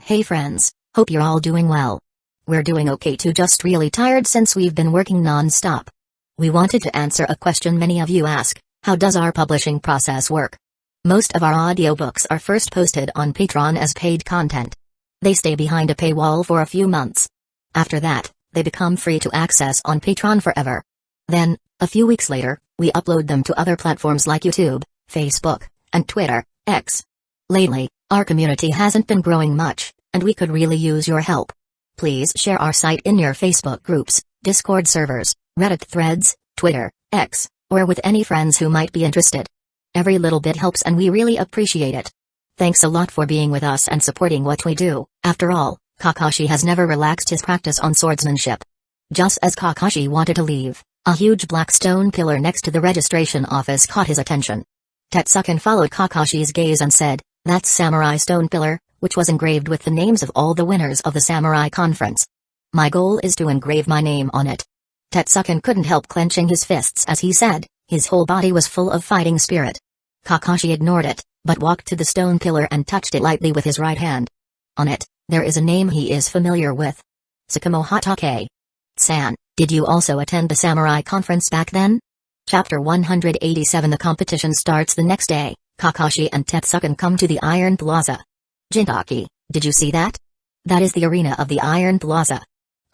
Hey friends, hope you're all doing well. We're doing okay too, just really tired since we've been working non-stop. We wanted to answer a question many of you ask: how does our publishing process work? Most of our audiobooks are first posted on Patreon as paid content. They stay behind a paywall for a few months. After that, they become free to access on Patreon forever. Then, a few weeks later, we upload them to other platforms like YouTube, Facebook, and Twitter, X. Lately, our community hasn't been growing much, and we could really use your help. Please share our site in your Facebook groups, Discord servers, Reddit threads, Twitter, X, or with any friends who might be interested. Every little bit helps and we really appreciate it. Thanks a lot for being with us and supporting what we do. After all, Kakashi has never relaxed his practice on swordsmanship. Just as Kakashi wanted to leave, a huge black stone pillar next to the registration office caught his attention. Tetsuken followed Kakashi's gaze and said, "That's Samurai Stone Pillar, which was engraved with the names of all the winners of the Samurai Conference. My goal is to engrave my name on it." Tetsuken couldn't help clenching his fists as he said, his whole body was full of fighting spirit. Kakashi ignored it, but walked to the stone pillar and touched it lightly with his right hand. On it, there is a name he is familiar with. Tsukumo Hatake. San, did you also attend the Samurai Conference back then? Chapter 187. The competition starts the next day. Kakashi and Tetsuken come to the Iron Plaza. Jintaki, did you see that? That is the arena of the Iron Plaza.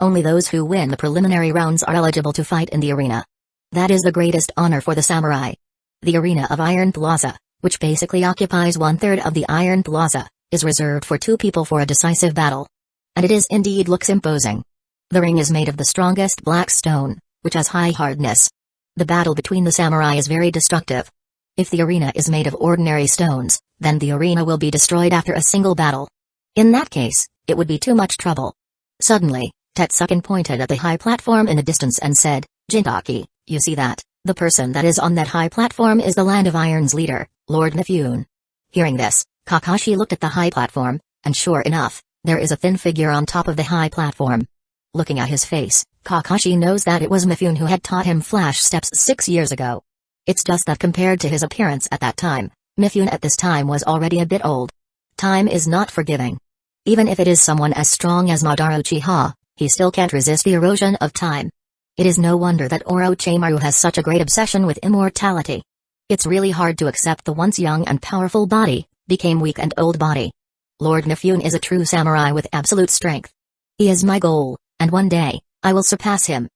Only those who win the preliminary rounds are eligible to fight in the arena. That is the greatest honor for the samurai. The arena of Iron Plaza, which basically occupies 1/3 of the Iron Plaza, is reserved for 2 people for a decisive battle. And it is indeed looks imposing. The ring is made of the strongest black stone, which has high hardness. The battle between the samurai is very destructive. If the arena is made of ordinary stones, then the arena will be destroyed after a single battle. In that case, it would be too much trouble. Suddenly, Tetsuken pointed at the high platform in the distance and said, "Jintaki, you see that? The person that is on that high platform is the Land of Iron's leader, Lord Mifune." Hearing this, Kakashi looked at the high platform, and sure enough, there is a thin figure on top of the high platform. Looking at his face, Kakashi knows that it was Mifune who had taught him flash steps 6 years ago. It's just that compared to his appearance at that time, Mifune at this time was already a bit old. Time is not forgiving. Even if it is someone as strong as Madara Uchiha, he still can't resist the erosion of time. It is no wonder that Orochimaru has such a great obsession with immortality. It's really hard to accept the once young and powerful body, became weak and old body. Lord Mifune is a true samurai with absolute strength. He is my goal, and one day, I will surpass him.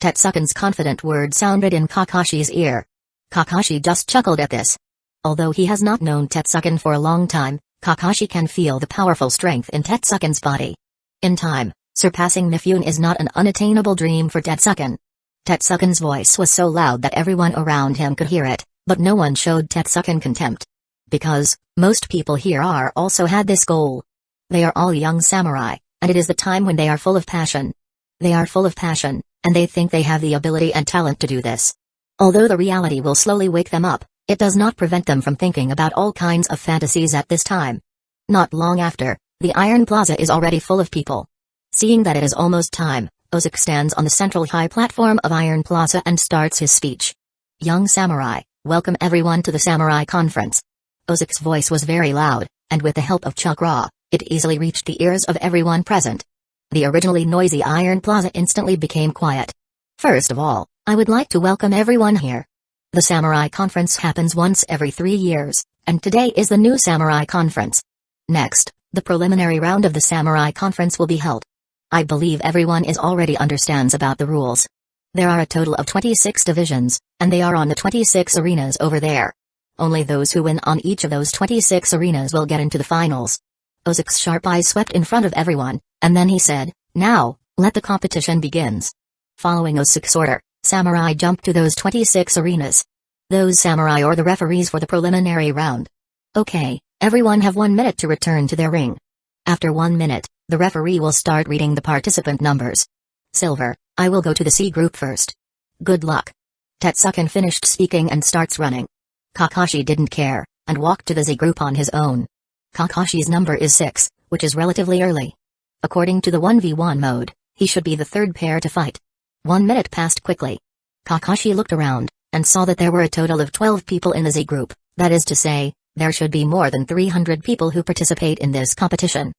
Tetsuken's confident words sounded in Kakashi's ear. Kakashi just chuckled at this. Although he has not known Tetsuken for a long time, Kakashi can feel the powerful strength in Tetsuken's body. In time, surpassing Mifune is not an unattainable dream for Tetsuken. Tetsuken's voice was so loud that everyone around him could hear it, but no one showed Tetsuken contempt. Because, most people here are also had this goal. They are all young samurai, and it is the time when they are full of passion. They are full of passion, and they think they have the ability and talent to do this. Although the reality will slowly wake them up, it does not prevent them from thinking about all kinds of fantasies at this time. Not long after, the Iron Plaza is already full of people. Seeing that it is almost time, Ozaki stands on the central high platform of Iron Plaza and starts his speech. "Young samurai, welcome everyone to the Samurai Conference." Ozaki's voice was very loud, and with the help of chakra, it easily reached the ears of everyone present. The originally noisy Iron Plaza instantly became quiet. "First of all, I would like to welcome everyone here. The Samurai Conference happens once every 3 years, and today is the new Samurai Conference. Next, the preliminary round of the Samurai Conference will be held. I believe everyone is already understands about the rules. There are a total of 26 divisions, and they are on the 26 arenas over there. Only those who win on each of those 26 arenas will get into the finals." Ozaki's sharp eyes swept in front of everyone, and then he said, "Now, let the competition begins." Following Ozaki's order, samurai jumped to those 26 arenas. Those samurai are the referees for the preliminary round. Okay, everyone have 1 minute to return to their ring. After 1 minute, the referee will start reading the participant numbers. Silver, I will go to the C group first. Good luck. Tetsuken finished speaking and starts running. Kakashi didn't care, and walked to the Z group on his own. Kakashi's number is 6, which is relatively early. According to the 1v1 mode, he should be the third pair to fight. 1 minute passed quickly. Kakashi looked around, and saw that there were a total of 12 people in the Z group, that is to say, there should be more than 300 people who participate in this competition.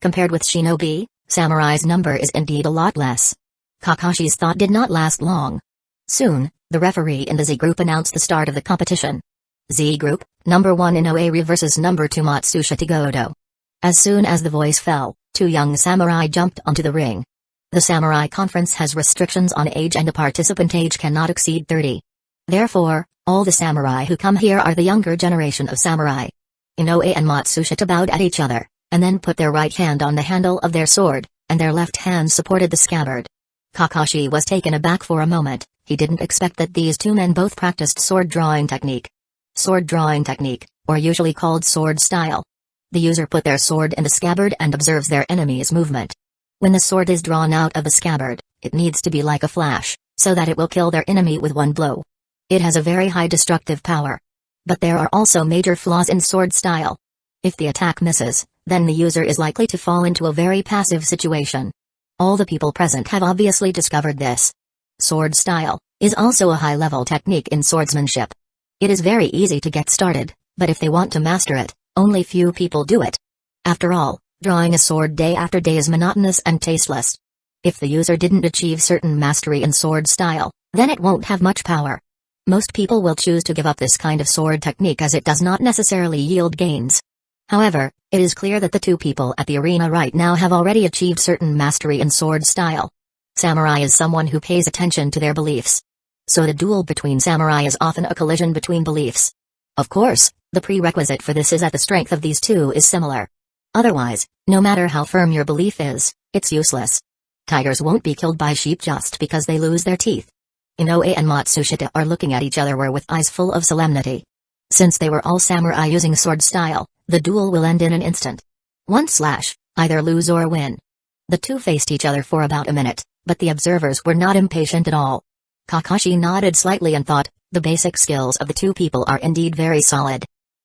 Compared with shinobi, samurai's number is indeed a lot less. Kakashi's thought did not last long. Soon, the referee in the Z group announced the start of the competition. Z group, number 1 Inoue versus number 2 Matsushita Godo. As soon as the voice fell, 2 young samurai jumped onto the ring. The samurai conference has restrictions on age and the participant age cannot exceed 30. Therefore, all the samurai who come here are the younger generation of samurai. Inoue and Matsushita bowed at each other, and then put their right hand on the handle of their sword, and their left hand supported the scabbard. Kakashi was taken aback for a moment. He didn't expect that these 2 men both practiced sword drawing technique. Sword drawing technique, or usually called sword style. The user put their sword in the scabbard and observes their enemy's movement. When the sword is drawn out of the scabbard, it needs to be like a flash, so that it will kill their enemy with one blow. It has a very high destructive power. But there are also major flaws in sword style. If the attack misses, then the user is likely to fall into a very passive situation. All the people present have obviously discovered this. Sword style is also a high-level technique in swordsmanship. It is very easy to get started, but if they want to master it, only few people do it. After all, drawing a sword day after day is monotonous and tasteless. If the user didn't achieve certain mastery in sword style, then it won't have much power. Most people will choose to give up this kind of sword technique as it does not necessarily yield gains. However, it is clear that the 2 people at the arena right now have already achieved certain mastery in sword style. Samurai is someone who pays attention to their beliefs. So the duel between samurai is often a collision between beliefs. Of course, the prerequisite for this is that the strength of these 2 is similar. Otherwise, no matter how firm your belief is, it's useless. Tigers won't be killed by sheep just because they lose their teeth. Inoue and Matsushita are looking at each other with eyes full of solemnity. Since they were all samurai using sword style, the duel will end in an instant. One slash, either lose or win. The 2 faced each other for about a minute, but the observers were not impatient at all. Kakashi nodded slightly and thought, the basic skills of the 2 people are indeed very solid.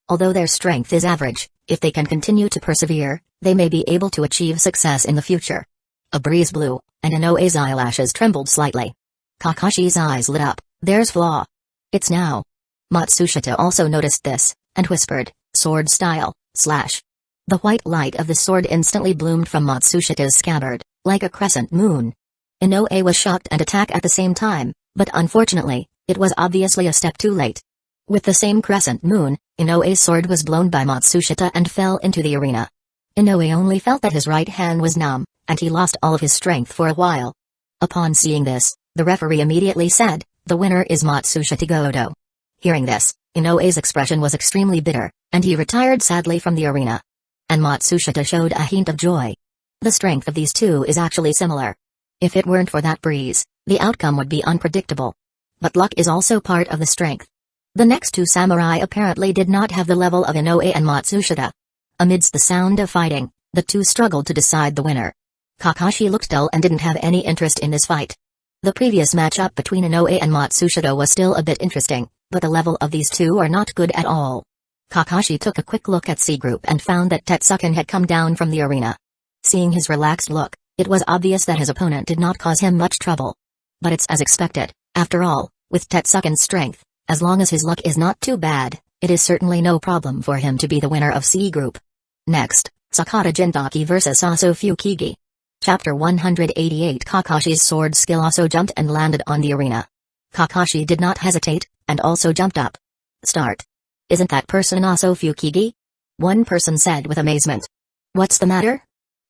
Although their strength is average, if they can continue to persevere, they may be able to achieve success in the future. A breeze blew, and Inoue's eyelashes trembled slightly. Kakashi's eyes lit up. There's flaw. It's now. Matsushita also noticed this, and whispered, sword style, slash. The white light of the sword instantly bloomed from Matsushita's scabbard, like a crescent moon. Inoue was shocked and attacked at the same time, but unfortunately, it was obviously a step too late. With the same crescent moon, Inoue's sword was blown by Matsushita and fell into the arena. Inoue only felt that his right hand was numb, and he lost all of his strength for a while. Upon seeing this, the referee immediately said, the winner is Matsushita Godo. Hearing this, Inoue's expression was extremely bitter, and he retired sadly from the arena. And Matsushita showed a hint of joy. The strength of these 2 is actually similar. If it weren't for that breeze, the outcome would be unpredictable. But luck is also part of the strength. The next 2 samurai apparently did not have the level of Inoue and Matsushita. Amidst the sound of fighting, the 2 struggled to decide the winner. Kakashi looked dull and didn't have any interest in this fight. The previous matchup between Inoue and Matsushita was still a bit interesting, but the level of these 2 are not good at all. Kakashi took a quick look at C Group and found that Tetsuken had come down from the arena. Seeing his relaxed look, it was obvious that his opponent did not cause him much trouble. But it's as expected, after all, with Tetsuken's strength, as long as his luck is not too bad, it is certainly no problem for him to be the winner of C Group. Next, Sakata Jindaki vs Aso Fukigi. Chapter 188 Kakashi's sword skill also jumped and landed on the arena. Kakashi did not hesitate, and also jumped up. Start. Isn't that person Aso Fukigi? One person said with amazement. What's the matter?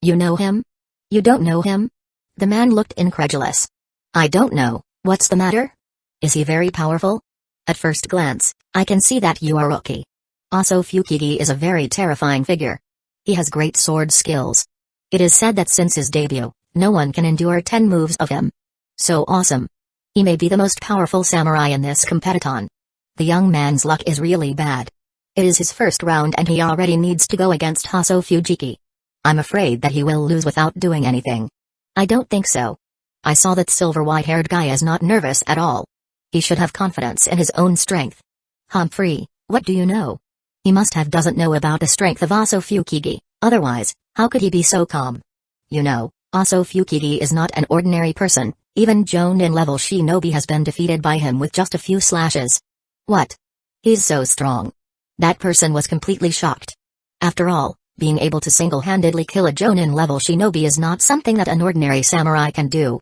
You know him? You don't know him? The man looked incredulous. I don't know, what's the matter? Is he very powerful? At first glance, I can see that you are rookie. Aso Fukigi is a very terrifying figure. He has great sword skills. It is said that since his debut, no one can endure 10 moves of him. So awesome. He may be the most powerful samurai in this competition. The young man's luck is really bad. It is his first round and he already needs to go against Aso Fukigi. I'm afraid that he will lose without doing anything. I don't think so. I saw that silver white-haired guy is not nervous at all. He should have confidence in his own strength. Humphrey, what do you know? He must have doesn't know about the strength of Aso Fukigi, otherwise, how could he be so calm? You know, Aso Fukigi is not an ordinary person, even Jonin level shinobi has been defeated by him with just a few slashes. What? He's so strong. That person was completely shocked. After all, Being able to single-handedly kill a Jonin-level shinobi is not something that an ordinary samurai can do.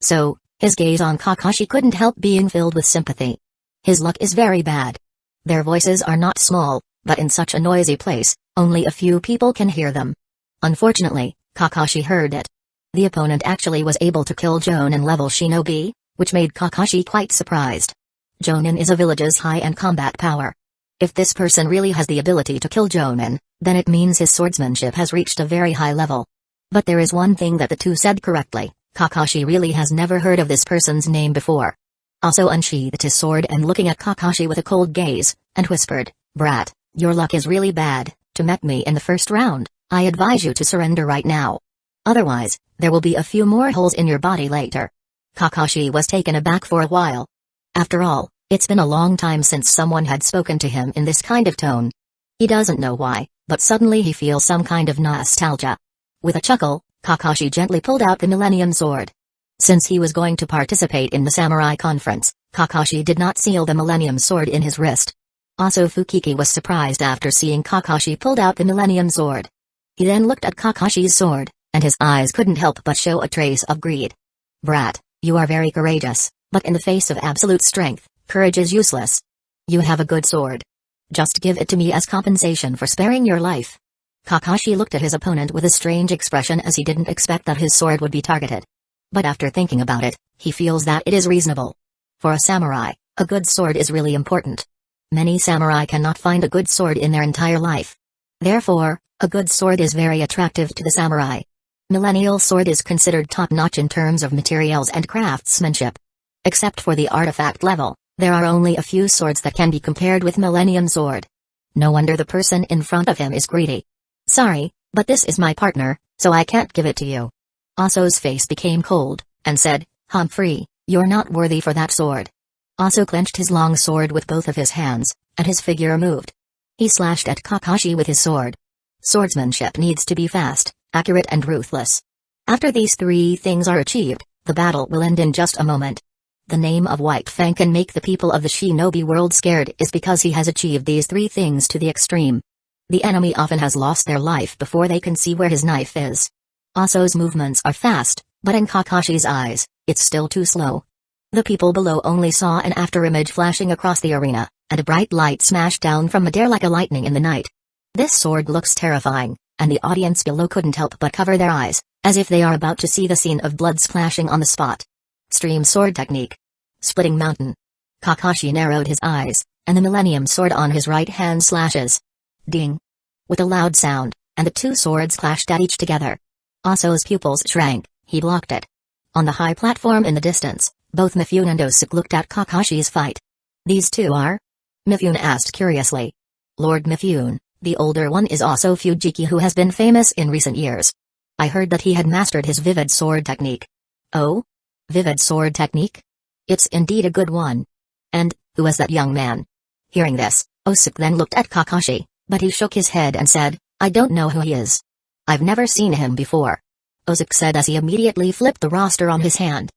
So, his gaze on Kakashi couldn't help being filled with sympathy. His luck is very bad. Their voices are not small, but in such a noisy place, only a few people can hear them. Unfortunately, Kakashi heard it. The opponent actually was able to kill Jonin-level shinobi, which made Kakashi quite surprised. Jonin is a village's high-end combat power. If this person really has the ability to kill Jonin, then it means his swordsmanship has reached a very high level. But there is one thing that the two said correctly: Kakashi really has never heard of this person's name before. Also unsheathed his sword and looking at Kakashi with a cold gaze, and whispered, "Brat, your luck is really bad. To met me in the first round, I advise you to surrender right now. Otherwise, there will be a few more holes in your body later." Kakashi was taken aback for a while. After all, it's been a long time since someone had spoken to him in this kind of tone. He doesn't know why, but suddenly he feels some kind of nostalgia. With a chuckle, Kakashi gently pulled out the Millennium Sword. Since he was going to participate in the samurai conference, Kakashi did not seal the Millennium Sword in his wrist. Also Fukiki was surprised after seeing Kakashi pulled out the Millennium Sword. He then looked at Kakashi's sword, and his eyes couldn't help but show a trace of greed. "Brat, you are very courageous, but in the face of absolute strength, courage is useless. You have a good sword. Just give it to me as compensation for sparing your life." Kakashi looked at his opponent with a strange expression as he didn't expect that his sword would be targeted. But after thinking about it, he feels that it is reasonable. For a samurai, a good sword is really important. Many samurai cannot find a good sword in their entire life. Therefore, a good sword is very attractive to the samurai. Millennial Sword is considered top-notch in terms of materials and craftsmanship. Except for the artifact level, there are only a few swords that can be compared with Millennium Sword. No wonder the person in front of him is greedy. "Sorry, but this is my partner, so I can't give it to you." Aso's face became cold, and said, "Humphrey, you're not worthy for that sword." Aso clenched his long sword with both of his hands, and his figure moved. He slashed at Kakashi with his sword. Swordsmanship needs to be fast, accurate and ruthless. After these three things are achieved, the battle will end in just a moment. The name of White Fang can make the people of the shinobi world scared is because he has achieved these three things to the extreme. The enemy often has lost their life before they can see where his knife is. Aso's movements are fast, but in Kakashi's eyes, it's still too slow. The people below only saw an afterimage flashing across the arena, and a bright light smashed down from midair like a lightning in the night. This sword looks terrifying, and the audience below couldn't help but cover their eyes, as if they are about to see the scene of blood splashing on the spot. Stream sword technique. Splitting mountain. Kakashi narrowed his eyes, and the Millennium Sword on his right hand slashes. Ding. With a loud sound, and the two swords clashed at each together. Aso's pupils shrank, he blocked it. On the high platform in the distance, both Mifune and Osuke looked at Kakashi's fight. "These two are?" Mifune asked curiously. "Lord Mifune, the older one, is also Fujiki, who has been famous in recent years. I heard that he had mastered his vivid sword technique." "Oh? Vivid sword technique? It's indeed a good one. And, who is that young man?" Hearing this, Osuke then looked at Kakashi, but he shook his head and said, "I don't know who he is. I've never seen him before," Osuke said as he immediately flipped the roster on his hand.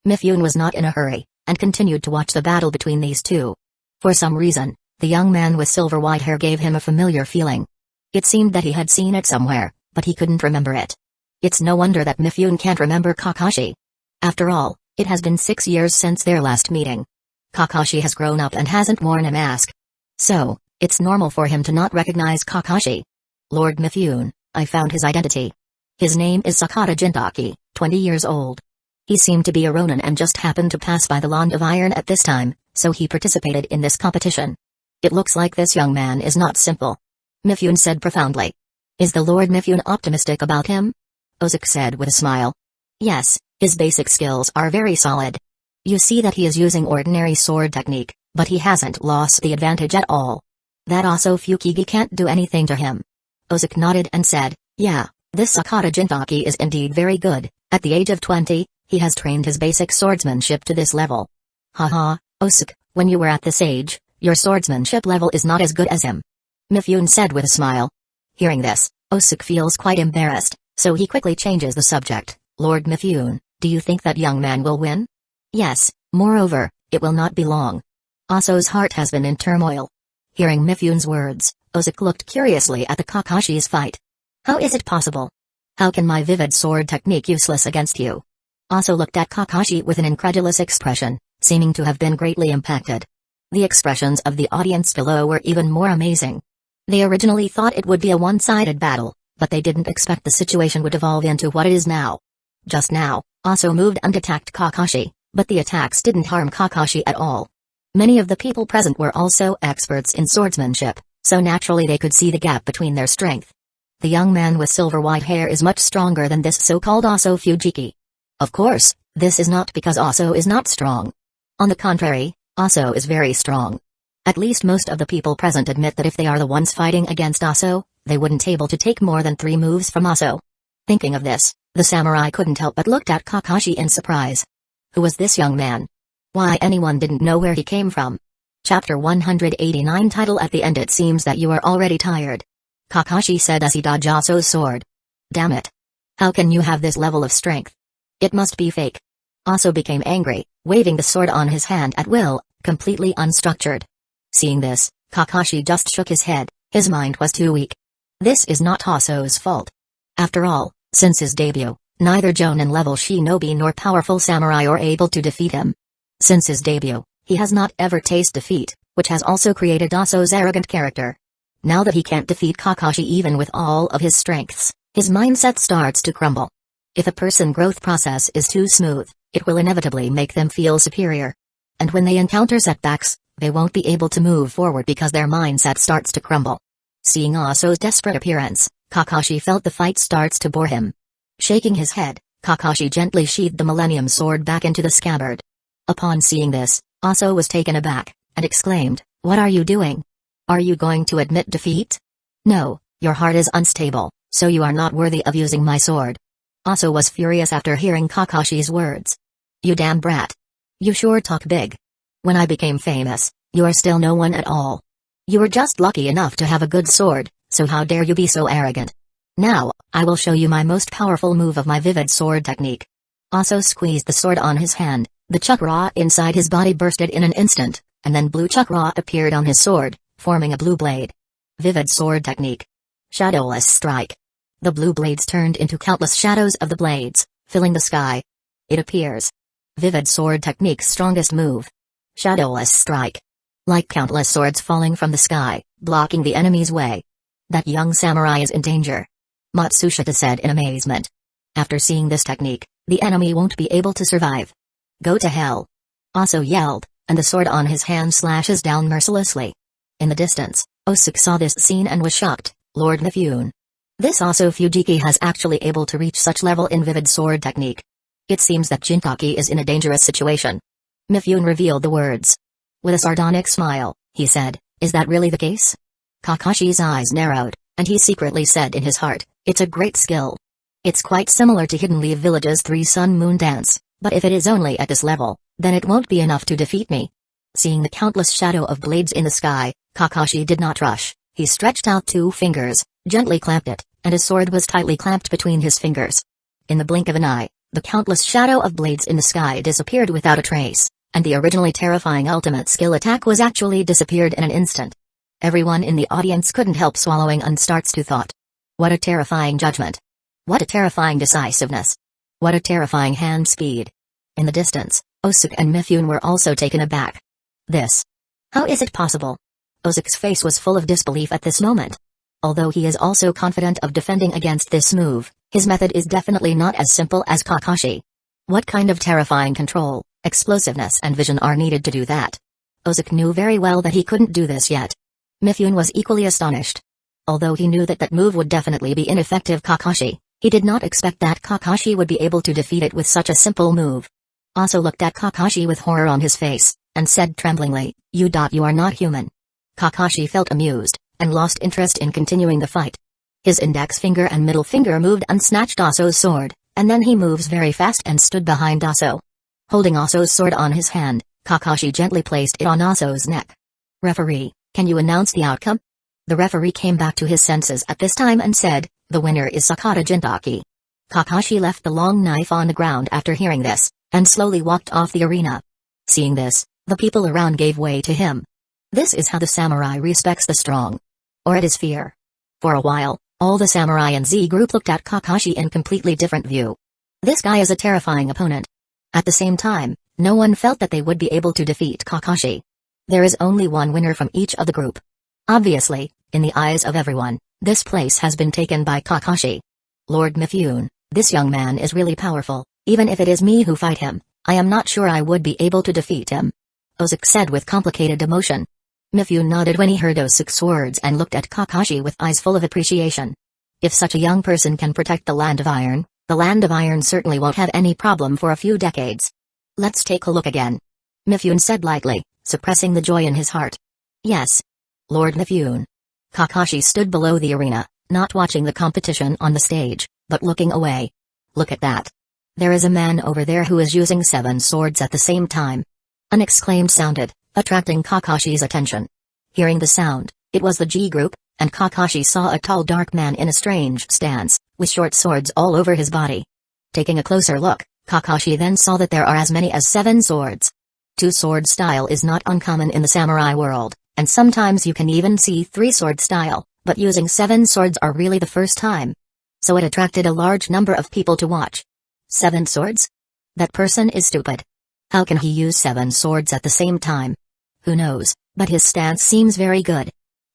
Mifune was not in a hurry, and continued to watch the battle between these two. For some reason, the young man with silver-white hair gave him a familiar feeling. It seemed that he had seen it somewhere, but he couldn't remember it. It's no wonder that Mifune can't remember Kakashi. After all, it has been 6 years since their last meeting. Kakashi has grown up and hasn't worn a mask. So, it's normal for him to not recognize Kakashi. "Lord Mifune, I found his identity. His name is Sakata Jintaki, 20 years old. He seemed to be a ronin and just happened to pass by the Land of Iron at this time, so he participated in this competition. It looks like this young man is not simple," Mifune said profoundly. "Is the Lord Mifune optimistic about him?" Osuke said with a smile. "Yes, his basic skills are very solid. You see that he is using ordinary sword technique, but he hasn't lost the advantage at all. That also Fukigi can't do anything to him." Osuke nodded and said, "Yeah, this Sakata Jintaki is indeed very good. At the age of 20, he has trained his basic swordsmanship to this level." "Haha, Osuke, when you were at this age, your swordsmanship level is not as good as him," Mifune said with a smile. Hearing this, Osuke feels quite embarrassed, so he quickly changes the subject. "Lord Mifune, do you think that young man will win?" "Yes, moreover, it will not be long." Aso's heart has been in turmoil. Hearing Mifune's words, Osuke looked curiously at the Kakashi's fight. How is it possible? How can my vivid sword technique useless against you? Aso looked at Kakashi with an incredulous expression, seeming to have been greatly impacted. The expressions of the audience below were even more amazing. They originally thought it would be a one-sided battle, but they didn't expect the situation would evolve into what it is now. Just now, Aso moved and attacked Kakashi, but the attacks didn't harm Kakashi at all. Many of the people present were also experts in swordsmanship, so naturally they could see the gap between their strength. The young man with silver-white hair is much stronger than this so-called Aso Fujiki. Of course, this is not because Aso is not strong. On the contrary, Aso is very strong. At least most of the people present admit that if they are the ones fighting against Aso, they wouldn't able to take more than 3 moves from Aso. Thinking of this, the samurai couldn't help but looked at Kakashi in surprise. Who was this young man? Why anyone didn't know where he came from? Chapter 189 title at the end. It seems that you are already tired. Kakashi said as he dodged Aso's sword. Damn it. How can you have this level of strength? It must be fake. Aso became angry, waving the sword on his hand at will, completely unstructured. Seeing this, Kakashi just shook his head, his mind was too weak. This is not Aso's fault. After all, since his debut, neither Jonin-level shinobi nor powerful samurai are able to defeat him. Since his debut, he has not ever tasted defeat, which has also created Aso's arrogant character. Now that he can't defeat Kakashi even with all of his strengths, his mindset starts to crumble. If a person's growth process is too smooth, it will inevitably make them feel superior. And when they encounter setbacks, they won't be able to move forward because their mindset starts to crumble. Seeing Aso's desperate appearance, Kakashi felt the fight starts to bore him. Shaking his head, Kakashi gently sheathed the Millennium Sword back into the scabbard. Upon seeing this, Aso was taken aback, and exclaimed, "What are you doing? Are you going to admit defeat? No, your heart is unstable, so you are not worthy of using my sword." Aso was furious after hearing Kakashi's words. "You damn brat. You sure talk big. When I became famous, you are still no one at all. You were just lucky enough to have a good sword, so how dare you be so arrogant? Now, I will show you my most powerful move of my vivid sword technique." Aso squeezed the sword on his hand, the chakra inside his body bursted in an instant, and then blue chakra appeared on his sword, forming a blue blade. Vivid sword technique. Shadowless strike. The blue blades turned into countless shadows of the blades, filling the sky. It appears. Vivid sword technique's strongest move. Shadowless strike. Like countless swords falling from the sky, blocking the enemy's way. That young samurai is in danger. Matsushita said in amazement. After seeing this technique, the enemy won't be able to survive. Go to hell. Aso yelled, and the sword on his hand slashes down mercilessly. In the distance, Osuke saw this scene and was shocked. Lord Mifune. This Aso Fujiki has actually able to reach such level in vivid sword technique. It seems that Jintaki is in a dangerous situation. Mifune revealed the words. With a sardonic smile, he said, "Is that really the case?" Kakashi's eyes narrowed, and he secretly said in his heart, "It's a great skill. It's quite similar to Hidden Leaf Village's 3 Sun Moon Dance, but if it is only at this level, then it won't be enough to defeat me." Seeing the countless shadow of blades in the sky, Kakashi did not rush. He stretched out 2 fingers, gently clamped it, and his sword was tightly clamped between his fingers. In the blink of an eye, the countless shadow of blades in the sky disappeared without a trace, and the originally terrifying ultimate skill attack was actually disappeared in an instant. Everyone in the audience couldn't help swallowing and starts to thought. What a terrifying judgment. What a terrifying decisiveness. What a terrifying hand speed. In the distance, Osuke and Mifune were also taken aback. This. How is it possible? Osuke's face was full of disbelief at this moment. Although he is also confident of defending against this move, his method is definitely not as simple as Kakashi. What kind of terrifying control, explosiveness and vision are needed to do that? Osuke knew very well that he couldn't do this yet. Mifune was equally astonished. Although he knew that that move would definitely be ineffective Kakashi, he did not expect that Kakashi would be able to defeat it with such a simple move. Aso looked at Kakashi with horror on his face, and said tremblingly, You are not human." Kakashi felt amused, and lost interest in continuing the fight. His index finger and middle finger moved and snatched Aso's sword, and then he moves very fast and stood behind Aso. Holding Aso's sword on his hand, Kakashi gently placed it on Aso's neck. "Referee, can you announce the outcome?" The referee came back to his senses at this time and said, "The winner is Sakata Jintaki." Kakashi left the long knife on the ground after hearing this, and slowly walked off the arena. Seeing this, the people around gave way to him. This is how the samurai respects the strong. Or it is fear. For a while, All the samurai in Z group looked at Kakashi in completely different view. This guy is a terrifying opponent. At the same time, no one felt that they would be able to defeat Kakashi. There is only one winner from each of the group. Obviously, in the eyes of everyone, this place has been taken by Kakashi. Lord Mifune, this young man is really powerful. Even if it is me who fight him, I am not sure I would be able to defeat him. Ozuki said with complicated emotion. Mifune nodded when he heard Ozuki's words and looked at Kakashi with eyes full of appreciation. If such a young person can protect the Land of Iron, the Land of Iron certainly won't have any problem for a few decades. Let's take a look again. Mifune said lightly, suppressing the joy in his heart. Yes. Lord Mifune. Kakashi stood below the arena, not watching the competition on the stage, but looking away. Look at that. There is a man over there who is using 7 swords at the same time. An exclaim sounded, attracting Kakashi's attention. Hearing the sound, it was the G group, and Kakashi saw a tall dark man in a strange stance, with short swords all over his body. Taking a closer look, Kakashi then saw that there are as many as 7 swords. 2-sword style is not uncommon in the samurai world, and sometimes you can even see 3-sword style, but using 7 swords are really the first time. So it attracted a large number of people to watch. 7 swords? That person is stupid. How can he use 7 swords at the same time? Who knows, but his stance seems very good.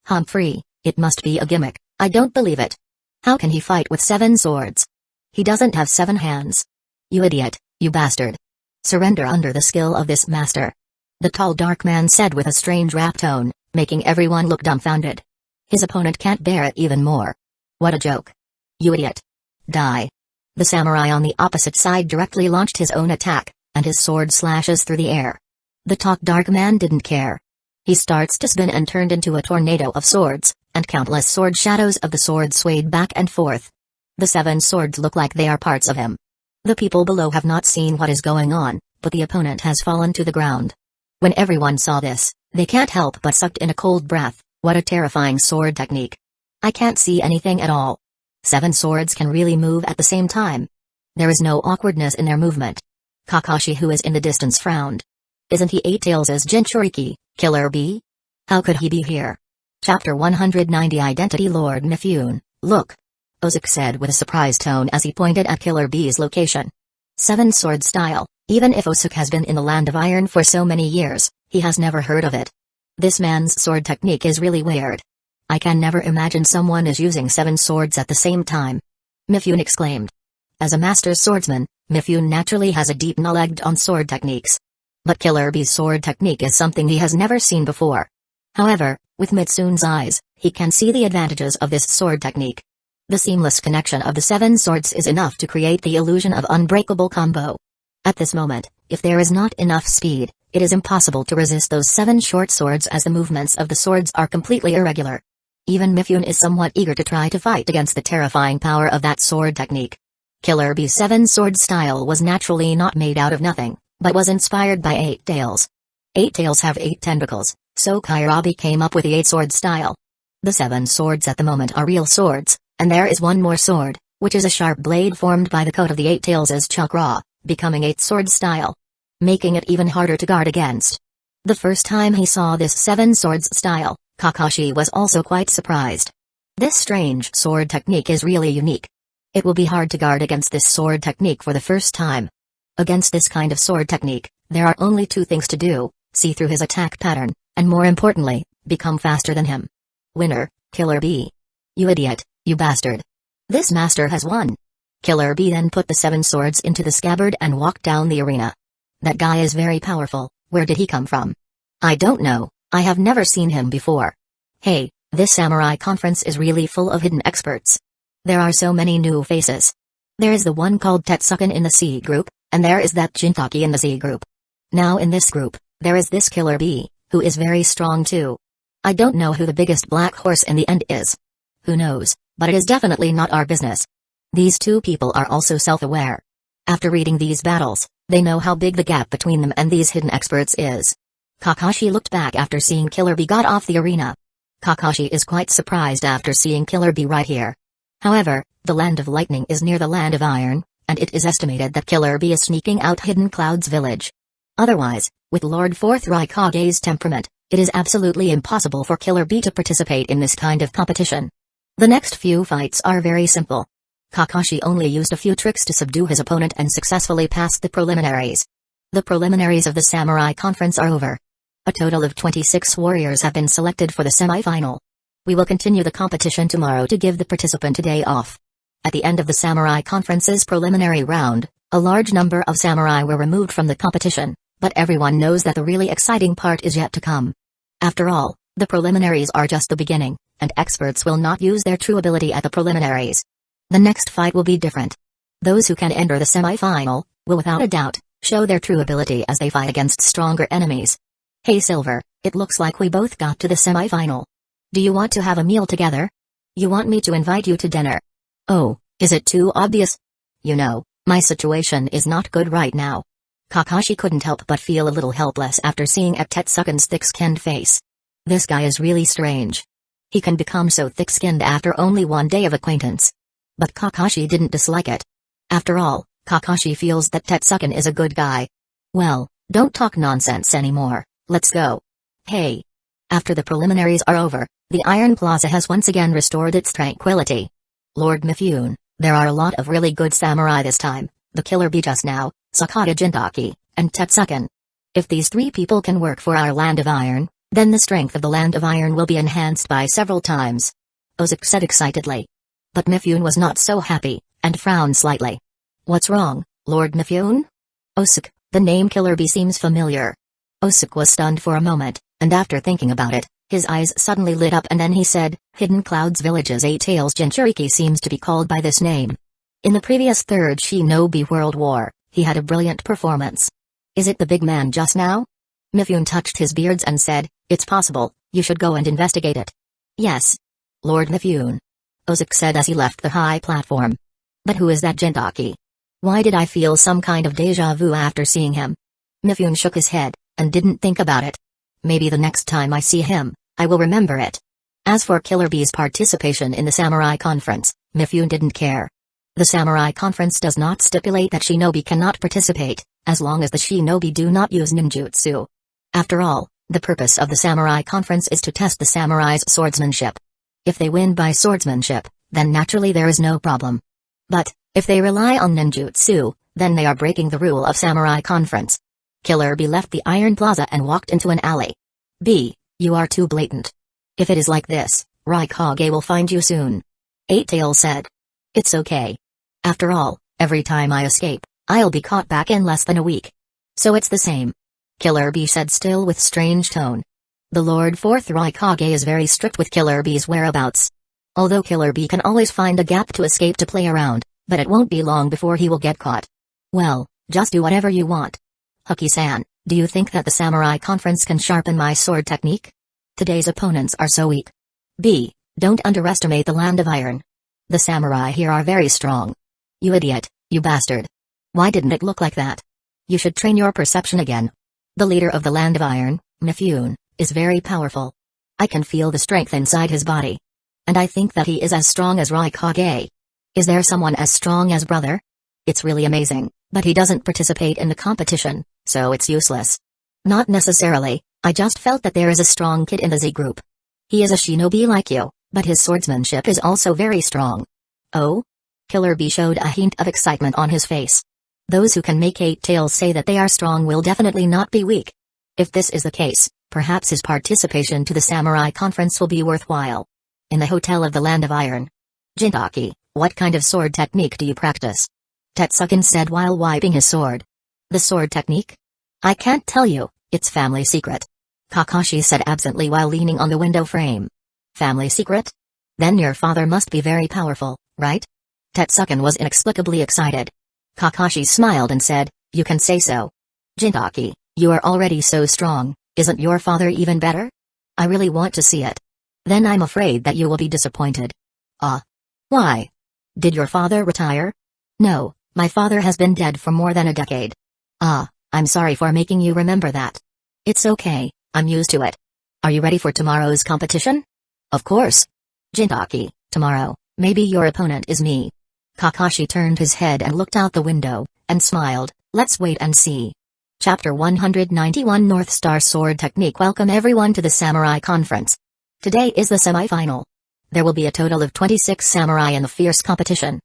Humphrey, it must be a gimmick, I don't believe it. How can he fight with 7 swords? He doesn't have 7 hands. You idiot, you bastard. Surrender under the skill of this master. The tall dark man said with a strange rap tone, making everyone look dumbfounded. His opponent can't bear it even more. What a joke. You idiot. Die. The samurai on the opposite side directly launched his own attack, and his sword slashes through the air. The tall dark man didn't care. He starts to spin and turned into a tornado of swords, and countless sword shadows of the sword swayed back and forth. The 7 swords look like they are parts of him. The people below have not seen what is going on, but the opponent has fallen to the ground. When everyone saw this, they can't help but sucked in a cold breath. What a terrifying sword technique. I can't see anything at all. 7 swords can really move at the same time. There is no awkwardness in their movement. Kakashi, who is in the distance, frowned. Isn't he 8 Tails' Jinchuriki, Killer Bee? How could he be here? Chapter 190 Identity Lord Mifune, look. Ozuki said with a surprised tone as he pointed at Killer Bee's location. 7 sword style, even if Ozuki has been in the Land of Iron for so many years, he has never heard of it. This man's sword technique is really weird. I can never imagine someone is using 7 swords at the same time. Mifune exclaimed. As a master swordsman, Mifune naturally has a deep knowledge on sword techniques. But Killer Bee's sword technique is something he has never seen before. However, with Mitsune's eyes, he can see the advantages of this sword technique. The seamless connection of the 7 swords is enough to create the illusion of unbreakable combo. At this moment, if there is not enough speed, it is impossible to resist those 7 short swords as the movements of the swords are completely irregular. Even Mifune is somewhat eager to try to fight against the terrifying power of that sword technique. Killer Bee's 7 sword style was naturally not made out of nothing, but was inspired by 8 Tails. 8 Tails have 8 tentacles, so Kairabi came up with the 8 sword style. The 7 swords at the moment are real swords, and there is one more sword, which is a sharp blade formed by the coat of the 8 Tails' chakra, becoming 8 sword style, making it even harder to guard against. The first time he saw this 7 swords style, Kakashi was also quite surprised. This strange sword technique is really unique. It will be hard to guard against this sword technique for the first time. Against this kind of sword technique, there are only 2 things to do: see through his attack pattern, and more importantly, become faster than him. Winner, Killer Bee. You idiot, you bastard. This master has won. Killer Bee then put the 7 swords into the scabbard and walked down the arena. That guy is very powerful. Where did he come from? I don't know, I have never seen him before. Hey, this samurai conference is really full of hidden experts. There are so many new faces. There is the one called Tetsuken in the C group, and there is that Jintaki in the Z group. Now in this group, there is this Killer Bee, who is very strong too. I don't know who the biggest black horse in the end is. Who knows, but it is definitely not our business. These 2 people are also self-aware. After reading these battles, they know how big the gap between them and these hidden experts is. Kakashi looked back after seeing Killer Bee got off the arena. Kakashi is quite surprised after seeing Killer Bee right here. However, the Land of Lightning is near the Land of Iron, and it is estimated that Killer Bee is sneaking out Hidden Cloud's village. Otherwise, with Lord 4th Raikage's temperament, it is absolutely impossible for Killer Bee to participate in this kind of competition. The next few fights are very simple. Kakashi only used a few tricks to subdue his opponent and successfully passed the preliminaries. The preliminaries of the Samurai Conference are over. A total of 26 warriors have been selected for the semi-final. We will continue the competition tomorrow to give the participant a day off. At the end of the Samurai Conference's preliminary round, a large number of samurai were removed from the competition, but everyone knows that the really exciting part is yet to come. After all, the preliminaries are just the beginning, and experts will not use their true ability at the preliminaries. The next fight will be different. Those who can enter the semi-final will without a doubt show their true ability as they fight against stronger enemies. Hey Silver, it looks like we both got to the semi-final. Do you want to have a meal together? You want me to invite you to dinner? Oh, is it too obvious? You know, my situation is not good right now. Kakashi couldn't help but feel a little helpless after seeing Tetsukin's thick-skinned face. This guy is really strange. He can become so thick-skinned after only one day of acquaintance. But Kakashi didn't dislike it. After all, Kakashi feels that Tetsukin is a good guy. Well, don't talk nonsense anymore, let's go. Hey. After the preliminaries are over, the Iron Plaza has once again restored its tranquility. Lord Mifune, there are a lot of really good samurai this time, the Killer Bee just now, Sakata Jintaki, and Tetsukin. If these three people can work for our Land of Iron, then the strength of the Land of Iron will be enhanced by several times. Ozuk said excitedly. But Mifune was not so happy, and frowned slightly. What's wrong, Lord Mifune? Ozuk, the name Killer Bee seems familiar. Ozuk was stunned for a moment, and after thinking about it, his eyes suddenly lit up and then he said, Hidden Clouds Village's Eight Tails Jinchuriki seems to be called by this name. In the previous Third Shinobi World War, he had a brilliant performance. Is it the big man just now? Mifune touched his beards and said, It's possible, you should go and investigate it. Yes. Lord Mifune. Ozuk said as he left the high platform. But who is that Jintaki? Why did I feel some kind of déjà vu after seeing him? Mifune shook his head, and didn't think about it. Maybe the next time I see him, I will remember it. As for Killer Bee's participation in the Samurai Conference, Mifune didn't care. The Samurai Conference does not stipulate that shinobi cannot participate, as long as the shinobi do not use ninjutsu. After all, the purpose of the Samurai Conference is to test the samurai's swordsmanship. If they win by swordsmanship, then naturally there is no problem. But, if they rely on ninjutsu, then they are breaking the rule of Samurai Conference. Killer Bee left the Iron Plaza and walked into an alley. B, you are too blatant. If it is like this, Raikage will find you soon. Eight Tails said. It's okay. After all, every time I escape, I'll be caught back in less than a week. So it's the same. Killer Bee said still with strange tone. The Lord Fourth Raikage is very strict with Killer Bee's whereabouts. Although Killer Bee can always find a gap to escape to play around, but it won't be long before he will get caught. Well, just do whatever you want. Huki-san, do you think that the Samurai Conference can sharpen my sword technique? Today's opponents are so weak. B, don't underestimate the Land of Iron. The samurai here are very strong. You idiot, you bastard. Why didn't it look like that? You should train your perception again. The leader of the Land of Iron, Mifune, is very powerful. I can feel the strength inside his body. And I think that he is as strong as Raikage. Is there someone as strong as brother? It's really amazing, but he doesn't participate in the competition, so it's useless. Not necessarily, I just felt that there is a strong kid in the Z group. He is a shinobi like you, but his swordsmanship is also very strong. Oh? Killer Bee showed a hint of excitement on his face. Those who can make Eight Tails say that they are strong will definitely not be weak. If this is the case, perhaps his participation to the Samurai Conference will be worthwhile. In the Hotel of the Land of Iron. Jintaki, what kind of sword technique do you practice? Tetsukin said while wiping his sword. The sword technique? I can't tell you, it's family secret. Kakashi said absently while leaning on the window frame. Family secret? Then your father must be very powerful, right? Tetsukin was inexplicably excited. Kakashi smiled and said, you can say so. Jintaki, you are already so strong, isn't your father even better? I really want to see it. Then I'm afraid that you will be disappointed. Ah. Why? Did your father retire? No, my father has been dead for more than a decade. Ah, I'm sorry for making you remember that. It's okay, I'm used to it. Are you ready for tomorrow's competition? Of course. Jintaki, tomorrow, maybe your opponent is me. Kakashi turned his head and looked out the window, and smiled. Let's wait and see. Chapter 191 North Star Sword Technique. Welcome everyone to the Samurai Conference. Today is the semi-final. There will be a total of 26 samurai in the fierce competition.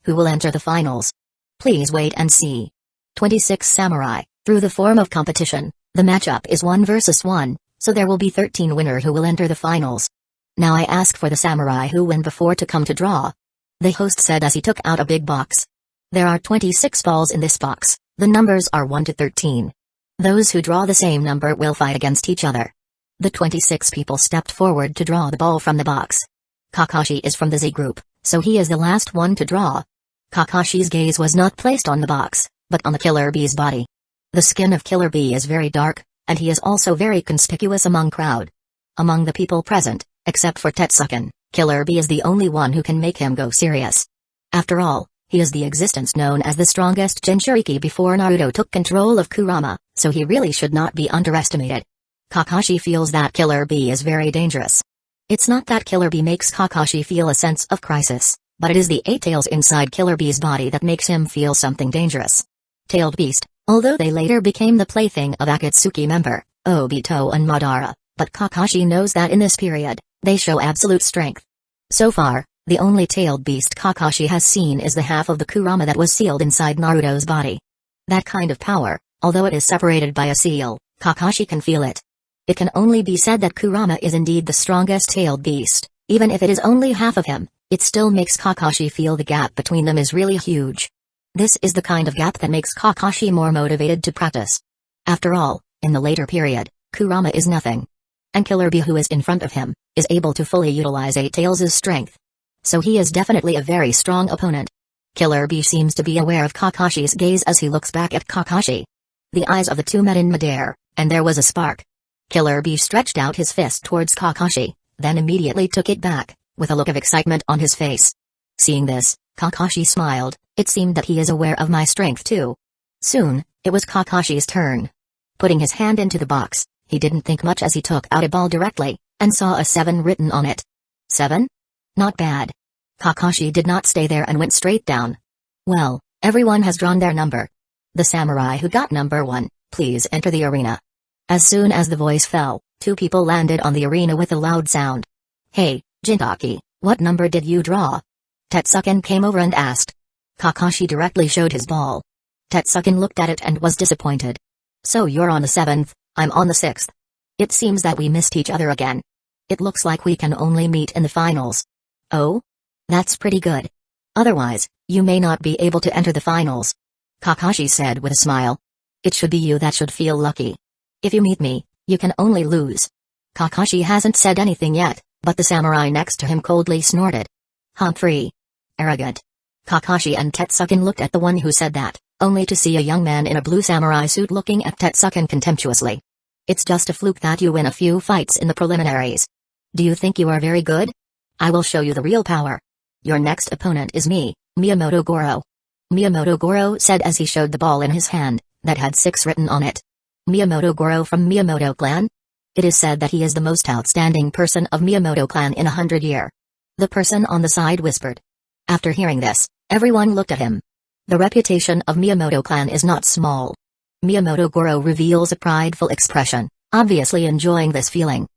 Who will enter the finals? Please wait and see. 26 samurai, through the form of competition, the matchup is 1 versus 1, so there will be 13 winners who will enter the finals. Now I ask for the samurai who win before to come to draw. The host said as he took out a big box. There are 26 balls in this box, the numbers are 1 to 13. Those who draw the same number will fight against each other. The 26 people stepped forward to draw the ball from the box. Kakashi is from the Z group, so he is the last one to draw. Kakashi's gaze was not placed on the box, but on the Killer Bee's body. The skin of Killer Bee is very dark, and he is also very conspicuous among crowd. Among the people present, except for Tetsuken, Killer Bee is the only one who can make him go serious. After all, he is the existence known as the strongest Jinchuriki before Naruto took control of Kurama, so he really should not be underestimated. Kakashi feels that Killer Bee is very dangerous. It's not that Killer Bee makes Kakashi feel a sense of crisis, but it is the 8 tails inside Killer Bee's body that makes him feel something dangerous. Tailed Beast, although they later became the plaything of Akatsuki member, Obito and Madara, but Kakashi knows that in this period, they show absolute strength. So far, the only tailed beast Kakashi has seen is the half of the Kurama that was sealed inside Naruto's body. That kind of power, although it is separated by a seal, Kakashi can feel it. It can only be said that Kurama is indeed the strongest tailed beast, even if it is only half of him, it still makes Kakashi feel the gap between them is really huge. This is the kind of gap that makes Kakashi more motivated to practice. After all, in the later period, Kurama is nothing. And Killer Bee who is in front of him, is able to fully utilize 8 tails' strength. So he is definitely a very strong opponent. Killer Bee seems to be aware of Kakashi's gaze as he looks back at Kakashi. The eyes of the two met in midair, and there was a spark. Killer Bee stretched out his fist towards Kakashi, then immediately took it back, with a look of excitement on his face. Seeing this, Kakashi smiled, it seemed that he is aware of my strength too. Soon, it was Kakashi's turn. Putting his hand into the box, he didn't think much as he took out a ball directly, and saw a 7 written on it. 7? Not bad. Kakashi did not stay there and went straight down. Well, everyone has drawn their number. The samurai who got number 1, please enter the arena. As soon as the voice fell, 2 people landed on the arena with a loud sound. Hey, Jintaki, what number did you draw? Tetsuken came over and asked. Kakashi directly showed his ball. Tetsuken looked at it and was disappointed. So you're on the 7th, I'm on the 6th. It seems that we missed each other again. It looks like we can only meet in the finals. Oh? That's pretty good. Otherwise, you may not be able to enter the finals. Kakashi said with a smile. It should be you that should feel lucky. If you meet me, you can only lose. Kakashi hasn't said anything yet, but the samurai next to him coldly snorted. Humphrey. Arrogant. Kakashi and Tetsuken looked at the one who said that, only to see a young man in a blue samurai suit looking at Tetsuken contemptuously. It's just a fluke that you win a few fights in the preliminaries. Do you think you are very good? I will show you the real power. Your next opponent is me, Miyamoto Goro. Miyamoto Goro said as he showed the ball in his hand, that had 6 written on it. Miyamoto Goro from Miyamoto clan? It is said that he is the most outstanding person of Miyamoto clan in 100 years. The person on the side whispered. After hearing this, everyone looked at him. The reputation of Miyamoto clan is not small. Miyamoto Goro reveals a prideful expression, obviously enjoying this feeling.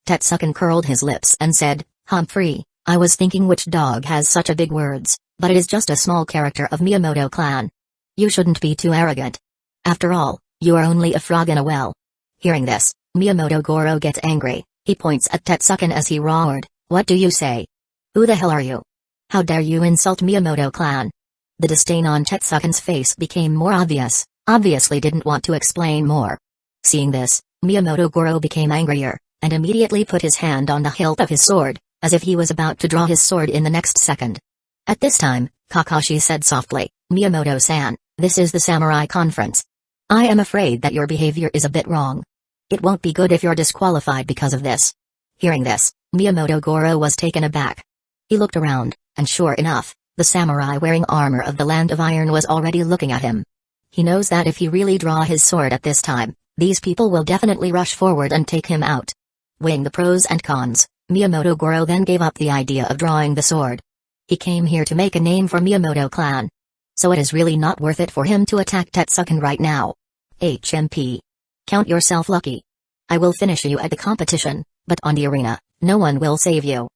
Tetsuken curled his lips and said, Humphrey, I was thinking which dog has such a big words, but it is just a small character of Miyamoto clan. You shouldn't be too arrogant. After all, you are only a frog in a well. Hearing this, Miyamoto Goro gets angry, he points at Tetsuken as he roared, what do you say? Who the hell are you? How dare you insult Miyamoto clan? The disdain on Tetsuken's face became more obvious, obviously didn't want to explain more. Seeing this, Miyamoto Goro became angrier, and immediately put his hand on the hilt of his sword, as if he was about to draw his sword in the next second. At this time, Kakashi said softly, Miyamoto-san, this is the samurai conference. I am afraid that your behavior is a bit wrong. It won't be good if you're disqualified because of this. Hearing this, Miyamoto Goro was taken aback. He looked around, and sure enough, the samurai wearing armor of the Land of Iron was already looking at him. He knows that if he really draw his sword at this time, these people will definitely rush forward and take him out. Weighing the pros and cons, Miyamoto Goro then gave up the idea of drawing the sword. He came here to make a name for Miyamoto clan. So it is really not worth it for him to attack Tetsuken right now. HMP. Count yourself lucky. I will finish you at the competition, but on the arena, no one will save you.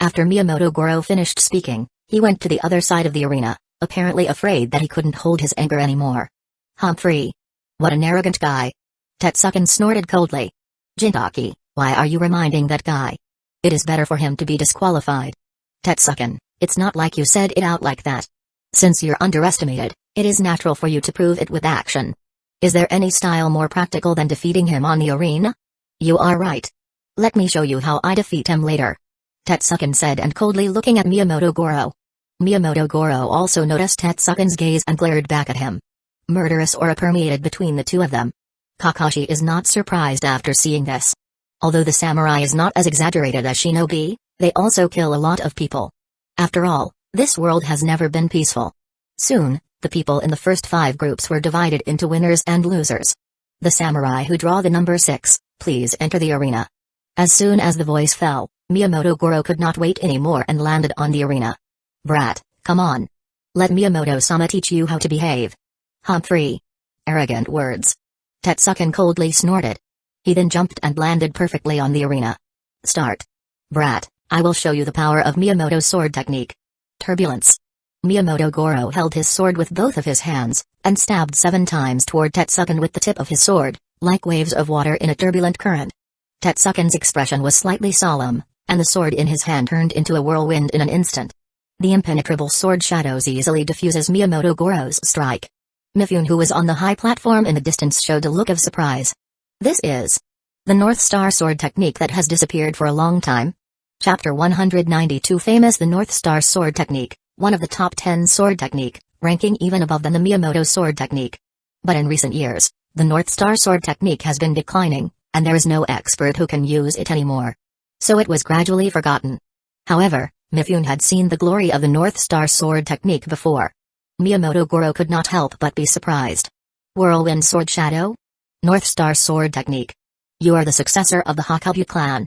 After Miyamoto Goro finished speaking, he went to the other side of the arena, apparently afraid that he couldn't hold his anger anymore. Humphrey. What an arrogant guy. Tetsuken snorted coldly. Jintaki, why are you reminding that guy? It is better for him to be disqualified. Tetsuken, it's not like you said it out like that. Since you're underestimated, it is natural for you to prove it with action. Is there any style more practical than defeating him on the arena? You are right. Let me show you how I defeat him later. Tetsuken said and coldly looking at Miyamoto Goro. Miyamoto Goro also noticed Tetsuken's gaze and glared back at him. Murderous aura permeated between the two of them. Kakashi is not surprised after seeing this. Although the samurai is not as exaggerated as shinobi, they also kill a lot of people. After all, this world has never been peaceful. Soon, the people in the first 5 groups were divided into winners and losers. The samurai who draw the number 6, please enter the arena. As soon as the voice fell, Miyamoto Goro could not wait anymore and landed on the arena. Brat, come on. Let Miyamoto-sama teach you how to behave. Humphrey. Arrogant words. Tetsuken coldly snorted. He then jumped and landed perfectly on the arena. Start. Brat, I will show you the power of Miyamoto's sword technique. Turbulence. Miyamoto Goro held his sword with both of his hands, and stabbed 7 times toward Tetsuken with the tip of his sword, like waves of water in a turbulent current. Tetsuken's expression was slightly solemn, and the sword in his hand turned into a whirlwind in an instant. The impenetrable sword shadows easily diffuses Miyamoto Goro's strike. Mifune, who was on the high platform in the distance, showed a look of surprise. This is the North Star sword technique that has disappeared for a long time. Chapter 192 Famous The North Star sword technique, one of the top 10 sword technique, ranking even above than the Miyamoto sword technique. But in recent years, the North Star sword technique has been declining, and there is no expert who can use it anymore. So it was gradually forgotten. However, Mifune had seen the glory of the North Star sword technique before. Miyamoto Goro could not help but be surprised. Whirlwind sword shadow? North Star sword technique. You are the successor of the Hakubu clan.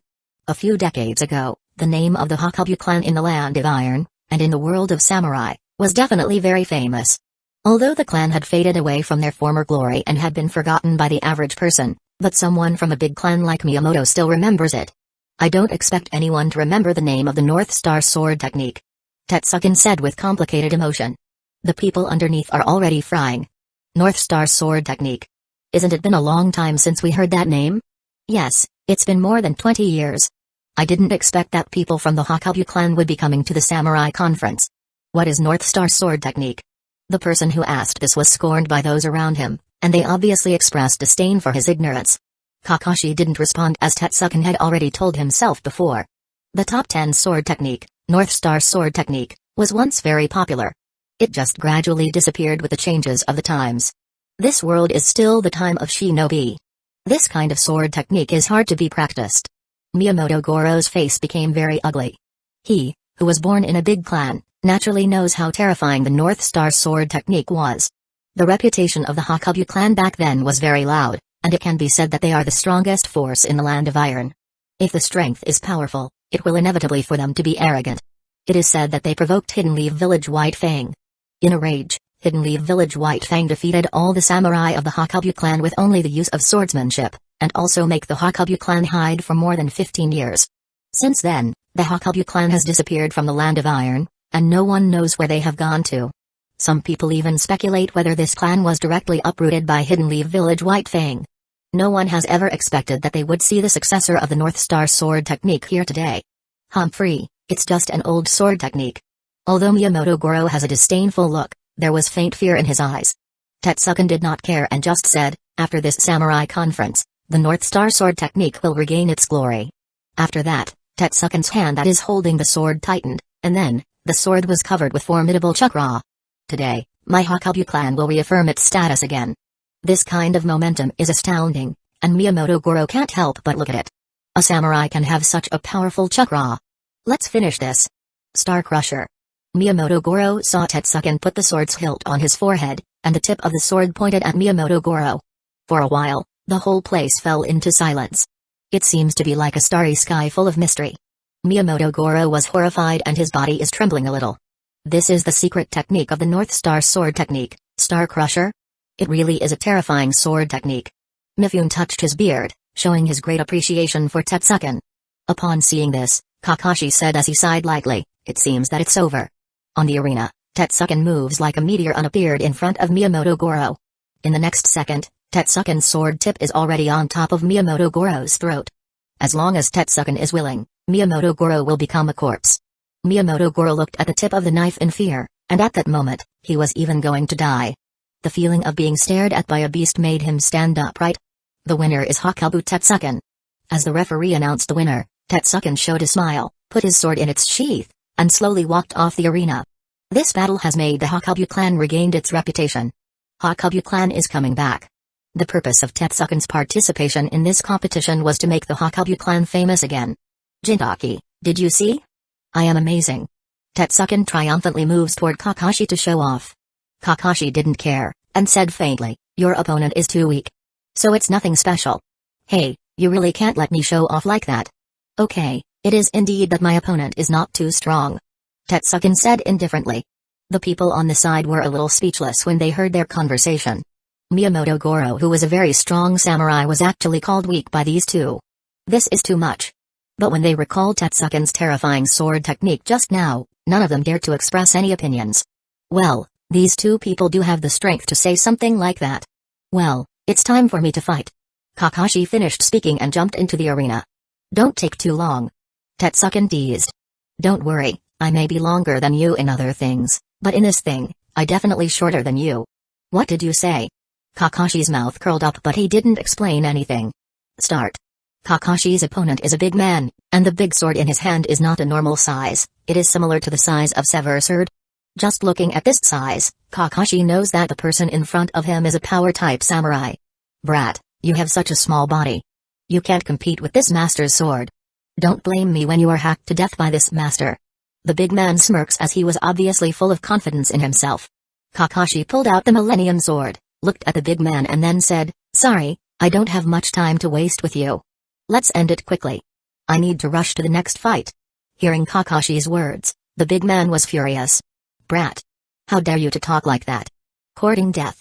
A few decades ago, the name of the Hakubu clan in the Land of Iron, and in the world of samurai, was definitely very famous. Although the clan had faded away from their former glory and had been forgotten by the average person, but someone from a big clan like Miyamoto still remembers it. I don't expect anyone to remember the name of the North Star sword technique. Tetsuken said with complicated emotion. The people underneath are already frying. North Star sword technique. Isn't it been a long time since we heard that name? Yes, it's been more than 20 years. I didn't expect that people from the Hakubu clan would be coming to the samurai conference. What is North Star sword technique? The person who asked this was scorned by those around him, and they obviously expressed disdain for his ignorance. Kakashi didn't respond as Tetsuken had already told himself before. The top 10 sword technique, North Star sword technique, was once very popular. It just gradually disappeared with the changes of the times. This world is still the time of shinobi. This kind of sword technique is hard to be practiced. Miyamoto Goro's face became very ugly. He, who was born in a big clan, naturally knows how terrifying the North Star sword technique was. The reputation of the Hakubu clan back then was very loud, and it can be said that they are the strongest force in the Land of Iron. If the strength is powerful, it will inevitably for them to be arrogant. It is said that they provoked Hidden Leaf Village White Fang. In a rage, Hidden Leaf Village White Fang defeated all the samurai of the Hakubu clan with only the use of swordsmanship, and also make the Hakubu clan hide for more than 15 years. Since then, the Hakubu clan has disappeared from the Land of Iron, and no one knows where they have gone to. Some people even speculate whether this clan was directly uprooted by Hidden Leaf Village White Fang. No one has ever expected that they would see the successor of the North Star sword technique here today. Humphrey, it's just an old sword technique. Although Miyamoto Goro has a disdainful look, there was faint fear in his eyes. Tetsuken did not care and just said, after this samurai conference, the North Star sword technique will regain its glory. After that, Tetsuken's hand that is holding the sword tightened, and then, the sword was covered with formidable chakra. Today, my Hakubu clan will reaffirm its status again. This kind of momentum is astounding, and Miyamoto Goro can't help but look at it. A samurai can have such a powerful chakra. Let's finish this. Star Crusher. Miyamoto Goro saw Tetsuken put the sword's hilt on his forehead, and the tip of the sword pointed at Miyamoto Goro. For a while, the whole place fell into silence. It seems to be like a starry sky full of mystery. Miyamoto Goro was horrified and his body is trembling a little. This is the secret technique of the North Star sword technique, Star Crusher. It really is a terrifying sword technique. Mifune touched his beard, showing his great appreciation for Tetsuken. Upon seeing this, Kakashi said as he sighed lightly. It seems that it's over. On the arena, Tetsuken moves like a meteor and appeared in front of Miyamoto Goro. In the next second, Tetsuken's sword tip is already on top of Miyamoto Goro's throat. As long as Tetsuken is willing, Miyamoto Goro will become a corpse. Miyamoto Goro looked at the tip of the knife in fear, and at that moment, he was even going to die. The feeling of being stared at by a beast made him stand upright. The winner is Hakabu Tetsuken. As the referee announced the winner, Tetsuken showed a smile, put his sword in its sheath, and slowly walked off the arena. This battle has made the Hakabu clan regained its reputation. Hakabu clan is coming back. The purpose of Tetsuken's participation in this competition was to make the Hakabu clan famous again. Jintaki, did you see? I am amazing. Tetsuken triumphantly moves toward Kakashi to show off. Kakashi didn't care, and said faintly, your opponent is too weak. So it's nothing special. Hey, you really can't let me show off like that. Okay, it is indeed that my opponent is not too strong. Tetsuken said indifferently. The people on the side were a little speechless when they heard their conversation. Miyamoto Goro, who was a very strong samurai, was actually called weak by these two. This is too much. But when they recalled Tetsuken's terrifying sword technique just now, none of them dared to express any opinions. Well, these two people do have the strength to say something like that. Well, it's time for me to fight. Kakashi finished speaking and jumped into the arena. Don't take too long. Tetsuken teased. Don't worry, I may be longer than you in other things, but in this thing, I definitely shorter than you. What did you say? Kakashi's mouth curled up, but he didn't explain anything. Start. Kakashi's opponent is a big man, and the big sword in his hand is not a normal size, it is similar to the size of Sever's sword. Just looking at this size, Kakashi knows that the person in front of him is a power-type samurai. Brat, you have such a small body. You can't compete with this master's sword. Don't blame me when you are hacked to death by this master. The big man smirks as he was obviously full of confidence in himself. Kakashi pulled out the Millennium Sword, looked at the big man and then said, sorry, I don't have much time to waste with you. Let's end it quickly. I need to rush to the next fight. Hearing Kakashi's words, the big man was furious. Brat. How dare you to talk like that? Courting death.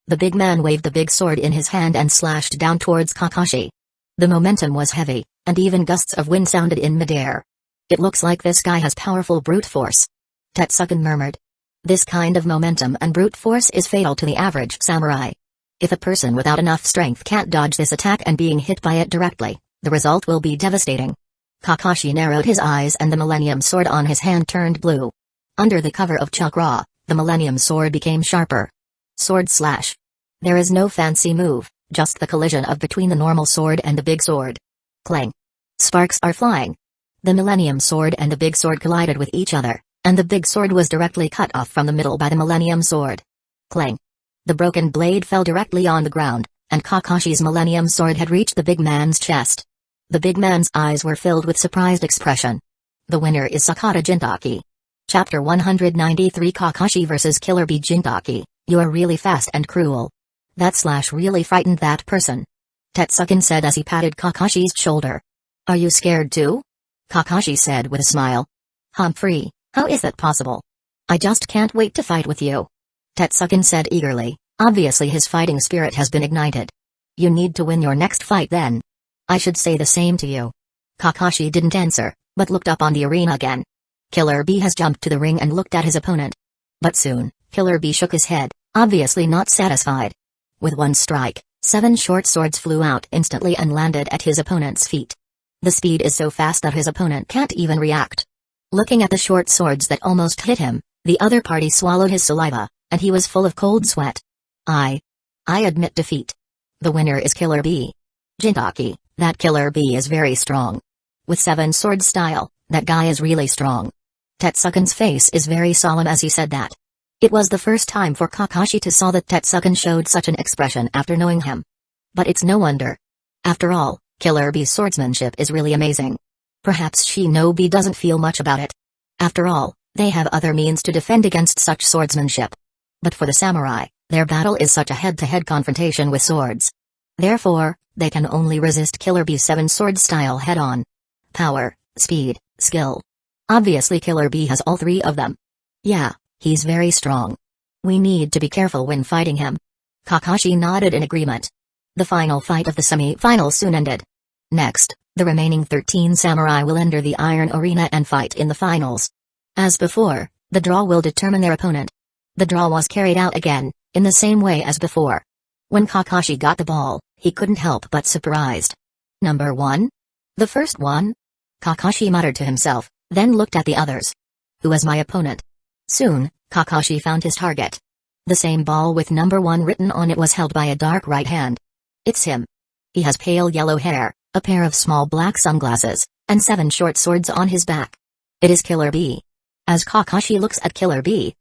The big man waved the big sword in his hand and slashed down towards Kakashi. The momentum was heavy, and even gusts of wind sounded in midair. It looks like this guy has powerful brute force. Tetsuken murmured. This kind of momentum and brute force is fatal to the average samurai. If a person without enough strength can't dodge this attack and being hit by it directly, the result will be devastating. Kakashi narrowed his eyes and the Millennium Sword on his hand turned blue. Under the cover of chakra, the Millennium Sword became sharper. Sword slash. There is no fancy move, just the collision of between the normal sword and the big sword. Clang. Sparks are flying. The Millennium Sword and the big sword collided with each other, and the big sword was directly cut off from the middle by the Millennium Sword. Clang. The broken blade fell directly on the ground, and Kakashi's Millennium Sword had reached the big man's chest. The big man's eyes were filled with surprised expression. The winner is Sakata Jintaki. Chapter 193 Kakashi vs Killer Bee. Jintaki, you are really fast and cruel. That slash really frightened that person. Tetsuken said as he patted Kakashi's shoulder. Are you scared too? Kakashi said with a smile. Humphrey, how is that possible? I just can't wait to fight with you. Tetsuken said eagerly, obviously his fighting spirit has been ignited. You need to win your next fight then. I should say the same to you. Kakashi didn't answer, but looked up on the arena again. Killer Bee has jumped to the ring and looked at his opponent. But soon, Killer Bee shook his head, obviously not satisfied. With one strike, 7 short swords flew out instantly and landed at his opponent's feet. The speed is so fast that his opponent can't even react. Looking at the short swords that almost hit him, the other party swallowed his saliva, and he was full of cold sweat. I admit defeat. The winner is Killer Bee. Jintaki, that Killer Bee is very strong. With 7 sword style, that guy is really strong. Tetsuken's face is very solemn as he said that. It was the first time for Kakashi to saw that Tetsuken showed such an expression after knowing him. But it's no wonder. After all, Killer Bee's swordsmanship is really amazing. Perhaps Shinobi doesn't feel much about it. After all, they have other means to defend against such swordsmanship. But for the samurai, their battle is such a head-to-head confrontation with swords. Therefore, they can only resist Killer Bee's 7 sword style head-on. Power, speed, skill. Obviously Killer Bee has all 3 of them. Yeah, he's very strong. We need to be careful when fighting him. Kakashi nodded in agreement. The final fight of the semi-final soon ended. Next, The remaining 13 samurai will enter the Iron Arena and fight in the finals. As before, the draw will determine their opponent. The draw was carried out again, in the same way as before. When Kakashi got the ball, he couldn't help but surprised. Number 1? The first one? Kakashi muttered to himself, then looked at the others. Who was my opponent? Soon, Kakashi found his target. The same ball with number 1 written on it was held by a dark right hand. It's him. He has pale yellow hair, a pair of small black sunglasses, and 7 short swords on his back. It is Killer B. As Kakashi looks at Killer B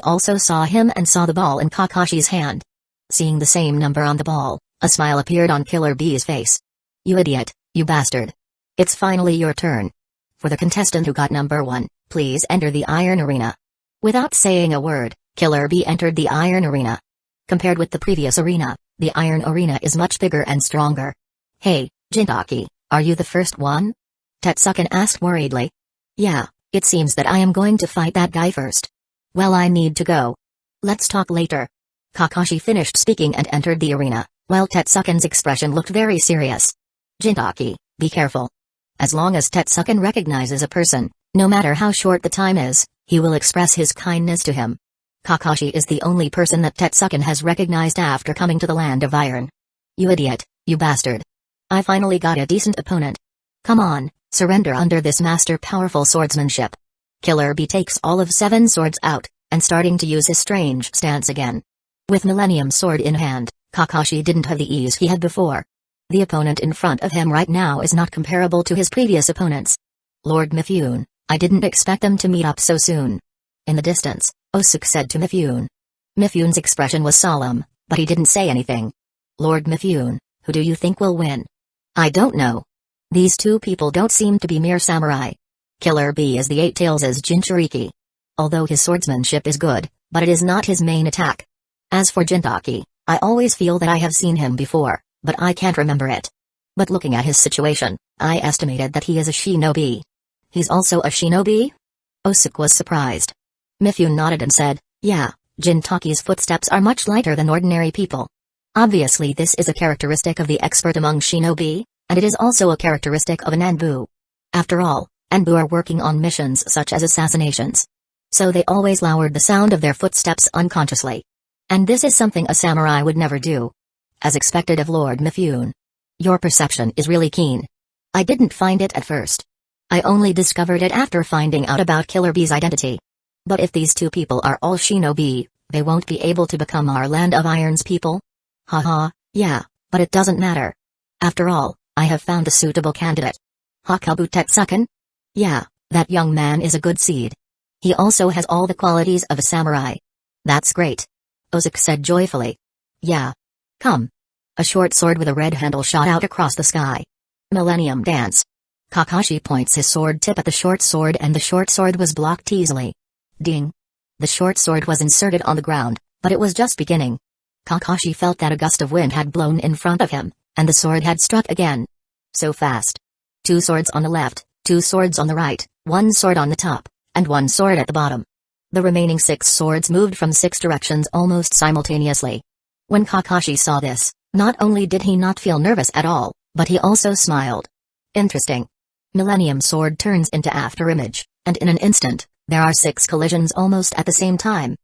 also saw him and saw the ball in Kakashi's hand. Seeing the same number on the ball, a smile appeared on Killer B's face. You idiot, you bastard. It's finally your turn. For the contestant who got number 1, please enter the Iron Arena. Without saying a word, Killer B entered the Iron Arena. Compared with the previous arena, the Iron Arena is much bigger and stronger. Hey, Jintaki, are you the first one? Tetsuken asked worriedly. Yeah, it seems that I am going to fight that guy first. Well, I need to go. Let's talk later. Kakashi finished speaking and entered the arena, while Tetsuken's expression looked very serious. Jintaki, be careful. As long as Tetsuken recognizes a person, no matter how short the time is, he will express his kindness to him. Kakashi is the only person that Tetsuken has recognized after coming to the Land of Iron. You idiot, you bastard. I finally got a decent opponent. Come on, surrender under this master powerful swordsmanship. Killer B takes all of 7 swords out, and starting to use his strange stance again. With Millennium Sword in hand, Kakashi didn't have the ease he had before. The opponent in front of him right now is not comparable to his previous opponents. Lord Mifune, I didn't expect them to meet up so soon. In the distance, Osuke said to Mifune. Mifune's expression was solemn, but he didn't say anything. Lord Mifune, who do you think will win? I don't know. These two people don't seem to be mere samurai. Killer B is the Eight Tails' Jinchuriki. Although his swordsmanship is good, but it is not his main attack. As for Jintaki, I always feel that I have seen him before, but I can't remember it. But looking at his situation, I estimated that he is a shinobi. He's also a shinobi? Osuke was surprised. Mifune nodded and said, yeah, Jintaki's footsteps are much lighter than ordinary people. Obviously this is a characteristic of the expert among shinobi, and it is also a characteristic of an Anbu. After all, Anbu are working on missions such as assassinations. So they always lowered the sound of their footsteps unconsciously. And this is something a samurai would never do. As expected of Lord Mifune. Your perception is really keen. I didn't find it at first. I only discovered it after finding out about Killer B's identity. But if these two people are all shinobi, they won't be able to become our Land of Iron's people? Haha, yeah, but it doesn't matter. After all, I have found a suitable candidate. Hakabu Tetsuken? Yeah, that young man is a good seed. He also has all the qualities of a samurai. That's great. Osuke said joyfully. Yeah. Come. A short sword with a red handle shot out across the sky. Millennium Dance. Kakashi points his sword tip at the short sword and the short sword was blocked easily. Ding. The short sword was inserted on the ground, but it was just beginning. Kakashi felt that a gust of wind had blown in front of him, and the sword had struck again. So fast. 2 swords on the left, 2 swords on the right, 1 sword on the top, and 1 sword at the bottom. The remaining 6 swords moved from 6 directions almost simultaneously. When Kakashi saw this, not only did he not feel nervous at all, but he also smiled. Interesting. Millennium Sword turns into afterimage, and in an instant, there are 6 collisions almost at the same time.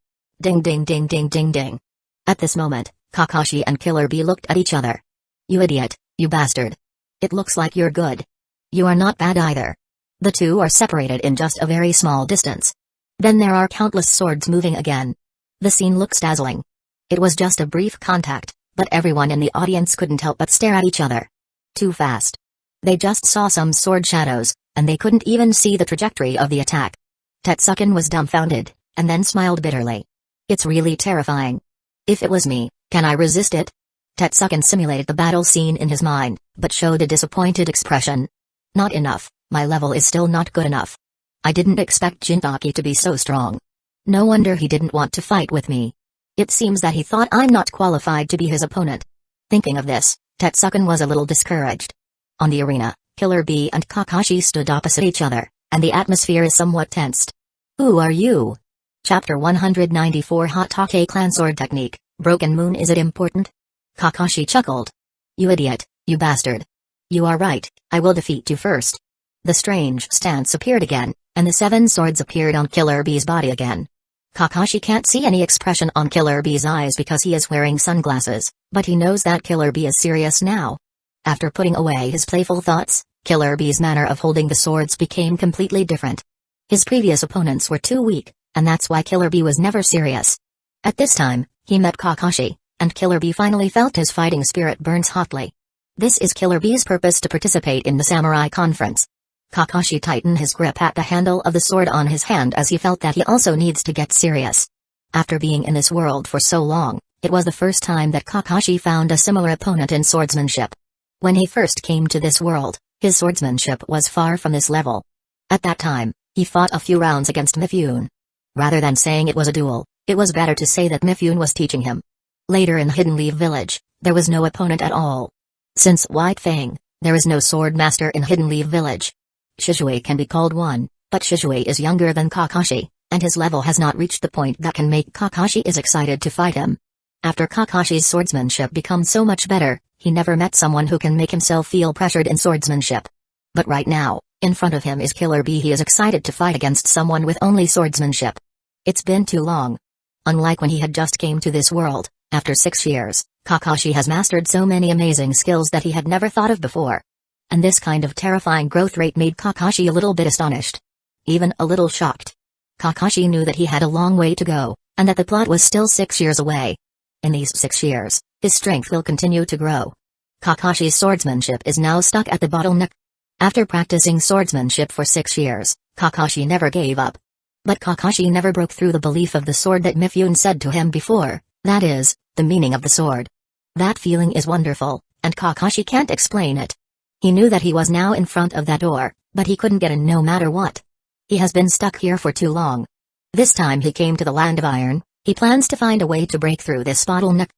Ding ding ding ding ding ding. At this moment, Kakashi and Killer B looked at each other. You idiot, you bastard. It looks like you're good. You are not bad either. The two are separated in just a very small distance. Then there are countless swords moving again. The scene looks dazzling. It was just a brief contact, but everyone in the audience couldn't help but stare at each other. Too fast. They just saw some sword shadows, and they couldn't even see the trajectory of the attack. Tetsuken was dumbfounded, and then smiled bitterly. It's really terrifying. If it was me, can I resist it? Tetsuken simulated the battle scene in his mind, but showed a disappointed expression. Not enough, my level is still not good enough. I didn't expect Jintaki to be so strong. No wonder he didn't want to fight with me. It seems that he thought I'm not qualified to be his opponent. Thinking of this, Tetsuken was a little discouraged. On the arena, Killer B and Kakashi stood opposite each other, and the atmosphere is somewhat tensed. Who are you? Chapter 194 Hotake Clan Sword Technique, Broken Moon. Is it important? Kakashi chuckled. You idiot, you bastard. You are right, I will defeat you first. The strange stance appeared again, and the 7 swords appeared on Killer Bee's body again. Kakashi can't see any expression on Killer Bee's eyes because he is wearing sunglasses, but he knows that Killer Bee is serious now. After putting away his playful thoughts, Killer Bee's manner of holding the swords became completely different. His previous opponents were too weak, and that's why Killer Bee was never serious. At this time, he met Kakashi, and Killer Bee finally felt his fighting spirit burns hotly. This is Killer Bee's purpose to participate in the samurai conference. Kakashi tightened his grip at the handle of the sword on his hand as he felt that he also needs to get serious. After being in this world for so long, it was the first time that Kakashi found a similar opponent in swordsmanship. When he first came to this world, his swordsmanship was far from this level. At that time, he fought a few rounds against Mifune. Rather than saying it was a duel, it was better to say that Mifune was teaching him. Later in Hidden Leaf Village, there was no opponent at all. Since White Fang, there is no sword master in Hidden Leaf Village. Shizue can be called one, but Shizue is younger than Kakashi, and his level has not reached the point that can make Kakashi is excited to fight him. After Kakashi's swordsmanship becomes so much better, he never met someone who can make himself feel pressured in swordsmanship. But right now, in front of him is Killer Bee. He is excited to fight against someone with only swordsmanship. It's been too long. Unlike when he had just came to this world, after 6 years, Kakashi has mastered so many amazing skills that he had never thought of before. And this kind of terrifying growth rate made Kakashi a little bit astonished. Even a little shocked. Kakashi knew that he had a long way to go, and that the plot was still 6 years away. In these 6 years, his strength will continue to grow. Kakashi's swordsmanship is now stuck at the bottleneck. After practicing swordsmanship for 6 years, Kakashi never gave up. But Kakashi never broke through the belief of the sword that Mifune said to him before, that is, the meaning of the sword. That feeling is wonderful, and Kakashi can't explain it. He knew that he was now in front of that door, but he couldn't get in no matter what. He has been stuck here for too long. This time he came to the Land of Iron. He plans to find a way to break through this bottleneck.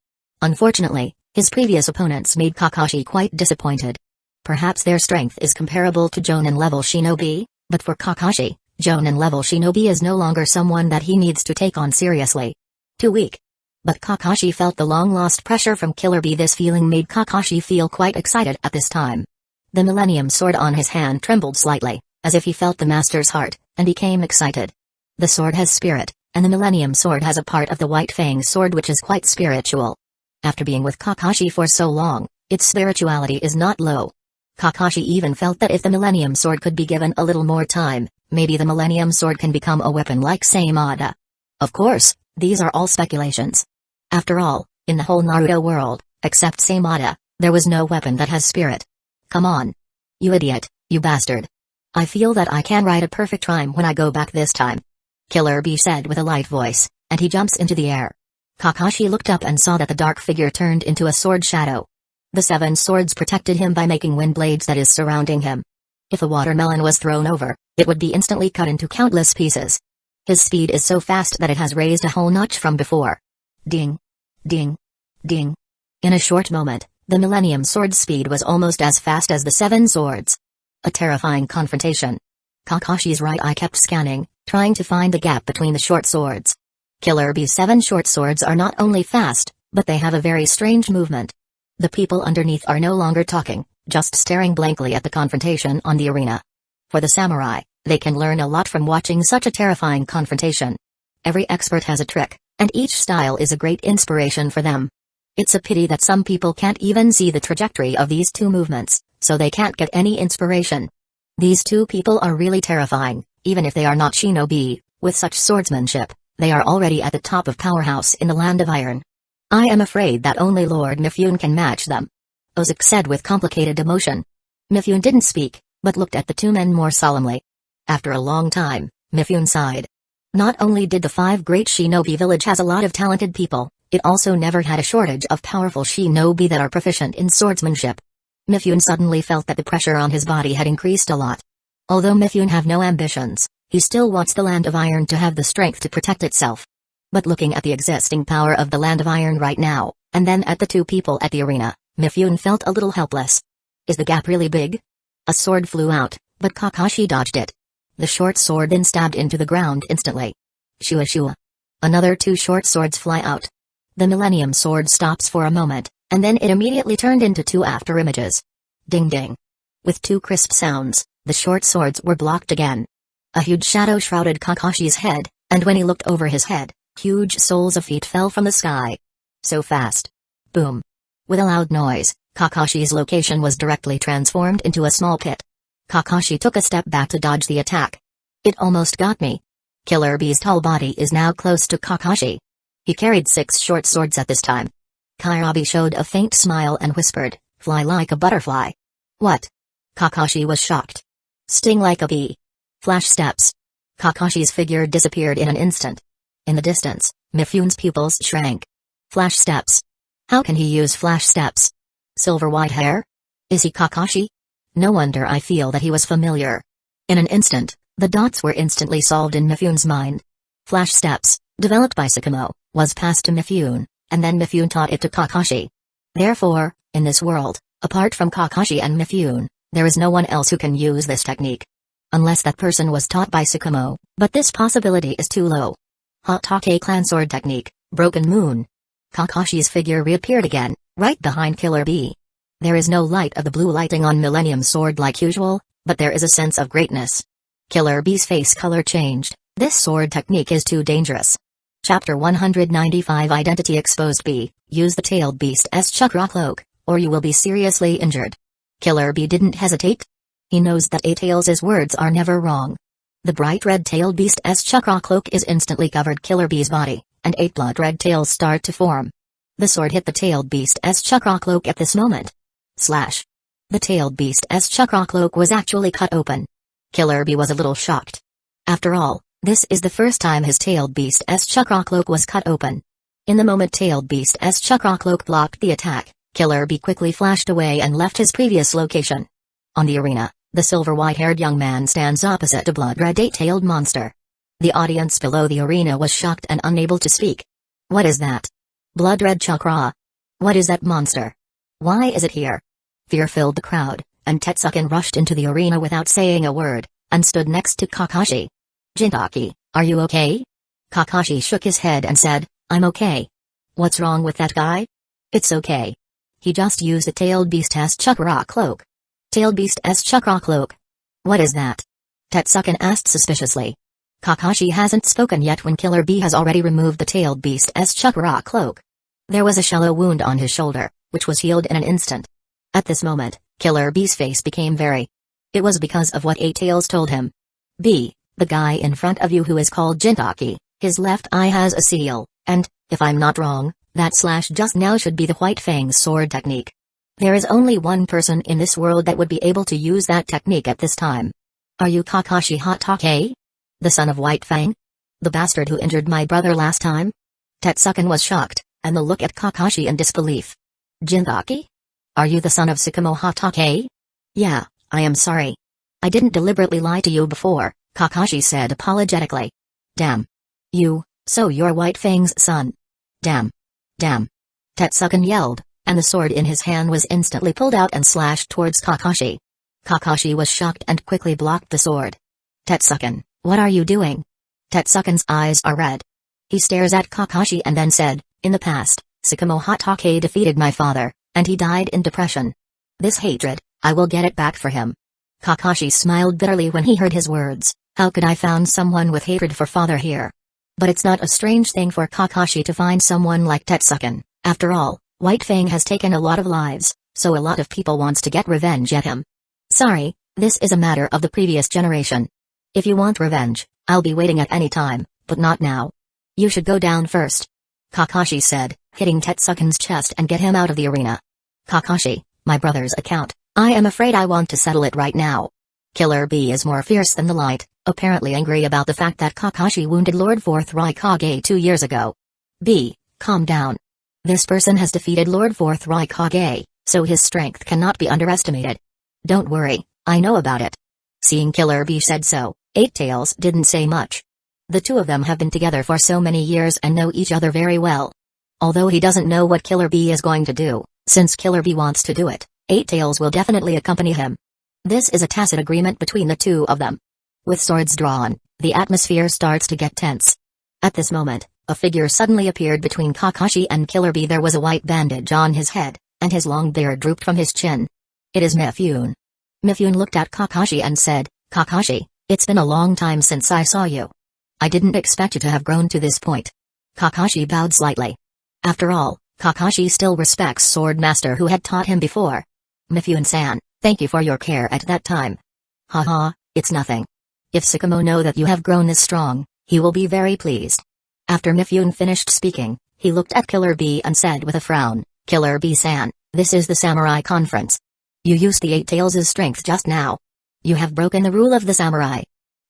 Unfortunately, his previous opponents made Kakashi quite disappointed. Perhaps their strength is comparable to Jonin level shinobi, but for Kakashi, Jonin level shinobi is no longer someone that he needs to take on seriously. Too weak. But Kakashi felt the long-lost pressure from Killer Bee. This feeling made Kakashi feel quite excited at this time. The Millennium Sword on his hand trembled slightly, as if he felt the master's heart, and became excited. The sword has spirit, and the Millennium Sword has a part of the White Fang sword which is quite spiritual. After being with Kakashi for so long, its spirituality is not low. Kakashi even felt that if the Millennium Sword could be given a little more time, maybe the Millennium Sword can become a weapon like Samada. Of course, these are all speculations. After all, in the whole Naruto world, except Samada, there was no weapon that has spirit. Come on. You idiot, you bastard. I feel that I can write a perfect rhyme when I go back this time. Killer Bee said with a light voice, and he jumps into the air. Kakashi looked up and saw that the dark figure turned into a sword shadow. The 7 swords protected him by making wind blades that is surrounding him. If a watermelon was thrown over, it would be instantly cut into countless pieces. His speed is so fast that it has raised a whole notch from before. Ding. Ding. Ding. In a short moment, the Millennium Sword's speed was almost as fast as the 7 swords. A terrifying confrontation. Kakashi's right eye kept scanning, trying to find the gap between the short swords. Killer Bee's 7 short swords are not only fast, but they have a very strange movement. The people underneath are no longer talking, just staring blankly at the confrontation on the arena. For the samurai, they can learn a lot from watching such a terrifying confrontation. Every expert has a trick, and each style is a great inspiration for them. It's a pity that some people can't even see the trajectory of these 2 movements, so they can't get any inspiration. These 2 people are really terrifying, even if they are not shinobi. With such swordsmanship, they are already at the top of powerhouse in the Land of Iron. I am afraid that only Lord Mifune can match them. Ozak said with complicated emotion. Mifune didn't speak, but looked at the 2 men more solemnly. After a long time, Mifune sighed. Not only did the 5 great shinobi village has a lot of talented people, it also never had a shortage of powerful shinobi that are proficient in swordsmanship. Mifune suddenly felt that the pressure on his body had increased a lot. Although Mifune have no ambitions, he still wants the Land of Iron to have the strength to protect itself. But looking at the existing power of the Land of Iron right now, and then at the 2 people at the arena, Mifune felt a little helpless. Is the gap really big? A sword flew out, but Kakashi dodged it. The short sword then stabbed into the ground instantly. Shua shua. Another 2 short swords fly out. The Millennium Sword stops for a moment, and then it immediately turned into 2 after images. Ding ding. With two crisp sounds, the short swords were blocked again. A huge shadow shrouded Kakashi's head, and when he looked over his head, huge soles of feet fell from the sky. So fast. Boom. With a loud noise, Kakashi's location was directly transformed into a small pit. Kakashi took a step back to dodge the attack. It almost got me. Killer Bee's tall body is now close to Kakashi. He carried 6 short swords at this time. Kyrabi showed a faint smile and whispered, "Fly like a butterfly." What? Kakashi was shocked. Sting like a bee. Flash steps. Kakashi's figure disappeared in an instant. In the distance, Mifune's pupils shrank. Flash steps. How can he use flash steps? Silver white hair? Is he Kakashi? No wonder I feel that he was familiar. In an instant, the dots were instantly solved in Mifune's mind. Flash steps, developed by Sakamo, was passed to Mifune, and then Mifune taught it to Kakashi. Therefore, in this world, apart from Kakashi and Mifune, there is no one else who can use this technique. Unless that person was taught by Sakamo, but this possibility is too low. Hotake clan sword technique, Broken Moon. Kakashi's figure reappeared again, right behind Killer Bee. There is no light of the blue lighting on Millennium Sword like usual, but there is a sense of greatness. Killer Bee's face color changed. This sword technique is too dangerous. Chapter 195 Identity Exposed. B. Use the tailed beast's chakra cloak, or you will be seriously injured. Killer Bee didn't hesitate. He knows that A-Tails' words are never wrong. The bright red-tailed beast's chakra cloak is instantly covered Killer Bee's body, and 8 blood red tails start to form. The sword hit the tailed beast's chakra cloak at this moment. Slash. The tailed beast's chakra cloak was actually cut open. Killer Bee was a little shocked. After all, this is the first time his tailed beast's chakra cloak was cut open. In the moment tailed beast's chakra cloak blocked the attack, Killer Bee quickly flashed away and left his previous location. On the arena, the silver white-haired young man stands opposite a blood-red 8-tailed monster. The audience below the arena was shocked and unable to speak. What is that? Blood-red chakra? What is that monster? Why is it here? Fear filled the crowd, and Tetsuken rushed into the arena without saying a word, and stood next to Kakashi. Jintaki, are you okay? Kakashi shook his head and said, I'm okay. What's wrong with that guy? It's okay. He just used the tailed beast's chakra cloak. Tailed beast's chakra cloak? What is that? Tetsuken asked suspiciously. Kakashi hasn't spoken yet when Killer Bee has already removed the tailed beast's chakra cloak. There was a shallow wound on his shoulder, which was healed in an instant. At this moment, Killer Bee's face became very. It was because of what 8-Tails told him. B, the guy in front of you who is called Jintaki, his left eye has a seal, and, if I'm not wrong, that slash just now should be the White Fang's sword technique. There is only one person in this world that would be able to use that technique at this time. Are you Kakashi Hotake? The son of White Fang? The bastard who injured my brother last time? Tetsuken was shocked, and the look at Kakashi in disbelief. Jintaki? Are you the son of Sakamo Hotake? Yeah, I am sorry. I didn't deliberately lie to you before, Kakashi said apologetically. Damn. So you're White Fang's son. Damn. Damn. Tetsuken yelled, and the sword in his hand was instantly pulled out and slashed towards Kakashi. Kakashi was shocked and quickly blocked the sword. Tetsuken, what are you doing? Tetsuken's eyes are red. He stares at Kakashi and then said, in the past, Sakamo Hotake defeated my father, and he died in depression. This hatred, I will get it back for him. Kakashi smiled bitterly when he heard his words. How could I found someone with hatred for father here? But it's not a strange thing for Kakashi to find someone like Tetsuken. After all, White Fang has taken a lot of lives, so a lot of people wants to get revenge at him. Sorry, this is a matter of the previous generation. If you want revenge, I'll be waiting at any time, but not now. You should go down first. Kakashi said, hitting Tetsuken's chest and get him out of the arena. Kakashi, my brother's account, I am afraid I want to settle it right now. Killer Bee is more fierce than the light, apparently angry about the fact that Kakashi wounded Lord 4th Raikage 2 years ago. B, calm down. This person has defeated Lord 4th Raikage, so his strength cannot be underestimated. Don't worry, I know about it. Seeing Killer Bee said so, 8-Tails didn't say much. The two of them have been together for so many years and know each other very well. Although he doesn't know what Killer Bee is going to do, since Killer Bee wants to do it, 8-Tails will definitely accompany him. This is a tacit agreement between the two of them. With swords drawn, the atmosphere starts to get tense. At this moment, a figure suddenly appeared between Kakashi and Killer Bee. There was a white bandage on his head, and his long beard drooped from his chin. It is Mifune. Mifune looked at Kakashi and said, Kakashi, it's been a long time since I saw you. I didn't expect you to have grown to this point. Kakashi bowed slightly. After all, Kakashi still respects Sword Master who had taught him before. Mifune-san, thank you for your care at that time. Haha, it's nothing. If Sakamo know that you have grown this strong, he will be very pleased. After Mifune finished speaking, he looked at Killer Bee and said with a frown, Killer Bee-san, this is the samurai conference. You used the Eight Tails' strength just now. You have broken the rule of the samurai.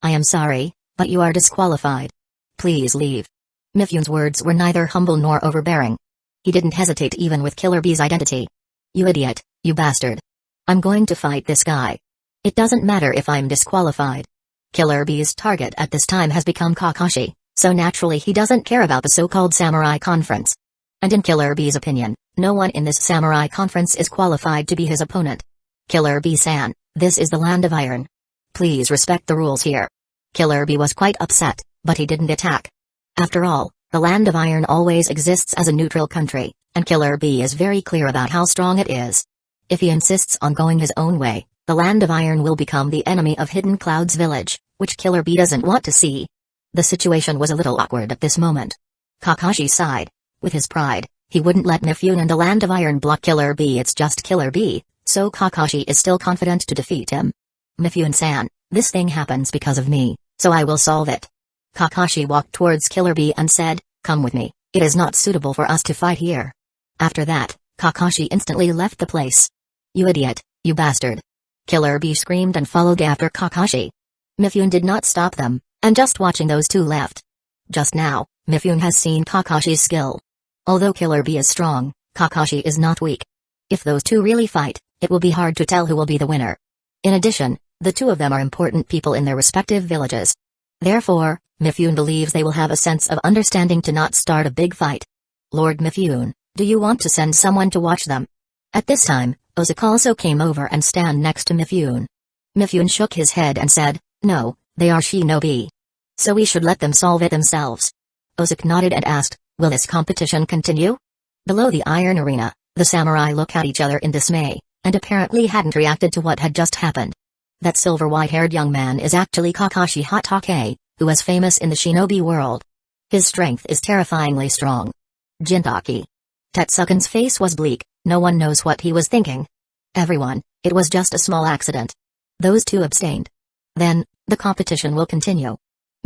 I am sorry, but you are disqualified. Please leave. Mifune's words were neither humble nor overbearing. He didn't hesitate even with Killer Bee's identity. You idiot, you bastard. I'm going to fight this guy. It doesn't matter if I'm disqualified. Killer Bee's target at this time has become Kakashi, so naturally he doesn't care about the so-called samurai conference. And in Killer Bee's opinion, no one in this samurai conference is qualified to be his opponent. Killer Bee-san, this is the land of iron. Please respect the rules here. Killer Bee was quite upset, but he didn't attack. After all, the land of iron always exists as a neutral country, and Killer Bee is very clear about how strong it is. If he insists on going his own way, the land of iron will become the enemy of Hidden Cloud's village, which Killer Bee doesn't want to see. The situation was a little awkward at this moment. Kakashi sighed. With his pride, he wouldn't let Mifune and the land of iron block Killer Bee. It's just Killer Bee, so Kakashi is still confident to defeat him. Mifune-san, this thing happens because of me, so I will solve it. Kakashi walked towards Killer Bee and said, come with me, it is not suitable for us to fight here. After that, Kakashi instantly left the place. You idiot, you bastard. Killer Bee screamed and followed after Kakashi. Mifune did not stop them, and just watching those two left. Just now, Mifune has seen Kakashi's skill. Although Killer Bee is strong, Kakashi is not weak. If those two really fight, it will be hard to tell who will be the winner. In addition, the two of them are important people in their respective villages. Therefore, Mifune believes they will have a sense of understanding to not start a big fight. Lord Mifune, do you want to send someone to watch them? At this time, Ozaki also came over and stand next to Mifune. Mifune shook his head and said, no, they are shinobi. So we should let them solve it themselves. Ozaki nodded and asked, will this competition continue? Below the iron arena, the samurai look at each other in dismay, and apparently hadn't reacted to what had just happened. That silver white-haired young man is actually Kakashi Hatake, who is famous in the shinobi world. His strength is terrifyingly strong. Jintaki. Tetsukin's face was bleak, no one knows what he was thinking. Everyone, it was just a small accident. Those two abstained. Then, the competition will continue.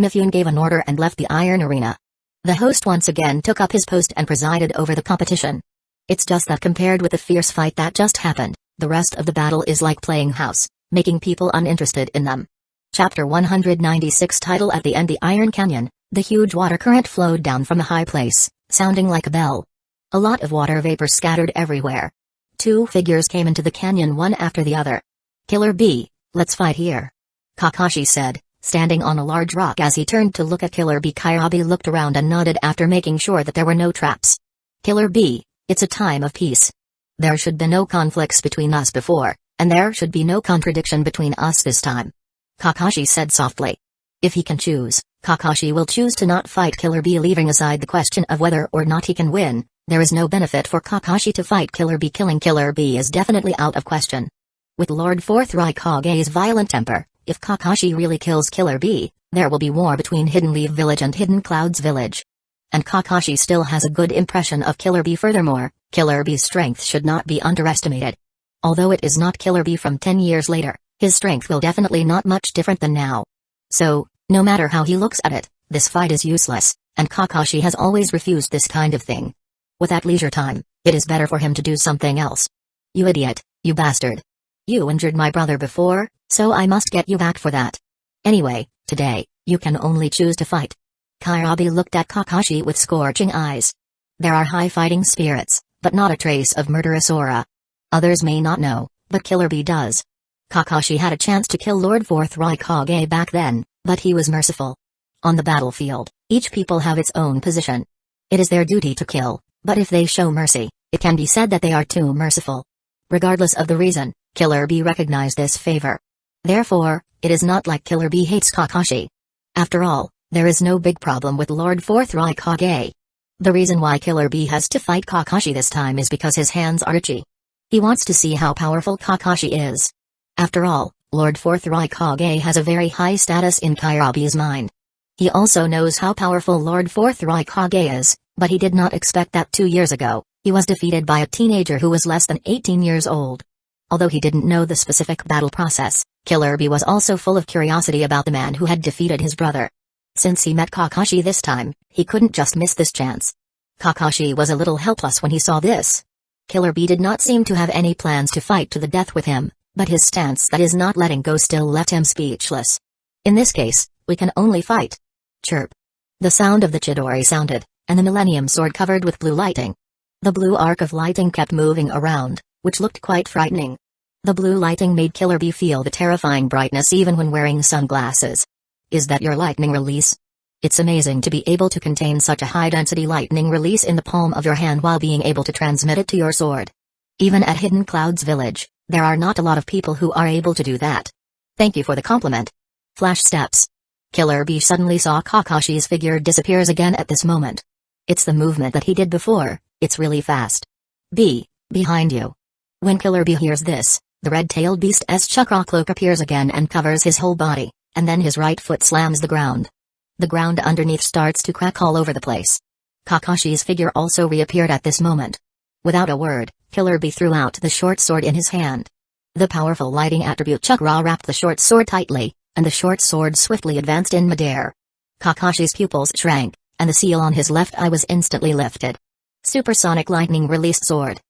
Mifune gave an order and left the iron arena. The host once again took up his post and presided over the competition. It's just that compared with the fierce fight that just happened, the rest of the battle is like playing house, making people uninterested in them. Chapter 196 Title At the end the Iron Canyon, the huge water current flowed down from the high place, sounding like a bell. A lot of water vapor scattered everywhere. Two figures came into the canyon one after the other. Killer Bee, let's fight here. Kakashi said, standing on a large rock as he turned to look at Killer Bee. Kirabi looked around and nodded after making sure that there were no traps. Killer Bee, it's a time of peace. There should be no conflicts between us before, and there should be no contradiction between us this time. Kakashi said softly. If he can choose, Kakashi will choose to not fight Killer Bee. Leaving aside the question of whether or not he can win, there is no benefit for Kakashi to fight Killer Bee. Killing Killer Bee is definitely out of question. With Lord Fourth Raikage's violent temper, if Kakashi really kills Killer Bee, there will be war between Hidden Leaf Village and Hidden Cloud's village. And Kakashi still has a good impression of Killer Bee. Furthermore, Killer Bee's strength should not be underestimated. Although it is not Killer Bee from 10 years later, his strength will definitely not much different than now. So, no matter how he looks at it, this fight is useless, and Kakashi has always refused this kind of thing. With that leisure time, it is better for him to do something else. You idiot, you bastard. You injured my brother before, so I must get you back for that. Anyway, today, you can only choose to fight. Kirabi looked at Kakashi with scorching eyes. There are high fighting spirits, but not a trace of murderous aura. Others may not know, but Killer Bee does. Kakashi had a chance to kill Lord Fourth Raikage back then, but he was merciful. On the battlefield, each people have its own position. It is their duty to kill, but if they show mercy, it can be said that they are too merciful. Regardless of the reason, Killer Bee recognized this favor. Therefore, it is not like Killer Bee hates Kakashi. After all, there is no big problem with Lord Fourth Raikage. The reason why Killer Bee has to fight Kakashi this time is because his hands are itchy. He wants to see how powerful Kakashi is. After all, Lord 4th Raikage has a very high status in Kyrabe's mind. He also knows how powerful Lord 4th Raikage is, but he did not expect that 2 years ago, he was defeated by a teenager who was less than 18 years old. Although he didn't know the specific battle process, Killer Bee was also full of curiosity about the man who had defeated his brother. Since he met Kakashi this time, he couldn't just miss this chance. Kakashi was a little helpless when he saw this. Killer Bee did not seem to have any plans to fight to the death with him, but his stance that is not letting go still left him speechless. In this case, we can only fight. Chirp. The sound of the Chidori sounded, and the Millennium Sword covered with blue lighting. The blue arc of lighting kept moving around, which looked quite frightening. The blue lighting made Killer Bee feel the terrifying brightness even when wearing sunglasses. Is that your lightning release? It's amazing to be able to contain such a high-density lightning release in the palm of your hand while being able to transmit it to your sword. Even at Hidden Cloud's village, there are not a lot of people who are able to do that. Thank you for the compliment. Flash steps. Killer Bee suddenly saw Kakashi's figure disappears again at this moment. It's the movement that he did before, it's really fast. B, behind you. When Killer Bee hears this, the red-tailed beast's chakra cloak appears again and covers his whole body, and then his right foot slams the ground. The ground underneath starts to crack all over the place. Kakashi's figure also reappeared at this moment. Without a word, Killer Bee threw out the short sword in his hand. The powerful lighting attribute chakra wrapped the short sword tightly, and the short sword swiftly advanced in midair. Kakashi's pupils shrank, and the seal on his left eye was instantly lifted. Supersonic lightning released sword.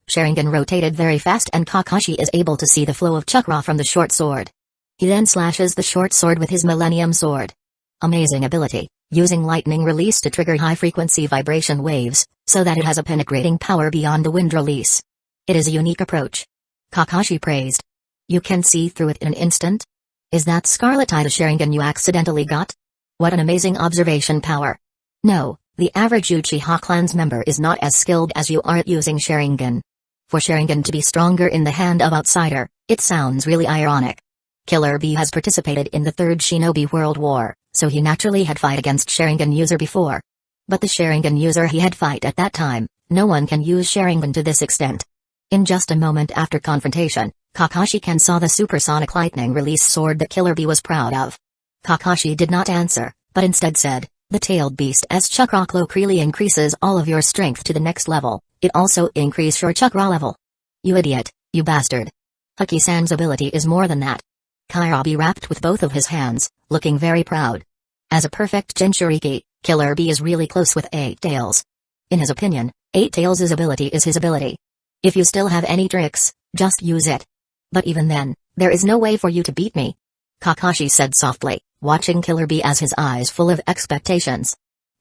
Sharingan rotated very fast and Kakashi is able to see the flow of chakra from the short sword. He then slashes the short sword with his Millennium Sword. Amazing ability, using lightning release to trigger high-frequency vibration waves, so that it has a penetrating power beyond the wind release. It is a unique approach. Kakashi praised. You can see through it in an instant? Is that Scarlet Eye the Sharingan you accidentally got? What an amazing observation power. No, the average Uchiha clan's member is not as skilled as you are at using Sharingan. For Sharingan to be stronger in the hand of outsider, it sounds really ironic. Killer Bee has participated in the Third Shinobi World War, so he naturally had fight against Sharingan user before. But the Sharingan user he had fight at that time, no one can use Sharingan to this extent. In just a moment after confrontation, Kakashi Ken saw the supersonic lightning release sword that Killer Bee was proud of. Kakashi did not answer, but instead said, the tailed beast's chakra cloak really increases all of your strength to the next level, it also increase your chakra level. You idiot, you bastard. Haki-san's ability is more than that. Kyrabe rapped with both of his hands, looking very proud. As a perfect Jinchuriki, Killer Bee is really close with Eight Tails. In his opinion, Eight Tails' ability is his ability. If you still have any tricks, just use it. But even then, there is no way for you to beat me. Kakashi said softly, watching Killer Bee as his eyes full of expectations.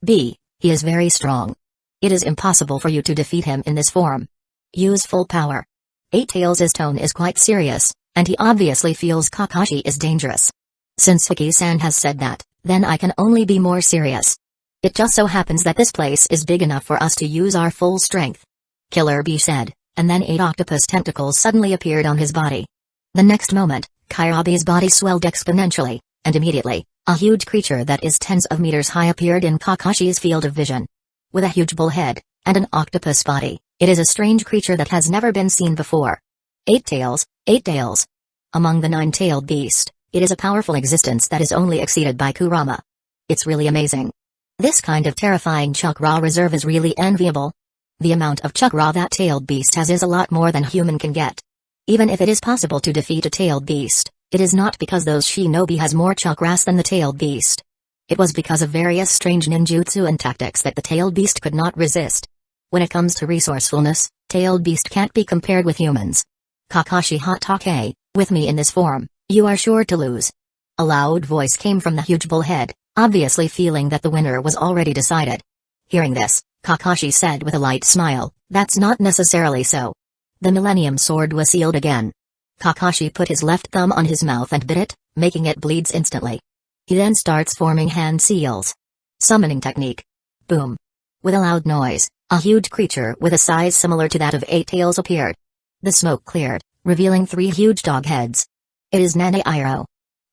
B, he is very strong. It is impossible for you to defeat him in this form. Use full power. Eight Tails' tone is quite serious, and he obviously feels Kakashi is dangerous. Since Haki-san has said that, then I can only be more serious. It just so happens that this place is big enough for us to use our full strength. Killer Bee said, and then 8 octopus tentacles suddenly appeared on his body. The next moment, Kyrabe's body swelled exponentially, and immediately, a huge creature that is tens of meters high appeared in Kakashi's field of vision. With a huge bull head, and an octopus body, it is a strange creature that has never been seen before. 8 tails, 8 tails. Among the 9-tailed beast, it is a powerful existence that is only exceeded by Kurama. It's really amazing. This kind of terrifying chakra reserve is really enviable. The amount of chakra that tailed beast has is a lot more than human can get. Even if it is possible to defeat a tailed beast, it is not because those shinobi has more chakras than the tailed beast. It was because of various strange ninjutsu and tactics that the tailed beast could not resist. When it comes to resourcefulness, tailed beast can't be compared with humans. Kakashi Hatake, with me in this form, you are sure to lose. A loud voice came from the huge bull head, obviously feeling that the winner was already decided. Hearing this, Kakashi said with a light smile, that's not necessarily so. The Millennium Sword was sealed again. Kakashi put his left thumb on his mouth and bit it, making it bleed instantly. He then starts forming hand seals. Summoning technique. Boom. With a loud noise, a huge creature with a size similar to that of 8 tails appeared. The smoke cleared, revealing 3 huge dog heads. It is Nanairo.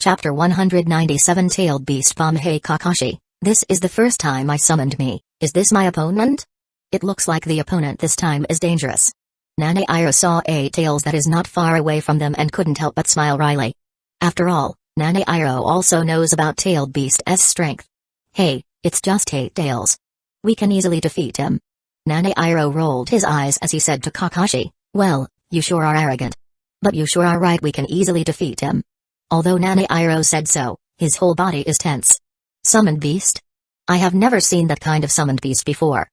Chapter 197 Tailed Beast Bomb. Hey Kakashi, this is the first time I summoned me, is this my opponent? It looks like the opponent this time is dangerous. Nanairo saw 8-Tails that is not far away from them and couldn't help but smile wryly. After all, Nanairo also knows about Tailed Beast's strength. Hey, it's just 8-Tails. We can easily defeat him. Nanairo rolled his eyes as he said to Kakashi, well, you sure are arrogant. But you sure are right, we can easily defeat him. Although Nanairo said so, his whole body is tense. Summoned beast? I have never seen that kind of summoned beast before.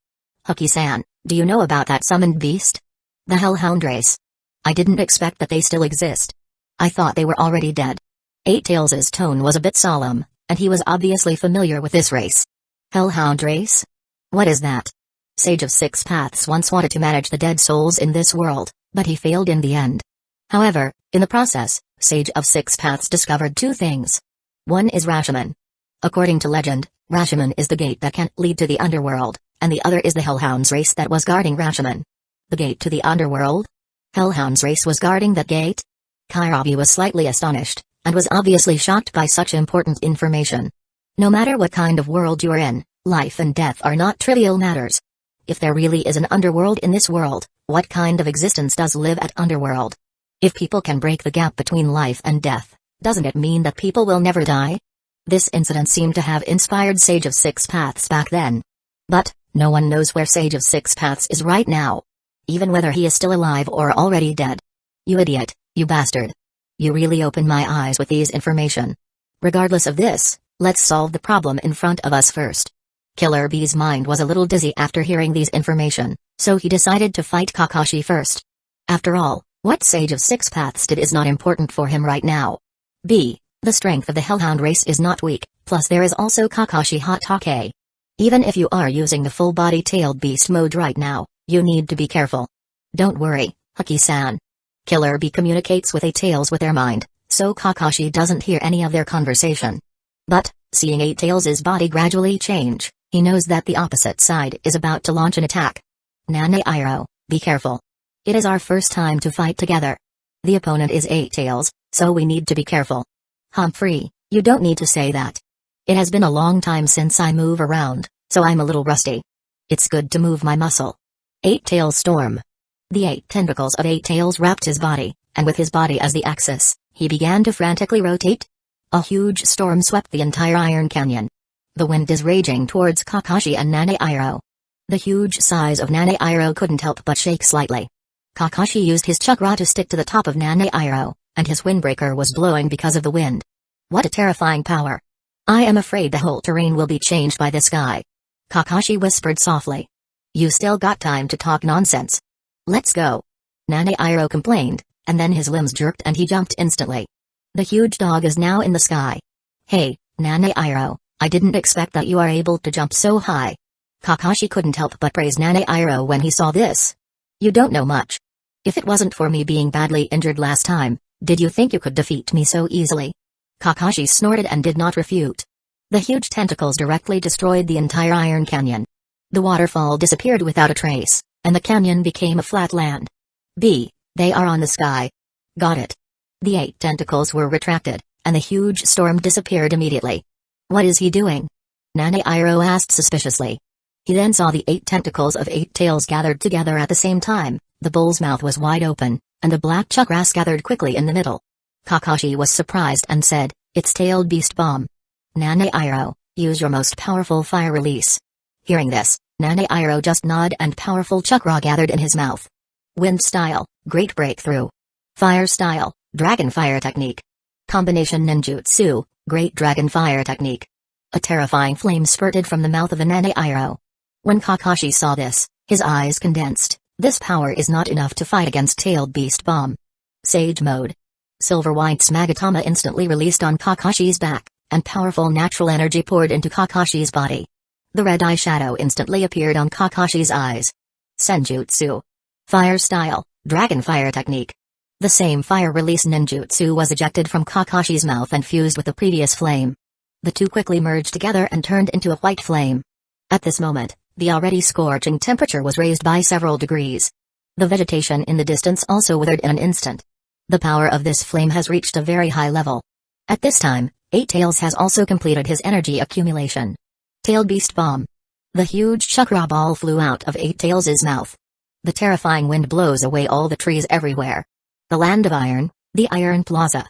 Huki-san, do you know about that summoned beast? The Hellhound race. I didn't expect that they still exist. I thought they were already dead. 8-Tails' tone was a bit solemn, and he was obviously familiar with this race. Hellhound race? What is that? Sage of Six Paths once wanted to manage the dead souls in this world, but he failed in the end. However, in the process, Sage of Six Paths discovered two things. One is Rashomon. According to legend, Rashomon is the gate that can lead to the underworld, and the other is the Hellhound's race that was guarding Rashomon. The gate to the underworld? Hellhound's race was guarding that gate? Kairabi was slightly astonished, and was obviously shocked by such important information. No matter what kind of world you are in, life and death are not trivial matters. If there really is an underworld in this world, what kind of existence does live at underworld? If people can break the gap between life and death, doesn't it mean that people will never die? This incident seemed to have inspired Sage of Six Paths back then. But, no one knows where Sage of Six Paths is right now. Even whether he is still alive or already dead. You idiot, you bastard. You really opened my eyes with these information. Regardless of this, let's solve the problem in front of us first. Killer Bee's mind was a little dizzy after hearing these information, so he decided to fight Kakashi first. After all, what Sage of Six Paths did is not important for him right now. B. The strength of the Hellhound race is not weak, plus there is also Kakashi Hatake. Even if you are using the full-body tailed beast mode right now, you need to be careful. Don't worry, Huki-san. Killer Bee communicates with 8-Tails with their mind, so Kakashi doesn't hear any of their conversation. But, seeing 8-Tails' body gradually change, he knows that the opposite side is about to launch an attack. Nanairo, be careful. It is our first time to fight together. The opponent is 8-Tails, so we need to be careful. Humphrey, you don't need to say that. It has been a long time since I move around, so I'm a little rusty. It's good to move my muscle. 8-Tails storm. The 8 tentacles of 8-Tails wrapped his body, and with his body as the axis, he began to frantically rotate. A huge storm swept the entire Iron Canyon. The wind is raging towards Kakashi and Nanairo. The huge size of Nanairo couldn't help but shake slightly. Kakashi used his chakra to stick to the top of Nanairo, and his windbreaker was blowing because of the wind. What a terrifying power. I am afraid the whole terrain will be changed by this guy. Kakashi whispered softly. You still got time to talk nonsense. Let's go. Nanairo complained, and then his limbs jerked and he jumped instantly. The huge dog is now in the sky. Hey, Nanairo, I didn't expect that you are able to jump so high. Kakashi couldn't help but praise Nanairo when he saw this. You don't know much. If it wasn't for me being badly injured last time, did you think you could defeat me so easily? Kakashi snorted and did not refute. The huge tentacles directly destroyed the entire Iron Canyon. The waterfall disappeared without a trace, and the canyon became a flat land. B. They are on the sky. Got it. The 8 tentacles were retracted, and the huge storm disappeared immediately. What is he doing? Nanairo asked suspiciously. He then saw the 8 tentacles of 8-Tails gathered together at the same time. The bull's mouth was wide open, and the black chakras gathered quickly in the middle. Kakashi was surprised and said, It's Tailed Beast Bomb. Nanairo, use your most powerful fire release. Hearing this, Nanairo just nodded and powerful chakra gathered in his mouth. Wind style, great breakthrough. Fire style, dragon fire technique. Combination ninjutsu, great dragon fire technique. A terrifying flame spurted from the mouth of the Nanairo. When Kakashi saw this, his eyes condensed. This power is not enough to fight against Tailed Beast Bomb. Sage mode. Silver White's Magatama instantly released on Kakashi's back, and powerful natural energy poured into Kakashi's body. The red eyeshadow instantly appeared on Kakashi's eyes. Senjutsu. Fire style, dragon fire technique. The same fire release ninjutsu was ejected from Kakashi's mouth and fused with the previous flame. The two quickly merged together and turned into a white flame. At this moment, the already scorching temperature was raised by several degrees. The vegetation in the distance also withered in an instant. The power of this flame has reached a very high level. At this time, 8-Tails has also completed his energy accumulation. Tailed Beast Bomb. The huge chakra ball flew out of 8-Tails' mouth. The terrifying wind blows away all the trees everywhere. The land of iron, the Iron Plaza.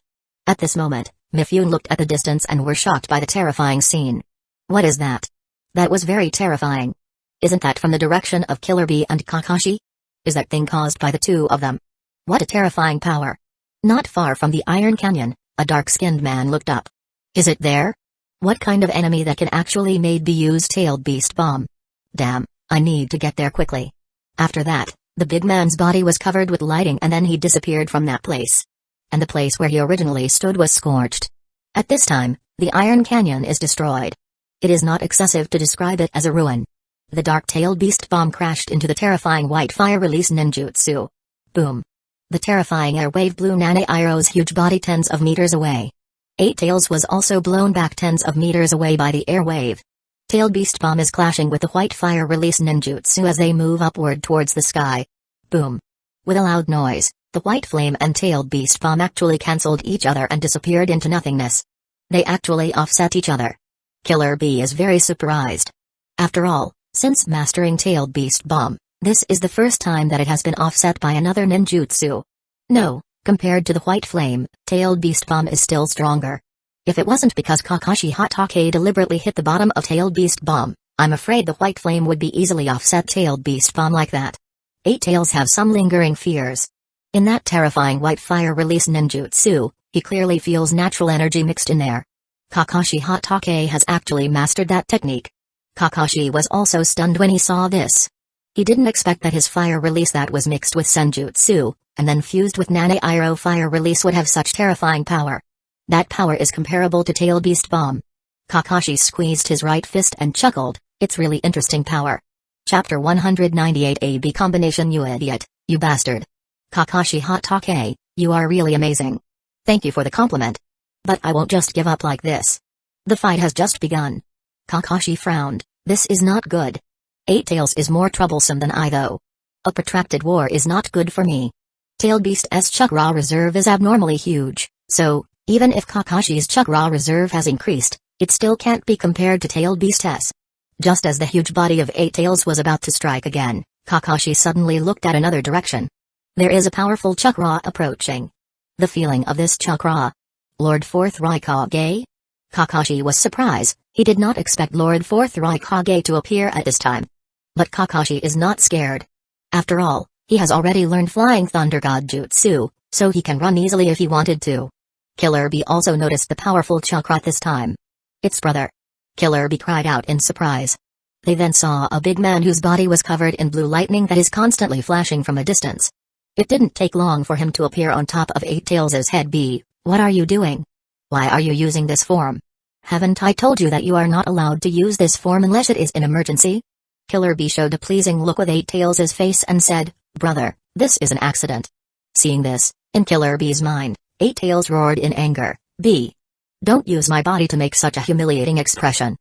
At this moment, Mifune looked at the distance and were shocked by the terrifying scene. What is that? That was very terrifying. Isn't that from the direction of Killer Bee and Kakashi? Is that thing caused by the two of them? What a terrifying power. Not far from the Iron Canyon, a dark-skinned man looked up. Is it there? What kind of enemy that can actually made Bee use Tailed Beast Bomb? Damn, I need to get there quickly. After that, the big man's body was covered with lighting and then he disappeared from that place. And the place where he originally stood was scorched. At this time, the Iron Canyon is destroyed. It is not excessive to describe it as a ruin. The dark-tailed beast bomb crashed into the terrifying white fire release ninjutsu. Boom. The terrifying air wave blew Nanairo's huge body tens of meters away. Eight Tails was also blown back tens of meters away by the air wave. Tailed beast bomb is clashing with the white fire release ninjutsu as they move upward towards the sky. Boom. With a loud noise, the white flame and tailed beast bomb actually cancelled each other and disappeared into nothingness. They actually offset each other. Killer Bee is very surprised. After all, since mastering tailed beast bomb, this is the first time that it has been offset by another ninjutsu. No, compared to the white flame, tailed beast bomb is still stronger. If it wasn't because Kakashi Hatake deliberately hit the bottom of tailed beast bomb, I'm afraid the white flame would be easily offset tailed beast bomb like that. Eight Tails have some lingering fears. In that terrifying white fire release ninjutsu, he clearly feels natural energy mixed in there. Kakashi Hatake has actually mastered that technique. Kakashi was also stunned when he saw this. He didn't expect that his fire release that was mixed with senjutsu, and then fused with Nanairo fire release would have such terrifying power. That power is comparable to Tail Beast Bomb. Kakashi squeezed his right fist and chuckled, it's really interesting power. Chapter 198 AB Combination. You idiot, you bastard. Kakashi Hatake, you are really amazing. Thank you for the compliment. But I won't just give up like this. The fight has just begun. Kakashi frowned, this is not good. Eight Tails is more troublesome than I though. A protracted war is not good for me. Tailed Beast's chakra reserve is abnormally huge, so, even if Kakashi's chakra reserve has increased, it still can't be compared to Tailed Beast's. Just as the huge body of Eight Tails was about to strike again, Kakashi suddenly looked at another direction. There is a powerful chakra approaching. The feeling of this chakra. Lord Fourth Raikage? Kakashi was surprised, he did not expect Lord Fourth Raikage to appear at this time. But Kakashi is not scared. After all, he has already learned Flying Thunder God Jutsu, so he can run easily if he wanted to. Killer Bee also noticed the powerful chakra this time. It's brother. Killer Bee cried out in surprise. They then saw a big man whose body was covered in blue lightning that is constantly flashing from a distance. It didn't take long for him to appear on top of Eight Tails' head. Bee, what are you doing? Why are you using this form? Haven't I told you that you are not allowed to use this form unless it is an emergency? Killer Bee showed a pleasing look with Eight Tails' face and said, brother, this is an accident. Seeing this, in Killer Bee's mind, Eight Tails roared in anger, Bee. Don't use my body to make such a humiliating expression.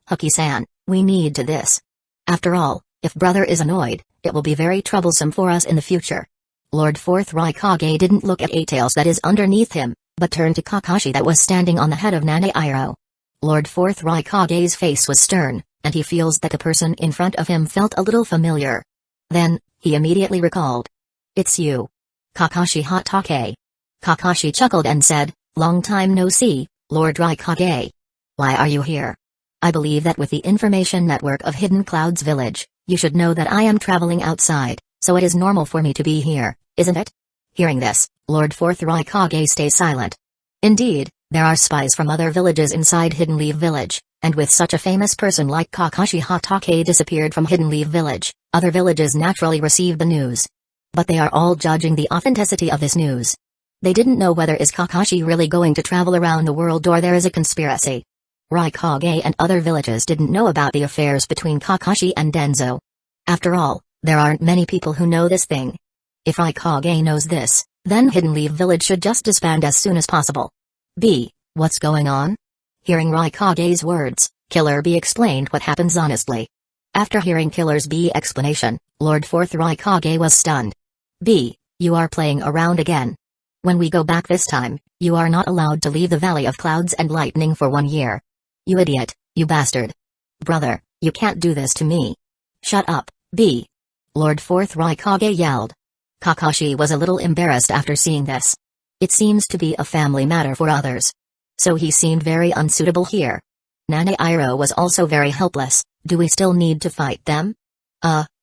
Huki-san, we need to this. After all, if brother is annoyed, it will be very troublesome for us in the future. Lord Fourth Raikage didn't look at Eight Tails that is underneath him, but turned to Kakashi that was standing on the head of Nanairo. Lord Fourth Raikage's face was stern, and he feels that the person in front of him felt a little familiar. Then, he immediately recalled. It's you. Kakashi Hatake. Kakashi chuckled and said, long time no see, Lord Raikage. Why are you here? I believe that with the information network of Hidden Clouds Village, you should know that I am traveling outside, so it is normal for me to be here, isn't it? Hearing this, Lord Fourth Raikage stays silent. Indeed, there are spies from other villages inside Hidden Leaf Village, and with such a famous person like Kakashi Hatake disappeared from Hidden Leaf Village, other villages naturally received the news. But they are all judging the authenticity of this news. They didn't know whether is Kakashi really going to travel around the world or there is a conspiracy. Raikage and other villages didn't know about the affairs between Kakashi and Denzo. After all, there aren't many people who know this thing. If Raikage knows this, then Hidden Leaf Village should just disband as soon as possible. B. What's going on? Hearing Raikage's words, Killer Bee explained what happens honestly. After hearing Killer Bee's explanation, Lord Fourth Raikage was stunned. B. You are playing around again. When we go back this time, you are not allowed to leave the Valley of Clouds and Lightning for 1 year. You idiot, you bastard. Brother, you can't do this to me. Shut up, B. Lord 4th Raikage yelled. Kakashi was a little embarrassed after seeing this. It seems to be a family matter for others. So he seemed very unsuitable here. Naruto was also very helpless. Do we still need to fight them?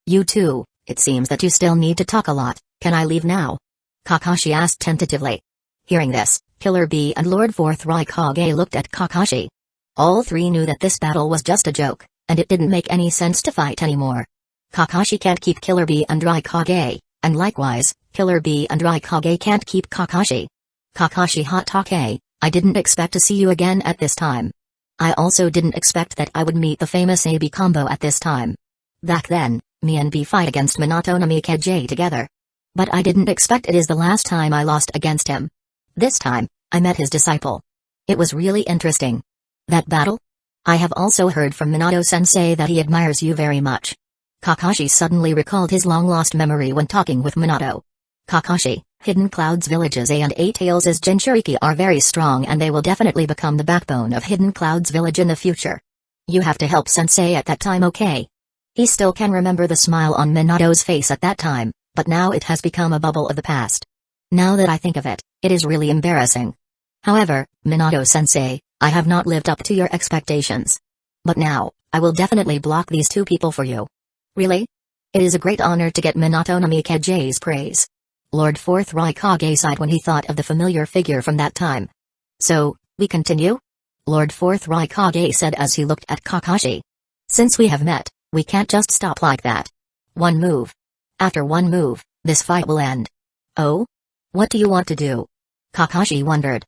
You two, it seems that you still need to talk a lot. Can I leave now? Kakashi asked tentatively. Hearing this, Killer Bee and Lord 4th Raikage looked at Kakashi. All three knew that this battle was just a joke, and it didn't make any sense to fight anymore. Kakashi can't keep Killer Bee and Raikage, and likewise, Killer Bee and Raikage can't keep Kakashi. Kakashi Hatake, I didn't expect to see you again at this time. I also didn't expect that I would meet the famous AB combo at this time. Back then, me and B fight against Minato Namikaze together. But I didn't expect it is the last time I lost against him. This time, I met his disciple. It was really interesting. That battle? I have also heard from Minato-sensei that he admires you very much. Kakashi suddenly recalled his long-lost memory when talking with Minato. Kakashi, Hidden Cloud's villages A and A Tails' Jinchuriki are very strong and they will definitely become the backbone of Hidden Cloud's village in the future. You have to help sensei at that time, okay? He still can remember the smile on Minato's face at that time, but now it has become a bubble of the past. Now that I think of it, it is really embarrassing. However, Minato-sensei, I have not lived up to your expectations. But now, I will definitely block these two people for you. Really? It is a great honor to get Minato Namikaze's praise. Lord 4th Raikage sighed when he thought of the familiar figure from that time. So, we continue? Lord 4th Raikage said as he looked at Kakashi. Since we have met, we can't just stop like that. One move. After one move, this fight will end. Oh? What do you want to do? Kakashi wondered.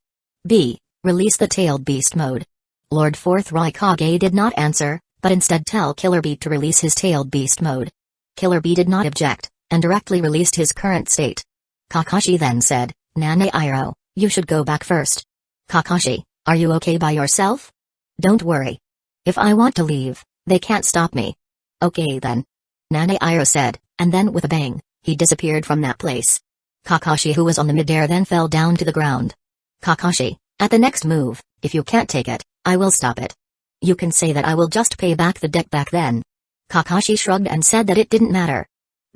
B. Release the tailed beast mode. Lord 4th Raikage did not answer, but instead tell Killer Bee to release his tailed beast mode. Killer Bee did not object, and directly released his current state. Kakashi then said, Naruto, you should go back first. Kakashi, are you okay by yourself? Don't worry. If I want to leave, they can't stop me. Okay then. Naruto said, and then with a bang, he disappeared from that place. Kakashi, who was on the midair, then fell down to the ground. Kakashi, at the next move, if you can't take it, I will stop it. You can say that I will just pay back the debt back then. Kakashi shrugged and said that it didn't matter.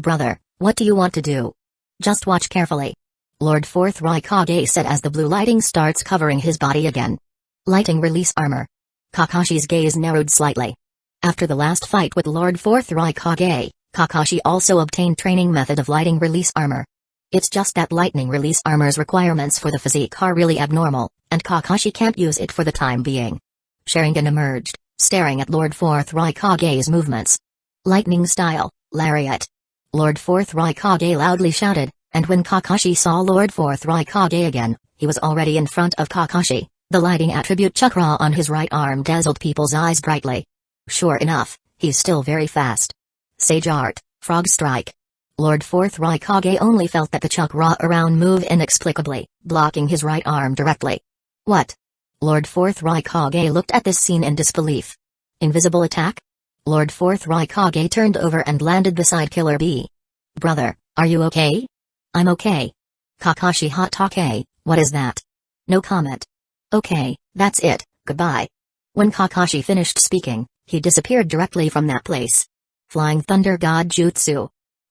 Brother, what do you want to do? Just watch carefully. Lord 4th Raikage said as the blue lighting starts covering his body again. Lighting release armor. Kakashi's gaze narrowed slightly. After the last fight with Lord 4th Raikage, Kakashi also obtained training method of lighting release armor. It's just that lightning release armor's requirements for the physique are really abnormal, and Kakashi can't use it for the time being. Sharingan emerged, staring at Lord 4th Raikage's movements. Lightning style, lariat. Lord 4th Raikage loudly shouted, and when Kakashi saw Lord 4th Raikage again, he was already in front of Kakashi. The lighting attribute chakra on his right arm dazzled people's eyes brightly. Sure enough, he's still very fast. Sage Art, Frog Strike. Lord 4th Raikage only felt that the chakra around move inexplicably, blocking his right arm directly. What? Lord 4th Raikage looked at this scene in disbelief. Invisible attack? Lord 4th Raikage turned over and landed beside Killer Bee. Brother, are you okay? I'm okay. Kakashi Hatake, what is that? No comment. Okay, that's it, goodbye. When Kakashi finished speaking, he disappeared directly from that place. Flying Thunder God Jutsu.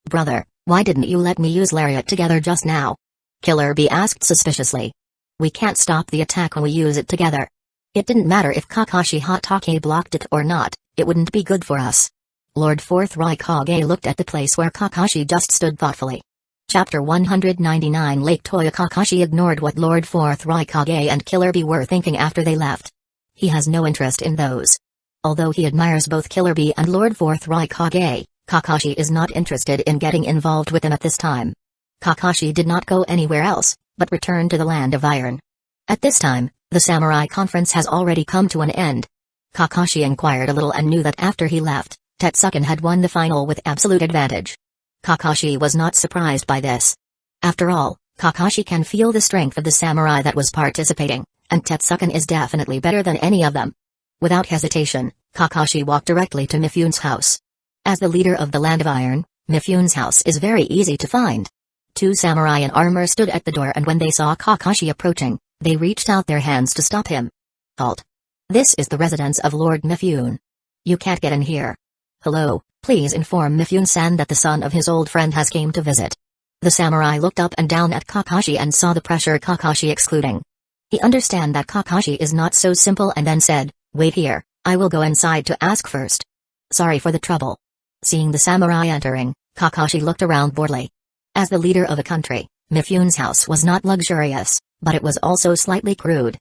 Brother, why didn't you let me use Lariat together just now? Killer Bee asked suspiciously. We can't stop the attack when we use it together. It didn't matter if Kakashi Hatake blocked it or not, it wouldn't be good for us. Lord 4th Raikage looked at the place where Kakashi just stood thoughtfully. Chapter 199 Lake Toya. Kakashi ignored what Lord 4th Raikage and Killer Bee were thinking after they left. He has no interest in those. Although he admires both Killer Bee and Lord 4th Raikage, Kakashi is not interested in getting involved with them at this time. Kakashi did not go anywhere else, but returned to the Land of Iron. At this time, the samurai conference has already come to an end. Kakashi inquired a little and knew that after he left, Tetsuken had won the final with absolute advantage. Kakashi was not surprised by this. After all, Kakashi can feel the strength of the samurai that was participating, and Tetsuken is definitely better than any of them. Without hesitation, Kakashi walked directly to Mifune's house. As the leader of the Land of Iron, Mifune's house is very easy to find. Two samurai in armor stood at the door, and when they saw Kakashi approaching, they reached out their hands to stop him. Halt. This is the residence of Lord Mifune. You can't get in here. Hello, Please inform Mifune-san that the son of his old friend has came to visit. The samurai looked up and down at Kakashi and saw the pressure Kakashi excluding. He understand that Kakashi is not so simple and then said, "Wait here, I will go inside to ask first. Sorry for the trouble." Seeing the samurai entering, Kakashi looked around boredly. As the leader of a country, Mifune's house was not luxurious, but it was also slightly crude.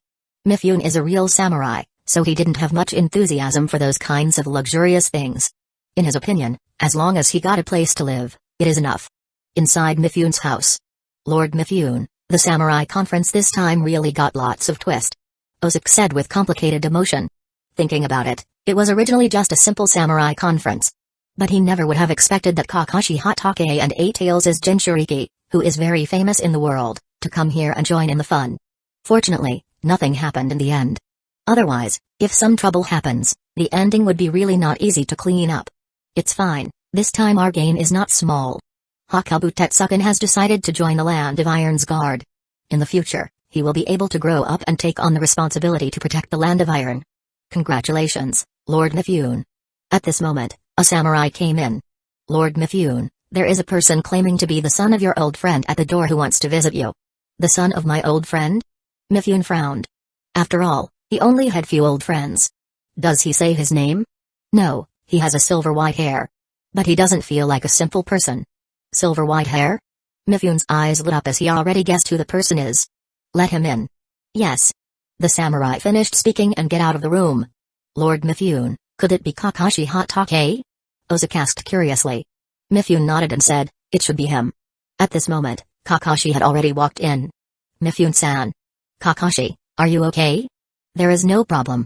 Mifune is a real samurai, so he didn't have much enthusiasm for those kinds of luxurious things. In his opinion, as long as he got a place to live, it is enough. Inside Mifune's house. Lord Mifune, the samurai conference this time really got lots of twist. Ozak said with complicated emotion. Thinking about it, it was originally just a simple samurai conference. But he never would have expected that Kakashi Hatake and 8 Tails' Jinchuriki, who is very famous in the world, to come here and join in the fun. Fortunately, nothing happened in the end. Otherwise, if some trouble happens, the ending would be really not easy to clean up. It's fine, this time our gain is not small. Hakabu Tetsuken has decided to join the Land of Iron's Guard. In the future, he will be able to grow up and take on the responsibility to protect the Land of Iron. Congratulations, Lord Mifune. At this moment, a samurai came in. Lord Mifune, there is a person claiming to be the son of your old friend at the door who wants to visit you. The son of my old friend? Mifune frowned. After all, he only had few old friends. Does he say his name? No, he has a silver-white hair. But he doesn't feel like a simple person. Silver-white hair? Mifune's eyes lit up as he already guessed who the person is. Let him in. Yes. The samurai finished speaking and get out of the room. Lord Mifune, could it be Kakashi Hatake? Ozak asked curiously. Mifune nodded and said, it should be him. At this moment, Kakashi had already walked in. Mifune-san. Kakashi, are you okay? There is no problem.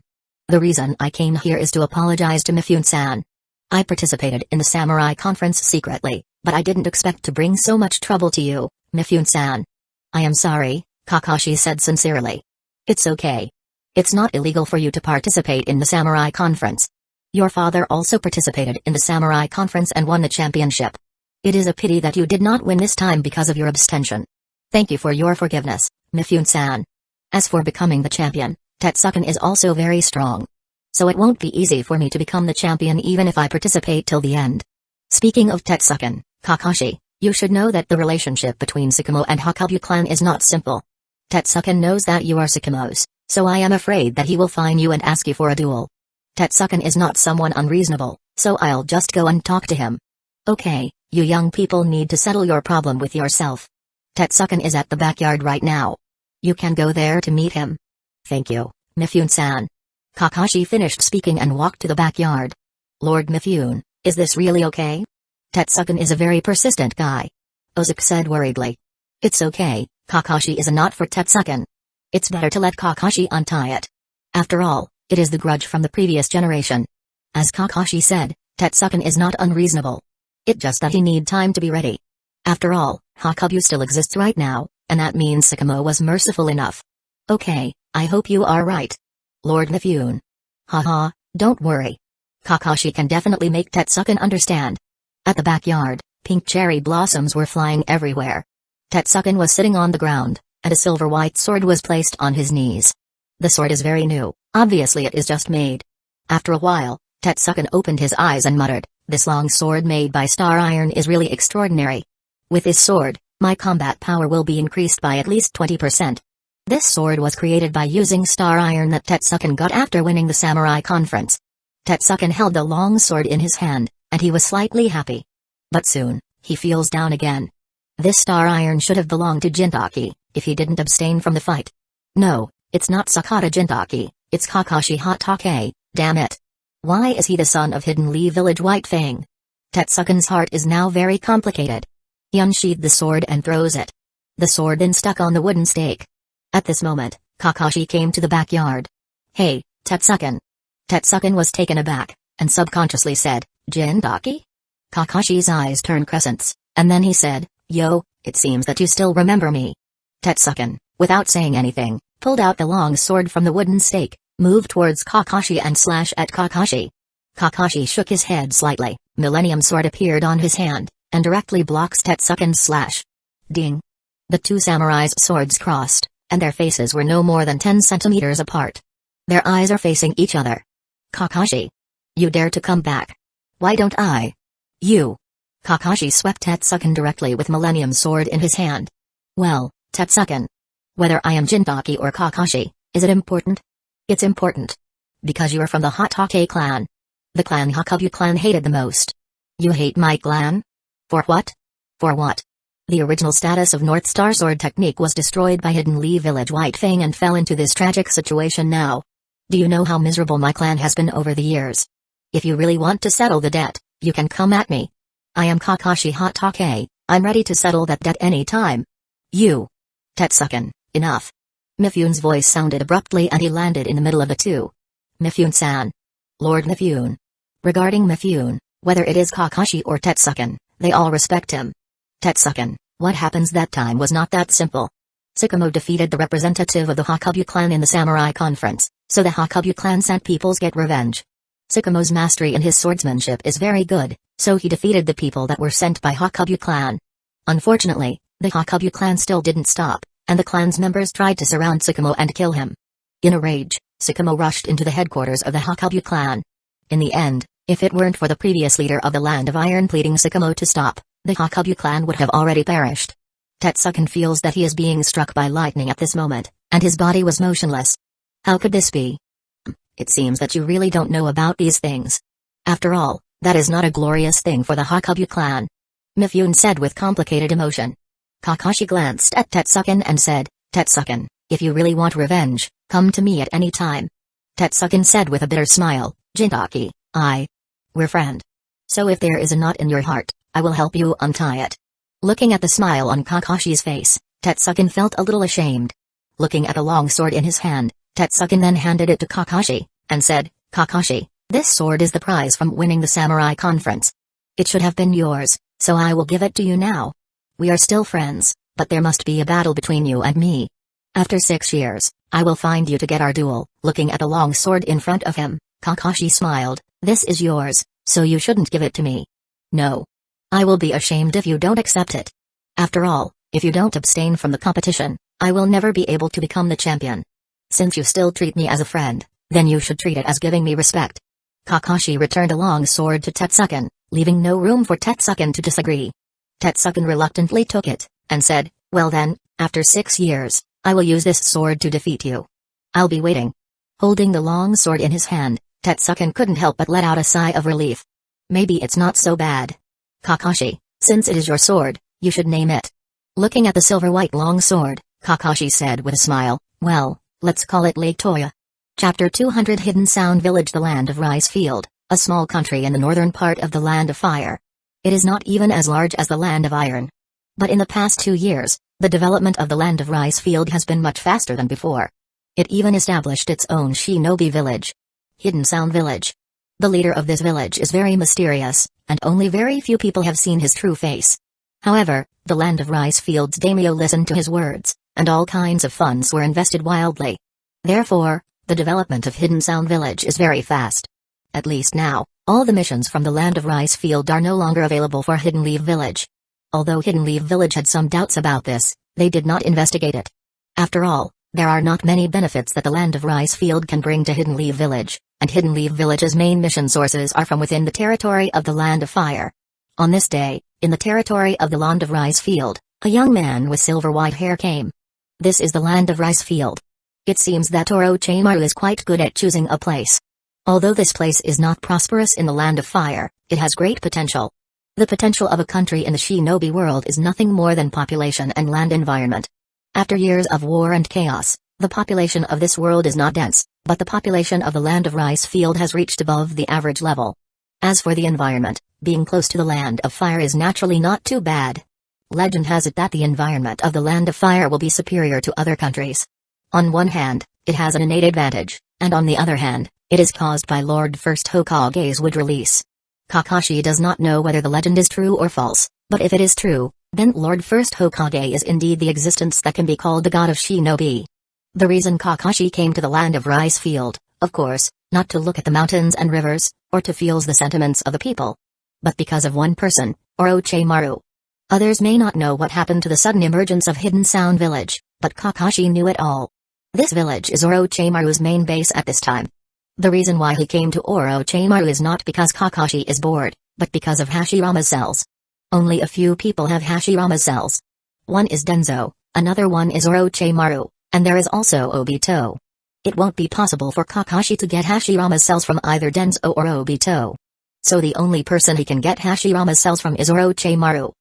The reason I came here is to apologize to Mifune-san. I participated in the samurai conference secretly, but I didn't expect to bring so much trouble to you, Mifune-san. I am sorry, Kakashi said sincerely. It's okay. It's not illegal for you to participate in the samurai conference. Your father also participated in the samurai conference and won the championship. It is a pity that you did not win this time because of your abstention. Thank you for your forgiveness, Mifune-san. As for becoming the champion, Tetsuken is also very strong. So it won't be easy for me to become the champion even if I participate till the end. Speaking of Tetsuken, Kakashi, you should know that the relationship between Sakamo and Hakabu clan is not simple. Tetsuken knows that you are Sakamo's, so I am afraid that he will find you and ask you for a duel. Tetsuken is not someone unreasonable, so I'll just go and talk to him. Okay, you young people need to settle your problem with yourself. Tetsuken is at the backyard right now. You can go there to meet him. Thank you, Mifune-san. Kakashi finished speaking and walked to the backyard. Lord Mifune, is this really okay? Tetsuken is a very persistent guy. Ozak said worriedly. It's okay, Kakashi is a knot for Tetsuken. It's better to let Kakashi untie it. After all, it is the grudge from the previous generation. As Kakashi said, Tetsuken is not unreasonable. It's just that he need time to be ready. After all, Hakabu still exists right now, and that means Sakamo was merciful enough. Okay, I hope you are right. Lord Mifune. Haha, don't worry. Kakashi can definitely make Tetsuken understand. At the backyard, pink cherry blossoms were flying everywhere. Tetsuken was sitting on the ground, and a silver-white sword was placed on his knees. The sword is very new, obviously it is just made. After a while, Tetsuken opened his eyes and muttered, this long sword made by star iron is really extraordinary. With this sword, my combat power will be increased by at least 20%. This sword was created by using star iron that Tetsuken got after winning the samurai conference. Tetsuken held the long sword in his hand, and he was slightly happy. But soon, he feels down again. This star iron should have belonged to Jintaki, if he didn't abstain from the fight. No, it's not Sakata Jintaki, it's Kakashi Hatake, damn it. Why is he the son of Hidden Lee Village White Fang? Tetsuken's heart is now very complicated. He unsheathed the sword and throws it. The sword then stuck on the wooden stake. At this moment, Kakashi came to the backyard. Hey, Tetsuken. Tetsuken was taken aback, and subconsciously said, Jintaki? Kakashi's eyes turned crescents, and then he said, Yo, it seems that you still remember me. Tetsuken, without saying anything, pulled out the long sword from the wooden stake, moved towards Kakashi and slashed at Kakashi. Kakashi shook his head slightly, Millennium Sword appeared on his hand, and directly blocks Tetsuken's slash. Ding. The two samurais' swords crossed, and their faces were no more than 10 centimeters apart. Their eyes are facing each other. Kakashi. You dare to come back. Why don't I? You. Kakashi swept Tetsuken directly with Millennium Sword in his hand. Well, Tetsuken. Whether I am Jintaki or Kakashi, is it important? It's important. Because you are from the Hotake clan. The clan Hakubu clan hated the most. You hate my clan? For what? For what? The original status of North Star Sword technique was destroyed by Hidden Leaf Village White Fang and fell into this tragic situation now. Do you know how miserable my clan has been over the years? If you really want to settle the debt, you can come at me. I am Kakashi Hotake, I'm ready to settle that debt any time. You. Tetsuken, enough. Mifune voice sounded abruptly and he landed in the middle of the two. Mifune-san. Lord Mifune. Regarding Mifune, whether it is Kakashi or Tetsuken, they all respect him. Tetsuken, what happens that time was not that simple. Tsukumo defeated the representative of the Hakubu clan in the samurai conference, so the Hakubu clan sent peoples get revenge. Tsukumo's mastery in his swordsmanship is very good, so he defeated the people that were sent by Hakubu clan. Unfortunately, the Hakubu clan still didn't stop, and the clan's members tried to surround Tsukumo and kill him. In a rage, Tsukumo rushed into the headquarters of the Hakubu clan. In the end, if it weren't for the previous leader of the Land of Iron pleading Tsukumo to stop, the Hakubu clan would have already perished. Tetsuken feels that he is being struck by lightning at this moment, and his body was motionless. How could this be? It seems that you really don't know about these things. After all, that is not a glorious thing for the Hakubu clan. Mifune said with complicated emotion. Kakashi glanced at Tetsuken and said, Tetsuken, if you really want revenge, come to me at any time. Tetsuken said with a bitter smile, Jintaki, we're friend. So if there is a knot in your heart, I will help you untie it. Looking at the smile on Kakashi's face, Tetsuken felt a little ashamed. Looking at the long sword in his hand, Tetsuken then handed it to Kakashi, and said, Kakashi, this sword is the prize from winning the samurai conference. It should have been yours, so I will give it to you now. We are still friends, but there must be a battle between you and me. After 6 years, I will find you to get our duel. Looking at the long sword in front of him, Kakashi smiled, this is yours, so you shouldn't give it to me. No. I will be ashamed if you don't accept it. After all, if you don't abstain from the competition, I will never be able to become the champion. Since you still treat me as a friend, then you should treat it as giving me respect. Kakashi returned a long sword to Tetsuken, leaving no room for Tetsuken to disagree. Tetsuken reluctantly took it, and said, well then, after 6 years, I will use this sword to defeat you. I'll be waiting. Holding the long sword in his hand, Tetsuken couldn't help but let out a sigh of relief. Maybe it's not so bad. Kakashi, since it is your sword, you should name it. Looking at the silver-white long sword, Kakashi said with a smile, well, let's call it Lake Toya. Chapter 200 Hidden Sound Village. The Land of Rice Field, a small country in the northern part of the Land of Fire. It is not even as large as the Land of Iron. But in the past 2 years, the development of the Land of Rice Field has been much faster than before. It even established its own shinobi village. Hidden Sound Village. The leader of this village is very mysterious, and only very few people have seen his true face. However, the Land of Rice Field's daimyo listened to his words, and all kinds of funds were invested wildly. Therefore, the development of Hidden Sound Village is very fast. At least now, all the missions from the Land of Rice Field are no longer available for Hidden Leaf Village. Although Hidden Leaf Village had some doubts about this, they did not investigate it. After all, there are not many benefits that the Land of Rice Field can bring to Hidden Leaf Village, and Hidden Leaf Village's main mission sources are from within the territory of the Land of Fire. On this day, in the territory of the Land of Rice Field, a young man with silver-white hair came. This is the Land of Rice Field. It seems that Orochimaru is quite good at choosing a place. Although this place is not prosperous in the Land of Fire, it has great potential. The potential of a country in the shinobi world is nothing more than population and land environment. After years of war and chaos, the population of this world is not dense, but the population of the Land of Rice Field has reached above the average level. As for the environment, being close to the Land of Fire is naturally not too bad. Legend has it that the environment of the Land of Fire will be superior to other countries. On one hand, it has an innate advantage, and on the other hand, it is caused by Lord First Hokage's wood release. Kakashi does not know whether the legend is true or false, but if it is true, then Lord First Hokage is indeed the existence that can be called the god of shinobi. The reason Kakashi came to the Land of Rice Field, of course, not to look at the mountains and rivers, or to feel the sentiments of the people. But because of one person, Orochimaru. Others may not know what happened to the sudden emergence of Hidden Sound Village, but Kakashi knew it all. This village is Orochimaru's main base at this time. The reason why he came to Orochimaru is not because Kakashi is bored, but because of Hashirama cells. Only a few people have Hashirama cells. One is Denzo, another one is Orochimaru, and there is also Obito. It won't be possible for Kakashi to get Hashirama cells from either Denzo or Obito. So the only person he can get Hashirama cells from is Orochimaru.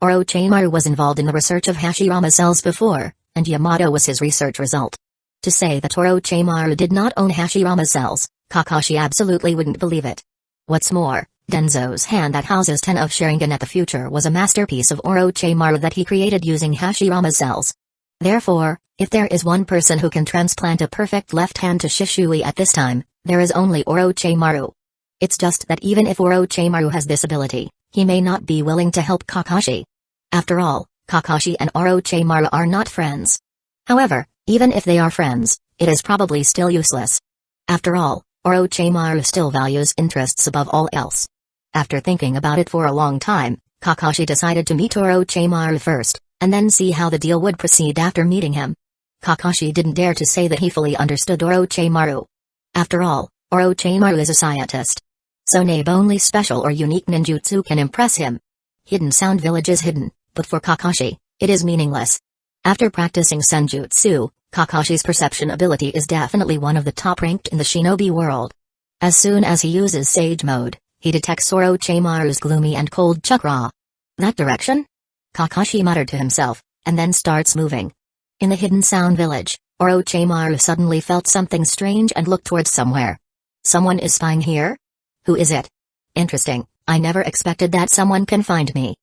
Orochimaru was involved in the research of Hashirama cells before, and Yamato was his research result. To say that Orochimaru did not own Hashirama cells, Kakashi absolutely wouldn't believe it. What's more, Denzo's hand that houses 10 of Sharingan at the future was a masterpiece of Orochimaru that he created using Hashirama cells. Therefore, if there is one person who can transplant a perfect left hand to Shishui at this time, there is only Orochimaru. It's just that even if Orochimaru has this ability, he may not be willing to help Kakashi. After all, Kakashi and Orochimaru are not friends. However, even if they are friends, it is probably still useless. After all, Orochimaru still values interests above all else. After thinking about it for a long time, Kakashi decided to meet Orochimaru first, and then see how the deal would proceed after meeting him. Kakashi didn't dare to say that he fully understood Orochimaru. After all, Orochimaru is a scientist. So maybe only special or unique ninjutsu can impress him. Hidden Sound Village is hidden, but for Kakashi, it is meaningless. After practicing senjutsu, Kakashi's perception ability is definitely one of the top ranked in the shinobi world. As soon as he uses Sage Mode, he detects Orochimaru's gloomy and cold chakra. That direction? Kakashi muttered to himself, and then starts moving. In the Hidden Sound Village, Orochimaru suddenly felt something strange and looked towards somewhere. Someone is spying here? Who is it? Interesting, I never expected that someone can find me.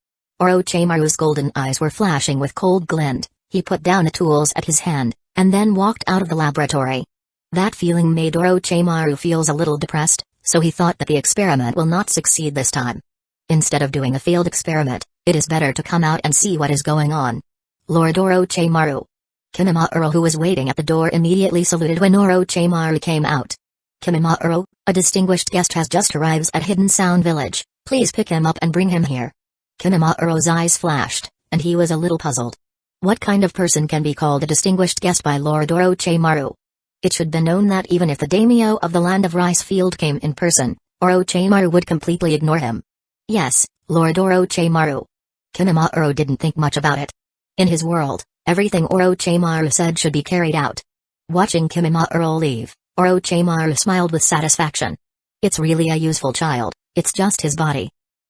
Orochimaru's golden eyes were flashing with cold glint. He put down the tools at his hand, and then walked out of the laboratory. That feeling made Orochimaru feels a little depressed, so he thought that the experiment will not succeed this time. Instead of doing a failed experiment, it is better to come out and see what is going on. Lord Orochimaru. Kimimaro, who was waiting at the door, immediately saluted when Orochimaru came out. Kimimaro, a distinguished guest has just arrived at Hidden Sound Village, please pick him up and bring him here. Kimimaro's eyes flashed, and he was a little puzzled. What kind of person can be called a distinguished guest by Lord Orochimaru? It should be known that even if the daimyo of the land of Rice Field came in person, Orochimaru would completely ignore him. Yes, Lord Orochimaru. Kimimaro didn't think much about it. In his world, everything Orochimaru said should be carried out. Watching Kimimaro leave, Orochimaru smiled with satisfaction. It's really a useful child, it's just his body.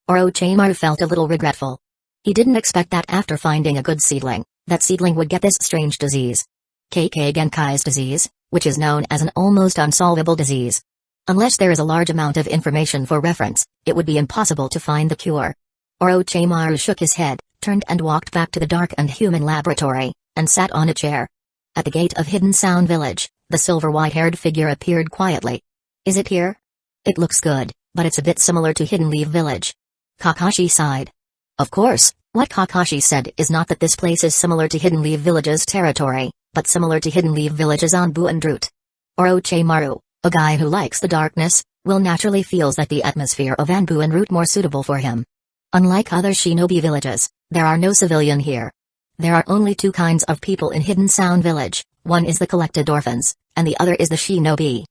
Orochimaru felt a little regretful. He didn't expect that after finding a good seedling, that seedling would get this strange disease. Kekkei Genkai's disease, which is known as an almost unsolvable disease. Unless there is a large amount of information for reference, it would be impossible to find the cure. Orochimaru shook his head, turned and walked back to the dark and human laboratory, and sat on a chair. At the gate of Hidden Sound Village, the silver white-haired figure appeared quietly. Is it here? It looks good, but it's a bit similar to Hidden Leaf Village. Kakashi sighed. Of course, what Kakashi said is not that this place is similar to Hidden Leaf Village's territory, but similar to Hidden Leaf Village's Anbu and Root. Orochimaru, a guy who likes the darkness, will naturally feels that the atmosphere of Anbu and Root more suitable for him. Unlike other shinobi villages, there are no civilian here. There are only two kinds of people in Hidden Sound Village, one is the collected orphans, and the other is the shinobi.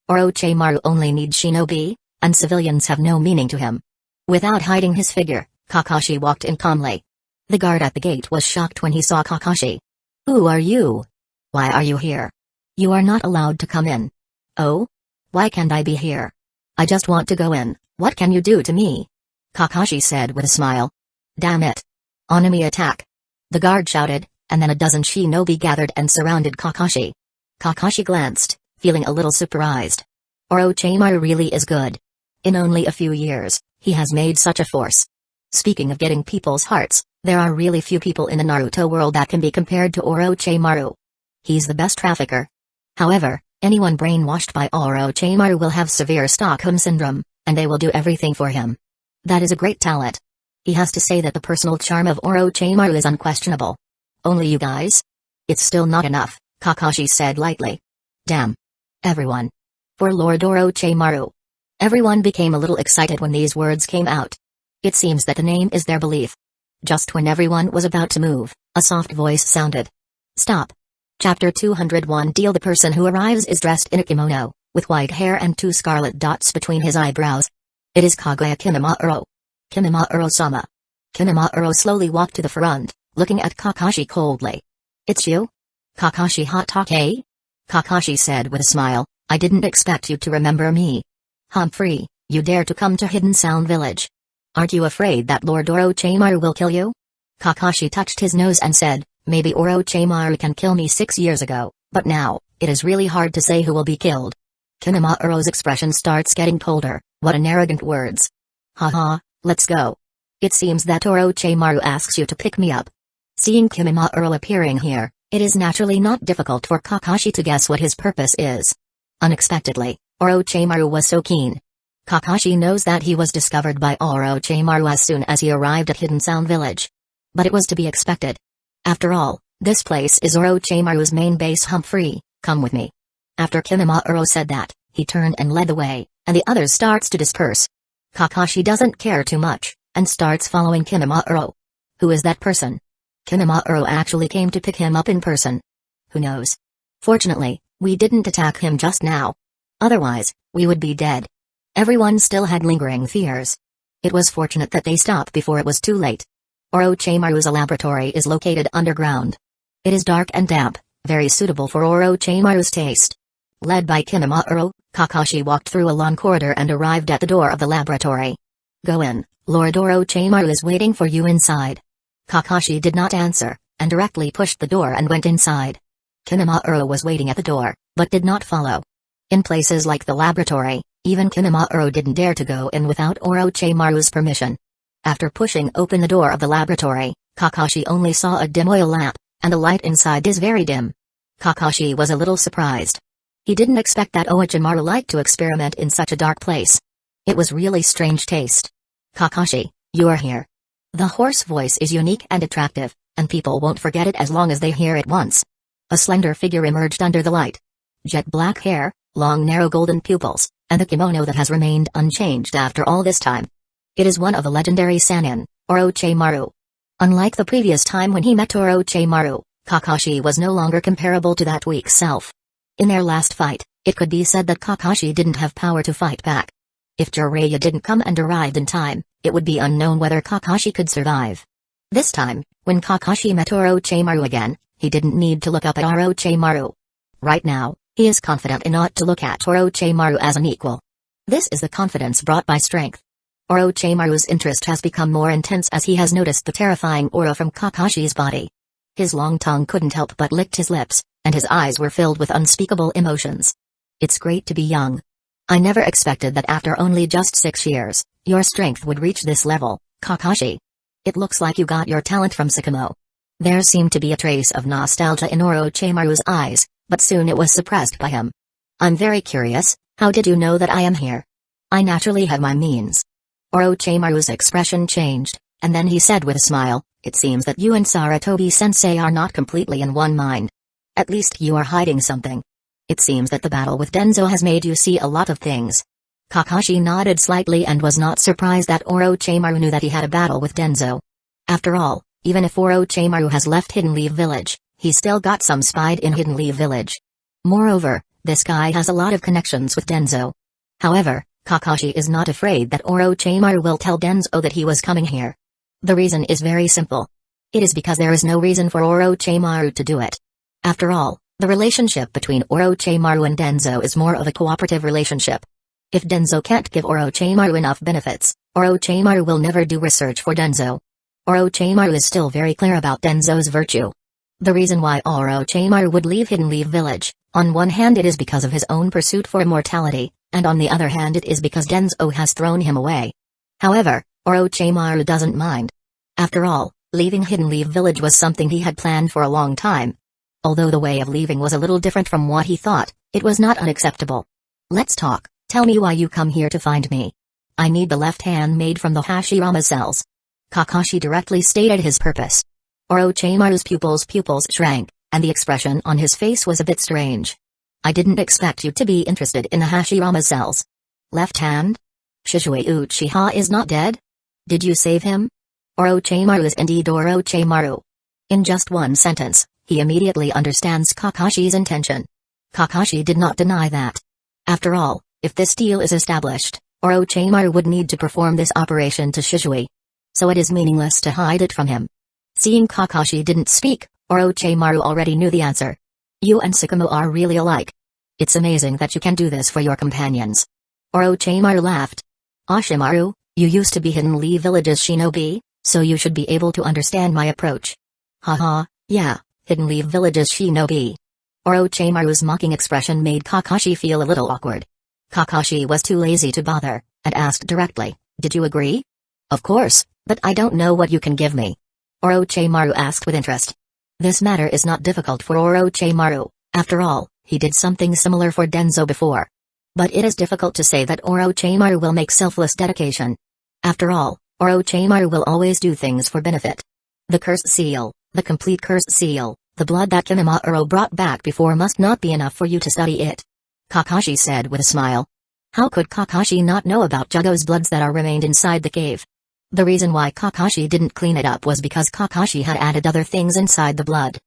Orochimaru only needs shinobi, and civilians have no meaning to him. Without hiding his figure, Kakashi walked in calmly. The guard at the gate was shocked when he saw Kakashi. Who are you? Why are you here? You are not allowed to come in. Oh? Why can't I be here? I just want to go in, what can you do to me? Kakashi said with a smile. Damn it. Enemy attack. The guard shouted, and then a dozen shinobi gathered and surrounded Kakashi. Kakashi glanced, feeling a little surprised. Orochimaru really is good. In only a few years, he has made such a force. Speaking of getting people's hearts, there are really few people in the Naruto world that can be compared to Orochimaru. He's the best trafficker. However, anyone brainwashed by Orochimaru will have severe Stockholm syndrome, and they will do everything for him. That is a great talent. He has to say that the personal charm of Orochimaru is unquestionable. Only you guys? It's still not enough, Kakashi said lightly. Damn. Everyone. For Lord Orochimaru. Everyone became a little excited when these words came out. It seems that the name is their belief. Just when everyone was about to move, a soft voice sounded. Stop. Chapter 201 Deal. The person who arrives is dressed in a kimono, with white hair and two scarlet dots between his eyebrows. It is Kaguya Kimimaro. Kinemaru-sama. Kinemaru slowly walked to the front, looking at Kakashi coldly. It's you? Kakashi Hatake? Kakashi said with a smile, I didn't expect you to remember me. Humphrey, you dare to come to Hidden Sound Village? Aren't you afraid that Lord Orochimaru will kill you? Kakashi touched his nose and said, maybe Orochimaru can kill me 6 years ago, but now, it is really hard to say who will be killed. Kinemaru's expression starts getting colder. What an arrogant words. Haha, let's go. It seems that Orochimaru asks you to pick me up. Seeing Kinemaru appearing here, it is naturally not difficult for Kakashi to guess what his purpose is. Unexpectedly, Orochimaru was so keen. Kakashi knows that he was discovered by Orochimaru as soon as he arrived at Hidden Sound Village. But it was to be expected. After all, this place is Orochimaru's main base. Humphrey, come with me. After Kinemaru said that, he turned and led the way, and the others starts to disperse. Kakashi doesn't care too much, and starts following Kinemaru. Who is that person? Kinemaru actually came to pick him up in person. Who knows? Fortunately, we didn't attack him just now. Otherwise, we would be dead. Everyone still had lingering fears. It was fortunate that they stopped before it was too late. Orochimaru's laboratory is located underground. It is dark and damp, very suitable for Orochimaru's taste. Led by Kinemaru, Kakashi walked through a long corridor and arrived at the door of the laboratory. Go in, Lord Orochimaru is waiting for you inside. Kakashi did not answer, and directly pushed the door and went inside. Kinemaru was waiting at the door, but did not follow. In places like the laboratory, even Kinemaru didn't dare to go in without Orochimaru's permission. After pushing open the door of the laboratory, Kakashi only saw a dim oil lamp, and the light inside is very dim. Kakashi was a little surprised. He didn't expect that Orochimaru liked to experiment in such a dark place. It was really strange taste. Kakashi, you are here. The hoarse voice is unique and attractive, and people won't forget it as long as they hear it once. A slender figure emerged under the light. Jet black hair, long narrow golden pupils, and the kimono that has remained unchanged after all this time. It is one of the legendary Sannin, Orochimaru. Unlike the previous time when he met Orochimaru, Kakashi was no longer comparable to that weak self. In their last fight, it could be said that Kakashi didn't have power to fight back. If Jiraiya didn't come and arrived in time, it would be unknown whether Kakashi could survive. This time, when Kakashi met Orochimaru again, he didn't need to look up at Orochimaru. Right now, he is confident enough to look at Orochimaru as an equal. This is the confidence brought by strength. Orochimaru's interest has become more intense as he has noticed the terrifying aura from Kakashi's body. His long tongue couldn't help but licked his lips, and his eyes were filled with unspeakable emotions. It's great to be young. I never expected that after only just 6 years, your strength would reach this level, Kakashi. It looks like you got your talent from Sakamo. There seemed to be a trace of nostalgia in Orochimaru's eyes, but soon it was suppressed by him. I'm very curious, how did you know that I am here? I naturally have my means. Orochimaru's expression changed, and then he said with a smile, it seems that you and Sarutobi-sensei are not completely in one mind. At least you are hiding something. It seems that the battle with Denzo has made you see a lot of things. Kakashi nodded slightly and was not surprised that Orochimaru knew that he had a battle with Denzo. After all, even if Orochimaru has left Hidden Leaf Village, he still got some spied in Hidden Leaf Village. Moreover, this guy has a lot of connections with Denzo. However, Kakashi is not afraid that Orochimaru will tell Denzo that he was coming here. The reason is very simple. It is because there is no reason for Orochimaru to do it. After all, the relationship between Orochimaru and Denzo is more of a cooperative relationship. If Denzo can't give Orochimaru enough benefits, Orochimaru will never do research for Denzo. Orochimaru is still very clear about Denzo's virtue. The reason why Orochimaru would leave Hidden Leaf Village, on one hand it is because of his own pursuit for immortality, and on the other hand it is because Denzo has thrown him away. However, Orochimaru doesn't mind. After all, leaving Hidden Leaf Village was something he had planned for a long time. Although the way of leaving was a little different from what he thought, it was not unacceptable. Let's talk, tell me why you come here to find me. I need the left hand made from the Hashirama cells. Kakashi directly stated his purpose. Orochimaru's pupils shrank, and the expression on his face was a bit strange. I didn't expect you to be interested in the Hashirama cells. Left hand? Shisui Uchiha is not dead? Did you save him? Orochimaru is indeed Orochimaru. In just one sentence, he immediately understands Kakashi's intention. Kakashi did not deny that. After all, if this deal is established, Orochimaru would need to perform this operation to Shisui. So it is meaningless to hide it from him. Seeing Kakashi didn't speak, Orochimaru already knew the answer. You and Sakamu are really alike. It's amazing that you can do this for your companions. Orochimaru laughed. Ashimaru, you used to be Hidden Leaf Village's shinobi, so you should be able to understand my approach. Haha, yeah, Hidden Leaf Village's shinobi. Orochimaru's mocking expression made Kakashi feel a little awkward. Kakashi was too lazy to bother, and asked directly, did you agree? Of course, but I don't know what you can give me. Orochimaru asked with interest. This matter is not difficult for Orochimaru, after all, he did something similar for Denzo before. But it is difficult to say that Orochimaru will make selfless dedication. After all, Orochimaru will always do things for benefit. The cursed seal, the complete cursed seal, the blood that Kimimaro brought back before must not be enough for you to study it. Kakashi said with a smile. How could Kakashi not know about Jugo's bloods that are remained inside the cave? The reason why Kakashi didn't clean it up was because Kakashi had added other things inside the blood.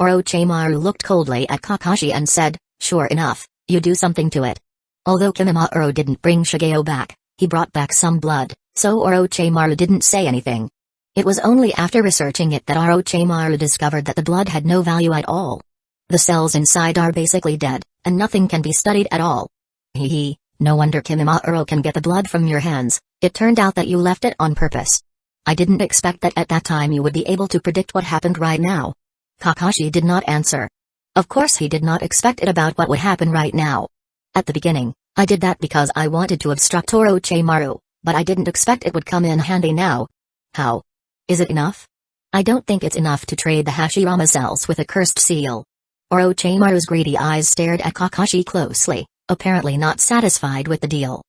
Orochimaru looked coldly at Kakashi and said, sure enough, you do something to it. Although Kimimaro didn't bring Shigeo back, he brought back some blood, so Orochimaru didn't say anything. It was only after researching it that Orochimaru discovered that the blood had no value at all. The cells inside are basically dead, and nothing can be studied at all. Hee, no wonder Kimimaro can get the blood from your hands. It turned out that you left it on purpose. I didn't expect that at that time you would be able to predict what happened right now. Kakashi did not answer. Of course he did not expect it about what would happen right now. At the beginning, I did that because I wanted to obstruct Orochimaru, but I didn't expect it would come in handy now. How? Is it enough? I don't think it's enough to trade the Hashirama cells with a cursed seal. Orochimaru's greedy eyes stared at Kakashi closely, apparently not satisfied with the deal.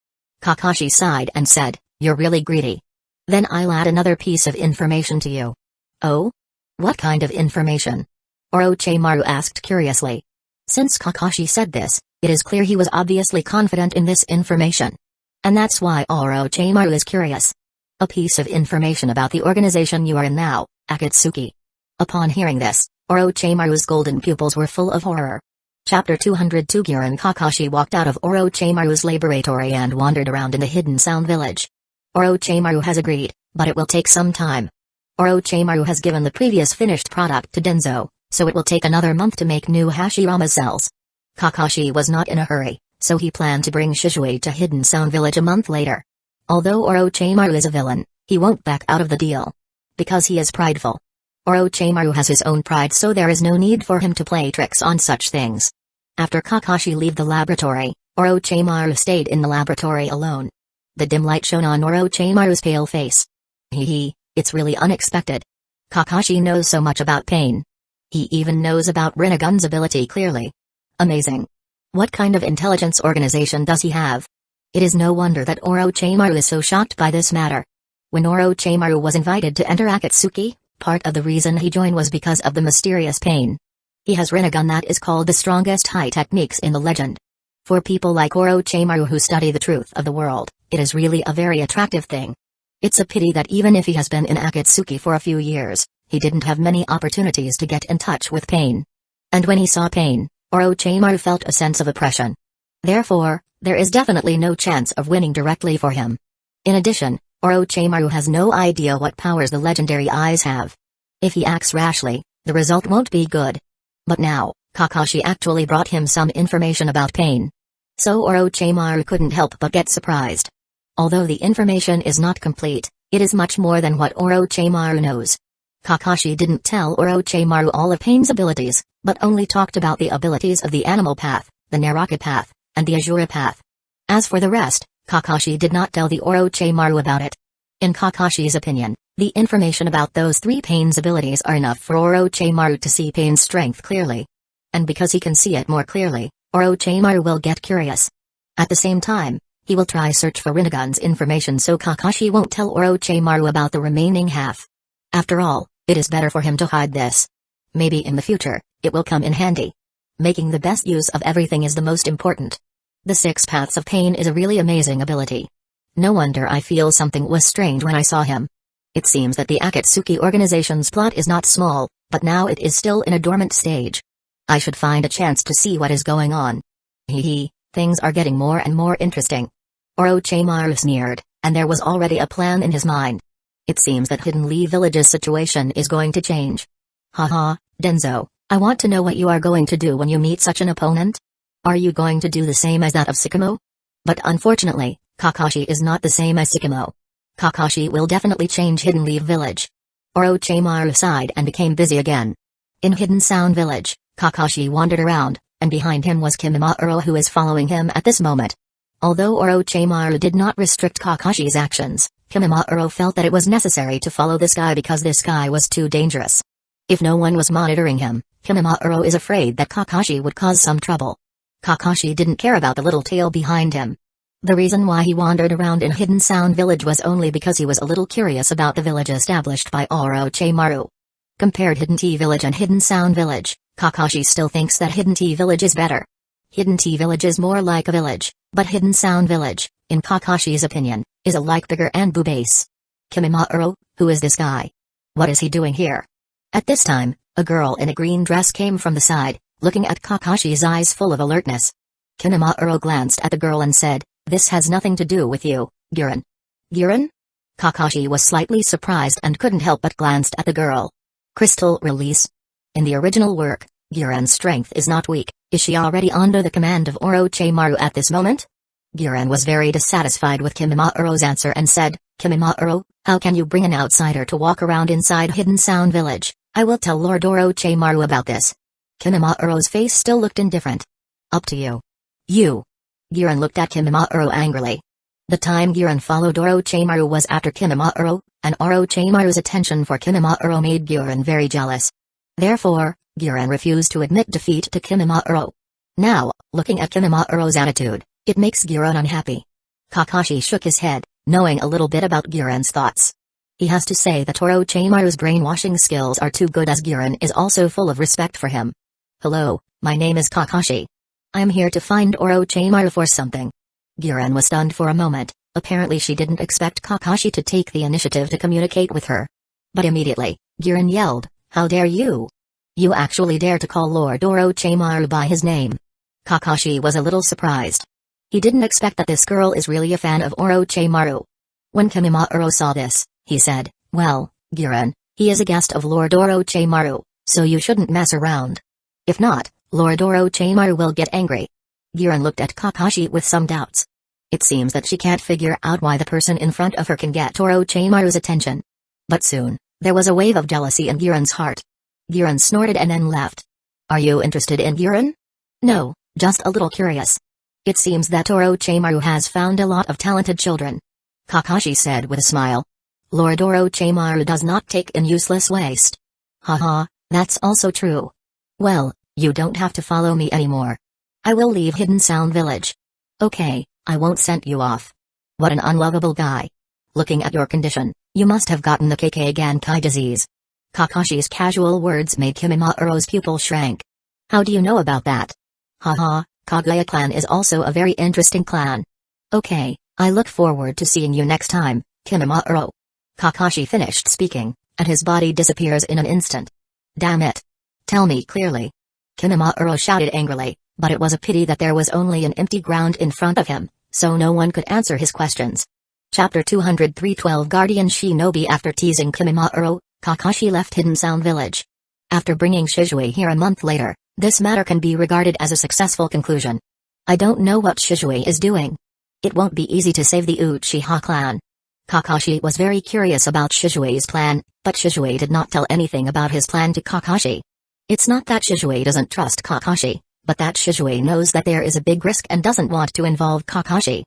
Kakashi sighed and said, you're really greedy. Then I'll add another piece of information to you. Oh? What kind of information? Orochimaru asked curiously. Since Kakashi said this, it is clear he was obviously confident in this information. And that's why Orochimaru is curious. A piece of information about the organization you are in now, Akatsuki. Upon hearing this, Orochimaru's golden pupils were full of horror. Chapter 202 Giran Kakashi walked out of Orochimaru's laboratory and wandered around in the hidden sound village. Orochimaru has agreed, but it will take some time. Orochimaru has given the previous finished product to Denzo, so it will take another month to make new Hashirama cells. Kakashi was not in a hurry, so he planned to bring Shisui to Hidden Sound Village a month later. Although Orochimaru is a villain, he won't back out of the deal. Because he is prideful. Orochimaru has his own pride, so there is no need for him to play tricks on such things. After Kakashi left the laboratory, Orochimaru stayed in the laboratory alone. The dim light shone on Orochimaru's pale face. Hee, it's really unexpected. Kakashi knows so much about pain. He even knows about Rinnegan's ability clearly. Amazing. What kind of intelligence organization does he have? It is no wonder that Orochimaru is so shocked by this matter. When Orochimaru was invited to enter Akatsuki, part of the reason he joined was because of the mysterious pain. He has Rinnegan that is called the strongest high techniques in the legend. For people like Orochimaru who study the truth of the world, it is really a very attractive thing. It's a pity that even if he has been in Akatsuki for a few years, he didn't have many opportunities to get in touch with pain. And when he saw pain, Orochimaru felt a sense of oppression. Therefore, there is definitely no chance of winning directly for him. In addition, Orochimaru has no idea what powers the legendary eyes have. If he acts rashly, the result won't be good. But now, Kakashi actually brought him some information about pain. So Orochimaru couldn't help but get surprised. Although the information is not complete, it is much more than what Orochimaru knows. Kakashi didn't tell Orochimaru all of Pain's abilities, but only talked about the abilities of the Animal Path, the Naraka Path, and the Azura Path. As for the rest, Kakashi did not tell the Orochimaru about it. In Kakashi's opinion, the information about those three Pain's abilities are enough for Orochimaru to see Pain's strength clearly. And because he can see it more clearly, Orochimaru will get curious. At the same time, he will try search for Rinnegan's information so Kakashi won't tell Orochimaru about the remaining half. After all, it is better for him to hide this. Maybe in the future, it will come in handy. Making the best use of everything is the most important. The 6 Paths of Pain is a really amazing ability. No wonder I feel something was strange when I saw him. It seems that the Akatsuki organization's plot is not small, but now it is still in a dormant stage. I should find a chance to see what is going on. Things are getting more and more interesting. Orochimaru sneered, and there was already a plan in his mind. It seems that Hidden Leaf Village's situation is going to change. Haha, Denzo, I want to know what you are going to do when you meet such an opponent. Are you going to do the same as that of Sakamo? But unfortunately, Kakashi is not the same as Sakamo. Kakashi will definitely change Hidden Leaf Village. Orochimaru sighed and became busy again. In Hidden Sound Village, Kakashi wandered around, and behind him was Kimimaro, who is following him at this moment. Although Orochimaru did not restrict Kakashi's actions, Kimimaro felt that it was necessary to follow this guy because this guy was too dangerous. If no one was monitoring him, Kimimaro is afraid that Kakashi would cause some trouble. Kakashi didn't care about the little tail behind him. The reason why he wandered around in Hidden Sound Village was only because he was a little curious about the village established by Orochimaru. Compared Hidden Tea Village and Hidden Sound Village, Kakashi still thinks that Hidden Tea Village is better. Hidden Tea Village is more like a village, but Hidden Sound Village, in Kakashi's opinion, is a like bigger and base. Kimimaro, who is this guy? What is he doing here? At this time, a girl in a green dress came from the side, looking at Kakashi's eyes full of alertness. Kimimaro glanced at the girl and said, "This has nothing to do with you, Giran." Giran? Kakashi was slightly surprised and couldn't help but glanced at the girl. Crystal release. In the original work, Giran's strength is not weak. Is she already under the command of Orochimaru at this moment? Giran was very dissatisfied with Kimimaro's answer and said, "Kimimaro, how can you bring an outsider to walk around inside Hidden Sound Village? I will tell Lord Orochimaru about this." Kimimaro's face still looked indifferent. "Up to you." "You." Giran looked at Kimimaro angrily. The time Giran followed Orochimaru was after Kimimaro, and Orochimaru's attention for Kimimaro made Giran very jealous. Therefore, Giran refused to admit defeat to Kimimaro. Now, looking at Kimimaro's attitude, it makes Giran unhappy. Kakashi shook his head, knowing a little bit about Giran's thoughts. He has to say that Orochimaru's brainwashing skills are too good, as Giran is also full of respect for him. "Hello, my name is Kakashi. I am here to find Orochimaru for something." Giran was stunned for a moment. Apparently she didn't expect Kakashi to take the initiative to communicate with her. But immediately, Giran yelled, "How dare you? You actually dare to call Lord Orochimaru by his name?" Kakashi was a little surprised. He didn't expect that this girl is really a fan of Orochimaru. When Kimimaro saw this, he said, "Well, Giran, he is a guest of Lord Orochimaru, so you shouldn't mess around. If not, Lord Orochimaru will get angry." Giran looked at Kakashi with some doubts. It seems that she can't figure out why the person in front of her can get Orochimaru's attention. But soon, there was a wave of jealousy in Giran's heart. Giran snorted and then left. "Are you interested in Giran?" "No, just a little curious. It seems that Orochimaru has found a lot of talented children," Kakashi said with a smile. "Lord Orochimaru does not take in useless waste." "Haha, that's also true. Well, you don't have to follow me anymore. I will leave Hidden Sound Village." "Okay, I won't send you off." "What an unlovable guy. Looking at your condition, you must have gotten the KK Gankai disease." Kakashi's casual words made Kimimaro's pupil shrank. "How do you know about that?" "Haha, Kaguya clan is also a very interesting clan." "Okay, I look forward to seeing you next time, Kimimaro." Kakashi finished speaking, and his body disappears in an instant. "Damn it. Tell me clearly." Kimimaro shouted angrily, but it was a pity that there was only an empty ground in front of him, so no one could answer his questions. Chapter 203-12 Guardian Shinobi. After teasing Kimimaro, Kakashi left Hidden Sound Village. After bringing Shizue here a month later, this matter can be regarded as a successful conclusion. I don't know what Shizue is doing. It won't be easy to save the Uchiha clan. Kakashi was very curious about Shizue's plan, but Shizue did not tell anything about his plan to Kakashi. It's not that Shizue doesn't trust Kakashi, but that Shizue knows that there is a big risk and doesn't want to involve Kakashi.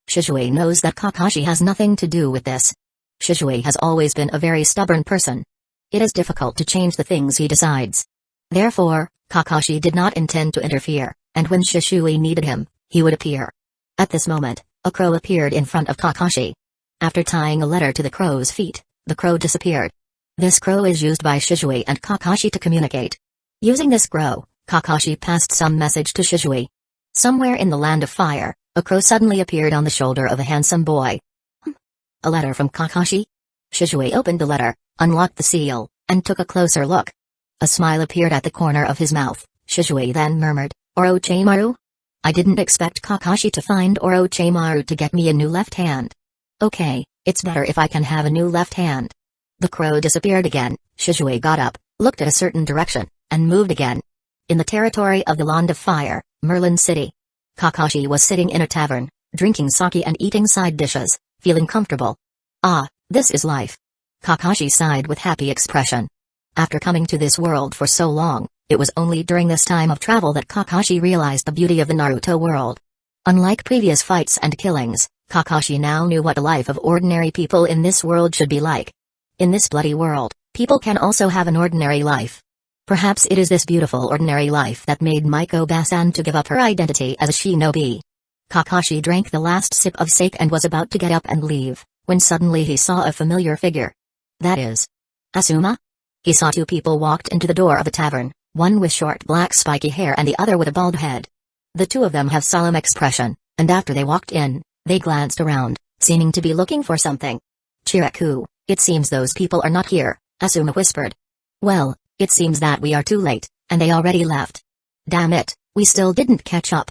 Shizue knows that Kakashi has nothing to do with this. Shizue has always been a very stubborn person. It is difficult to change the things he decides. Therefore, Kakashi did not intend to interfere, and when Shizue needed him, he would appear. At this moment, a crow appeared in front of Kakashi. After tying a letter to the crow's feet, the crow disappeared. This crow is used by Shizue and Kakashi to communicate. Using this crow, Kakashi passed some message to Shizue. Somewhere in the land of fire, a crow suddenly appeared on the shoulder of a handsome boy. A letter from Kakashi? Shizue opened the letter, unlocked the seal, and took a closer look. A smile appeared at the corner of his mouth. Shizue then murmured, "Orochimaru?" I didn't expect Kakashi to find Orochimaru to get me a new left hand. Okay, it's better if I can have a new left hand. The crow disappeared again. Shizue got up, looked at a certain direction, and moved again. In the territory of the Land of Fire, Merlin City. Kakashi was sitting in a tavern, drinking sake and eating side dishes, feeling comfortable. Ah, this is life. Kakashi sighed with happy expression. After coming to this world for so long, it was only during this time of travel that Kakashi realized the beauty of the Naruto world. Unlike previous fights and killings, Kakashi now knew what the life of ordinary people in this world should be like. In this bloody world, people can also have an ordinary life. Perhaps it is this beautiful ordinary life that made Miko-Basan to give up her identity as a shinobi. Kakashi drank the last sip of sake and was about to get up and leave, when suddenly he saw a familiar figure. That is Asuma? He saw two people walked into the door of a tavern, one with short black spiky hair and the other with a bald head. The two of them have solemn expression, and after they walked in, they glanced around, seeming to be looking for something. Chiraku, it seems those people are not here, Asuma whispered. Well, it seems that we are too late, and they already left. Damn it, we still didn't catch up.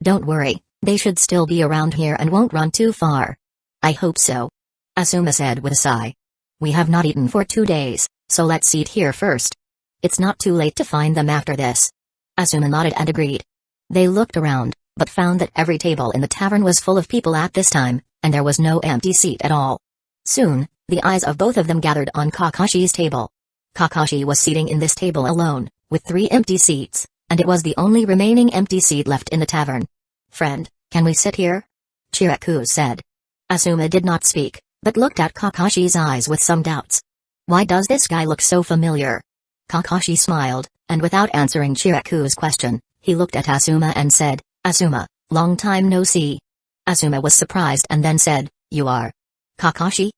Don't worry, they should still be around here and won't run too far. I hope so. Asuma said with a sigh. We have not eaten for 2 days, so let's eat here first. It's not too late to find them after this. Asuma nodded and agreed. They looked around, but found that every table in the tavern was full of people at this time, and there was no empty seat at all. Soon, the eyes of both of them gathered on Kakashi's table. Kakashi was sitting in this table alone, with 3 empty seats, and it was the only remaining empty seat left in the tavern. Friend, can we sit here? Chiraku said. Asuma did not speak, but looked at Kakashi's eyes with some doubts. Why does this guy look so familiar? Kakashi smiled, and without answering Chiraku's question, he looked at Asuma and said, Asuma, long time no see. Asuma was surprised and then said, You are Kakashi?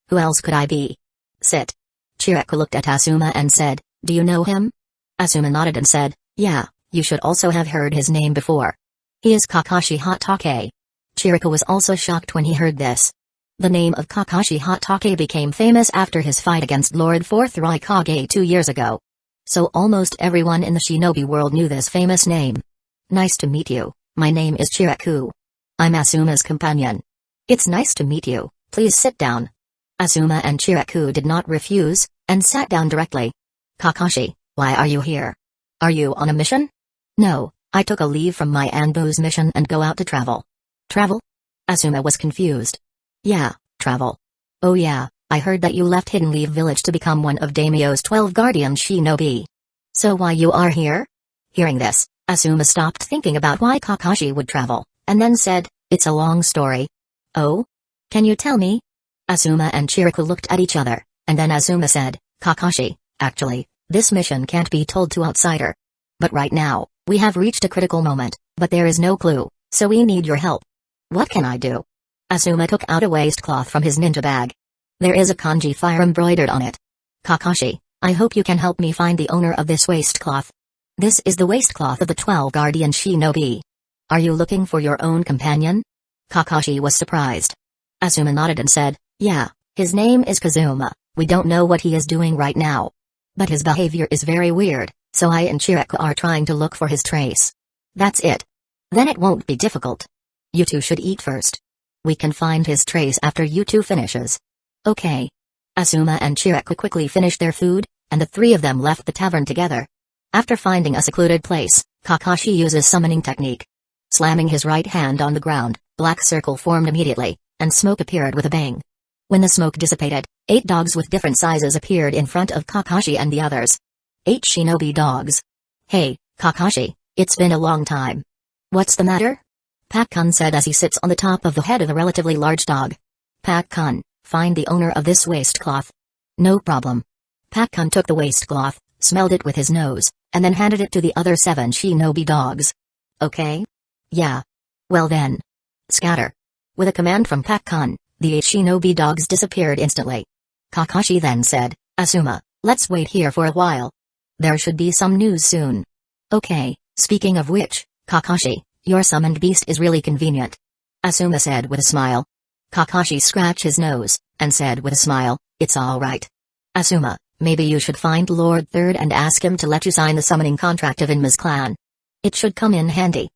Who else could I be? Sit. Chiraku looked at Asuma and said, Do you know him? Asuma nodded and said, Yeah, you should also have heard his name before. He is Kakashi Hatake. Chiraku was also shocked when he heard this. The name of Kakashi Hatake became famous after his fight against Lord 4th Raikage 2 years ago. So almost everyone in the shinobi world knew this famous name. Nice to meet you, my name is Chiraku. I'm Asuma's companion. It's nice to meet you, please sit down. Asuma and Chiraku did not refuse, and sat down directly. Kakashi, why are you here? Are you on a mission? No, I took a leave from my Anbu's mission and go out to travel. Travel? Asuma was confused. Yeah, travel. Oh yeah, I heard that you left Hidden Leaf Village to become one of Daimyo's 12 guardian shinobi. So why you are here? Hearing this, Asuma stopped thinking about why Kakashi would travel, and then said, It's a long story. Oh? Can you tell me? Asuma and Chiraku looked at each other, and then Asuma said, Kakashi, actually, this mission can't be told to outsider. But right now, we have reached a critical moment, but there is no clue, so we need your help. What can I do? Asuma took out a waistcloth from his ninja bag. There is a kanji fire embroidered on it. Kakashi, I hope you can help me find the owner of this waistcloth. This is the waistcloth of the 12 guardian shinobi. Are you looking for your own companion? Kakashi was surprised. Asuma nodded and said, Yeah, his name is Kazuma, we don't know what he is doing right now. But his behavior is very weird, so I and Chiraku are trying to look for his trace. That's it. Then it won't be difficult. You two should eat first. We can find his trace after you two finishes. Okay. Asuma and Chiraku quickly finished their food, and the 3 of them left the tavern together. After finding a secluded place, Kakashi uses summoning technique. Slamming his right hand on the ground, black circle formed immediately, and smoke appeared with a bang. When the smoke dissipated, 8 dogs with different sizes appeared in front of Kakashi and the others. 8 shinobi dogs. Hey, Kakashi, it's been a long time. What's the matter? Pak-kun said as he sits on the top of the head of a relatively large dog. Pak-kun, find the owner of this waistcloth. No problem. Pak-kun took the waistcloth, smelled it with his nose, and then handed it to the other 7 shinobi dogs. Okay? Yeah. Well then. Scatter. With a command from Pak-kun, the 8 shinobi dogs disappeared instantly. Kakashi then said, Asuma, let's wait here for a while. There should be some news soon. Okay, speaking of which, Kakashi, your summoned beast is really convenient. Asuma said with a smile. Kakashi scratched his nose, and said with a smile, It's alright. Asuma, maybe you should find Lord Third and ask him to let you sign the summoning contract of Inma's clan. It should come in handy.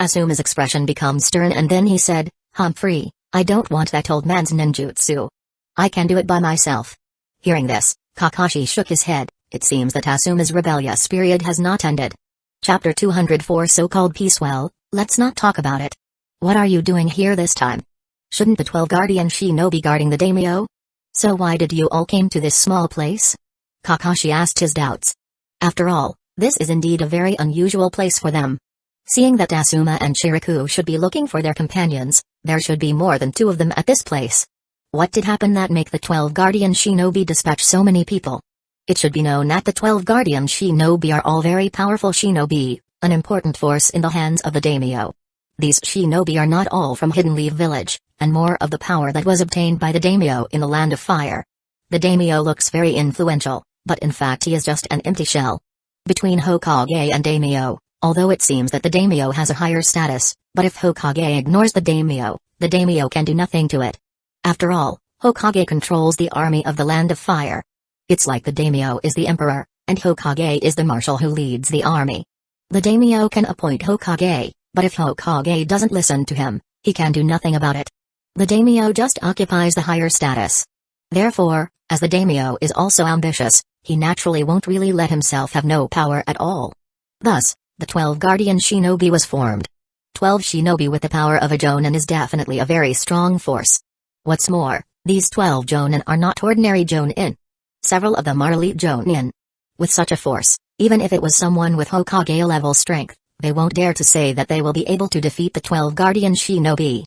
Asuma's expression becomes stern and then he said, Humphrey, I don't want that old man's ninjutsu. I can do it by myself. Hearing this, Kakashi shook his head. It seems that Asuma's rebellious period has not ended. Chapter 204 So-called peace. Well, let's not talk about it. What are you doing here this time? Shouldn't the 12 guardian shinobi guarding the daimyo? So why did you all came to this small place? Kakashi asked his doubts. After all, this is indeed a very unusual place for them. Seeing that Asuma and Shiraku should be looking for their companions, there should be more than 2 of them at this place. What did happen that make the 12 guardian shinobi dispatch so many people? It should be known that the 12 guardian shinobi are all very powerful shinobi, an important force in the hands of the daimyo. These shinobi are not all from Hidden Leaf Village, and more of the power that was obtained by the daimyo in the Land of Fire. The daimyo looks very influential, but in fact he is just an empty shell. Between Hokage and daimyo, although it seems that the daimyo has a higher status, but if Hokage ignores the daimyo can do nothing to it. After all, Hokage controls the army of the Land of Fire. It's like the daimyo is the emperor, and Hokage is the marshal who leads the army. The daimyo can appoint Hokage, but if Hokage doesn't listen to him, he can do nothing about it. The daimyo just occupies the higher status. Therefore, as the daimyo is also ambitious, he naturally won't really let himself have no power at all. Thus, the 12 guardian shinobi was formed. 12 shinobi with the power of a jonin is definitely a very strong force. What's more, these 12 jonin are not ordinary jonin. Several of them are elite jonin. With such a force, even if it was someone with Hokage level strength, they won't dare to say that they will be able to defeat the 12 guardian shinobi.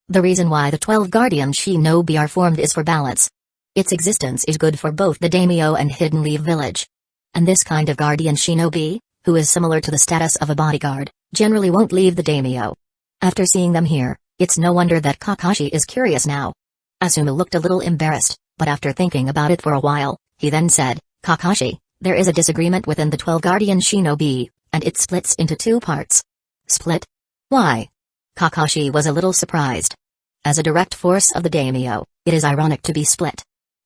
The reason why the 12 guardian shinobi are formed is for balance. Its existence is good for both the daimyo and Hidden Leaf Village. And this kind of guardian shinobi, who is similar to the status of a bodyguard, generally won't leave the daimyo. After seeing them here, it's no wonder that Kakashi is curious now. Asuma looked a little embarrassed, but after thinking about it for a while, he then said, Kakashi, there is a disagreement within the 12 guardian shinobi, and it splits into 2 parts. Split? Why? Kakashi was a little surprised. As a direct force of the daimyo, it is ironic to be split.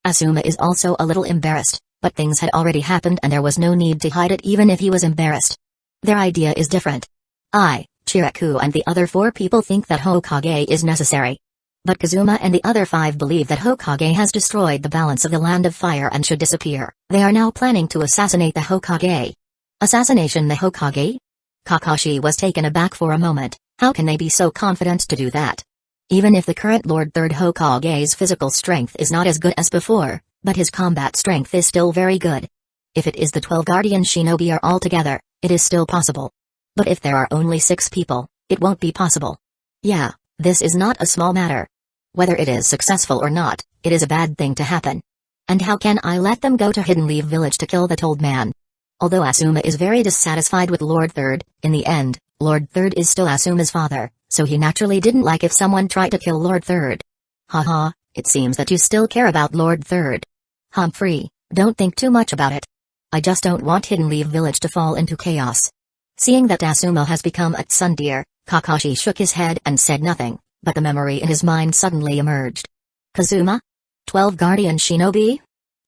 Asuma is also a little embarrassed, but things had already happened and there was no need to hide it even if he was embarrassed. Their idea is different. I, Chiraku and the other 4 people think that Hokage is necessary. But Kazuma and the other 5 believe that Hokage has destroyed the balance of the Land of Fire and should disappear. They are now planning to assassinate the Hokage. Assassination the Hokage? Kakashi was taken aback for a moment. How can they be so confident to do that? Even if the current Lord Third Hokage's physical strength is not as good as before, but his combat strength is still very good. If it is the 12 guardian shinobi are all together, it is still possible. But if there are only 6 people, it won't be possible. Yeah, this is not a small matter. Whether it is successful or not, it is a bad thing to happen. And how can I let them go to Hidden Leaf Village to kill that old man? Although Asuma is very dissatisfied with Lord Third, in the end, Lord Third is still Asuma's father, so he naturally didn't like if someone tried to kill Lord Third. Haha, it seems that you still care about Lord Third. Humphrey, don't think too much about it. I just don't want Hidden Leaf Village to fall into chaos. Seeing that Asuma has become a tsundere, Kakashi shook his head and said nothing, but the memory in his mind suddenly emerged. Kazuma? 12 guardian shinobi?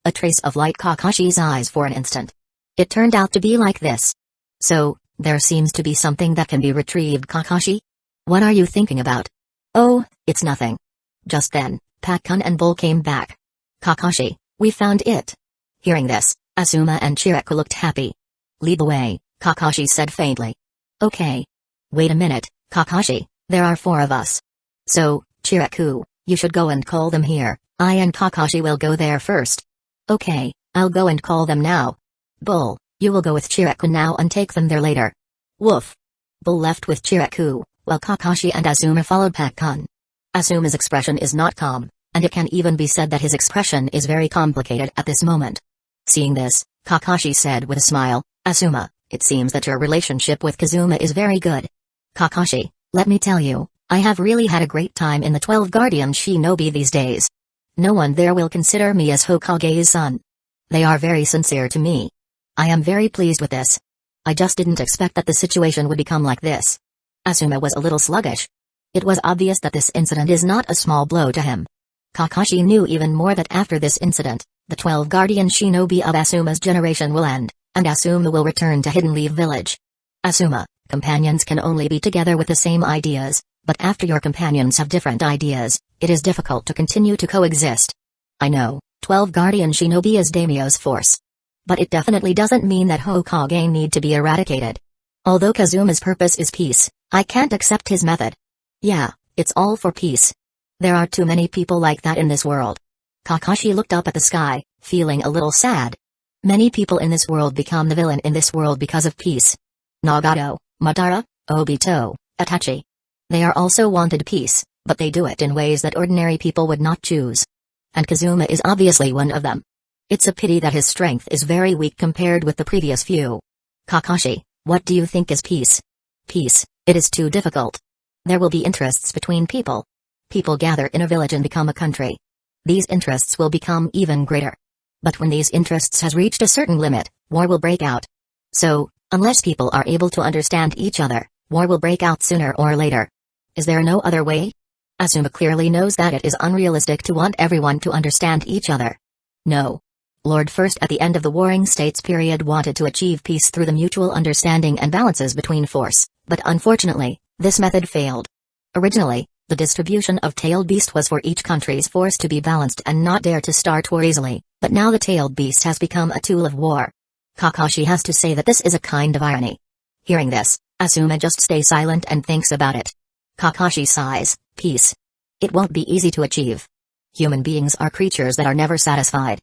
A trace of light Kakashi's eyes for an instant. It turned out to be like this. So, there seems to be something that can be retrieved, Kakashi? What are you thinking about? Oh, it's nothing. Just then, Pakkun and Bull came back. Kakashi, we found it. Hearing this, Asuma and Chiraku looked happy. Lead the way, Kakashi said faintly. Okay. Wait a minute, Kakashi, there are 4 of us. So, Chiraku, you should go and call them here. I and Kakashi will go there first. Okay, I'll go and call them now. Bull, you will go with Chiraku now and take them there later. Woof. Bull left with Chiraku, while Kakashi and Asuma followed Pakkun. Asuma's expression is not calm, and it can even be said that his expression is very complicated at this moment. Seeing this, Kakashi said with a smile, Asuma, it seems that your relationship with Kazuma is very good. Kakashi, let me tell you, I have really had a great time in the 12 guardian shinobi these days. No one there will consider me as Hokage's son. They are very sincere to me. I am very pleased with this. I just didn't expect that the situation would become like this. Asuma was a little sluggish. It was obvious that this incident is not a small blow to him. Kakashi knew even more that after this incident, the 12 guardian shinobi of Asuma's generation will end, and Asuma will return to Hidden Leaf Village. Asuma, Companions can only be together with the same ideas, but after your companions have different ideas, it is difficult to continue to coexist. I know, 12 Guardian Shinobi is Daimyo's force. But it definitely doesn't mean that Hokage need to be eradicated. Although Kazuma's purpose is peace, I can't accept his method. Yeah, it's all for peace. There are too many people like that in this world. Kakashi looked up at the sky, feeling a little sad. Many people in this world become the villain in this world because of peace. Nagato, Madara, Obito, Itachi. They are also wanted peace, but they do it in ways that ordinary people would not choose. And Kazuma is obviously one of them. It's a pity that his strength is very weak compared with the previous few. Kakashi, what do you think is peace? Peace, it is too difficult. There will be interests between people. People gather in a village and become a country. These interests will become even greater. But when these interests has reached a certain limit, war will break out. So, unless people are able to understand each other, war will break out sooner or later. Is there no other way? Asuma clearly knows that it is unrealistic to want everyone to understand each other. No. Lord First at the end of the Warring States period wanted to achieve peace through the mutual understanding and balances between force, but unfortunately, this method failed. Originally, the distribution of tailed beast was for each country's force to be balanced and not dare to start war easily, but now the tailed beast has become a tool of war. Kakashi has to say that this is a kind of irony. Hearing this, Asuma just stays silent and thinks about it. Kakashi sighs, peace. It won't be easy to achieve. Human beings are creatures that are never satisfied.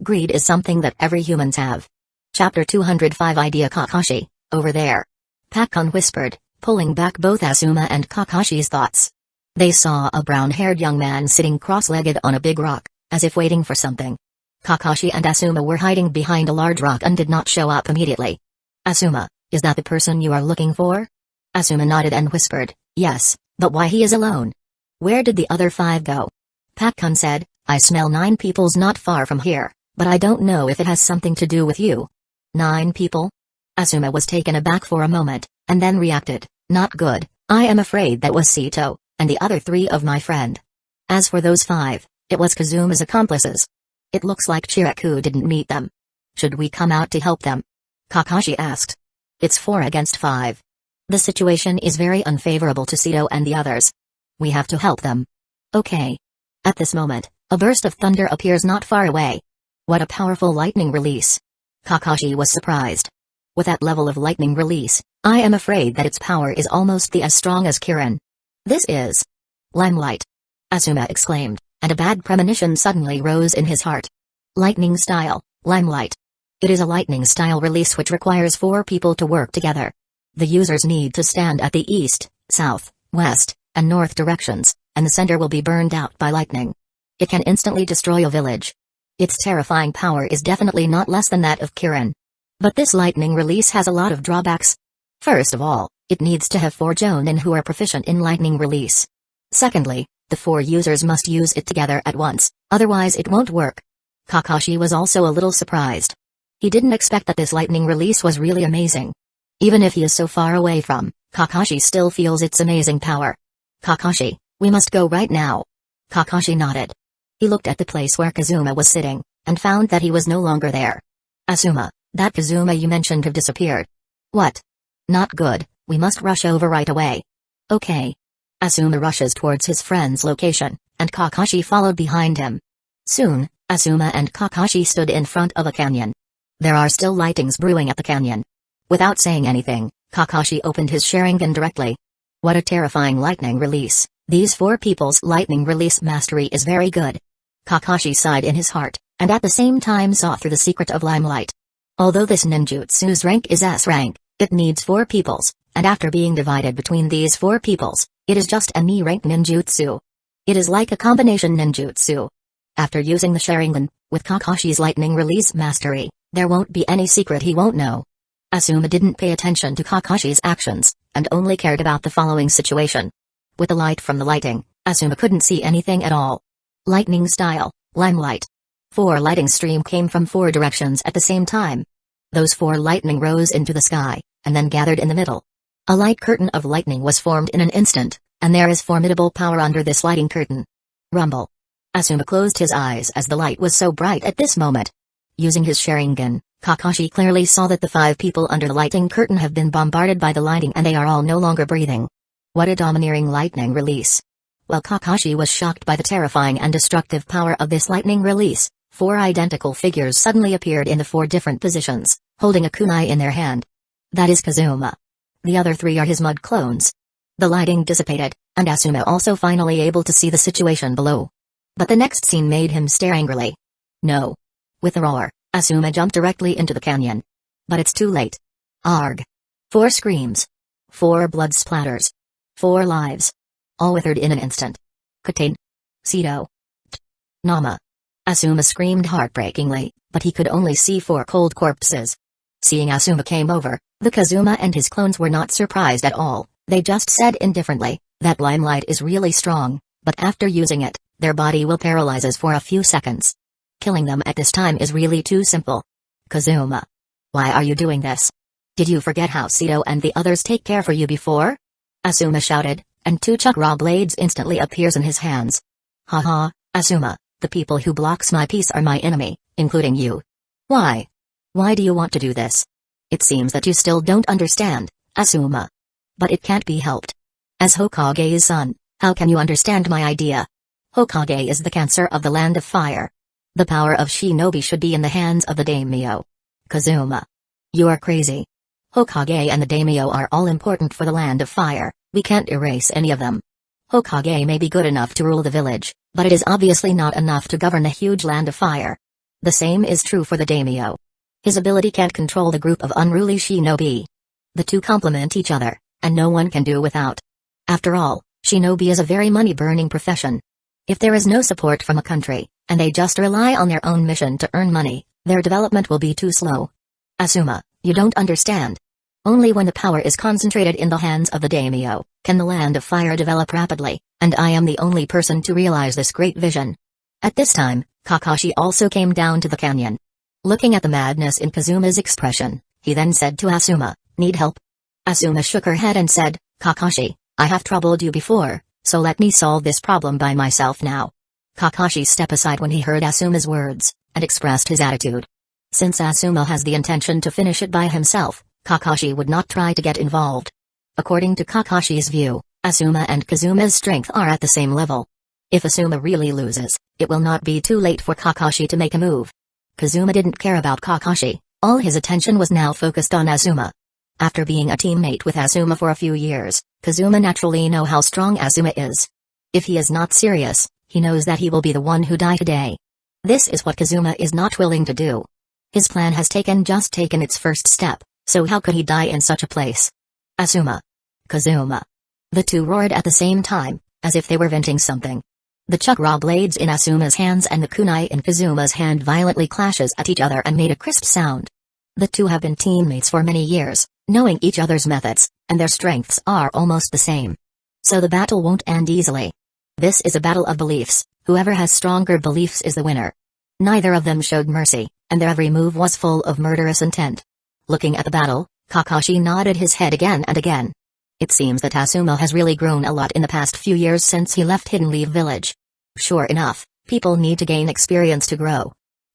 Greed is something that every humans have. Chapter 205 Idea Kakashi, over there. Pakkun whispered, pulling back both Asuma and Kakashi's thoughts. They saw a brown-haired young man sitting cross-legged on a big rock, as if waiting for something. Kakashi and Asuma were hiding behind a large rock and did not show up immediately. Asuma, is that the person you are looking for? Asuma nodded and whispered, yes, but why he is alone? Where did the other 5 go? Pakkun said, I smell 9 peoples not far from here, but I don't know if it has something to do with you. 9 people? Asuma was taken aback for a moment, and then reacted, not good, I am afraid that was Sito, and the other 3 of my friend. As for those 5, it was Kazuma's accomplices. It looks like Chiraku didn't meet them. Should we come out to help them? Kakashi asked. It's 4 against 5. The situation is very unfavorable to Sito and the others. We have to help them. Okay. At this moment, a burst of thunder appears not far away. What a powerful lightning release. Kakashi was surprised. With that level of lightning release, I am afraid that its power is almost as strong as Kirin. This is limelight. Asuma exclaimed, and a bad premonition suddenly rose in his heart. Lightning style, limelight. It is a lightning style release which requires 4 people to work together. The users need to stand at the east, south, west, and north directions, and the center will be burned out by lightning. It can instantly destroy a village. Its terrifying power is definitely not less than that of Kirin. But this lightning release has a lot of drawbacks. First of all, it needs to have 4 Jonin who are proficient in lightning release. Secondly, the 4 users must use it together at once, otherwise it won't work. Kakashi was also a little surprised. He didn't expect that this lightning release was really amazing. Even if he is so far away from, Kakashi still feels its amazing power. Kakashi, we must go right now. Kakashi nodded. He looked at the place where Kazuma was sitting, and found that he was no longer there. Asuma, that Kazuma you mentioned have disappeared. What? Not good, we must rush over right away. Okay. Asuma rushes towards his friend's location, and Kakashi followed behind him. Soon, Asuma and Kakashi stood in front of a canyon. There are still lightings brewing at the canyon. Without saying anything, Kakashi opened his Sharingan directly. What a terrifying lightning release. These 4 people's lightning release mastery is very good. Kakashi sighed in his heart, and at the same time saw through the secret of limelight. Although this ninjutsu's rank is S rank, it needs 4 peoples, and after being divided between these 4 peoples, it is just an E rank ninjutsu. It is like a combination ninjutsu. After using the Sharingan, with Kakashi's lightning release mastery, there won't be any secret he won't know. Asuma didn't pay attention to Kakashi's actions, and only cared about the following situation. With the light from the lighting, Asuma couldn't see anything at all. Lightning style, limelight. 4 lighting stream came from 4 directions at the same time. Those 4 lightning rose into the sky, and then gathered in the middle. A light curtain of lightning was formed in an instant, and there is formidable power under this lighting curtain. Rumble. Asuma closed his eyes as the light was so bright at this moment. Using his Sharingan, Kakashi clearly saw that the 5 people under the lighting curtain have been bombarded by the lighting and they are all no longer breathing. What a domineering lightning release. While Kakashi was shocked by the terrifying and destructive power of this lightning release, 4 identical figures suddenly appeared in the 4 different positions, holding a kunai in their hand. That is Kazuma. The other 3 are his mud clones. The lighting dissipated, and Asuma also finally able to see the situation below. But the next scene made him stare angrily. No. With a roar, Asuma jumped directly into the canyon. But it's too late. Arg. 4 screams. 4 blood splatters. 4 lives. All withered in an instant. Katane. Sito. Nama. Asuma screamed heartbreakingly, but he could only see 4 cold corpses. Seeing Asuma came over, the Kazuma and his clones were not surprised at all. They just said indifferently, that limelight is really strong, but after using it, their body will paralyzes for a few seconds. Killing them at this time is really too simple. Kazuma. Why are you doing this? Did you forget how Sito and the others take care for you before? Asuma shouted, and 2 chakra blades instantly appears in his hands. Haha, Asuma, the people who blocks my peace are my enemy, including you. Why? Why do you want to do this? It seems that you still don't understand, Asuma. But it can't be helped. As Hokage's son, how can you understand my idea? Hokage is the cancer of the land of fire. The power of shinobi should be in the hands of the daimyo. Kazuma. You are crazy. Hokage and the daimyo are all important for the land of fire, we can't erase any of them. Hokage may be good enough to rule the village, but it is obviously not enough to govern a huge land of fire. The same is true for the daimyo. His ability can't control the group of unruly shinobi. The 2 complement each other, and no one can do without. After all, shinobi is a very money-burning profession. If there is no support from a country, and they just rely on their own mission to earn money, their development will be too slow. Asuma, you don't understand. Only when the power is concentrated in the hands of the daimyo, can the land of fire develop rapidly, and I am the only person to realize this great vision. At this time, Kakashi also came down to the canyon. Looking at the madness in Kazuma's expression, he then said to Asuma, need help? Asuma shook her head and said, Kakashi, I have troubled you before, so let me solve this problem by myself now. Kakashi stepped aside when he heard Asuma's words, and expressed his attitude. Since Asuma has the intention to finish it by himself, Kakashi would not try to get involved. According to Kakashi's view, Asuma and Kazuma's strength are at the same level. If Asuma really loses, it will not be too late for Kakashi to make a move. Kazuma didn't care about Kakashi, all his attention was now focused on Asuma. After being a teammate with Asuma for a few years, Kazuma naturally knows how strong Asuma is. If he is not serious, he knows that he will be the one who die today. This is what Kazuma is not willing to do. His plan has just taken its first step, so how could he die in such a place? Asuma. Kazuma. The 2 roared at the same time, as if they were venting something. The chakra blades in Asuma's hands and the kunai in Kazuma's hand violently clashes at each other and made a crisp sound. The 2 have been teammates for many years, knowing each other's methods, and their strengths are almost the same. So the battle won't end easily. This is a battle of beliefs, whoever has stronger beliefs is the winner. Neither of them showed mercy, and their every move was full of murderous intent. Looking at the battle, Kakashi nodded his head again and again. It seems that Asuma has really grown a lot in the past few years since he left Hidden Leaf Village. Sure enough, people need to gain experience to grow.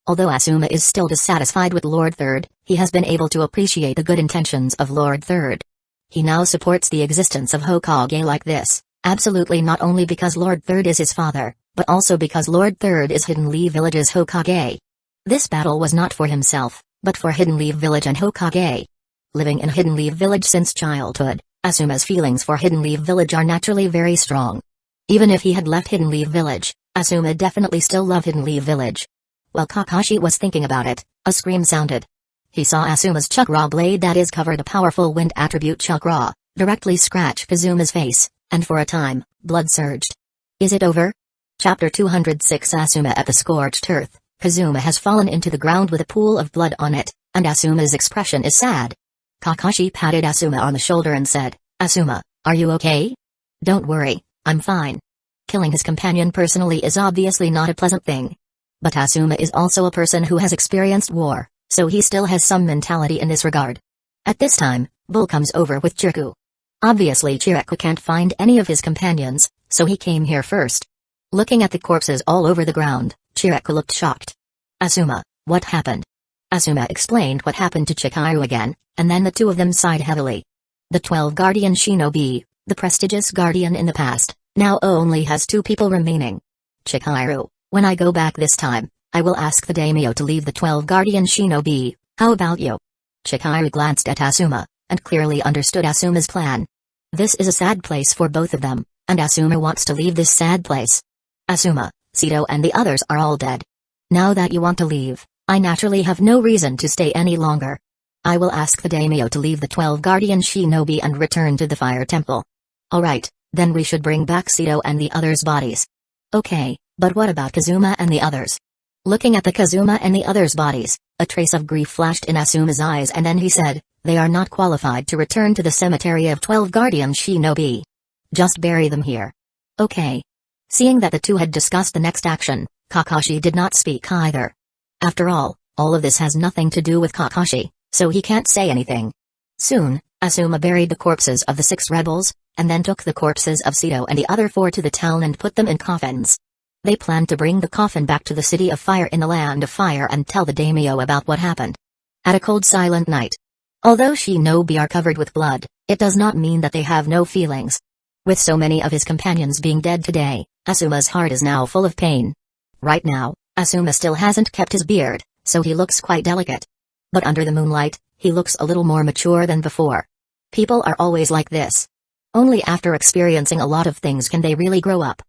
Although Asuma is still dissatisfied with Lord Third, he has been able to appreciate the good intentions of Lord Third. He now supports the existence of Hokage like this, absolutely not only because Lord Third is his father, but also because Lord Third is Hidden Leaf Village's Hokage. This battle was not for himself, but for Hidden Leaf Village and Hokage. Living in Hidden Leaf Village since childhood, Asuma's feelings for Hidden Leaf Village are naturally very strong. Even if he had left Hidden Leaf Village, Asuma definitely still loved Hidden Leaf Village. While Kakashi was thinking about it, a scream sounded. He saw Asuma's chakra blade that is covered a powerful wind attribute chakra, directly scratch Kazuma's face, and for a time, blood surged. Is it over? Chapter 206 Asuma at the scorched earth. Kazuma has fallen into the ground with a pool of blood on it, and Asuma's expression is sad. Kakashi patted Asuma on the shoulder and said, Asuma, are you okay? Don't worry, I'm fine. Killing his companion personally is obviously not a pleasant thing. But Asuma is also a person who has experienced war, so he still has some mentality in this regard. At this time, Bull comes over with Chiriku. Obviously Chiriku can't find any of his companions, so he came here first. Looking at the corpses all over the ground, Chiriku looked shocked. Asuma, what happened? Asuma explained what happened to Chikaru again, and then the two of them sighed heavily. The 12 Guardian Shinobi, the prestigious guardian in the past, now only has 2 people remaining. Chikaru, when I go back this time, I will ask the daimyo to leave the 12 Guardian Shinobi, how about you? Chikaru glanced at Asuma, and clearly understood Asuma's plan. This is a sad place for both of them, and Asuma wants to leave this sad place. Asuma, Sito and the others are all dead. Now that you want to leave, I naturally have no reason to stay any longer. I will ask the daimyo to leave the 12 Guardian Shinobi and return to the Fire Temple. Alright, then we should bring back Sito and the others' bodies. Okay, but what about Kazuma and the others? Looking at the Kazuma and the others' bodies, a trace of grief flashed in Asuma's eyes and then he said, they are not qualified to return to the cemetery of 12 Guardian Shinobi. Just bury them here. Okay. Seeing that the two had discussed the next action, Kakashi did not speak either. After all of this has nothing to do with Kakashi, so he can't say anything. Soon, Asuma buried the corpses of the 6 rebels, and then took the corpses of Sito and the other 4 to the town and put them in coffins. They planned to bring the coffin back to the City of Fire in the Land of Fire and tell the daimyo about what happened. At a cold silent night. Although shinobi are covered with blood, it does not mean that they have no feelings. With so many of his companions being dead today, Asuma's heart is now full of pain. Right now, Asuma still hasn't kept his beard, so he looks quite delicate. But under the moonlight, he looks a little more mature than before. People are always like this. Only after experiencing a lot of things can they really grow up.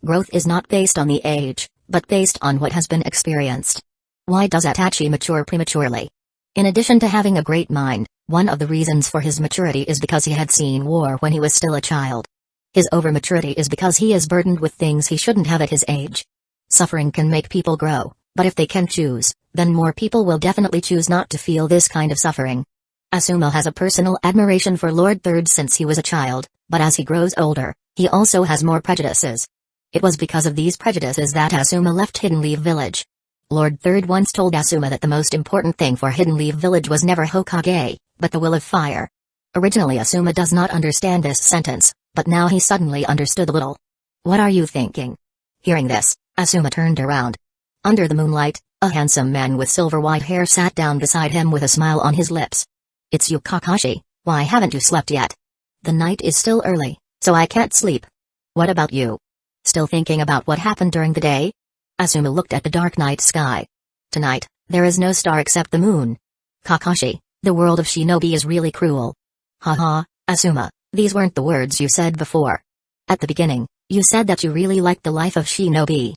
Growth is not based on the age, but based on what has been experienced. Why does Itachi mature prematurely? In addition to having a great mind, one of the reasons for his maturity is because he had seen war when he was still a child. His overmaturity is because he is burdened with things he shouldn't have at his age. Suffering can make people grow, but if they can choose, then more people will definitely choose not to feel this kind of suffering. Asuma has a personal admiration for Lord Third since he was a child, but as he grows older, he also has more prejudices. It was because of these prejudices that Asuma left Hidden Leaf Village. Lord Third once told Asuma that the most important thing for Hidden Leaf Village was never Hokage, but the will of fire. Originally Asuma does not understand this sentence, but now he suddenly understood a little. What are you thinking? Hearing this, Asuma turned around. Under the moonlight, a handsome man with silver white hair sat down beside him with a smile on his lips. It's you, Kakashi. Why haven't you slept yet? The night is still early, so I can't sleep. What about you? Still thinking about what happened during the day? Asuma looked at the dark night sky. Tonight, there is no star except the moon. Kakashi, the world of shinobi is really cruel. Haha, Asuma, these weren't the words you said before. At the beginning, you said that you really liked the life of shinobi.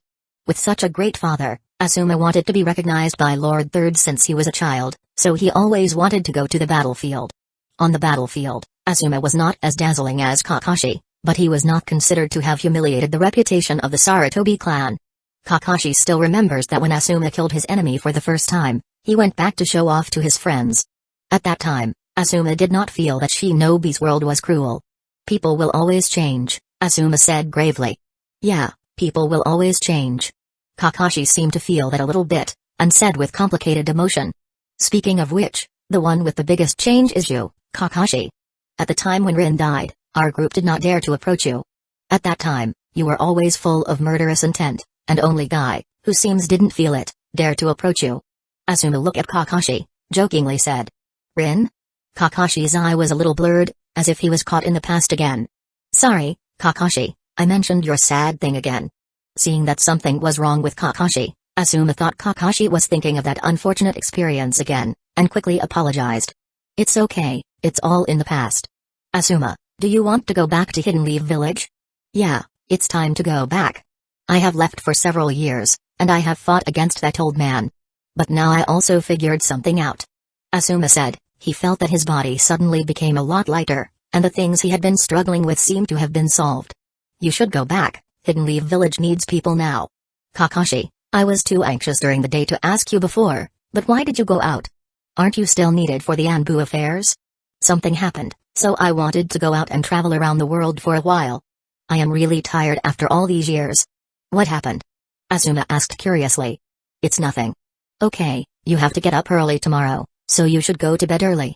With such a great father, Asuma wanted to be recognized by Lord Third since he was a child, so he always wanted to go to the battlefield. On the battlefield, Asuma was not as dazzling as Kakashi, but he was not considered to have humiliated the reputation of the Sarutobi clan. Kakashi still remembers that when Asuma killed his enemy for the first time, he went back to show off to his friends. At that time, Asuma did not feel that shinobi's world was cruel. People will always change, Asuma said gravely. Yeah, people will always change. Kakashi seemed to feel that a little bit, and said with complicated emotion. Speaking of which, the one with the biggest change is you, Kakashi. At the time when Rin died, our group did not dare to approach you. At that time, you were always full of murderous intent, and only Guy, who seems didn't feel it, dared to approach you. Asuma looked at Kakashi, jokingly said. Rin? Kakashi's eye was a little blurred, as if he was caught in the past again. Sorry, Kakashi, I mentioned your sad thing again. Seeing that something was wrong with Kakashi, Asuma thought Kakashi was thinking of that unfortunate experience again, and quickly apologized. It's okay, it's all in the past. Asuma, do you want to go back to Hidden Leaf Village? Yeah, it's time to go back. I have left for several years, and I have fought against that old man. But now I also figured something out. Asuma said, he felt that his body suddenly became a lot lighter, and the things he had been struggling with seemed to have been solved. You should go back, Hidden Leaf Village needs people now. Kakashi, I was too anxious during the day to ask you before, but why did you go out? Aren't you still needed for the Anbu affairs? Something happened, so I wanted to go out and travel around the world for a while. I am really tired after all these years. What happened? Asuma asked curiously. It's nothing. Okay, you have to get up early tomorrow, so you should go to bed early.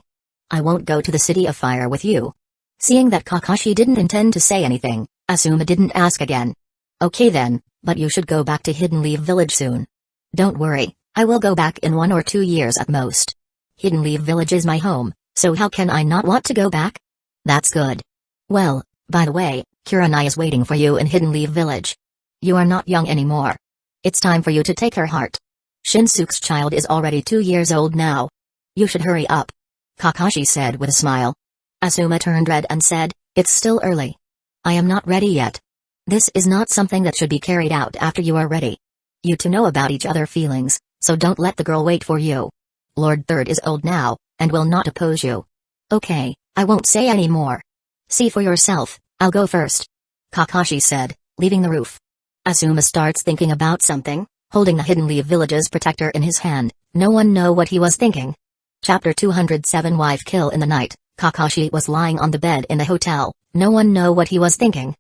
I won't go to the City of Fire with you. Seeing that Kakashi didn't intend to say anything, Asuma didn't ask again. Okay then, but you should go back to Hidden Leaf Village soon. Don't worry, I will go back in 1 or 2 years at most. Hidden Leaf Village is my home, so how can I not want to go back? That's good. Well, by the way, Kurenai is waiting for you in Hidden Leaf Village. You are not young anymore. It's time for you to take her heart. Shinsuke's child is already 2 years old now. You should hurry up. Kakashi said with a smile. Asuma turned red and said, it's still early. I am not ready yet. This is not something that should be carried out after you are ready. You two know about each other's feelings, so don't let the girl wait for you. Lord Third is old now, and will not oppose you. Okay, I won't say any more. See for yourself, I'll go first. Kakashi said, leaving the roof. Asuma starts thinking about something, holding the Hidden Leaf Village's protector in his hand. No one know what he was thinking. Chapter 207 Wife Kill in the night. Kakashi was lying on the bed in the hotel. No one know what he was thinking.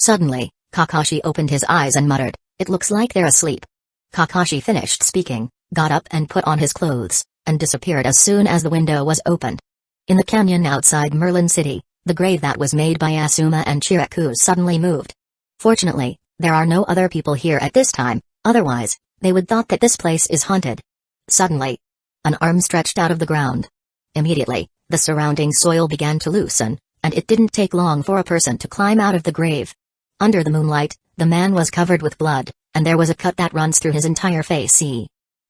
Suddenly, Kakashi opened his eyes and muttered, it looks like they're asleep. Kakashi finished speaking, got up and put on his clothes, and disappeared as soon as the window was opened. In the canyon outside Merlin City, the grave that was made by Asuma and Chiraku suddenly moved. Fortunately, there are no other people here at this time, otherwise, they would thought that this place is haunted. Suddenly, an arm stretched out of the ground. Immediately, the surrounding soil began to loosen, and it didn't take long for a person to climb out of the grave. Under the moonlight, the man was covered with blood, and there was a cut that runs through his entire face.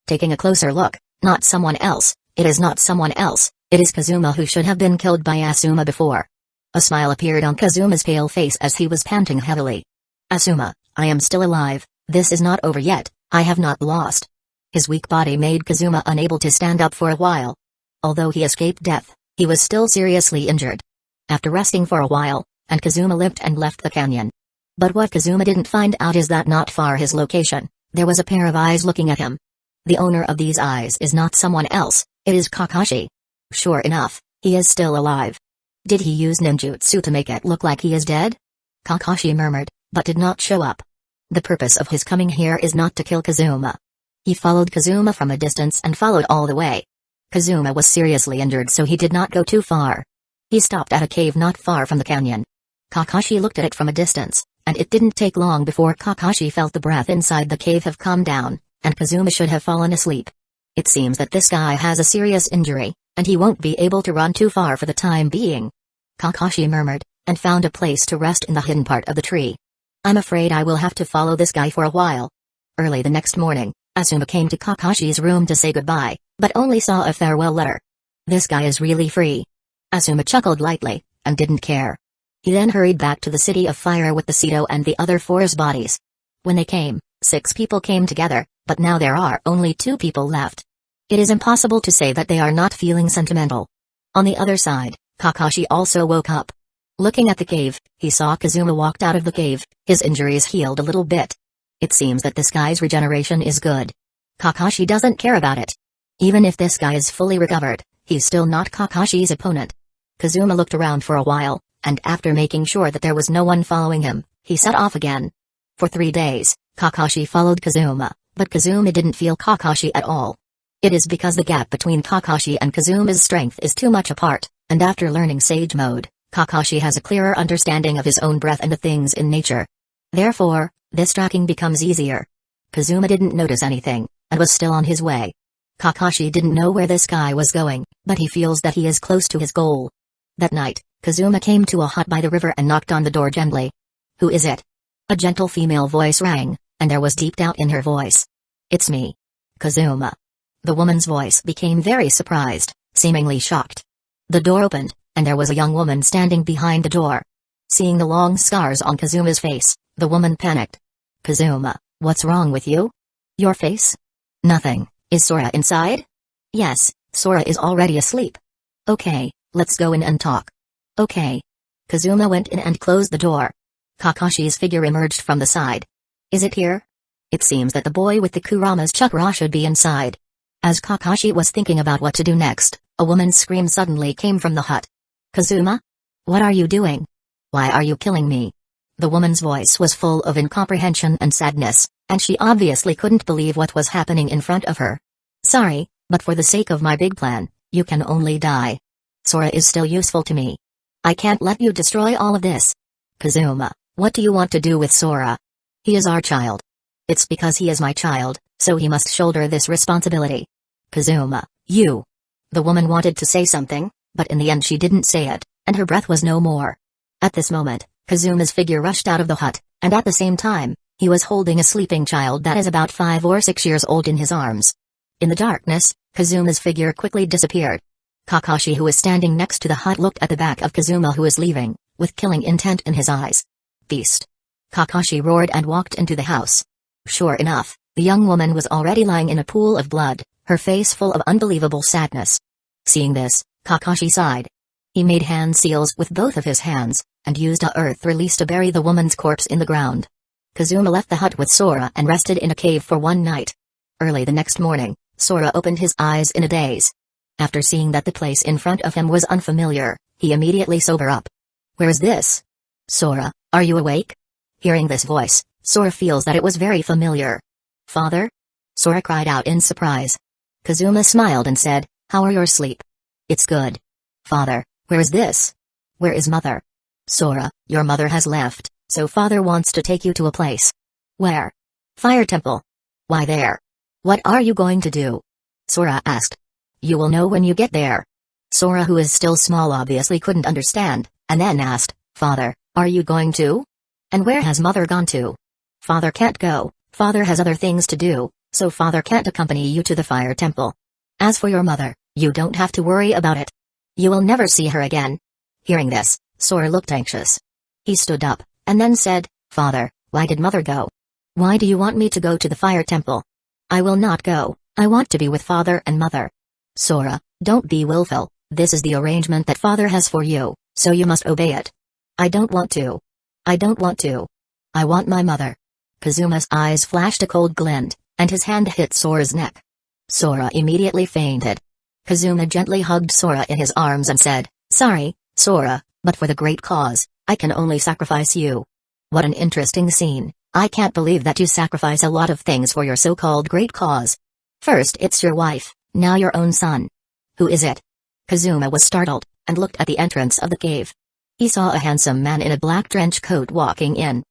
Taking a closer look, not someone else, it is not someone else, it is Kazuma who should have been killed by Asuma before. A smile appeared on Kazuma's pale face as he was panting heavily. Asuma, I am still alive, this is not over yet, I have not lost. His weak body made Kazuma unable to stand up for a while. Although he escaped death, he was still seriously injured. After resting for a while, and Kazuma limped and left the canyon. But what Kazuma didn't find out is that not far his location, there was a pair of eyes looking at him. The owner of these eyes is not someone else, it is Kakashi. Sure enough, he is still alive. Did he use ninjutsu to make it look like he is dead? Kakashi murmured, but did not show up. The purpose of his coming here is not to kill Kazuma. He followed Kazuma from a distance and followed all the way. Kazuma was seriously injured, so he did not go too far. He stopped at a cave not far from the canyon. Kakashi looked at it from a distance, and it didn't take long before Kakashi felt the breath inside the cave have calmed down, and Kazuma should have fallen asleep. It seems that this guy has a serious injury, and he won't be able to run too far for the time being. Kakashi murmured, and found a place to rest in the hidden part of the tree. I'm afraid I will have to follow this guy for a while. Early the next morning, Asuma came to Kakashi's room to say goodbye, but only saw a farewell letter. This guy is really free. Asuma chuckled lightly, and didn't care. He then hurried back to the City of Fire with the Seto and the other 4's bodies. When they came, 6 people came together, but now there are only 2 people left. It is impossible to say that they are not feeling sentimental. On the other side, Kakashi also woke up. Looking at the cave, he saw Kazuma walked out of the cave, his injuries healed a little bit. It seems that this guy's regeneration is good. Kakashi doesn't care about it. Even if this guy is fully recovered, he's still not Kakashi's opponent. Kazuma looked around for a while, and after making sure that there was no one following him, he set off again. For 3 days, Kakashi followed Kazuma, but Kazuma didn't feel Kakashi at all. It is because the gap between Kakashi and Kazuma's strength is too much apart, and after learning Sage Mode, Kakashi has a clearer understanding of his own breath and the things in nature. Therefore, this tracking becomes easier. Kazuma didn't notice anything, and was still on his way. Kakashi didn't know where this guy was going, but he feels that he is close to his goal. That night, Kazuma came to a hut by the river and knocked on the door gently. Who is it? A gentle female voice rang, and there was deep doubt in her voice. It's me. Kazuma. The woman's voice became very surprised, seemingly shocked. The door opened, and there was a young woman standing behind the door. Seeing the long scars on Kazuma's face, the woman panicked. Kazuma, what's wrong with you? Your face? Nothing. Is Sora inside? Yes, Sora is already asleep. Okay, let's go in and talk. Okay. Kazuma went in and closed the door. Kakashi's figure emerged from the side. Is it here? It seems that the boy with the Kurama's chakra should be inside. As Kakashi was thinking about what to do next, a woman's scream suddenly came from the hut. Kazuma? What are you doing? Why are you killing me? The woman's voice was full of incomprehension and sadness, and she obviously couldn't believe what was happening in front of her. Sorry, but for the sake of my big plan, you can only die. Sora is still useful to me. I can't let you destroy all of this. Kazuma, what do you want to do with Sora? He is our child. It's because he is my child, so he must shoulder this responsibility. Kazuma, you. The woman wanted to say something, but in the end she didn't say it, and her breath was no more. At this moment, Kazuma's figure rushed out of the hut, and at the same time, he was holding a sleeping child that is about 5 or 6 years old in his arms. In the darkness, Kazuma's figure quickly disappeared. Kakashi, who was standing next to the hut, looked at the back of Kazuma, who was leaving, with killing intent in his eyes. Beast! Kakashi roared and walked into the house. Sure enough, the young woman was already lying in a pool of blood, her face full of unbelievable sadness. Seeing this, Kakashi sighed. He made hand seals with both of his hands, and used a earth release to bury the woman's corpse in the ground. Kazuma left the hut with Sora and rested in a cave for one night. Early the next morning, Sora opened his eyes in a daze. After seeing that the place in front of him was unfamiliar, he immediately sobered up. Where is this? Sora, are you awake? Hearing this voice, Sora feels that it was very familiar. Father? Sora cried out in surprise. Kazuma smiled and said, how are your sleep? It's good. Father, where is this? Where is mother? Sora, your mother has left, so father wants to take you to a place. Where? Fire Temple. Why there? What are you going to do? Sora asked. You will know when you get there. Sora, who is still small, obviously couldn't understand, and then asked, Father, are you going to? And where has mother gone to? Father can't go, father has other things to do, so father can't accompany you to the Fire Temple. As for your mother, you don't have to worry about it. You will never see her again. Hearing this, Sora looked anxious. He stood up, and then said, Father, why did mother go? Why do you want me to go to the Fire Temple? I will not go, I want to be with father and mother. Sora, don't be willful, this is the arrangement that father has for you, so you must obey it. I don't want to. I don't want to. I want my mother. Kazuma's eyes flashed a cold glint, and his hand hit Sora's neck. Sora immediately fainted. Kazuma gently hugged Sora in his arms and said, Sorry, Sora, but for the great cause, I can only sacrifice you. What an interesting scene, I can't believe that you sacrifice a lot of things for your so-called great cause. First it's your wife, now your own son. Who is it? Kazuma was startled, and looked at the entrance of the cave. He saw a handsome man in a black trench coat walking in.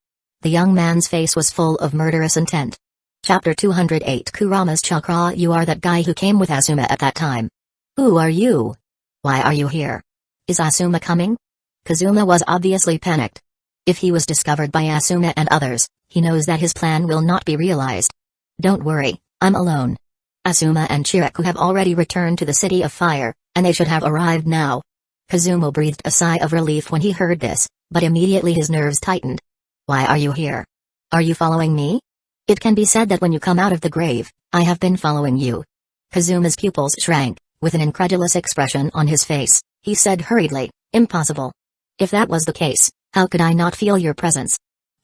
The young man's face was full of murderous intent. Chapter 208 Kurama's Chakra. You are that guy who came with Asuma at that time. Who are you? Why are you here? Is Asuma coming? Kazuma was obviously panicked. If he was discovered by Asuma and others, he knows that his plan will not be realized. Don't worry, I'm alone. Asuma and Chiriku have already returned to the City of Fire, and they should have arrived now. Kazuma breathed a sigh of relief when he heard this, but immediately his nerves tightened. Why are you here? Are you following me? It can be said that when you come out of the grave, I have been following you. Kazuma's pupils shrank, with an incredulous expression on his face. He said hurriedly, Impossible. If that was the case, how could I not feel your presence?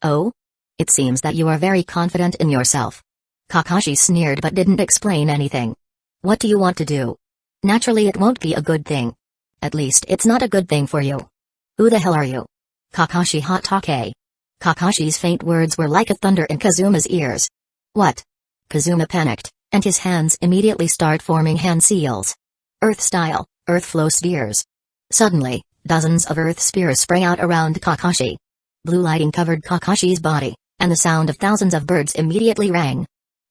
Oh? It seems that you are very confident in yourself. Kakashi sneered but didn't explain anything. What do you want to do? Naturally it won't be a good thing. At least it's not a good thing for you. Who the hell are you? Kakashi Hatake. Kakashi's faint words were like a thunder in Kazuma's ears. What? Kazuma panicked, and his hands immediately start forming hand seals. Earth-style, earth flow spheres. Suddenly, dozens of earth spears sprang out around Kakashi. Blue lighting covered Kakashi's body, and the sound of thousands of birds immediately rang.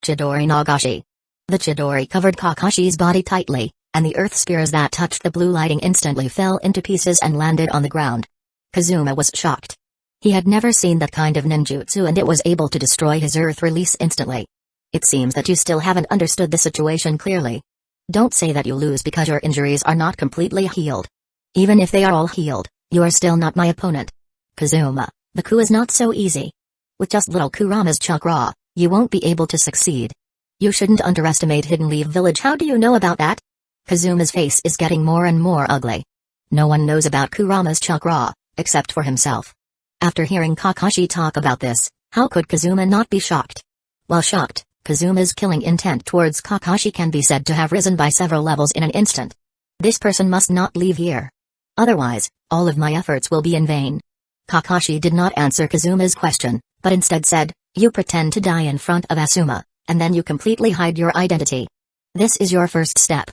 Chidori Nagashi. The Chidori covered Kakashi's body tightly, and the earth spears that touched the blue lighting instantly fell into pieces and landed on the ground. Kazuma was shocked. He had never seen that kind of ninjutsu, and it was able to destroy his earth release instantly. It seems that you still haven't understood the situation clearly. Don't say that you lose because your injuries are not completely healed. Even if they are all healed, you are still not my opponent. Kazuma, the coup is not so easy. With just little Kurama's chakra, you won't be able to succeed. You shouldn't underestimate Hidden Leaf Village. How do you know about that? Kazuma's face is getting more and more ugly. No one knows about Kurama's chakra, except for himself. After hearing Kakashi talk about this, how could Kazuma not be shocked? While shocked, Kazuma's killing intent towards Kakashi can be said to have risen by several levels in an instant. This person must not leave here. Otherwise, all of my efforts will be in vain. Kakashi did not answer Kazuma's question, but instead said, You pretend to die in front of Asuma, and then you completely hide your identity. This is your first step.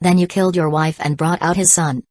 Then you killed your wife and brought out his son.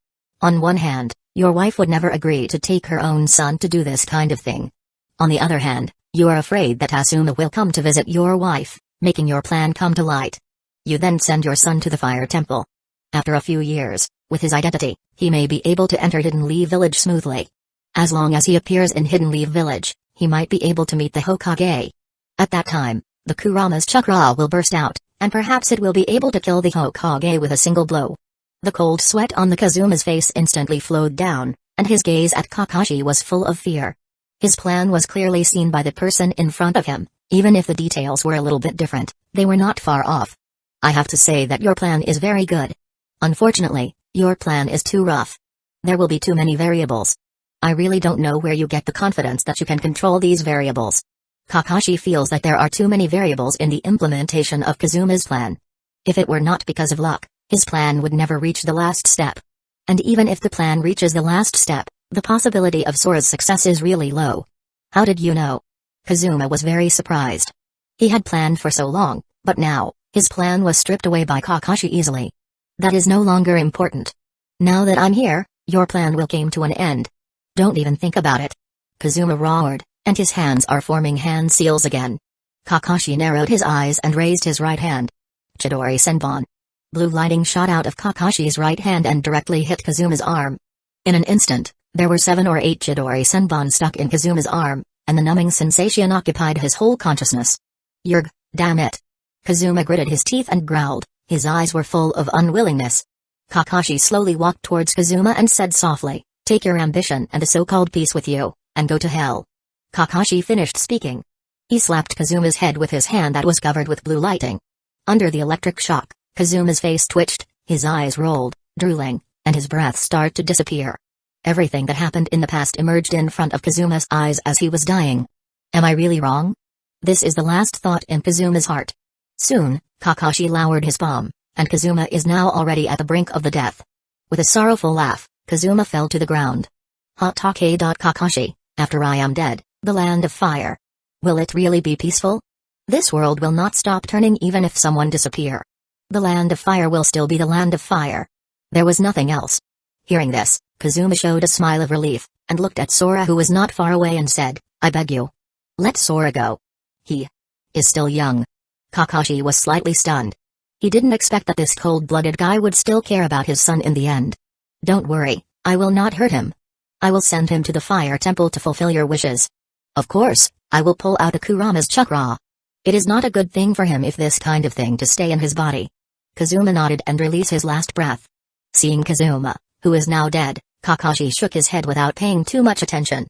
On one hand, your wife would never agree to take her own son to do this kind of thing. On the other hand, you are afraid that Asuma will come to visit your wife, making your plan come to light. You then send your son to the fire temple. After a few years, with his identity, he may be able to enter Hidden Leaf Village smoothly. As long as he appears in Hidden Leaf Village, he might be able to meet the Hokage. At that time, the Kurama's chakra will burst out, and perhaps it will be able to kill the Hokage with a single blow. The cold sweat on the Kazuma's face instantly flowed down, and his gaze at Kakashi was full of fear. His plan was clearly seen by the person in front of him, even if the details were a little bit different, they were not far off. I have to say that your plan is very good. Unfortunately, your plan is too rough. There will be too many variables. I really don't know where you get the confidence that you can control these variables. Kakashi feels that there are too many variables in the implementation of Kazuma's plan. If it were not because of luck, his plan would never reach the last step. And even if the plan reaches the last step, the possibility of Sora's success is really low. How did you know? Kazuma was very surprised. He had planned for so long, but now, his plan was stripped away by Kakashi easily. That is no longer important. Now that I'm here, your plan will come to an end. Don't even think about it. Kazuma roared, and his hands are forming hand seals again. Kakashi narrowed his eyes and raised his right hand. Chidori Senbon. Blue lighting shot out of Kakashi's right hand and directly hit Kazuma's arm. In an instant, there were 7 or 8 Chidori Senbon stuck in Kazuma's arm, and the numbing sensation occupied his whole consciousness. Yerg, damn it. Kazuma gritted his teeth and growled, his eyes were full of unwillingness. Kakashi slowly walked towards Kazuma and said softly, take your ambition and the so-called peace with you, and go to hell. Kakashi finished speaking. He slapped Kazuma's head with his hand that was covered with blue lighting. Under the electric shock, Kazuma's face twitched, his eyes rolled, drooling, and his breath started to disappear. Everything that happened in the past emerged in front of Kazuma's eyes as he was dying. Am I really wrong? This is the last thought in Kazuma's heart. Soon, Kakashi lowered his palm, and Kazuma is now already at the brink of the death. With a sorrowful laugh, Kazuma fell to the ground. Hatake. Kakashi, after I am dead, the land of fire. Will it really be peaceful? This world will not stop turning even if someone disappear. The land of fire will still be the land of fire. There was nothing else. Hearing this, Kazuma showed a smile of relief, and looked at Sora who was not far away and said, I beg you. Let Sora go. He is still young. Kakashi was slightly stunned. He didn't expect that this cold-blooded guy would still care about his son in the end. Don't worry, I will not hurt him. I will send him to the fire temple to fulfill your wishes. Of course, I will pull out a Kurama's chakra. It is not a good thing for him if this kind of thing to stay in his body. Kazuma nodded and released his last breath. Seeing Kazuma, who is now dead, Kakashi shook his head without paying too much attention.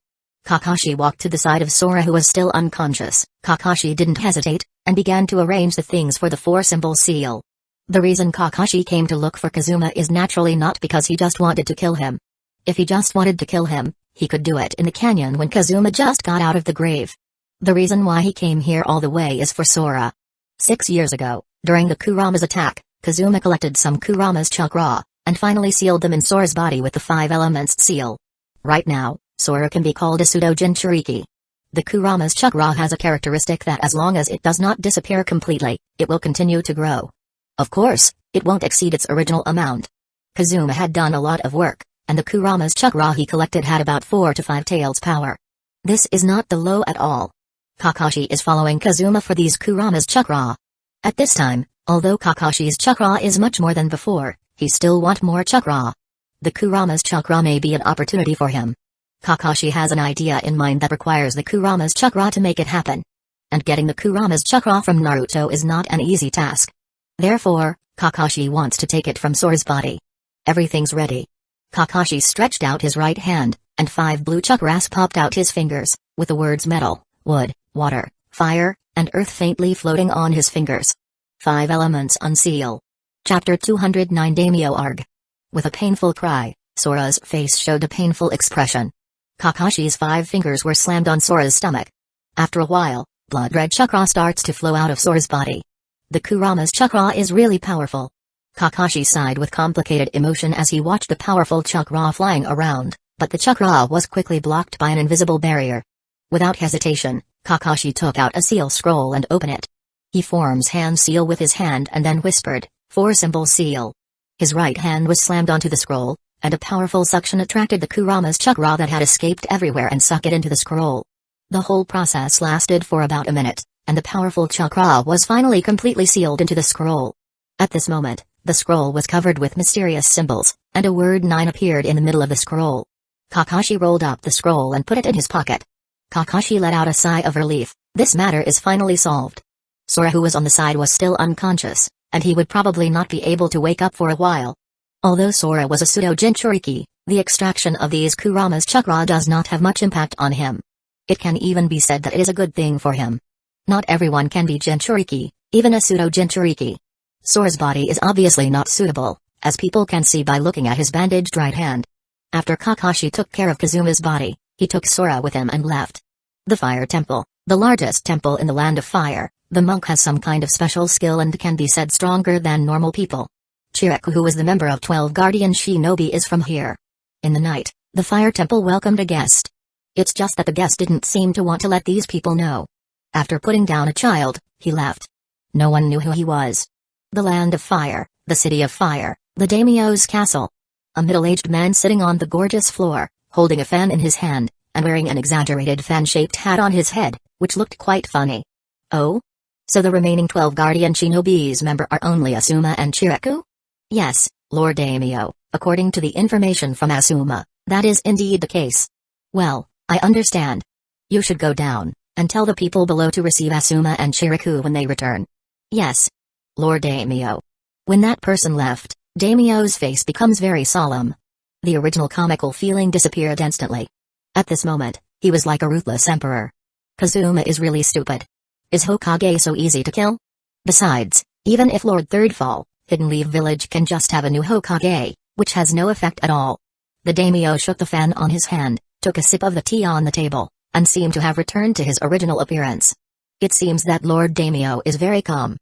Kakashi walked to the side of Sora who was still unconscious. Kakashi didn't hesitate, and began to arrange the things for the 4-symbol seal. The reason Kakashi came to look for Kazuma is naturally not because he just wanted to kill him. If he just wanted to kill him, he could do it in the canyon when Kazuma just got out of the grave. The reason why he came here all the way is for Sora. 6 years ago, during the Kurama's attack, Kazuma collected some Kurama's chakra, and finally sealed them in Sora's body with the 5 elements seal. Right now, Sora can be called a pseudo-Jinchuriki. The Kurama's chakra has a characteristic that as long as it does not disappear completely, it will continue to grow. Of course, it won't exceed its original amount. Kazuma had done a lot of work, and the Kurama's chakra he collected had about 4 to 5 tails power. This is not the low at all. Kakashi is following Kazuma for these Kurama's chakra. At this time, although Kakashi's chakra is much more than before, he still wants more chakra. The Kurama's chakra may be an opportunity for him. Kakashi has an idea in mind that requires the Kurama's chakra to make it happen. And getting the Kurama's chakra from Naruto is not an easy task. Therefore, Kakashi wants to take it from Sora's body. Everything's ready. Kakashi stretched out his right hand, and 5 blue chakras popped out his fingers, with the words metal, wood, water, fire, and earth faintly floating on his fingers. 5 elements unseal. Chapter 209 Daimyo Arg. With a painful cry, Sora's face showed a painful expression. Kakashi's 5 fingers were slammed on Sora's stomach. After a while, blood-red chakra starts to flow out of Sora's body. The Kurama's chakra is really powerful. Kakashi sighed with complicated emotion as he watched the powerful chakra flying around, but the chakra was quickly blocked by an invisible barrier. Without hesitation, Kakashi took out a seal scroll and opened it. He forms hand seal with his hand and then whispered, 4-symbol seal. His right hand was slammed onto the scroll, and a powerful suction attracted the Kurama's chakra that had escaped everywhere and sucked it into the scroll. The whole process lasted for about a minute, and the powerful chakra was finally completely sealed into the scroll. At this moment, the scroll was covered with mysterious symbols, and a word 9 appeared in the middle of the scroll. Kakashi rolled up the scroll and put it in his pocket. Kakashi let out a sigh of relief. This matter is finally solved. Sora, who was on the side, was still unconscious, and he would probably not be able to wake up for a while. Although Sora was a pseudo-Jinchuriki, the extraction of these Kurama's chakra does not have much impact on him. It can even be said that it is a good thing for him. Not everyone can be Jinchuriki, even a pseudo-Jinchuriki. Sora's body is obviously not suitable, as people can see by looking at his bandaged right hand. After Kakashi took care of Kazuma's body, he took Sora with him and left. The Fire Temple, the largest temple in the Land of Fire, the monk has some kind of special skill and can be said stronger than normal people. Chiriku, who was the member of 12 Guardian Shinobi, is from here. In the night, the Fire Temple welcomed a guest. It's just that the guest didn't seem to want to let these people know. After putting down a child, he left. No one knew who he was. The Land of Fire, the City of Fire, the daimyo's castle. A middle-aged man sitting on the gorgeous floor, holding a fan in his hand, and wearing an exaggerated fan-shaped hat on his head, which looked quite funny. Oh? So the remaining 12 Guardian Shinobi's member are only Asuma and Chiriku? Yes, Lord Daimyo, according to the information from Asuma, that is indeed the case. Well, I understand. You should go down, and tell the people below to receive Asuma and Chiriku when they return. Yes, Lord Daimyo. When that person left, Daimyo's face becomes very solemn. The original comical feeling disappeared instantly. At this moment, he was like a ruthless emperor. Kazuma is really stupid. Is Hokage so easy to kill? Besides, even if Lord Third fall, Hidden Leaf Village can just have a new Hokage, which has no effect at all. The daimyo shook the fan on his hand, took a sip of the tea on the table, and seemed to have returned to his original appearance. It seems that Lord Daimyo is very calm.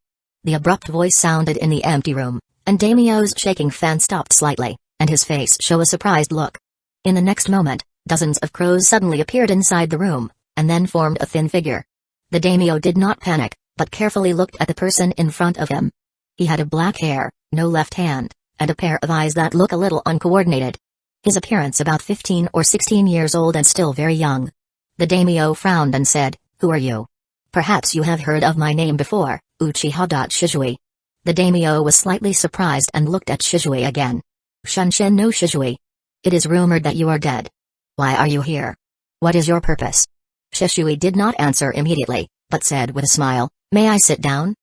The abrupt voice sounded in the empty room, and Daimyo's shaking fan stopped slightly, and his face showed a surprised look. In the next moment, dozens of crows suddenly appeared inside the room, and then formed a thin figure. The daimyo did not panic, but carefully looked at the person in front of him. He had a black hair, no left hand, and a pair of eyes that look a little uncoordinated. His appearance about 15 or 16 years old and still very young. The daimyo frowned and said, "Who are you? Perhaps you have heard of my name before, Uchiha Shizui." The daimyo was slightly surprised and looked at Shizui again. "Shunshin no Shizui. It is rumored that you are dead. Why are you here? What is your purpose?" Shizui did not answer immediately, but said with a smile, "May I sit down?"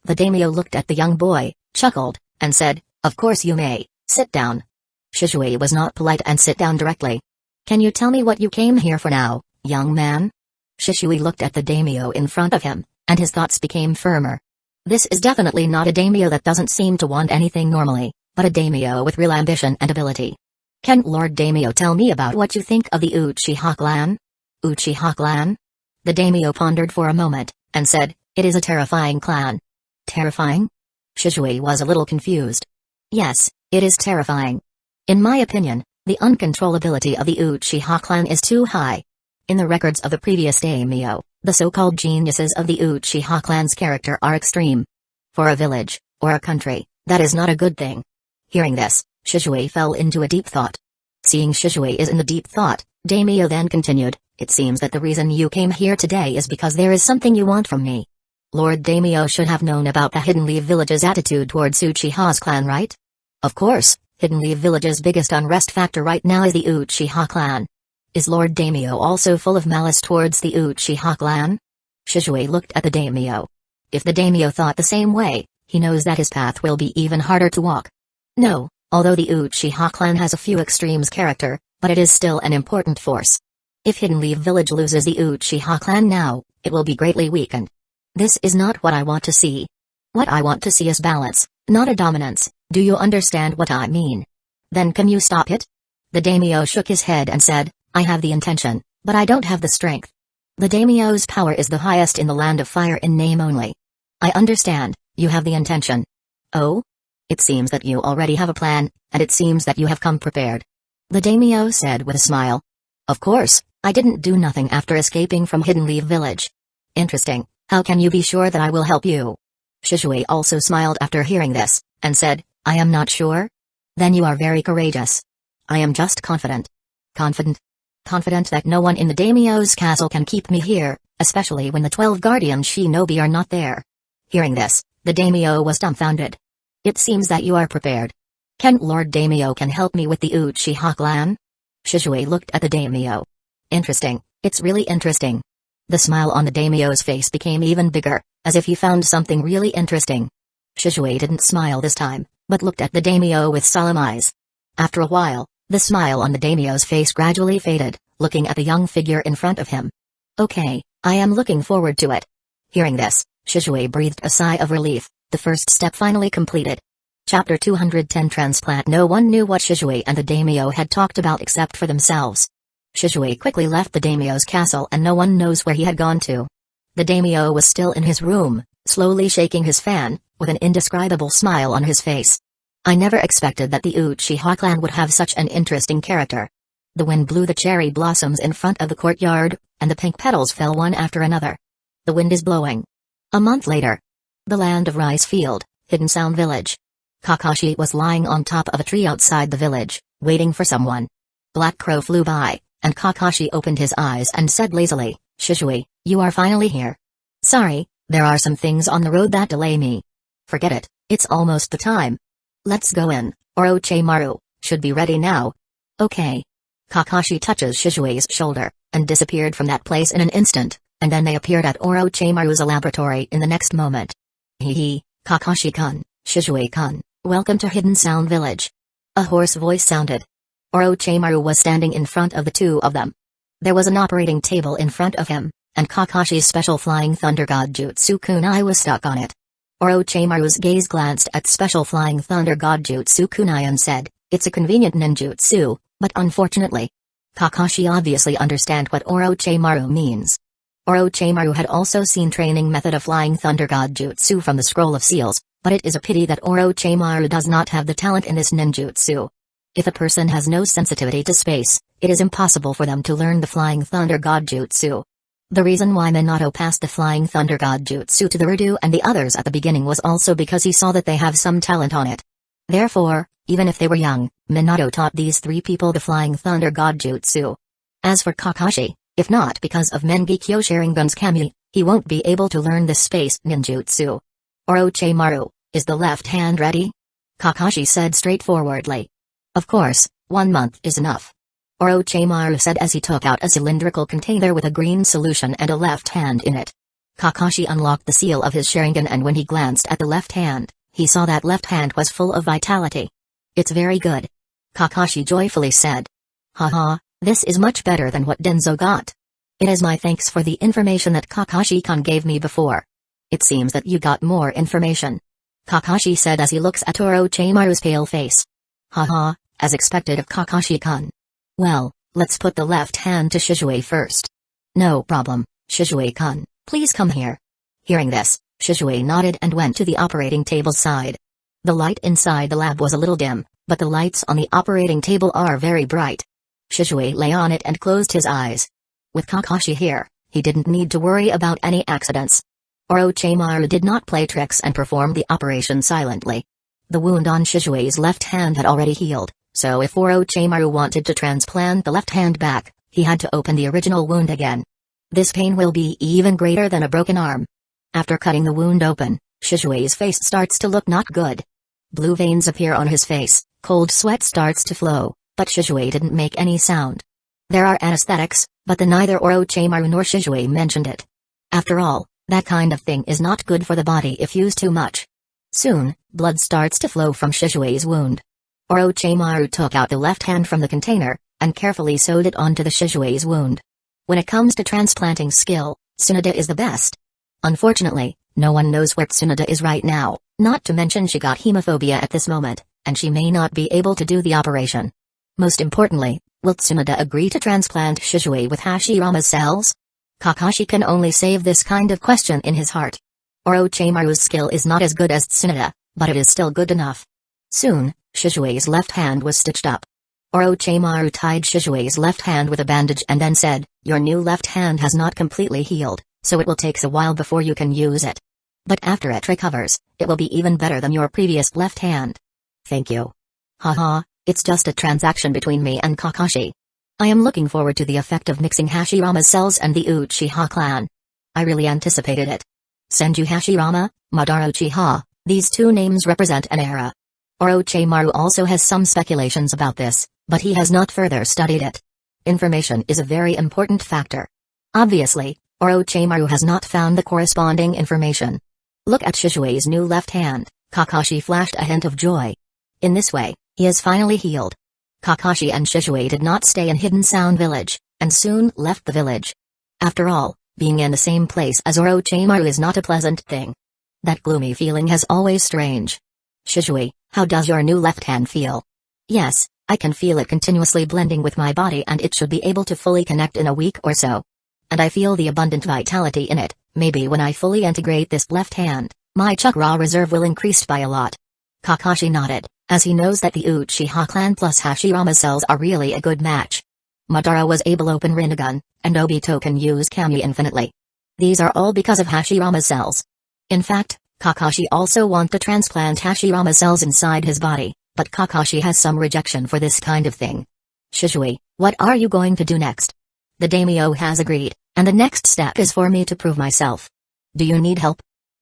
The daimyo looked at the young boy, chuckled, and said, "Of course you may, sit down." Shizui was not polite and sit down directly. "Can you tell me what you came here for now, young man?" Shizui looked at the daimyo in front of him, and his thoughts became firmer. This is definitely not a daimyo that doesn't seem to want anything normally, but a daimyo with real ambition and ability. "Can Lord Daimyo tell me about what you think of the Uchiha clan?" "Uchiha clan?" The daimyo pondered for a moment, and said, "It is a terrifying clan." "Terrifying?" Shizui was a little confused. "Yes, it is terrifying. In my opinion, the uncontrollability of the Uchiha clan is too high. In the records of the previous daimyo, the so-called geniuses of the Uchiha clan's character are extreme. For a village, or a country, that is not a good thing." Hearing this, Shizui fell into a deep thought. Seeing Shizui is in the deep thought, daimyo then continued, "It seems that the reason you came here today is because there is something you want from me. Lord Daimyo should have known about the Hidden Leaf Village's attitude towards Uchiha's clan, right?" "Of course, Hidden Leaf Village's biggest unrest factor right now is the Uchiha clan. Is Lord Daimyo also full of malice towards the Uchiha clan?" Shizui looked at the daimyo. If the daimyo thought the same way, he knows that his path will be even harder to walk. No, although the Uchiha clan has a few extremes character, but it is still an important force. If Hidden Leaf Village loses the Uchiha clan now, it will be greatly weakened. This is not what I want to see. What I want to see is balance, not a dominance. Do you understand what I mean? Then can you stop it?" The daimyo shook his head and said, "I have the intention, but I don't have the strength. The daimyo's power is the highest in the Land of Fire in name only." "I understand, you have the intention. Oh? It seems that you already have a plan, and it seems that you have come prepared." The daimyo said with a smile. "Of course, I didn't do nothing after escaping from Hidden Leaf Village." "Interesting, how can you be sure that I will help you?" Shizui also smiled after hearing this, and said, "I am not sure? Then you are very courageous." "I am just confident." "Confident? Confident that no one in the daimyo's castle can keep me here, especially when the 12 guardian shinobi are not there. Hearing this, the daimyo was dumbfounded. It seems that you are prepared. Can Lord Daimyo can help me with the Uchiha clan? Shizue looked at the daimyo. Interesting, it's really interesting. The smile on the daimyo's face became even bigger, as if he found something really interesting. Shizue didn't smile this time, but looked at the daimyo with solemn eyes. After a while, the smile on the daimyo's face gradually faded, looking at the young figure in front of him. Okay, I am looking forward to it. Hearing this, Shizue breathed a sigh of relief, the first step finally completed. Chapter 210 Transplant. No one knew what Shizue and the daimyo had talked about except for themselves. Shizue quickly left the daimyo's castle and no one knows where he had gone to. The daimyo was still in his room, slowly shaking his fan, with an indescribable smile on his face. I never expected that the Uchiha clan would have such an interesting character. The wind blew the cherry blossoms in front of the courtyard, and the pink petals fell one after another. The wind is blowing. A month later. The land of rice field, Hidden Sound Village. Kakashi was lying on top of a tree outside the village, waiting for someone. Black Crow flew by, and Kakashi opened his eyes and said lazily, Shizue, you are finally here. Sorry, there are some things on the road that delay me. Forget it, it's almost the time. Let's go in, Orochimaru, should be ready now. Okay. Kakashi touches Shizue's shoulder, and disappeared from that place in an instant, and then they appeared at Orochimaru's laboratory in the next moment. Hee, Kakashi-kun, Shizue-kun, welcome to Hidden Sound Village. A hoarse voice sounded. Orochimaru was standing in front of the two of them. There was an operating table in front of him, and Kakashi's special flying thunder god jutsu kunai was stuck on it. Orochimaru's gaze glanced at special flying thunder god jutsu kunai and said, it's a convenient ninjutsu, but unfortunately. Kakashi obviously understand what Orochimaru means. Orochimaru had also seen training method of flying thunder god jutsu from the scroll of seals, but it is a pity that Orochimaru does not have the talent in this ninjutsu. If a person has no sensitivity to space, it is impossible for them to learn the flying thunder god jutsu. The reason why Minato passed the flying thunder god jutsu to the Rudo and the others at the beginning was also because he saw that they have some talent on it. Therefore, even if they were young, Minato taught these three people the flying thunder god jutsu. As for Kakashi, if not because of Mengekyo Sharingan's Kami, he won't be able to learn the space ninjutsu. Orochimaru, is the left hand ready? Kakashi said straightforwardly. Of course, 1 month is enough. Orochimaru said as he took out a cylindrical container with a green solution and a left hand in it. Kakashi unlocked the seal of his Sharingan and when he glanced at the left hand, he saw that left hand was full of vitality. It's very good. Kakashi joyfully said. Haha, this is much better than what Denzo got. It is my thanks for the information that Kakashi-kun gave me before. It seems that you got more information. Kakashi said as he looks at Orochimaru's pale face. Haha, as expected of Kakashi-kun. Well, let's put the left hand to Shizue first. No problem, Shizue-kun, please come here. Hearing this, Shizue nodded and went to the operating table's side. The light inside the lab was a little dim, but the lights on the operating table are very bright. Shizue lay on it and closed his eyes. With Kakashi here, he didn't need to worry about any accidents. Orochimaru did not play tricks and performed the operation silently. The wound on Shizue's left hand had already healed, so if Orochimaru wanted to transplant the left hand back, he had to open the original wound again. This pain will be even greater than a broken arm. After cutting the wound open, Shizue's face starts to look not good. Blue veins appear on his face, cold sweat starts to flow, but Shizue didn't make any sound. There are anesthetics, but neither Orochimaru nor Shizue mentioned it. After all, that kind of thing is not good for the body if used too much. Soon, blood starts to flow from Shizue's wound. Orochimaru took out the left hand from the container, and carefully sewed it onto the Shizue's wound. When it comes to transplanting skill, Tsunade is the best. Unfortunately, no one knows where Tsunade is right now, not to mention she got hemophobia at this moment, and she may not be able to do the operation. Most importantly, will Tsunade agree to transplant Shizue with Hashirama's cells? Kakashi can only save this kind of question in his heart. Orochimaru's skill is not as good as Tsunade, but it is still good enough. Soon, Shizue's left hand was stitched up. Orochimaru tied Shizue's left hand with a bandage and then said, your new left hand has not completely healed, so it will take a while before you can use it. But after it recovers, it will be even better than your previous left hand. Thank you. Haha, it's just a transaction between me and Kakashi. I am looking forward to the effect of mixing Hashirama's cells and the Uchiha clan. I really anticipated it. Senju Hashirama, Madara Uchiha, these two names represent an era. Orochimaru also has some speculations about this, but he has not further studied it. Information is a very important factor. Obviously, Orochimaru has not found the corresponding information. Look at Shishui's new left hand. Kakashi flashed a hint of joy. In this way, he is finally healed. Kakashi and Shishui did not stay in Hidden Sound Village, and soon left the village. After all, being in the same place as Orochimaru is not a pleasant thing. That gloomy feeling has always strange. Shishui, how does your new left hand feel? Yes, I can feel it continuously blending with my body and it should be able to fully connect in a week or so. And I feel the abundant vitality in it. Maybe when I fully integrate this left hand, my chakra reserve will increase by a lot. Kakashi nodded, as he knows that the Uchiha clan plus Hashirama cells are really a good match. Madara was able to open Rinnegan, and Obito can use Kami infinitely. These are all because of Hashirama cells. In fact, Kakashi also wants to transplant Hashirama cells inside his body, but Kakashi has some rejection for this kind of thing. Shishui, what are you going to do next? The daimyo has agreed, and the next step is for me to prove myself. Do you need help?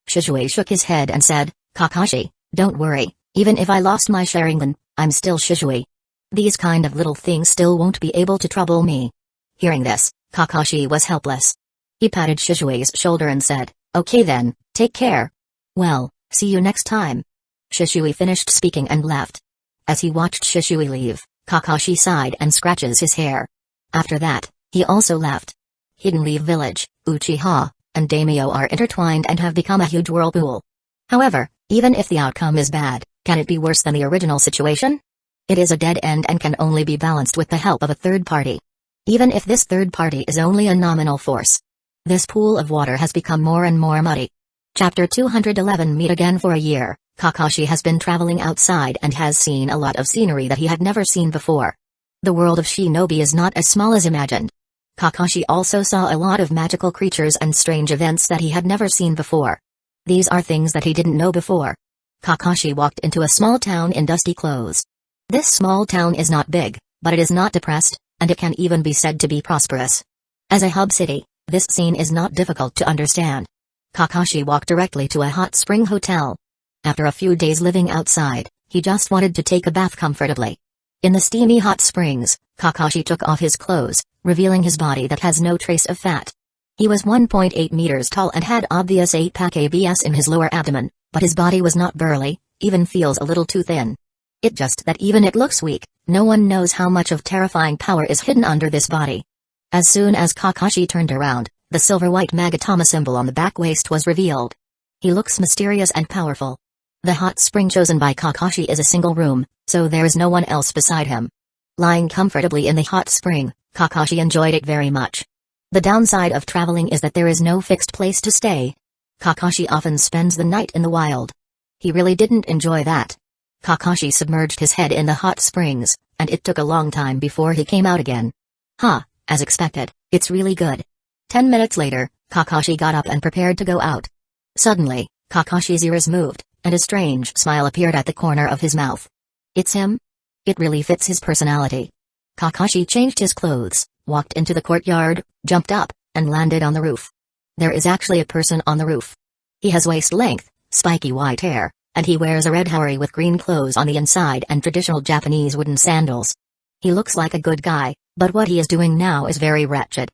Shishui shook his head and said, Kakashi, don't worry, even if I lost my Sharingan, I'm still Shishui. These kind of little things still won't be able to trouble me. Hearing this, Kakashi was helpless. He patted Shishui's shoulder and said, okay then, take care. Well, see you next time. Shishui finished speaking and left. As he watched Shishui leave, Kakashi sighed and scratches his hair. After that, he also left. Hidden Leaf Village, Uchiha, and Daimyo are intertwined and have become a huge whirlpool. However, even if the outcome is bad, can it be worse than the original situation? It is a dead end and can only be balanced with the help of a third party. Even if this third party is only a nominal force. This pool of water has become more and more muddy. Chapter 211 Meet again for a year. Kakashi has been traveling outside and has seen a lot of scenery that he had never seen before. The world of Shinobi is not as small as imagined. Kakashi also saw a lot of magical creatures and strange events that he had never seen before. These are things that he didn't know before. Kakashi walked into a small town in dusty clothes. This small town is not big, but it is not depressed, and it can even be said to be prosperous. As a hub city, this scene is not difficult to understand. Kakashi walked directly to a hot spring hotel. After a few days living outside, he just wanted to take a bath comfortably. In the steamy hot springs, Kakashi took off his clothes, revealing his body that has no trace of fat. He was 1.8 meters tall and had obvious 8-pack abs in his lower abdomen, but his body was not burly, even feels a little too thin. It just that even it looks weak, no one knows how much of terrifying power is hidden under this body. As soon as Kakashi turned around, the silver-white Magatama symbol on the back waist was revealed. He looks mysterious and powerful. The hot spring chosen by Kakashi is a single room, so there is no one else beside him. Lying comfortably in the hot spring, Kakashi enjoyed it very much. The downside of traveling is that there is no fixed place to stay. Kakashi often spends the night in the wild. He really didn't enjoy that. Kakashi submerged his head in the hot springs, and it took a long time before he came out again. As expected, it's really good. 10 minutes later, Kakashi got up and prepared to go out. Suddenly, Kakashi's ears moved, and a strange smile appeared at the corner of his mouth. It's him? It really fits his personality. Kakashi changed his clothes, walked into the courtyard, jumped up, and landed on the roof. There is actually a person on the roof. He has waist-length, spiky white hair, and he wears a red houri with green clothes on the inside and traditional Japanese wooden sandals. He looks like a good guy, but what he is doing now is very wretched.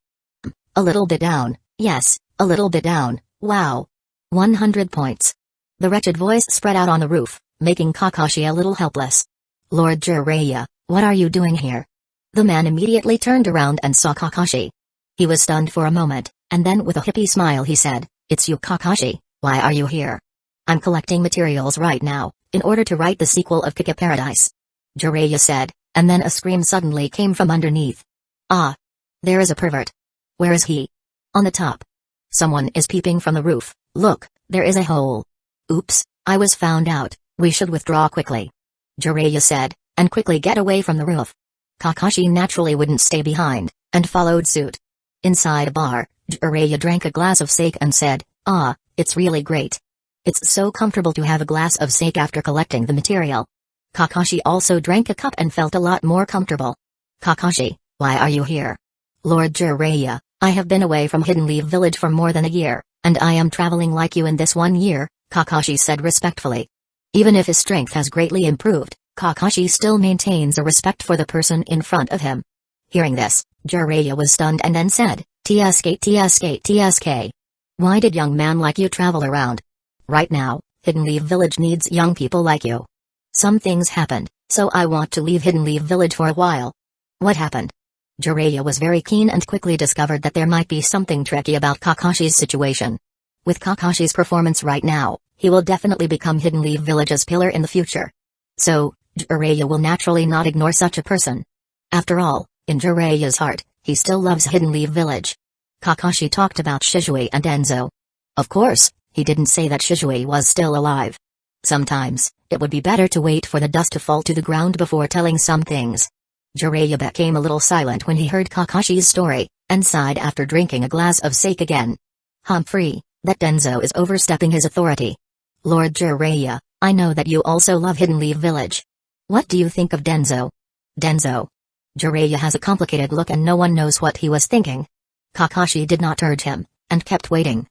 A little bit down, yes, a little bit down, wow. 100 points. The wretched voice spread out on the roof, making Kakashi a little helpless. Lord Jiraiya, what are you doing here? The man immediately turned around and saw Kakashi. He was stunned for a moment, and then with a hippie smile he said, "It's you, Kakashi, why are you here?" "I'm collecting materials right now, in order to write the sequel of Kika Paradise," Jiraiya said, and then a scream suddenly came from underneath. "Ah! There is a pervert. Where is he?" "On the top. Someone is peeping from the roof, look, there is a hole." "Oops, I was found out, we should withdraw quickly," Jiraiya said, and quickly get away from the roof. Kakashi naturally wouldn't stay behind, and followed suit. Inside a bar, Jiraiya drank a glass of sake and said, "Ah, it's really great. It's so comfortable to have a glass of sake after collecting the material." Kakashi also drank a cup and felt a lot more comfortable. "Kakashi, why are you here?" "Lord Jiraiya, I have been away from Hidden Leaf Village for more than a year, and I am traveling like you in this 1 year, Kakashi said respectfully. Even if his strength has greatly improved, Kakashi still maintains a respect for the person in front of him. Hearing this, Jiraiya was stunned and then said, TSK. Why did young man like you travel around? Right now, Hidden Leaf Village needs young people like you. Some things happened, so I want to leave Hidden Leaf Village for a while. What happened? Jiraiya was very keen and quickly discovered that there might be something tricky about Kakashi's situation. With Kakashi's performance right now, he will definitely become Hidden Leaf Village's pillar in the future. So, Jiraiya will naturally not ignore such a person. After all, in Jiraiya's heart, he still loves Hidden Leaf Village. Kakashi talked about Shizue and Enzo. Of course, he didn't say that Shizue was still alive. Sometimes, it would be better to wait for the dust to fall to the ground before telling some things. Jiraiya became a little silent when he heard Kakashi's story, and sighed after drinking a glass of sake again. Humphrey, that Enzo is overstepping his authority. Lord Jiraiya, I know that you also love Hidden Leaf Village. What do you think of Denzo? Denzo. Jiraiya has a complicated look and no one knows what he was thinking. Kakashi did not urge him, and kept waiting.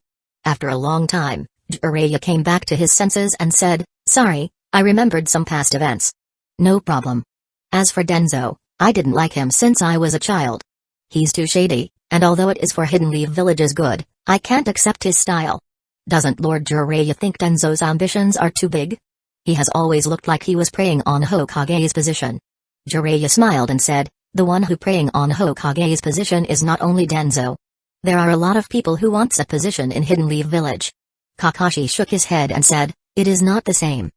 After a long time, Jiraiya came back to his senses and said, sorry, I remembered some past events. No problem. As for Denzo, I didn't like him since I was a child. He's too shady, and although it is for Hidden Leaf Village's good, I can't accept his style. Doesn't Lord Jiraiya think Denzo's ambitions are too big? He has always looked like he was preying on Hokage's position. Jiraiya smiled and said, the one who preying on Hokage's position is not only Denzo. There are a lot of people who wants a position in Hidden Leaf Village. Kakashi shook his head and said, it is not the same.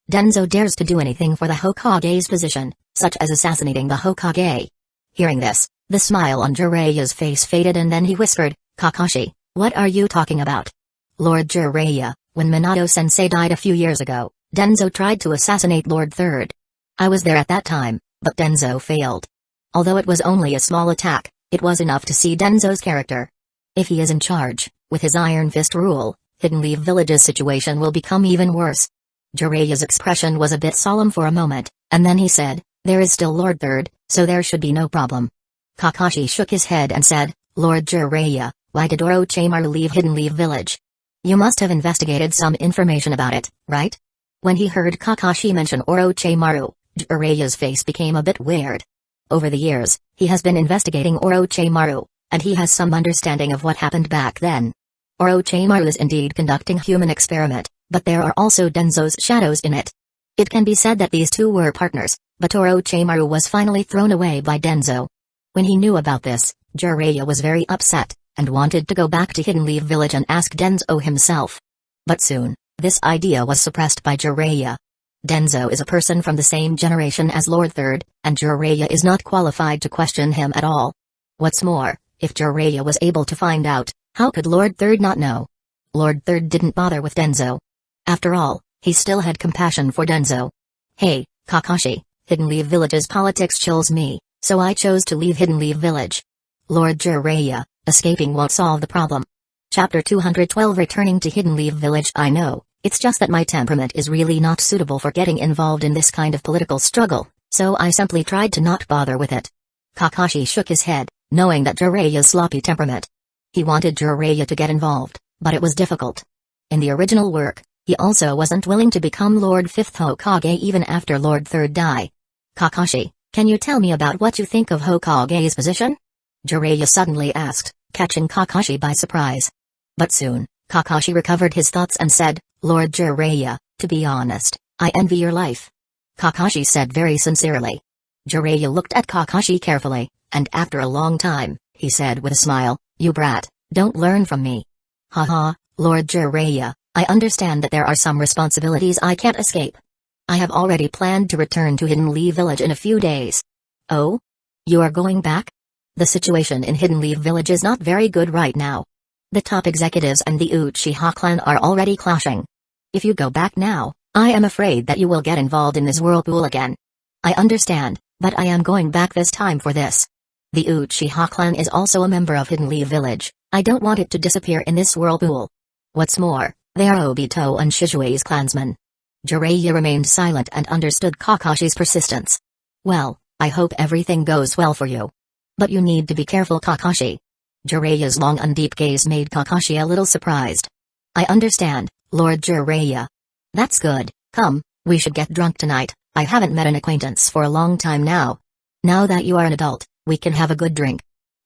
Denzo dares to do anything for the Hokage's position, such as assassinating the Hokage. Hearing this, the smile on Jiraiya's face faded and then he whispered, Kakashi, what are you talking about? Lord Jiraiya, when Minato-sensei died a few years ago, Denzo tried to assassinate Lord Third. I was there at that time, but Denzo failed. Although it was only a small attack, it was enough to see Denzo's character. If he is in charge, with his Iron Fist rule, Hidden Leaf Village's situation will become even worse. Jiraiya's expression was a bit solemn for a moment, and then he said, there is still Lord Third, so there should be no problem. Kakashi shook his head and said, Lord Jiraiya, why did Orochimaru leave Hidden Leaf Village? You must have investigated some information about it, right? When he heard Kakashi mention Orochimaru, Jiraiya's face became a bit weird. Over the years, he has been investigating Orochimaru, and he has some understanding of what happened back then. Orochimaru is indeed conducting a human experiment, but there are also Denzo's shadows in it. It can be said that these two were partners, but Orochimaru was finally thrown away by Denzo. When he knew about this, Jiraiya was very upset, and wanted to go back to Hidden Leaf Village and ask Denzo himself. But soon, this idea was suppressed by Jiraiya. Denzo is a person from the same generation as Lord Third, and Jiraiya is not qualified to question him at all. What's more, if Jiraiya was able to find out, how could Lord Third not know? Lord Third didn't bother with Denzo. After all, he still had compassion for Denzo. Hey, Kakashi, Hidden Leaf Village's politics chills me, so I chose to leave Hidden Leaf Village. Lord Jiraiya, escaping won't solve the problem. Chapter 212 Returning to Hidden Leaf Village. I know, it's just that my temperament is really not suitable for getting involved in this kind of political struggle, so I simply tried to not bother with it. Kakashi shook his head, knowing that Jiraiya's sloppy temperament. He wanted Jiraiya to get involved, but it was difficult. In the original work, he also wasn't willing to become Lord 5th Hokage even after Lord 3rd died. Kakashi, can you tell me about what you think of Hokage's position? Jiraiya suddenly asked, catching Kakashi by surprise. But soon, Kakashi recovered his thoughts and said, Lord Jiraiya, to be honest, I envy your life. Kakashi said very sincerely. Jiraiya looked at Kakashi carefully, and after a long time, he said with a smile, you brat, don't learn from me. Haha, Lord Jiraiya, I understand that there are some responsibilities I can't escape. I have already planned to return to Hidden Leaf Village in a few days. Oh? You are going back? The situation in Hidden Leaf Village is not very good right now. The top executives and the Uchiha clan are already clashing. If you go back now, I am afraid that you will get involved in this whirlpool again. I understand, but I am going back this time for this. The Uchiha clan is also a member of Hidden Leaf Village. I don't want it to disappear in this whirlpool. What's more, they are Obito and Shizue's clansmen. Jiraiya remained silent and understood Kakashi's persistence. Well, I hope everything goes well for you. But you need to be careful, Kakashi. Jiraiya's long and deep gaze made Kakashi a little surprised. I understand, Lord Jiraiya. That's good. Come, we should get drunk tonight. I haven't met an acquaintance for a long time now. Now that you are an adult, we can have a good drink.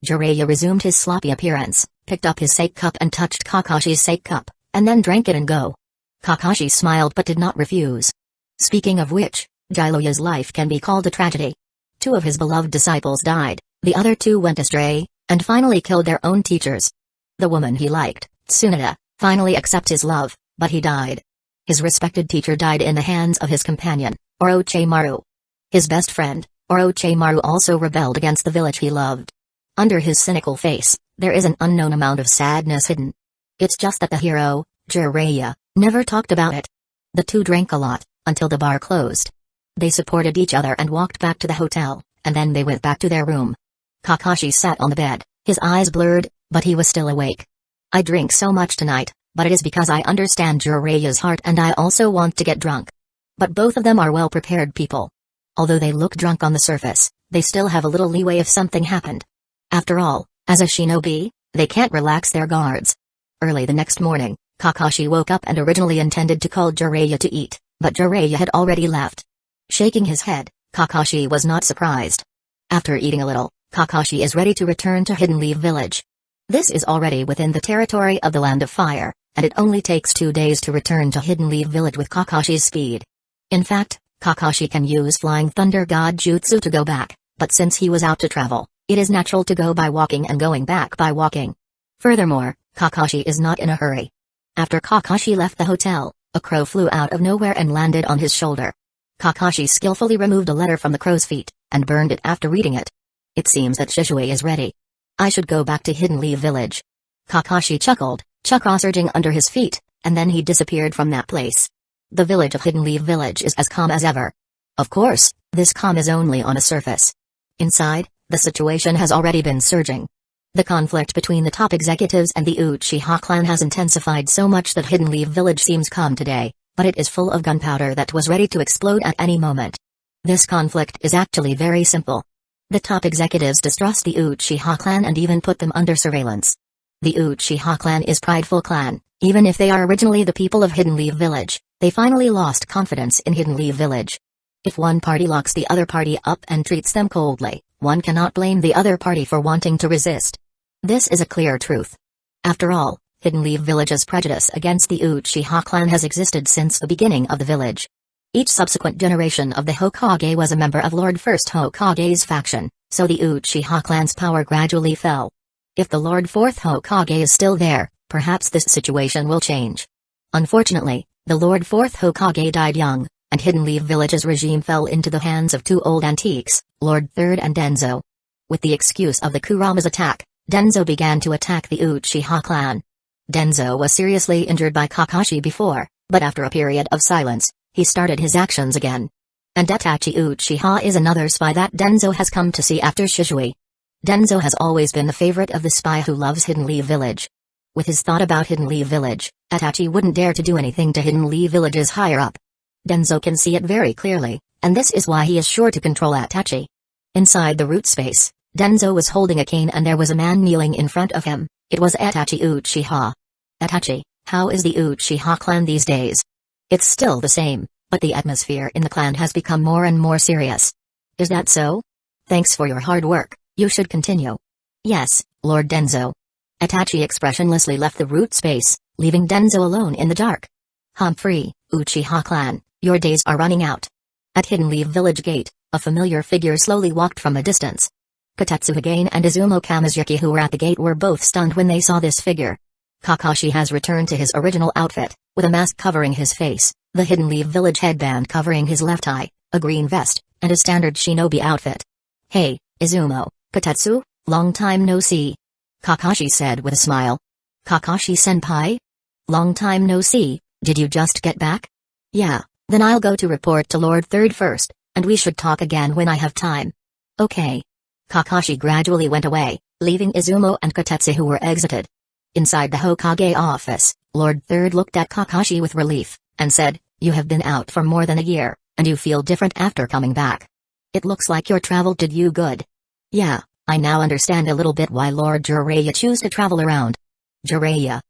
Jiraiya resumed his sloppy appearance, picked up his sake cup and touched Kakashi's sake cup, and then drank it and go. Kakashi smiled but did not refuse. Speaking of which, Jiraiya's life can be called a tragedy. 2 of his beloved disciples died, the other 2 went astray, and finally killed their own teachers. The woman he liked, Tsunade, finally accepted his love, but he died. His respected teacher died in the hands of his companion, Orochimaru. His best friend, Orochimaru, also rebelled against the village he loved. Under his cynical face, there is an unknown amount of sadness hidden. It's just that the hero, Jiraiya, never talked about it. The 2 drank a lot, until the bar closed. They supported each other and walked back to the hotel, and then they went back to their room. Kakashi sat on the bed, his eyes blurred, but he was still awake. I drink so much tonight, but it is because I understand Jiraiya's heart and I also want to get drunk. But both of them are well-prepared people. Although they look drunk on the surface, they still have a little leeway if something happened. After all, as a shinobi, they can't relax their guards. Early the next morning, Kakashi woke up and originally intended to call Jiraiya to eat, but Jiraiya had already left. Shaking his head, Kakashi was not surprised. After eating a little, Kakashi is ready to return to Hidden Leaf Village. This is already within the territory of the Land of Fire, and it only takes 2 days to return to Hidden Leaf Village with Kakashi's speed. In fact, Kakashi can use Flying Thunder God Jutsu to go back, but since he was out to travel, it is natural to go by walking and going back by walking. Furthermore, Kakashi is not in a hurry. After Kakashi left the hotel, a crow flew out of nowhere and landed on his shoulder. Kakashi skillfully removed a letter from the crow's feet, and burned it after reading it. It seems that Shisui is ready. I should go back to Hidden Leaf Village. Kakashi chuckled, chakra surging under his feet, and then he disappeared from that place. The village of Hidden Leaf Village is as calm as ever. Of course, this calm is only on a surface. Inside, the situation has already been surging. The conflict between the top executives and the Uchiha clan has intensified so much that Hidden Leaf Village seems calm today, but it is full of gunpowder that was ready to explode at any moment. This conflict is actually very simple. The top executives distrust the Uchiha clan and even put them under surveillance. The Uchiha clan is prideful clan, even if they are originally the people of Hidden Leaf Village, they finally lost confidence in Hidden Leaf Village. If one party locks the other party up and treats them coldly, one cannot blame the other party for wanting to resist. This is a clear truth. After all, Hidden Leaf Village's prejudice against the Uchiha clan has existed since the beginning of the village. Each subsequent generation of the Hokage was a member of Lord First Hokage's faction, so the Uchiha clan's power gradually fell. If the Lord Fourth Hokage is still there, perhaps this situation will change. Unfortunately, the Lord Fourth Hokage died young, and Hidden Leaf Village's regime fell into the hands of 2 old antiques, Lord Third and Denzo. With the excuse of the Kurama's attack, Denzo began to attack the Uchiha clan. Denzo was seriously injured by Kakashi before, but after a period of silence, he started his actions again. And Itachi Uchiha is another spy that Denzo has come to see after Shisui. Denzo has always been the favorite of the spy who loves Hidden Leaf Village. With his thought about Hidden Leaf Village, Itachi wouldn't dare to do anything to Hidden Leaf Village's higher up. Denzo can see it very clearly, and this is why he is sure to control Itachi. Inside the root space, Denzo was holding a cane and there was a man kneeling in front of him. It was Itachi Uchiha. Itachi, how is the Uchiha clan these days? It's still the same, but the atmosphere in the clan has become more and more serious. Is that so? Thanks for your hard work, you should continue. Yes, Lord Denzo. Itachi expressionlessly left the root space, leaving Denzo alone in the dark. Humphrey, Uchiha clan, your days are running out. At Hidden Leaf Village Gate, a familiar figure slowly walked from a distance. Kotetsu Higane and Izumo Kamizuki, who were at the gate, were both stunned when they saw this figure. Kakashi has returned to his original outfit, with a mask covering his face, the Hidden Leaf Village headband covering his left eye, a green vest, and a standard shinobi outfit. Hey, Izumo, Kotetsu, long time no see. Kakashi said with a smile. Kakashi-senpai? Long time no see, did you just get back? Yeah, then I'll go to report to Lord Third first, and we should talk again when I have time. Okay. Kakashi gradually went away, leaving Izumo and Kotetsu, who were exited. Inside the Hokage office, Lord Third looked at Kakashi with relief, and said, you have been out for more than a year, and you feel different after coming back. It looks like your travel did you good. Yeah, I now understand a little bit why Lord Jiraiya chose to travel around. Jiraiya.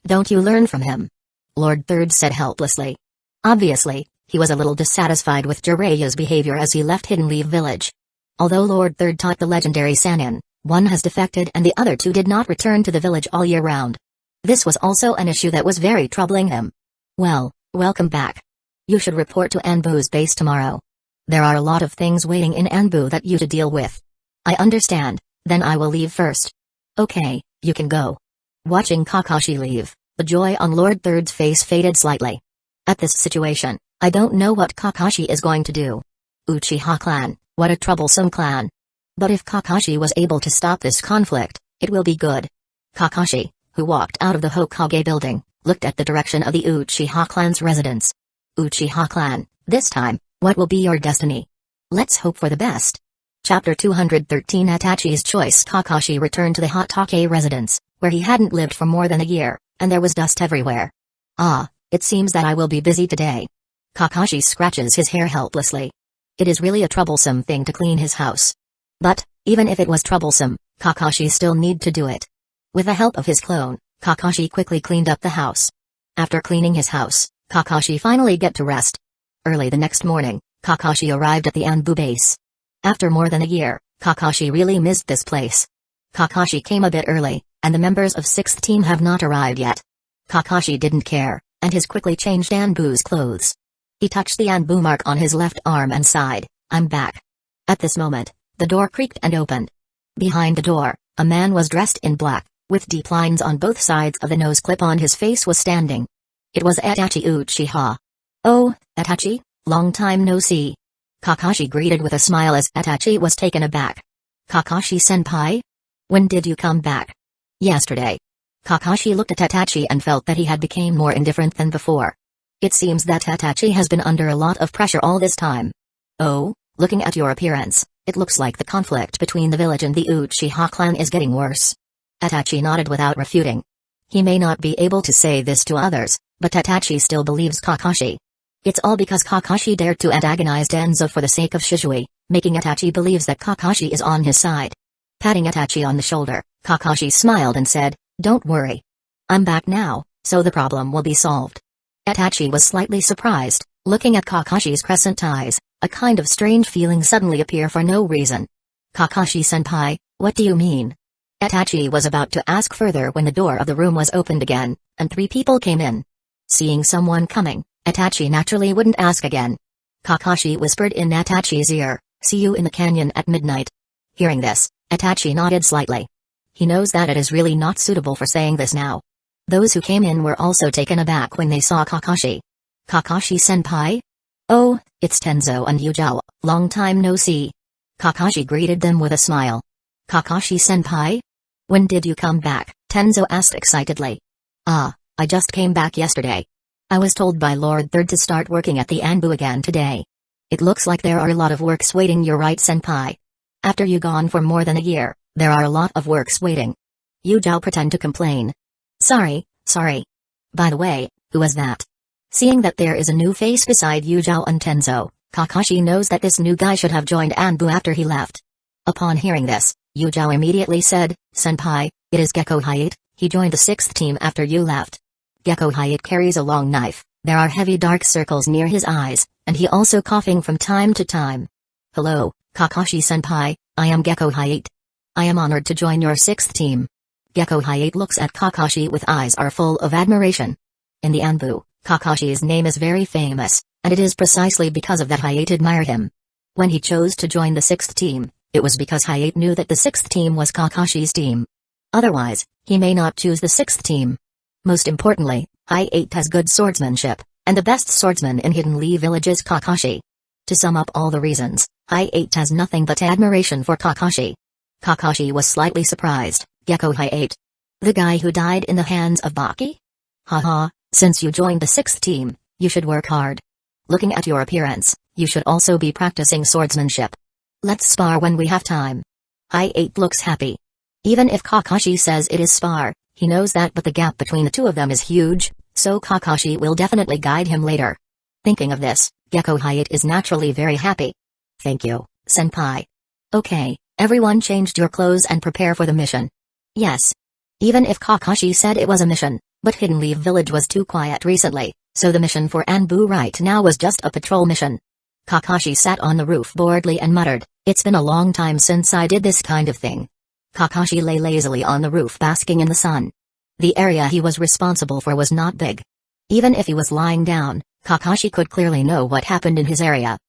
Don't you learn from him? Lord Third said helplessly. Obviously, he was a little dissatisfied with Jiraiya's behavior as he left Hidden Leaf Village. Although Lord Third taught the legendary Sannin, one has defected and the other two did not return to the village all year round. This was also an issue that was very troubling him. Well, welcome back. You should report to Anbu's base tomorrow. There are a lot of things waiting in Anbu that you to deal with. I understand, then I will leave first. Okay, you can go. Watching Kakashi leave, the joy on Lord Third's face faded slightly. At this situation, I don't know what Kakashi is going to do. Uchiha clan, what a troublesome clan. But if Kakashi was able to stop this conflict, it will be good. Kakashi, who walked out of the Hokage building, looked at the direction of the Uchiha clan's residence. Uchiha clan, this time, what will be your destiny? Let's hope for the best. Chapter 213 Itachi's Choice. Kakashi returned to the Hotake residence, where he hadn't lived for more than a year, and there was dust everywhere. Ah, it seems that I will be busy today. Kakashi scratches his hair helplessly. It is really a troublesome thing to clean his house. But, even if it was troublesome, Kakashi still need to do it. With the help of his clone, Kakashi quickly cleaned up the house. After cleaning his house, Kakashi finally get to rest. Early the next morning, Kakashi arrived at the Anbu base. After more than a year, Kakashi really missed this place. Kakashi came a bit early, and the members of 6th team have not arrived yet. Kakashi didn't care, and has quickly changed Anbu's clothes. He touched the Anbu mark on his left arm and sighed, I'm back. At this moment, the door creaked and opened. Behind the door, a man was dressed in black, with deep lines on both sides of the nose clip on his face was standing. It was Itachi Uchiha. Oh, Itachi, long time no see. Kakashi greeted with a smile as Itachi was taken aback. Kakashi-senpai? When did you come back? Yesterday. Kakashi looked at Itachi and felt that he had become more indifferent than before. It seems that Itachi has been under a lot of pressure all this time. Oh, looking at your appearance, it looks like the conflict between the village and the Uchiha clan is getting worse. Itachi nodded without refuting. He may not be able to say this to others, but Itachi still believes Kakashi. It's all because Kakashi dared to antagonize Tenzo for the sake of Shisui, making Itachi believes that Kakashi is on his side. Patting Itachi on the shoulder, Kakashi smiled and said, Don't worry. I'm back now, so the problem will be solved. Itachi was slightly surprised, looking at Kakashi's crescent eyes, a kind of strange feeling suddenly appear for no reason. Kakashi-senpai, what do you mean? Itachi was about to ask further when the door of the room was opened again, and 3 people came in. Seeing someone coming, Itachi naturally wouldn't ask again. Kakashi whispered in Itachi's ear, see you in the canyon at midnight. Hearing this, Itachi nodded slightly. He knows that it is really not suitable for saying this now. Those who came in were also taken aback when they saw Kakashi. Kakashi-senpai? Oh, it's Tenzo and Yujao, long time no see. Kakashi greeted them with a smile. Kakashi-senpai? When did you come back? Tenzo asked excitedly. Ah, I just came back yesterday. I was told by Lord Third to start working at the Anbu again today. It looks like there are a lot of works waiting. You're right, senpai. After you gone for more than a year, there are a lot of works waiting. Yujao pretend to complain. Sorry. By the way, who was that? Seeing that there is a new face beside Yujao and Tenzo, Kakashi knows that this new guy should have joined Anbu after he left. Upon hearing this, Yujao immediately said, Senpai, it is Gecko Hayate, he joined the 6th team after you left. Gecko Hayate carries a long knife, there are heavy dark circles near his eyes, and he also coughing from time to time. Hello, Kakashi-senpai, I am Gecko Hayate. I am honored to join your 6th team. Gecko Hayate looks at Kakashi with eyes are full of admiration. In the Anbu, Kakashi's name is very famous, and it is precisely because of that Hayate admired him. When he chose to join the 6th team, it was because Hayate knew that the 6th team was Kakashi's team. Otherwise, he may not choose the 6th team. Most importantly, Hayate has good swordsmanship, and the best swordsman in Hidden Leaf Village is Kakashi. To sum up all the reasons, Hayate has nothing but admiration for Kakashi. Kakashi was slightly surprised. Gecko Hayate? The guy who died in the hands of Baki? Haha, since you joined the 6th team, you should work hard. Looking at your appearance, you should also be practicing swordsmanship. Let's spar when we have time. Hayate looks happy. Even if Kakashi says it is spar, he knows that but the gap between the two of them is huge, so Kakashi will definitely guide him later. Thinking of this, Gecko Hayate is naturally very happy. Thank you, senpai. Okay, Everyone changed your clothes and prepare for the mission. Yes. Even if Kakashi said it was a mission, but Hidden Leaf Village was too quiet recently, so the mission for Anbu right now was just a patrol mission. Kakashi sat on the roof boredly and muttered, "It's been a long time since I did this kind of thing." Kakashi lay lazily on the roof basking in the sun. The area he was responsible for was not big. Even if he was lying down, Kakashi could clearly know what happened in his area.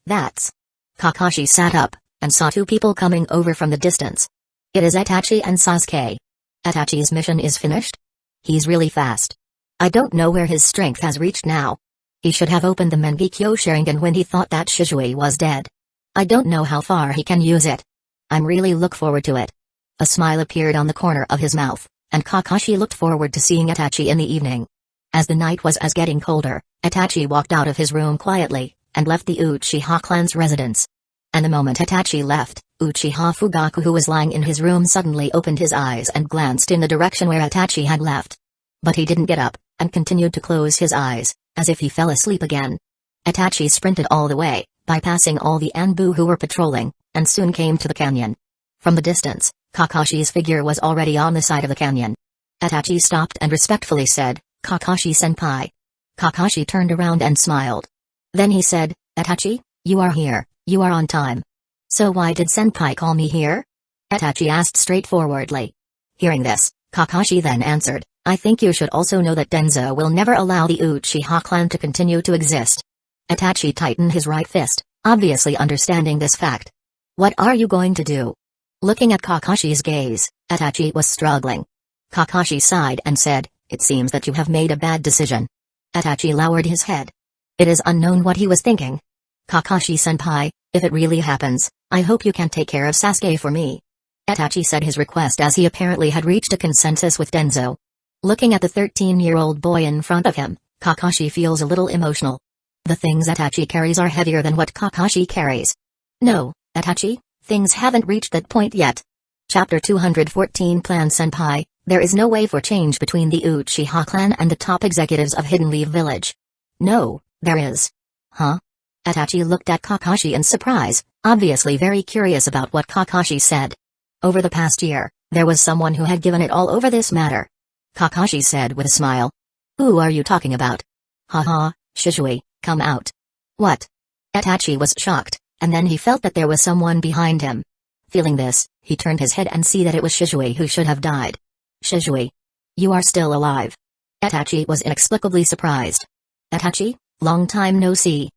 That's... Kakashi sat up, and saw two people coming over from the distance. It is Itachi and Sasuke. Itachi's mission is finished? He's really fast. I don't know where his strength has reached now. He should have opened the Mangekyo Sharingan when he thought that Shizui was dead. I don't know how far he can use it. I'm really look forward to it. A smile appeared on the corner of his mouth, and Kakashi looked forward to seeing Itachi in the evening. As the night was getting colder, Itachi walked out of his room quietly, and left the Uchiha clan's residence. And the moment Itachi left, Uchiha Fugaku, who was lying in his room, suddenly opened his eyes and glanced in the direction where Itachi had left. But he didn't get up, and continued to close his eyes, as if he fell asleep again. Itachi sprinted all the way, bypassing all the Anbu who were patrolling, and soon came to the canyon. From the distance, Kakashi's figure was already on the side of the canyon. Itachi stopped and respectfully said, "Kakashi-senpai." Kakashi turned around and smiled. Then he said, "Itachi, you are here, you are on time. So why did senpai call me here?" Itachi asked straightforwardly. Hearing this, Kakashi then answered, "I think you should also know that Denzo will never allow the Uchiha clan to continue to exist." Itachi tightened his right fist, obviously understanding this fact. "What are you going to do?" Looking at Kakashi's gaze, Itachi was struggling. Kakashi sighed and said, "It seems that you have made a bad decision." Itachi lowered his head. It is unknown what he was thinking. "Kakashi-senpai, if it really happens, I hope you can take care of Sasuke for me." Itachi said his request as he apparently had reached a consensus with Denzo. Looking at the 13-year-old boy in front of him, Kakashi feels a little emotional. The things Itachi carries are heavier than what Kakashi carries. "No, Itachi, things haven't reached that point yet." Chapter 214 Plan Senpai, there is no way for change between the Uchiha clan and the top executives of Hidden Leaf Village. "No, there is." "Huh?" Itachi looked at Kakashi in surprise, obviously very curious about what Kakashi said. Over the past year, there was someone who had given it all over this matter. Kakashi said with a smile. "Who are you talking about?" "Haha, Shizui, come out." "What?" Itachi was shocked, and then he felt that there was someone behind him. Feeling this, he turned his head and see that it was Shizui who should have died. "Shizui, you are still alive." Itachi was inexplicably surprised. "Itachi, long time no see."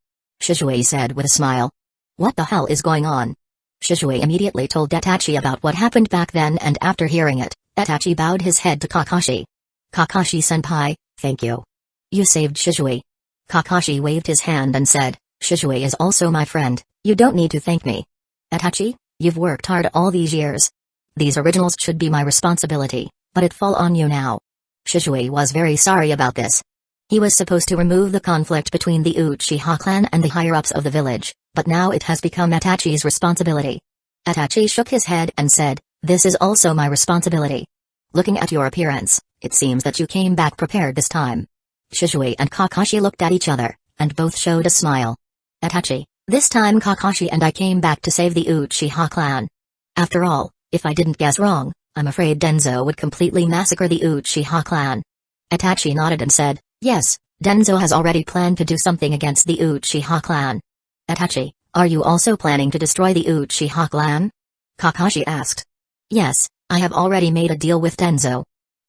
Shizui said with a smile. "What the hell is going on?" Shizui immediately told Itachi about what happened back then, and after hearing it, Itachi bowed his head to Kakashi. "Kakashi-senpai, thank you. You saved Shizui." Kakashi waved his hand and said, "Shizui is also my friend, you don't need to thank me. Itachi, you've worked hard all these years. These originals should be my responsibility, but it fall on you now." Shizui was very sorry about this. He was supposed to remove the conflict between the Uchiha clan and the higher-ups of the village, but now it has become Itachi's responsibility. Itachi shook his head and said, "This is also my responsibility. Looking at your appearance, it seems that you came back prepared this time." Shizui and Kakashi looked at each other, and both showed a smile. "Itachi, this time Kakashi and I came back to save the Uchiha clan. After all, if I didn't guess wrong, I'm afraid Denzo would completely massacre the Uchiha clan." Itachi nodded and said, "Yes, Denzo has already planned to do something against the Uchiha clan." "Itachi, are you also planning to destroy the Uchiha clan?" Kakashi asked. "Yes, I have already made a deal with Denzo.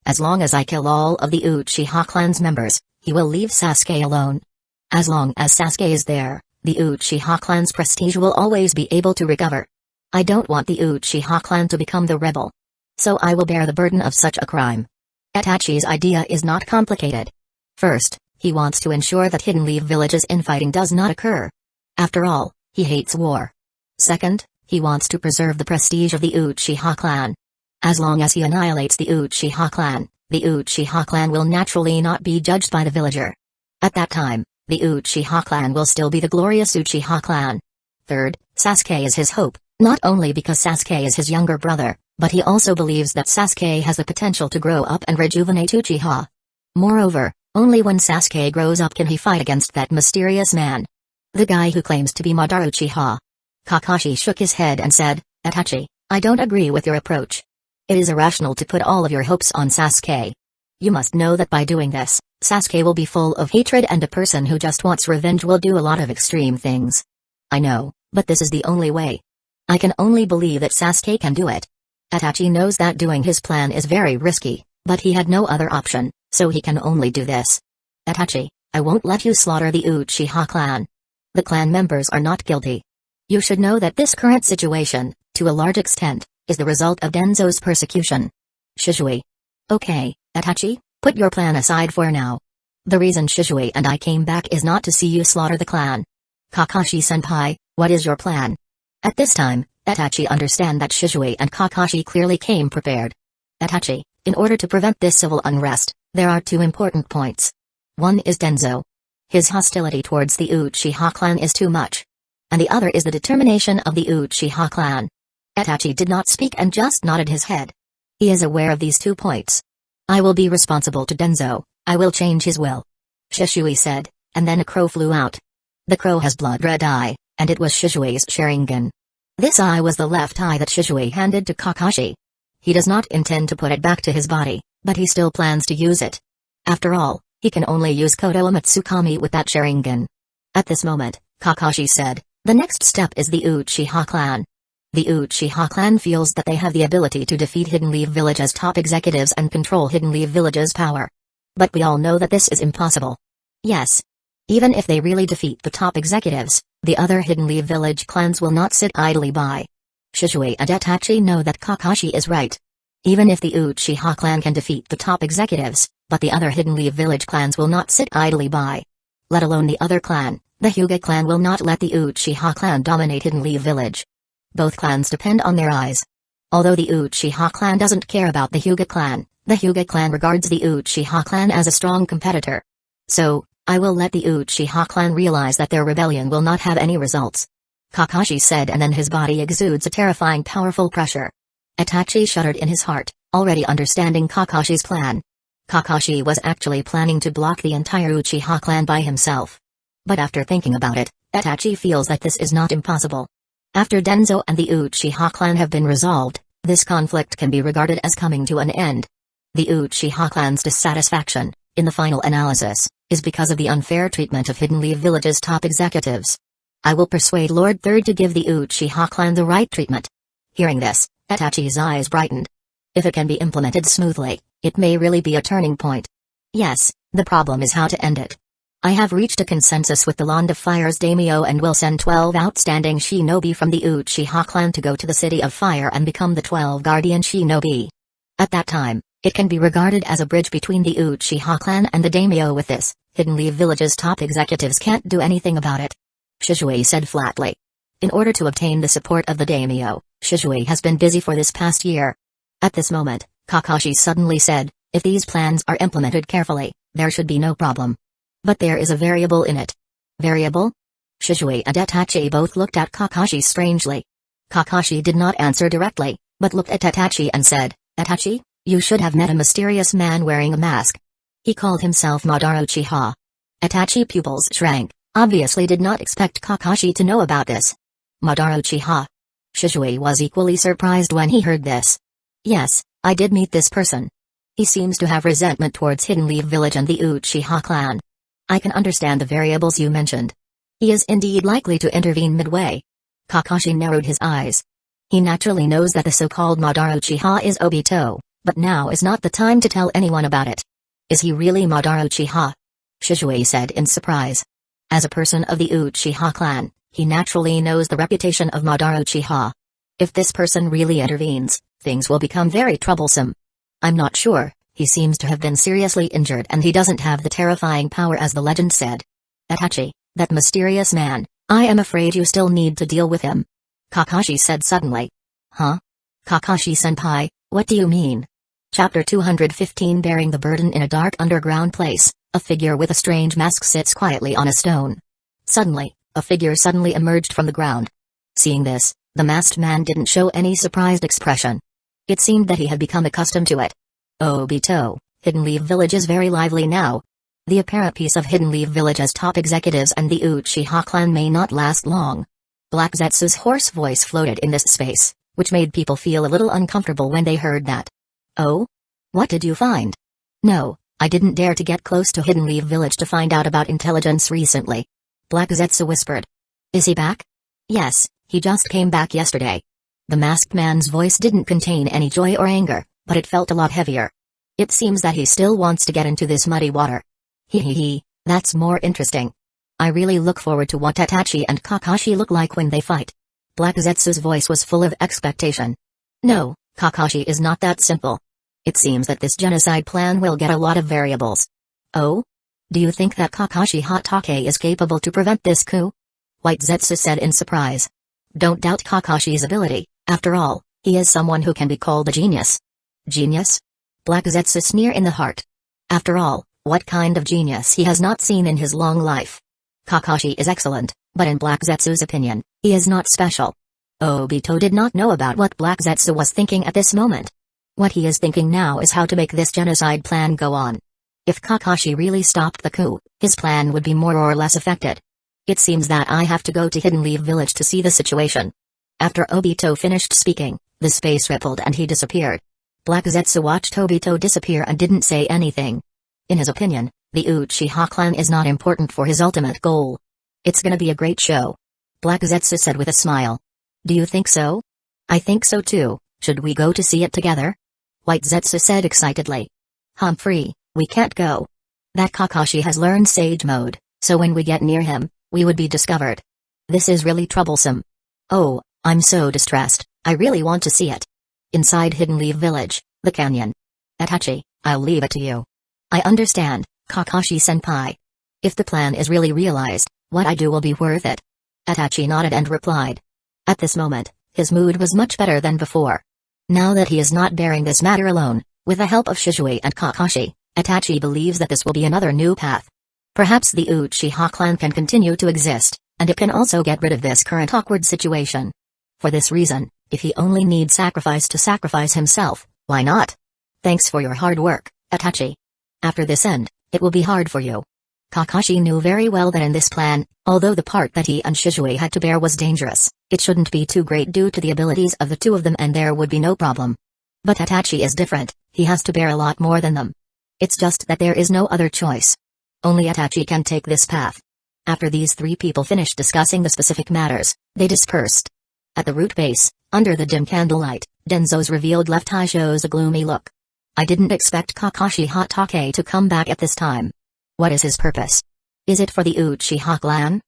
As long as I kill all of the Uchiha clan's members, he will leave Sasuke alone. As long as Sasuke is there, the Uchiha clan's prestige will always be able to recover. I don't want the Uchiha clan to become the rebel. So I will bear the burden of such a crime." Itachi's idea is not complicated. First, he wants to ensure that Hidden Leaf Village's infighting does not occur. After all, he hates war. Second, he wants to preserve the prestige of the Uchiha clan. As long as he annihilates the Uchiha clan will naturally not be judged by the villager. At that time, the Uchiha clan will still be the glorious Uchiha clan. Third, Sasuke is his hope, not only because Sasuke is his younger brother, but he also believes that Sasuke has the potential to grow up and rejuvenate Uchiha. Moreover, only when Sasuke grows up can he fight against that mysterious man. The guy who claims to be Madara Uchiha. Kakashi shook his head and said, Itachi, I don't agree with your approach. It is irrational to put all of your hopes on Sasuke. You must know that by doing this, Sasuke will be full of hatred and a person who just wants revenge will do a lot of extreme things. I know, but this is the only way. I can only believe that Sasuke can do it. Itachi knows that doing his plan is very risky, but he had no other option, so he can only do this. Itachi, I won't let you slaughter the Uchiha clan. The clan members are not guilty. You should know that this current situation, to a large extent, is the result of Denzo's persecution. Shisui. Okay, Itachi, put your plan aside for now. The reason Shisui and I came back is not to see you slaughter the clan. Kakashi-senpai, what is your plan? At this time, Itachi understand that Shisui and Kakashi clearly came prepared. Itachi, in order to prevent this civil unrest, there are two important points. One is Denzo. His hostility towards the Uchiha clan is too much. And the other is the determination of the Uchiha clan. Itachi did not speak and just nodded his head. He is aware of these 2 points. I will be responsible to Denzo, I will change his will. Shisui said, and then a crow flew out. The crow has blood-red eye, and it was Shisui's Sharingan. This eye was the left eye that Shisui handed to Kakashi. He does not intend to put it back to his body, but he still plans to use it. After all, he can only use Kotoa Matsukami with that Sharingan. At this moment, Kakashi said, the next step is the Uchiha clan. The Uchiha clan feels that they have the ability to defeat Hidden Leaf Village's top executives and control Hidden Leaf Village's power. But we all know that this is impossible. Yes. Even if they really defeat the top executives, the other Hidden Leaf Village clans will not sit idly by. Shisui and Itachi know that Kakashi is right. Even if the Uchiha clan can defeat the top executives, but the other Hidden Leaf Village clans will not sit idly by. Let alone the other clan, the Hyuga clan will not let the Uchiha clan dominate Hidden Leaf Village. Both clans depend on their eyes. Although the Uchiha clan doesn't care about the Hyuga clan regards the Uchiha clan as a strong competitor. So, I will let the Uchiha clan realize that their rebellion will not have any results. Kakashi said, and then his body exudes a terrifying powerful pressure. Itachi shuddered in his heart, already understanding Kakashi's plan. Kakashi was actually planning to block the entire Uchiha clan by himself. But after thinking about it, Itachi feels that this is not impossible. After Denzo and the Uchiha clan have been resolved, this conflict can be regarded as coming to an end. The Uchiha clan's dissatisfaction, in the final analysis, is because of the unfair treatment of Hidden Leaf Village's top executives. I will persuade Lord Third to give the Uchiha clan the right treatment. Hearing this, Itachi's eyes brightened. If it can be implemented smoothly, it may really be a turning point. Yes, the problem is how to end it. I have reached a consensus with the Land of Fire's daimyo and will send 12 outstanding shinobi from the Uchiha clan to go to the City of Fire and become the 12 guardian shinobi. At that time, it can be regarded as a bridge between the Uchiha clan and the daimyo. With this, Hidden Leaf Village's top executives can't do anything about it. Shisui said flatly. In order to obtain the support of the daimyo, Shisui has been busy for this past year. At this moment, Kakashi suddenly said, if these plans are implemented carefully, there should be no problem. But there is a variable in it. Variable? Shisui and Itachi both looked at Kakashi strangely. Kakashi did not answer directly, but looked at Itachi and said, Itachi, you should have met a mysterious man wearing a mask. He called himself Madara Uchiha. Itachi pupils shrank, obviously did not expect Kakashi to know about this. Madara Uchiha. Shisui was equally surprised when he heard this. Yes, I did meet this person. He seems to have resentment towards Hidden Leaf Village and the Uchiha clan. I can understand the variables you mentioned. He is indeed likely to intervene midway. Kakashi narrowed his eyes. He naturally knows that the so-called Madara Uchiha is Obito, but now is not the time to tell anyone about it. Is he really Madara Uchiha? Shisui said in surprise. As a person of the Uchiha clan, he naturally knows the reputation of Madara Uchiha. If this person really intervenes, things will become very troublesome. I'm not sure. He seems to have been seriously injured and he doesn't have the terrifying power as the legend said. Itachi, that mysterious man, I am afraid you still need to deal with him. Kakashi said suddenly. Huh? Kakashi-senpai, what do you mean? Chapter 215. Bearing the burden. In a dark underground place, a figure with a strange mask sits quietly on a stone. Suddenly, a figure suddenly emerged from the ground. Seeing this, the masked man didn't show any surprised expression. It seemed that he had become accustomed to it. Obito, Hidden Leaf Village is very lively now. The apparent peace of Hidden Leaf Village as top executives and the Uchiha clan may not last long. Black Zetsu's hoarse voice floated in this space, which made people feel a little uncomfortable when they heard that. Oh? What did you find? No, I didn't dare to get close to Hidden Leaf Village to find out about intelligence recently. Black Zetsu whispered. Is he back? Yes, he just came back yesterday. The masked man's voice didn't contain any joy or anger, but it felt a lot heavier. It seems that he still wants to get into this muddy water. Hee, that's more interesting. I really look forward to what Itachi and Kakashi look like when they fight. Black Zetsu's voice was full of expectation. No, Kakashi is not that simple. It seems that this genocide plan will get a lot of variables. Oh? Do you think that Kakashi Hatake is capable to prevent this coup? White Zetsu said in surprise. Don't doubt Kakashi's ability, after all, he is someone who can be called a genius. Genius? Black Zetsu sneer in the heart. After all, what kind of genius he has not seen in his long life. Kakashi is excellent, but in Black Zetsu's opinion, he is not special. Obito did not know about what Black Zetsu was thinking at this moment. What he is thinking now is how to make this genocide plan go on. If Kakashi really stopped the coup, his plan would be more or less affected. It seems that I have to go to Hidden Leaf Village to see the situation. After Obito finished speaking, the space rippled and he disappeared. Black Zetsu watched Obito disappear and didn't say anything. In his opinion, the Uchiha clan is not important for his ultimate goal. It's gonna be a great show. Black Zetsu said with a smile. Do you think so? I think so too. Should we go to see it together? White Zetsu said excitedly. Humphrey, we can't go. That Kakashi has learned Sage Mode, so when we get near him, we would be discovered. This is really troublesome. Oh, I'm so distressed, I really want to see it. Inside Hidden Leaf Village, the canyon. Itachi, I'll leave it to you. I understand, Kakashi-senpai. If the plan is really realized, what I do will be worth it. Itachi nodded and replied. At this moment, his mood was much better than before. Now that he is not bearing this matter alone, with the help of Shizue and Kakashi, Itachi believes that this will be another new path. Perhaps the Uchiha clan can continue to exist, and it can also get rid of this current awkward situation. For this reason, if he only needs sacrifice to sacrifice himself, why not? Thanks for your hard work, Itachi. After this end, it will be hard for you. Kakashi knew very well that in this plan, although the part that he and Shizue had to bear was dangerous, it shouldn't be too great due to the abilities of the two of them and there would be no problem. But Itachi is different, he has to bear a lot more than them. It's just that there is no other choice. Only Itachi can take this path. After these three people finished discussing the specific matters, they dispersed. At the root base, under the dim candlelight, Denzo's revealed left eye shows a gloomy look. I didn't expect Kakashi Hatake to come back at this time. What is his purpose? Is it for the Uchiha clan?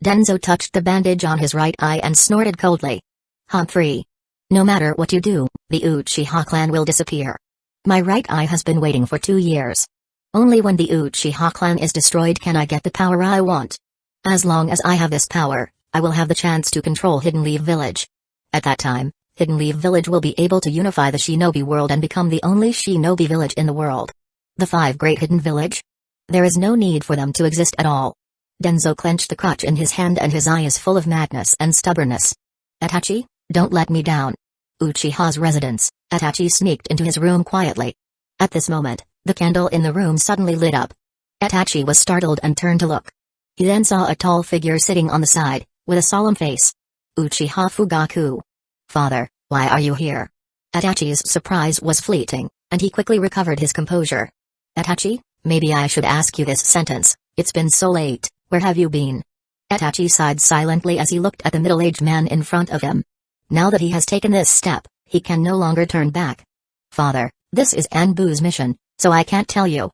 Denzo touched the bandage on his right eye and snorted coldly. Humphrey. No matter what you do, the Uchiha clan will disappear. My right eye has been waiting for 2 years. Only when the Uchiha clan is destroyed can I get the power I want. As long as I have this power, I will have the chance to control Hidden Leaf Village. At that time, Hidden Leaf Village will be able to unify the shinobi world and become the only shinobi village in the world. The 5 Great Hidden Village? There is no need for them to exist at all. Denzo clenched the crutch in his hand and his eye is full of madness and stubbornness. Itachi, don't let me down. Uchiha's residence, Itachi sneaked into his room quietly. At this moment, the candle in the room suddenly lit up. Itachi was startled and turned to look. He then saw a tall figure sitting on the side, with a solemn face. Uchiha Fugaku. Father, why are you here? Itachi's surprise was fleeting, and he quickly recovered his composure. Itachi, maybe I should ask you this sentence, it's been so late, where have you been? Itachi sighed silently as he looked at the middle-aged man in front of him. Now that he has taken this step, he can no longer turn back. Father, this is Anbu's mission, so I can't tell you.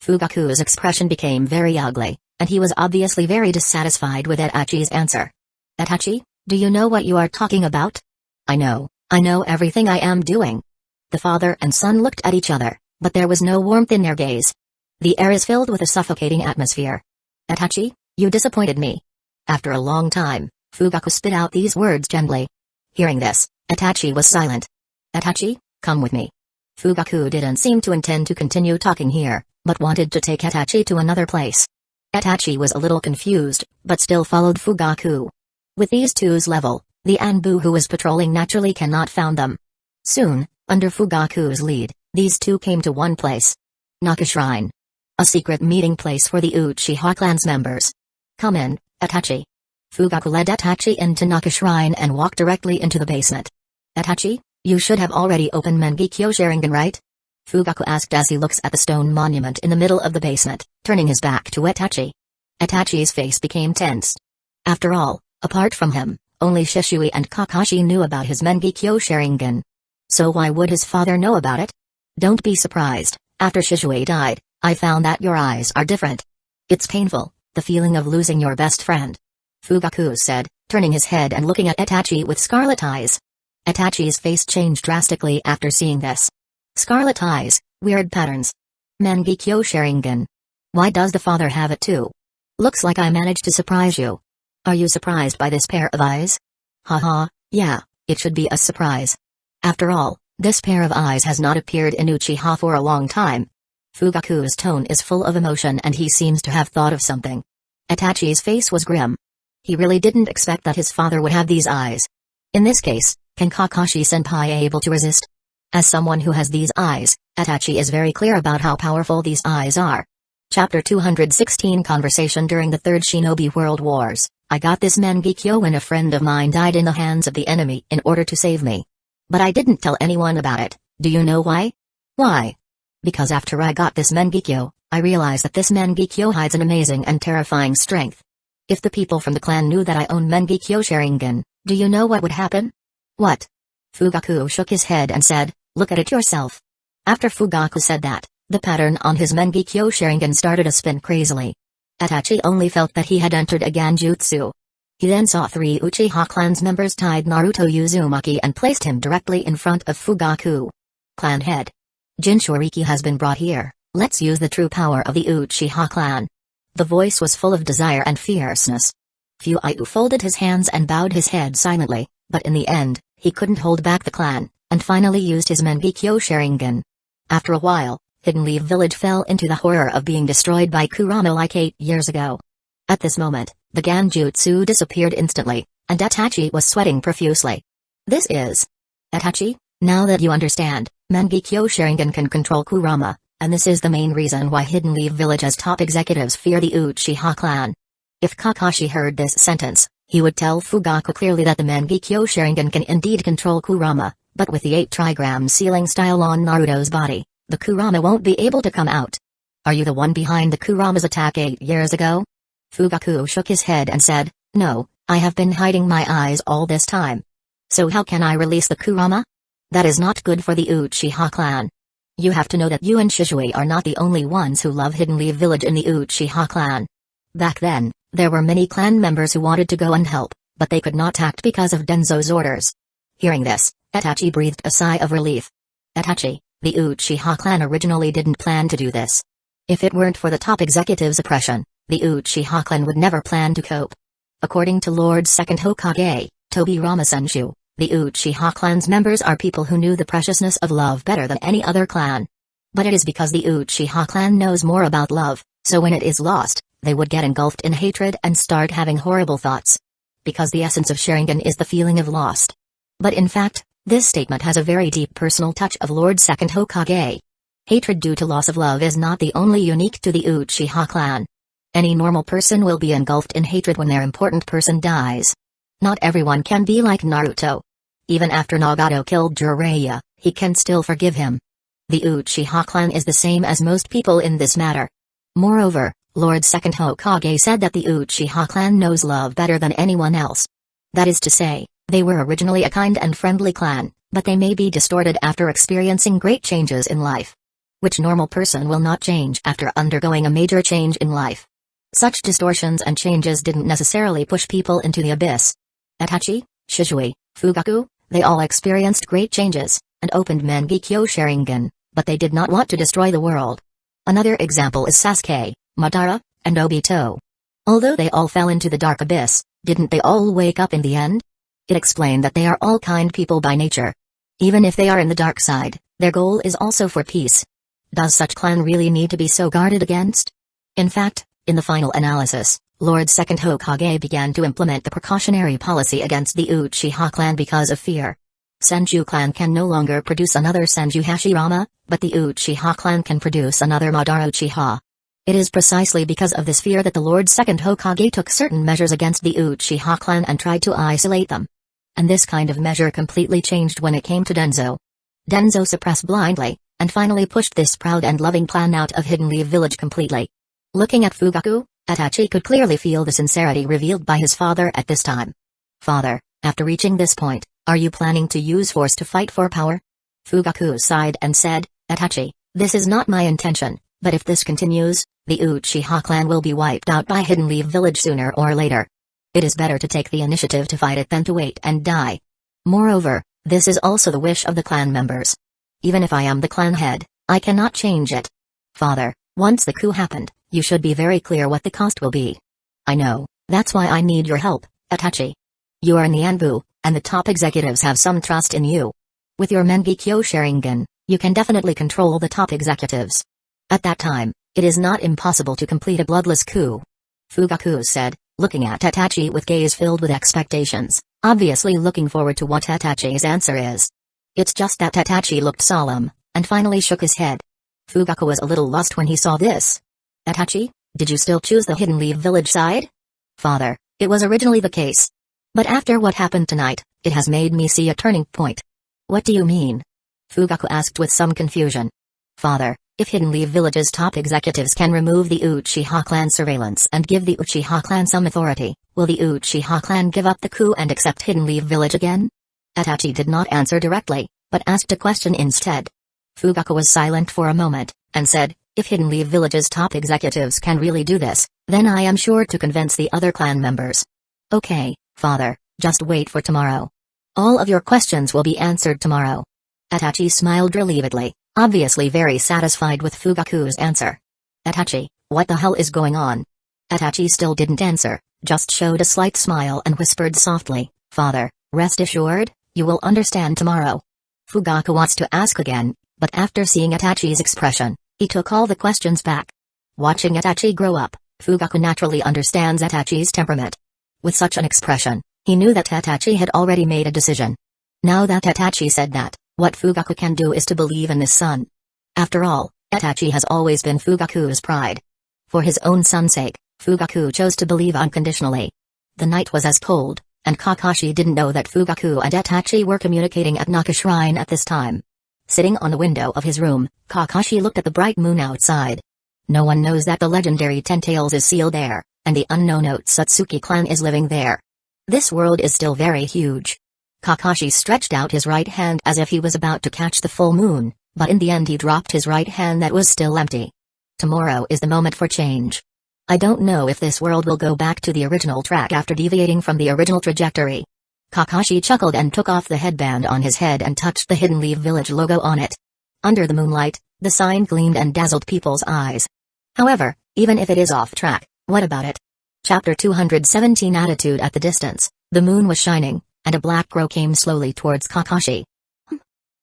Fugaku's expression became very ugly, and he was obviously very dissatisfied with Itachi's answer. Itachi, do you know what you are talking about? I know everything I am doing. The father and son looked at each other, but there was no warmth in their gaze. The air is filled with a suffocating atmosphere. Itachi, you disappointed me. After a long time, Fugaku spit out these words gently. Hearing this, Itachi was silent. Itachi, come with me. Fugaku didn't seem to intend to continue talking here, but wanted to take Itachi to another place. Itachi was a little confused, but still followed Fugaku. With these two's level, the Anbu who was patrolling naturally cannot found them. Soon, under Fugaku's lead, these two came to one place. Naka Shrine. A secret meeting place for the Uchiha clan's members. Come in, Itachi. Fugaku led Itachi into Naka Shrine and walked directly into the basement. Itachi, you should have already opened Mangekyo Sharingan, right? Fugaku asked as he looks at the stone monument in the middle of the basement, turning his back to Itachi. Itachi's face became tense. After all, apart from him, only Shisui and Kakashi knew about his Mangekyo Sharingan. So why would his father know about it? Don't be surprised, after Shisui died, I found that your eyes are different. It's painful, the feeling of losing your best friend. Fugaku said, turning his head and looking at Itachi with scarlet eyes. Itachi's face changed drastically after seeing this. Scarlet eyes, weird patterns. Mangekyo Sharingan. Why does the father have it too? Looks like I managed to surprise you. Are you surprised by this pair of eyes? Haha, yeah, it should be a surprise. After all, this pair of eyes has not appeared in Uchiha for a long time. Fugaku's tone is full of emotion and he seems to have thought of something. Itachi's face was grim. He really didn't expect that his father would have these eyes. In this case, can Kakashi-senpai able to resist? As someone who has these eyes, Itachi is very clear about how powerful these eyes are. Chapter 216 Conversation during the Third Shinobi World Wars. I got this Mangekyo when a friend of mine died in the hands of the enemy in order to save me. But I didn't tell anyone about it. Do you know why? Why? Because after I got this Mangekyo, I realized that this Mangekyo hides an amazing and terrifying strength. If the people from the clan knew that I own Mangekyo Sharingan, do you know what would happen? What? Fugaku shook his head and said, look at it yourself. After Fugaku said that, the pattern on his Mangekyo Sharingan started to spin crazily. Itachi only felt that he had entered a Genjutsu. He then saw 3 Uchiha clan's members tied Naruto Uzumaki and placed him directly in front of Fugaku. Clan head. Jinchuriki has been brought here, let's use the true power of the Uchiha clan. The voice was full of desire and fierceness. Fuiu folded his hands and bowed his head silently, but in the end, he couldn't hold back the clan, and finally used his Mangekyo Sharingan. After a while, Hidden Leaf Village fell into the horror of being destroyed by Kurama like 8 years ago. At this moment, the Genjutsu disappeared instantly, and Itachi was sweating profusely. This is... Itachi, now that you understand, Mangekyo Sharingan can control Kurama, and this is the main reason why Hidden Leaf Village's top executives fear the Uchiha clan. If Kakashi heard this sentence, he would tell Fugaku clearly that the Mangekyo Sharingan can indeed control Kurama, but with the 8 trigram sealing style on Naruto's body, the Kurama won't be able to come out. Are you the one behind the Kurama's attack 8 years ago? Fugaku shook his head and said, no, I have been hiding my eyes all this time. So how can I release the Kurama? That is not good for the Uchiha clan. You have to know that you and Shisui are not the only ones who love Hidden Leaf Village in the Uchiha clan. Back then, there were many clan members who wanted to go and help, but they could not act because of Denzo's orders. Hearing this, Itachi breathed a sigh of relief. Itachi, the Uchiha clan originally didn't plan to do this. If it weren't for the top executive's oppression, the Uchiha clan would never plan to cope. According to Lord Second Hokage, Tobirama Senshu, the Uchiha clan's members are people who knew the preciousness of love better than any other clan. But it is because the Uchiha clan knows more about love, so when it is lost, they would get engulfed in hatred and start having horrible thoughts. Because the essence of Sharingan is the feeling of lost. But in fact, this statement has a very deep personal touch of Lord Second Hokage. Hatred due to loss of love is not the only unique to the Uchiha clan. Any normal person will be engulfed in hatred when their important person dies. Not everyone can be like Naruto. Even after Nagato killed Jiraiya, he can still forgive him. The Uchiha clan is the same as most people in this matter. Moreover, Lord Second Hokage said that the Uchiha clan knows love better than anyone else. That is to say, they were originally a kind and friendly clan, but they may be distorted after experiencing great changes in life. Which normal person will not change after undergoing a major change in life? Such distortions and changes didn't necessarily push people into the abyss. Itachi, Shisui, Fugaku, they all experienced great changes, and opened Mangekyo Sharingan, but they did not want to destroy the world. Another example is Sasuke, Madara, and Obito. Although they all fell into the dark abyss, didn't they all wake up in the end? It explained that they are all kind people by nature. Even if they are in the dark side, their goal is also for peace. Does such clan really need to be so guarded against? In fact, in the final analysis, Lord Second Hokage began to implement the precautionary policy against the Uchiha clan because of fear. Senju clan can no longer produce another Senju Hashirama, but the Uchiha clan can produce another Madara Uchiha. It is precisely because of this fear that the Lord Second Hokage took certain measures against the Uchiha clan and tried to isolate them. And this kind of measure completely changed when it came to Denzo. Denzo suppressed blindly, and finally pushed this proud and loving plan out of Hidden Leaf Village completely. Looking at Fugaku, Itachi could clearly feel the sincerity revealed by his father at this time. Father, after reaching this point, are you planning to use force to fight for power? Fugaku sighed and said, Itachi, this is not my intention, but if this continues, the Uchiha clan will be wiped out by Hidden Leaf Village sooner or later. It is better to take the initiative to fight it than to wait and die. Moreover, this is also the wish of the clan members. Even if I am the clan head, I cannot change it. Father, once the coup happened, you should be very clear what the cost will be. I know, that's why I need your help, Itachi. You are in the Anbu, and the top executives have some trust in you. With your Mangekyo Sharingan, you can definitely control the top executives. At that time, it is not impossible to complete a bloodless coup. Fugaku said, looking at Itachi with gaze filled with expectations, obviously looking forward to what Itachi's answer is. It's just that Itachi looked solemn, and finally shook his head. Fugaku was a little lost when he saw this. Itachi, did you still choose the Hidden Leaf Village side? Father, it was originally the case. But after what happened tonight, it has made me see a turning point. What do you mean? Fugaku asked with some confusion. Father, if Hidden Leaf Village's top executives can remove the Uchiha clan surveillance and give the Uchiha clan some authority, will the Uchiha clan give up the coup and accept Hidden Leaf Village again? Itachi did not answer directly, but asked a question instead. Fugaku was silent for a moment, and said, if Hidden Leaf Village's top executives can really do this, then I am sure to convince the other clan members. Okay, Father, just wait for tomorrow. All of your questions will be answered tomorrow. Itachi smiled relievedly, obviously very satisfied with Fugaku's answer. Itachi, what the hell is going on? Itachi still didn't answer, just showed a slight smile and whispered softly, Father, rest assured, you will understand tomorrow. Fugaku wants to ask again, but after seeing Itachi's expression, he took all the questions back. Watching Itachi grow up, Fugaku naturally understands Itachi's temperament. With such an expression, he knew that Itachi had already made a decision. Now that Itachi said that, what Fugaku can do is to believe in his son. After all, Itachi has always been Fugaku's pride. For his own son's sake, Fugaku chose to believe unconditionally. The night was as cold, and Kakashi didn't know that Fugaku and Itachi were communicating at Naka Shrine at this time. Sitting on the window of his room, Kakashi looked at the bright moon outside. No one knows that the legendary Ten Tails is sealed there, and the unknown Otsutsuki clan is living there. This world is still very huge. Kakashi stretched out his right hand as if he was about to catch the full moon, but in the end he dropped his right hand that was still empty. Tomorrow is the moment for change. I don't know if this world will go back to the original track after deviating from the original trajectory. Kakashi chuckled and took off the headband on his head and touched the Hidden Leaf Village logo on it. Under the moonlight, the sign gleamed and dazzled people's eyes. However, even if it is off track, what about it? Chapter 217 Attitude at the distance, the moon was shining, and a black crow came slowly towards Kakashi.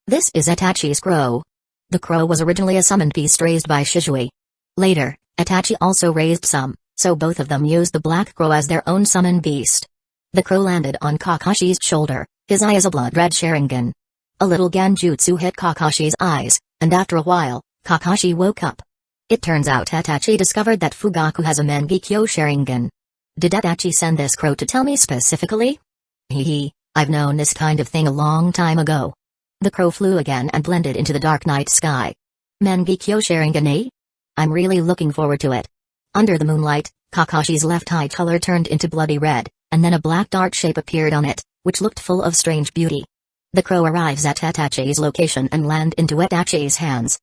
This is Itachi's crow. The crow was originally a summoned beast raised by Shizui. Later, Itachi also raised some, so both of them used the black crow as their own summoned beast. The crow landed on Kakashi's shoulder, his eye is a blood-red Sharingan. A little Genjutsu hit Kakashi's eyes, and after a while, Kakashi woke up. It turns out Itachi discovered that Fugaku has a Mangekyo Sharingan. Did Itachi send this crow to tell me specifically? Hee, I've known this kind of thing a long time ago. The crow flew again and blended into the dark night sky. Mangekyo Sharingan, eh? I'm really looking forward to it. Under the moonlight, Kakashi's left eye color turned into bloody red, and then a black dart shape appeared on it, which looked full of strange beauty. The crow arrives at Itachi's location and land into Itachi's hands.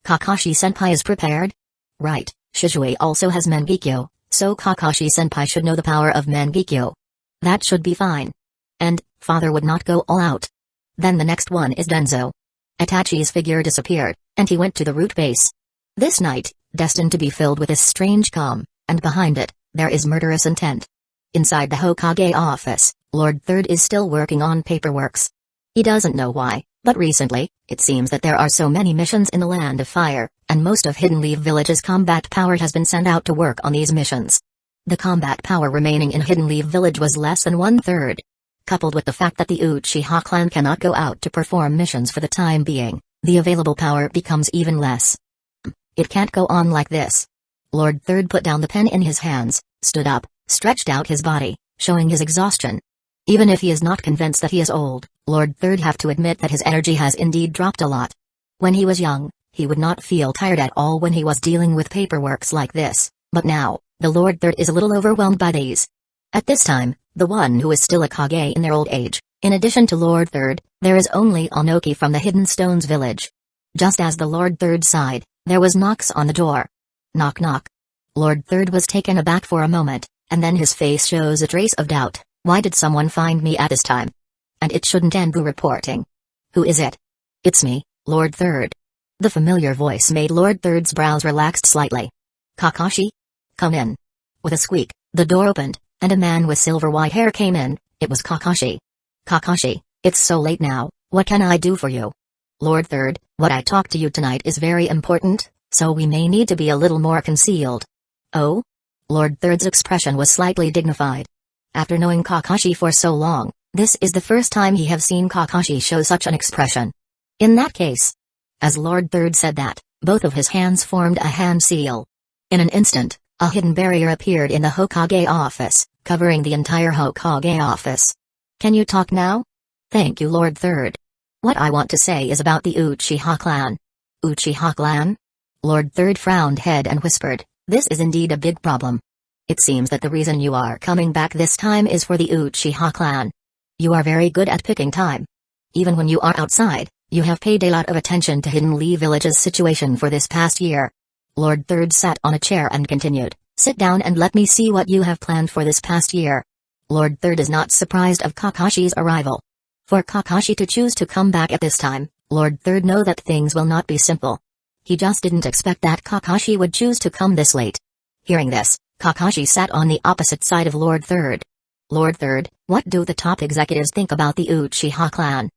Kakashi-senpai is prepared? Right, Shizui also has Mangekyo, so Kakashi-senpai should know the power of Mangekyo. That should be fine. And, father would not go all out. Then the next one is Denzo. Itachi's figure disappeared, and he went to the root base. This night, destined to be filled with this strange calm, and behind it, there is murderous intent. Inside the Hokage office, Lord Third is still working on paperworks. He doesn't know why, but recently, it seems that there are so many missions in the Land of Fire, and most of Hidden Leaf Village's combat power has been sent out to work on these missions. The combat power remaining in Hidden Leaf Village was less than 1/3. Coupled with the fact that the Uchiha clan cannot go out to perform missions for the time being, the available power becomes even less. It can't go on like this. Lord Third put down the pen in his hands, stood up, stretched out his body, showing his exhaustion. Even if he is not convinced that he is old, Lord Third have to admit that his energy has indeed dropped a lot. When he was young, he would not feel tired at all when he was dealing with paperworks like this, but now, the Lord Third is a little overwhelmed by these. At this time, the one who is still a Kage in their old age, in addition to Lord Third, there is only Onoki from the Hidden Stones village. Just as the Lord Third sighed, there was knocks on the door. Knock knock. Lord Third was taken aback for a moment, and then his face shows a trace of doubt. Why did someone find me at this time? And it shouldn't end reporting. Who is it? It's me, Lord Third. The familiar voice made Lord Third's brows relaxed slightly. Kakashi? Come in. With a squeak, the door opened, and a man with silver white hair came in. It was Kakashi. Kakashi, it's so late now, what can I do for you? Lord Third, what I talk to you tonight is very important, so we may need to be a little more concealed. Oh? Lord Third's expression was slightly dignified. After knowing Kakashi for so long, this is the first time he have seen Kakashi show such an expression. In that case. As Lord Third said that, both of his hands formed a hand seal. In an instant, a hidden barrier appeared in the Hokage office, covering the entire Hokage office. Can you talk now? Thank you, Lord Third. What I want to say is about the Uchiha clan. Uchiha clan? Lord Third frowned head and whispered, this is indeed a big problem. It seems that the reason you are coming back this time is for the Uchiha clan. You are very good at picking time. Even when you are outside, you have paid a lot of attention to Hidden Lee Village's situation for this past year. Lord Third sat on a chair and continued, sit down and let me see what you have planned for this past year. Lord Third is not surprised of Kakashi's arrival. For Kakashi to choose to come back at this time, Lord Third know that things will not be simple. He just didn't expect that Kakashi would choose to come this late. Hearing this, Kakashi sat on the opposite side of Lord Third. Lord Third, what do the top executives think about the Uchiha clan?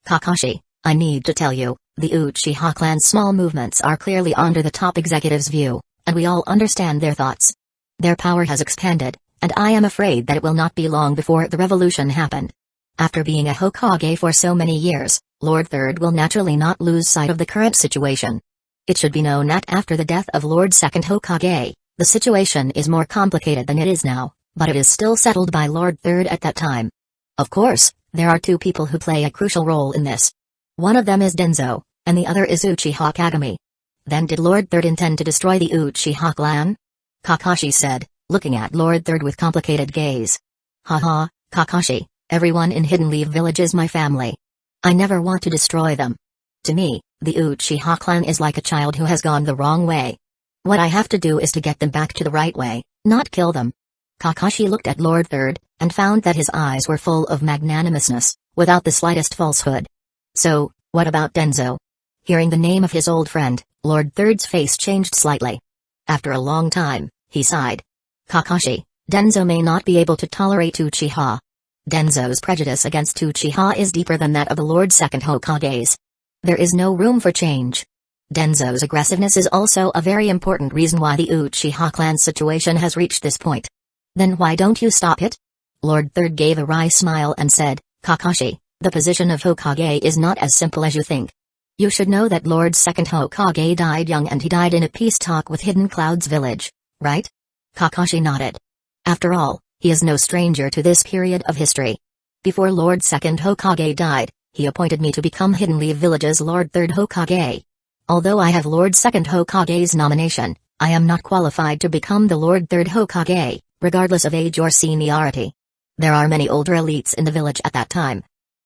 Kakashi, I need to tell you, the Uchiha clan's small movements are clearly under the top executives' view, and we all understand their thoughts. Their power has expanded, and I am afraid that it will not be long before the revolution happened. After being a Hokage for so many years, Lord Third will naturally not lose sight of the current situation. It should be known that after the death of Lord Second Hokage, the situation is more complicated than it is now, but it is still settled by Lord Third at that time. Of course, there are two people who play a crucial role in this. One of them is Denzo, and the other is Uchiha Kagami. Then did Lord Third intend to destroy the Uchiha clan? Kakashi said, looking at Lord Third with complicated gaze. Haha, Kakashi, everyone in Hidden Leaf Village is my family. I never want to destroy them. To me, the Uchiha clan is like a child who has gone the wrong way. What I have to do is to get them back to the right way, not kill them. Kakashi looked at Lord Third, and found that his eyes were full of magnanimousness, without the slightest falsehood. So, what about Denzo? Hearing the name of his old friend, Lord Third's face changed slightly. After a long time, he sighed. Kakashi, Denzo may not be able to tolerate Uchiha. Denzo's prejudice against Uchiha is deeper than that of the Lord Second Hokages. There is no room for change. Denzo's aggressiveness is also a very important reason why the Uchiha clan's situation has reached this point. Then why don't you stop it? Lord Third gave a wry smile and said, Kakashi, the position of Hokage is not as simple as you think. You should know that Lord Second Hokage died young and he died in a peace talk with Hidden Cloud's village, right? Kakashi nodded. After all, he is no stranger to this period of history. Before Lord Second Hokage died, he appointed me to become Hidden Leaf Village's Lord Third Hokage. Although I have Lord Second Hokage's nomination, I am not qualified to become the Lord Third Hokage, regardless of age or seniority. There are many older elites in the village at that time.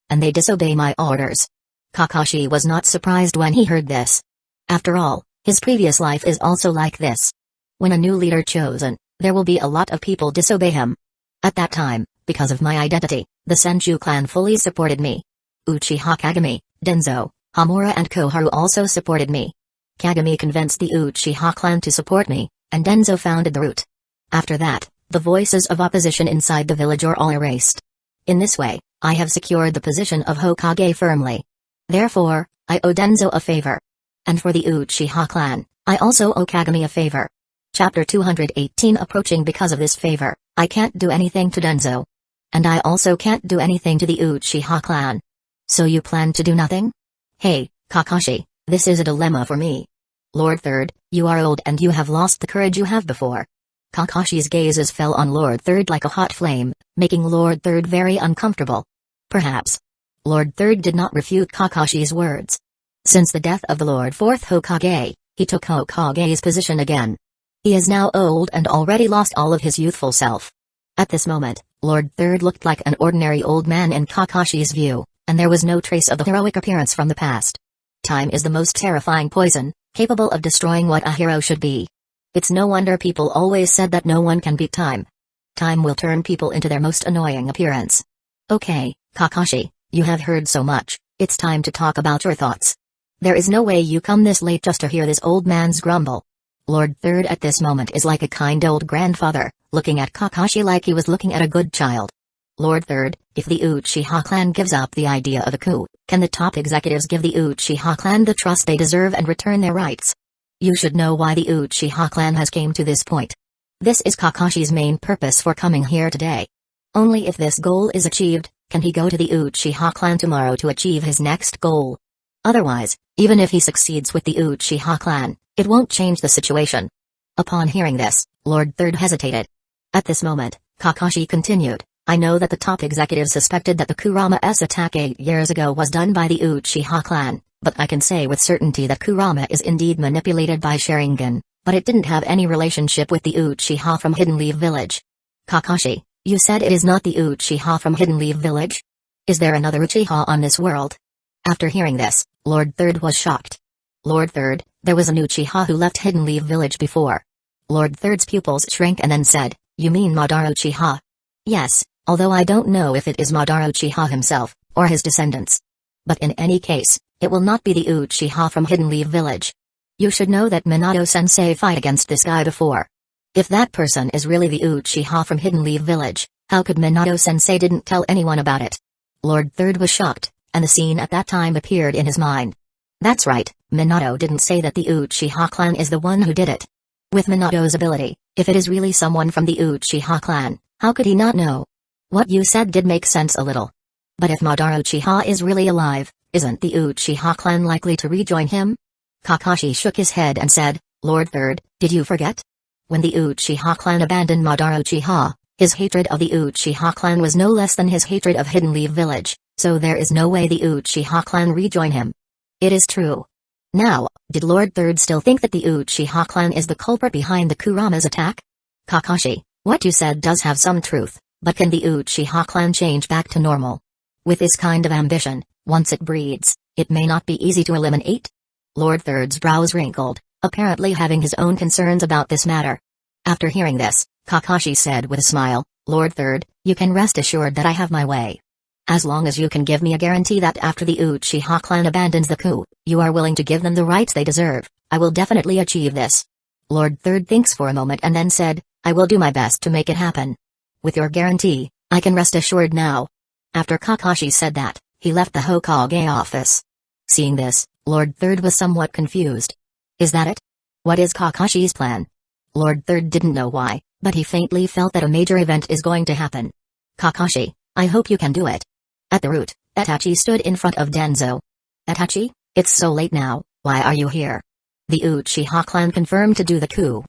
And they disobey my orders. Kakashi was not surprised when he heard this. After all, his previous life is also like this. When a new leader chosen, there will be a lot of people disobey him. At that time, because of my identity, the Senju clan fully supported me. Uchiha Kagami, Denzo, Hamura and Koharu also supported me. Kagami convinced the Uchiha clan to support me, and Denzo founded the root. After that, the voices of opposition inside the village are all erased. In this way, I have secured the position of Hokage firmly. Therefore, I owe Denzo a favor. And for the Uchiha clan, I also owe Kagami a favor. Chapter 218 approaching. Because of this favor, I can't do anything to Denzo. And I also can't do anything to the Uchiha clan. So you plan to do nothing? Hey, Kakashi, this is a dilemma for me. Lord Third, you are old and you have lost the courage you have before. Kakashi's gazes fell on Lord Third like a hot flame, making Lord Third very uncomfortable. Perhaps. Lord Third did not refute Kakashi's words. Since the death of the Lord Fourth Hokage, he took Hokage's position again. He is now old and already lost all of his youthful self. At this moment, Lord Third looked like an ordinary old man in Kakashi's view, and there was no trace of the heroic appearance from the past. Time is the most terrifying poison, capable of destroying what a hero should be. It's no wonder people always said that no one can beat time. Time will turn people into their most annoying appearance. Okay, Kakashi, you have heard so much, it's time to talk about your thoughts. There is no way you come this late just to hear this old man's grumble. Lord Third at this moment is like a kind old grandfather, looking at Kakashi like he was looking at a good child. Lord Third, if the Uchiha clan gives up the idea of a coup, can the top executives give the Uchiha clan the trust they deserve and return their rights? You should know why the Uchiha clan has came to this point. This is Kakashi's main purpose for coming here today. Only if this goal is achieved, can he go to the Uchiha clan tomorrow to achieve his next goal. Otherwise, even if he succeeds with the Uchiha clan, it won't change the situation. Upon hearing this, Lord Third hesitated. At this moment, Kakashi continued, I know that the top executives suspected that the Kurama's attack 8 years ago was done by the Uchiha clan, but I can say with certainty that Kurama is indeed manipulated by Sharingan, but it didn't have any relationship with the Uchiha from Hidden Leaf Village. Kakashi, you said it is not the Uchiha from Hidden Leaf Village? Is there another Uchiha on this world? After hearing this, Lord Third was shocked. Lord Third, there was an Uchiha who left Hidden Leaf Village before. Lord Third's pupils shrank and then said, you mean Madara Uchiha? Yes, although I don't know if it is Madara Uchiha himself, or his descendants. But in any case, it will not be the Uchiha from Hidden Leaf Village. You should know that Minato-sensei fought against this guy before. If that person is really the Uchiha from Hidden Leaf Village, how could Minato-sensei didn't tell anyone about it? Lord Third was shocked, and the scene at that time appeared in his mind. That's right, Minato didn't say that the Uchiha clan is the one who did it. With Minato's ability, if it is really someone from the Uchiha clan, how could he not know? What you said did make sense a little. But if Madara Uchiha is really alive, isn't the Uchiha clan likely to rejoin him? Kakashi shook his head and said, Lord Third, did you forget? When the Uchiha clan abandoned Madara Uchiha, his hatred of the Uchiha clan was no less than his hatred of Hidden Leaf Village, so there is no way the Uchiha clan rejoin him. It is true. Now, did Lord Third still think that the Uchiha clan is the culprit behind the Kurama's attack? Kakashi, what you said does have some truth, but can the Uchiha clan change back to normal? With this kind of ambition, once it breeds, it may not be easy to eliminate? Lord Third's brows wrinkled, apparently having his own concerns about this matter. After hearing this, Kakashi said with a smile, Lord Third, you can rest assured that I have my way. As long as you can give me a guarantee that after the Uchiha clan abandons the coup, you are willing to give them the rights they deserve, I will definitely achieve this. Lord Third thinks for a moment and then said, I will do my best to make it happen. With your guarantee, I can rest assured now. After Kakashi said that, he left the Hokage office. Seeing this, Lord Third was somewhat confused. Is that it? What is Kakashi's plan? Lord Third didn't know why, but he faintly felt that a major event is going to happen. Kakashi, I hope you can do it. At the route, Itachi stood in front of Denzo. Itachi, it's so late now, why are you here? The Uchiha clan confirmed to do the coup.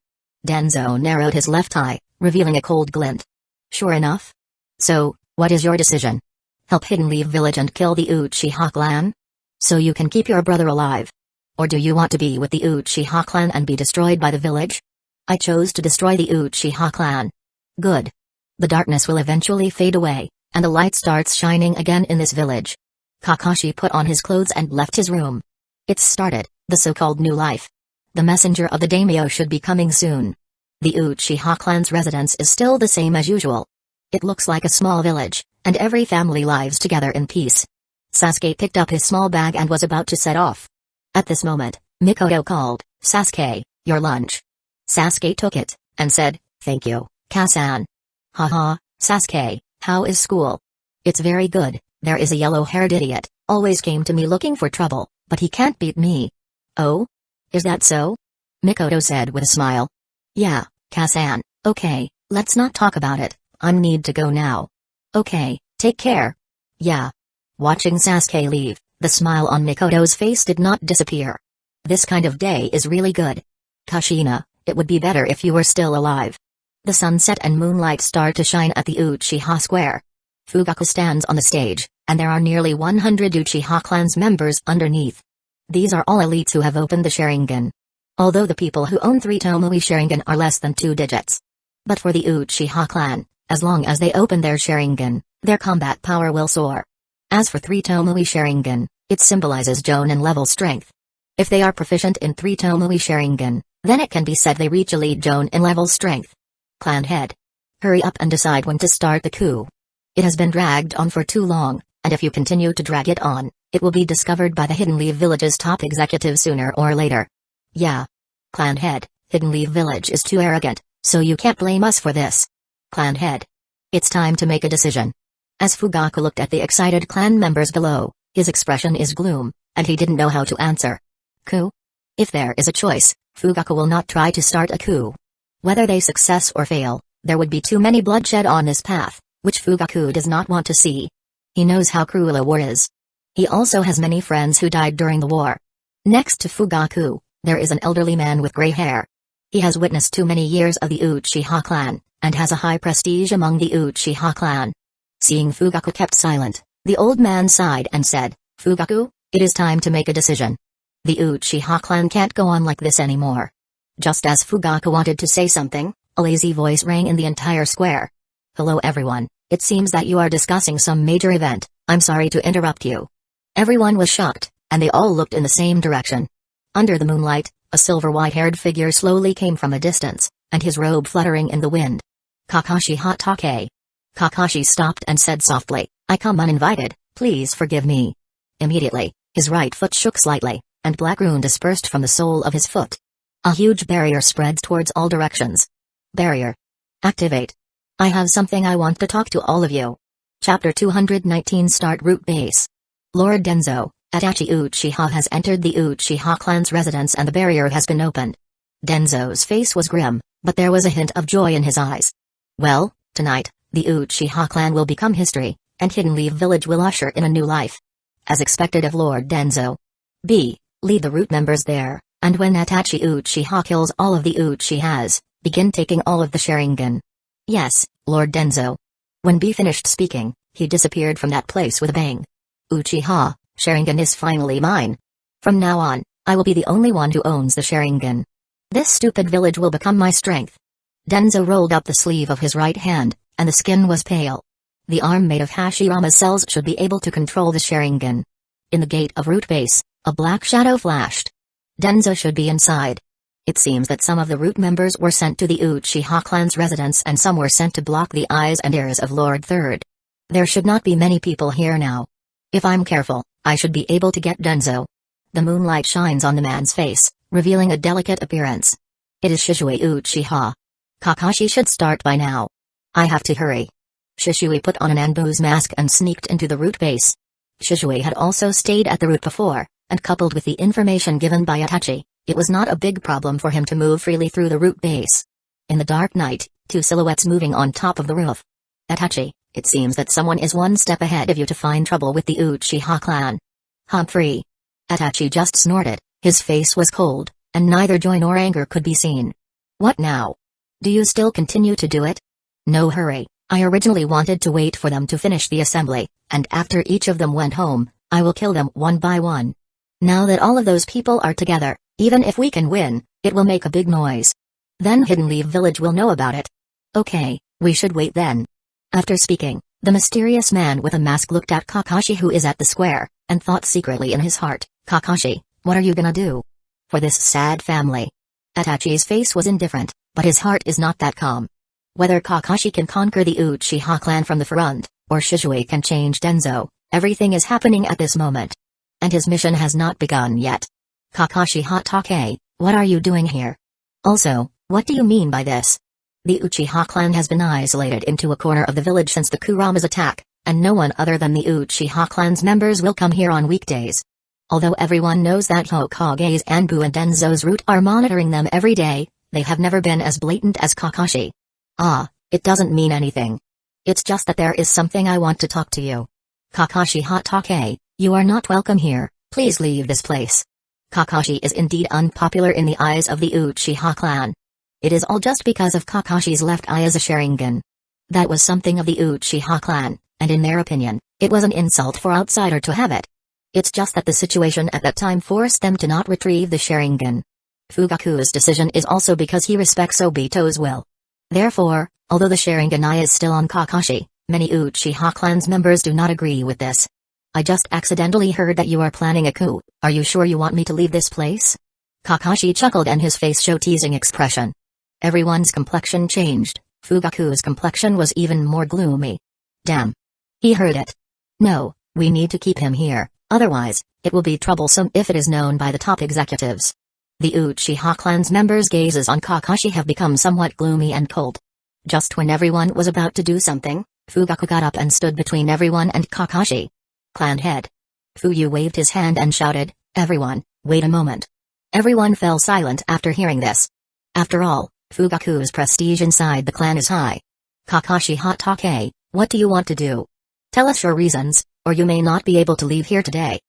Denzo narrowed his left eye, revealing a cold glint. Sure enough? So, what is your decision? Help Hidden Leaf Village and kill the Uchiha clan? So you can keep your brother alive? Or do you want to be with the Uchiha clan and be destroyed by the village? I chose to destroy the Uchiha clan. Good. The darkness will eventually fade away, and the light starts shining again in this village. Kakashi put on his clothes and left his room. It's started, the so-called new life. The messenger of the daimyo should be coming soon. The Uchiha clan's residence is still the same as usual. It looks like a small village, and every family lives together in peace. Sasuke picked up his small bag and was about to set off. At this moment, Mikoto called, Sasuke, your lunch. Sasuke took it, and said, thank you, Kasan. Haha, Sasuke, how is school? It's very good, there is a yellow-haired idiot, always came to me looking for trouble, but he can't beat me. Oh? Is that so? Mikoto said with a smile. Yeah, Kasan, okay, let's not talk about it, I need to go now. Okay, take care. Yeah. Watching Sasuke leave, the smile on Mikoto's face did not disappear. This kind of day is really good. Kushina, it would be better if you were still alive. The sunset and moonlight start to shine at the Uchiha Square. Fugaku stands on the stage, and there are nearly 100 Uchiha clan's members underneath. These are all elites who have opened the Sharingan. Although the people who own 3 Tomoe Sharingan are less than 2 digits. But for the Uchiha clan, as long as they open their Sharingan, their combat power will soar. As for 3 Tomoe Sharingan, it symbolizes Jonin level strength. If they are proficient in 3 Tomoe Sharingan, then it can be said they reach elite Jonin level strength. Clan head. Hurry up and decide when to start the coup. It has been dragged on for too long, and if you continue to drag it on, it will be discovered by the Hidden Leaf Village's top executive sooner or later. Yeah. Clan head, Hidden Leaf Village is too arrogant, so you can't blame us for this. Clan head. It's time to make a decision. As Fugaku looked at the excited clan members below, his expression is gloom, and he didn't know how to answer. Coup? If there is a choice, Fugaku will not try to start a coup. Whether they success or fail, there would be too many bloodshed on this path, which Fugaku does not want to see. He knows how cruel a war is. He also has many friends who died during the war. Next to Fugaku, there is an elderly man with gray hair. He has witnessed too many years of the Uchiha clan, and has a high prestige among the Uchiha clan. Seeing Fugaku kept silent, the old man sighed and said, Fugaku, it is time to make a decision. The Uchiha clan can't go on like this anymore. Just as Fugaku wanted to say something, a lazy voice rang in the entire square. Hello everyone, it seems that you are discussing some major event, I'm sorry to interrupt you. Everyone was shocked, and they all looked in the same direction. Under the moonlight, a silver white-haired figure slowly came from a distance, and his robe fluttering in the wind. Kakashi Hatake. Kakashi stopped and said softly, I come uninvited, please forgive me. Immediately, his right foot shook slightly, and black rune dispersed from the sole of his foot. A huge barrier spreads towards all directions. Barrier. Activate. I have something I want to talk to all of you. Chapter 219 Start Root Base. Lord Denzo, Itachi Uchiha has entered the Uchiha clan's residence and the barrier has been opened. Denzo's face was grim, but there was a hint of joy in his eyes. Well, tonight, the Uchiha clan will become history, and Hidden Leaf Village will usher in a new life. As expected of Lord Denzo. B. Lead the root members there, and when Itachi Uchiha kills all of the Uchihas, begin taking all of the Sharingan. Yes, Lord Denzo. When B finished speaking, he disappeared from that place with a bang. Uchiha, Sharingan is finally mine. From now on, I will be the only one who owns the Sharingan. This stupid village will become my strength. Denzo rolled up the sleeve of his right hand, and the skin was pale. The arm made of Hashirama's cells should be able to control the Sharingan. In the gate of root base, a black shadow flashed. Denzo should be inside. It seems that some of the root members were sent to the Uchiha clan's residence and some were sent to block the eyes and ears of Lord Third. There should not be many people here now. If I'm careful, I should be able to get Denzo. The moonlight shines on the man's face, revealing a delicate appearance. It is Shisui Uchiha. Kakashi should start by now. I have to hurry. Shisui put on an Anbu's mask and sneaked into the root base. Shisui had also stayed at the root before, and coupled with the information given by Itachi, it was not a big problem for him to move freely through the root base. In the dark night, 2 silhouettes moving on top of the roof. Itachi, it seems that someone is one step ahead of you to find trouble with the Uchiha clan. Humphrey. Itachi just snorted, his face was cold, and neither joy nor anger could be seen. What now? Do you still continue to do it? No hurry, I originally wanted to wait for them to finish the assembly, and after each of them went home, I will kill them one by one. Now that all of those people are together, even if we can win, it will make a big noise. Then Hidden Leaf Village will know about it. Okay, we should wait then. After speaking, the mysterious man with a mask looked at Kakashi who is at the square, and thought secretly in his heart, Kakashi, what are you gonna do? For this sad family. Itachi's face was indifferent, but his heart is not that calm. Whether Kakashi can conquer the Uchiha clan from the front, or Shisui can change Denzo, everything is happening at this moment. And his mission has not begun yet. Kakashi Hatake, what are you doing here? Also, what do you mean by this? The Uchiha clan has been isolated into a corner of the village since the Kurama's attack, and no one other than the Uchiha clan's members will come here on weekdays. Although everyone knows that Hokage's Anbu and Denzo's root are monitoring them every day, they have never been as blatant as Kakashi. Ah, it doesn't mean anything. It's just that there is something I want to talk to you. Kakashi Hatake, you are not welcome here, please leave this place. Kakashi is indeed unpopular in the eyes of the Uchiha clan. It is all just because of Kakashi's left eye as a Sharingan. That was something of the Uchiha clan, and in their opinion, it was an insult for outsider to have it. It's just that the situation at that time forced them to not retrieve the Sharingan. Fugaku's decision is also because he respects Obito's will. Therefore, although the Sharingan eye is still on Kakashi, many Uchiha clan's members do not agree with this. I just accidentally heard that you are planning a coup. Are you sure you want me to leave this place? Kakashi chuckled and his face showed teasing expression. Everyone's complexion changed. Fugaku's complexion was even more gloomy. Damn. He heard it. No, we need to keep him here, otherwise, it will be troublesome if it is known by the top executives. The Uchiha clan's members' gazes on Kakashi have become somewhat gloomy and cold. Just when everyone was about to do something, Fugaku got up and stood between everyone and Kakashi. Clan head. Fuyu waved his hand and shouted, "Everyone, wait a moment." Everyone fell silent after hearing this. After all, Fugaku's prestige inside the clan is high. Kakashi Hatake, what do you want to do? Tell us your reasons, or you may not be able to leave here today.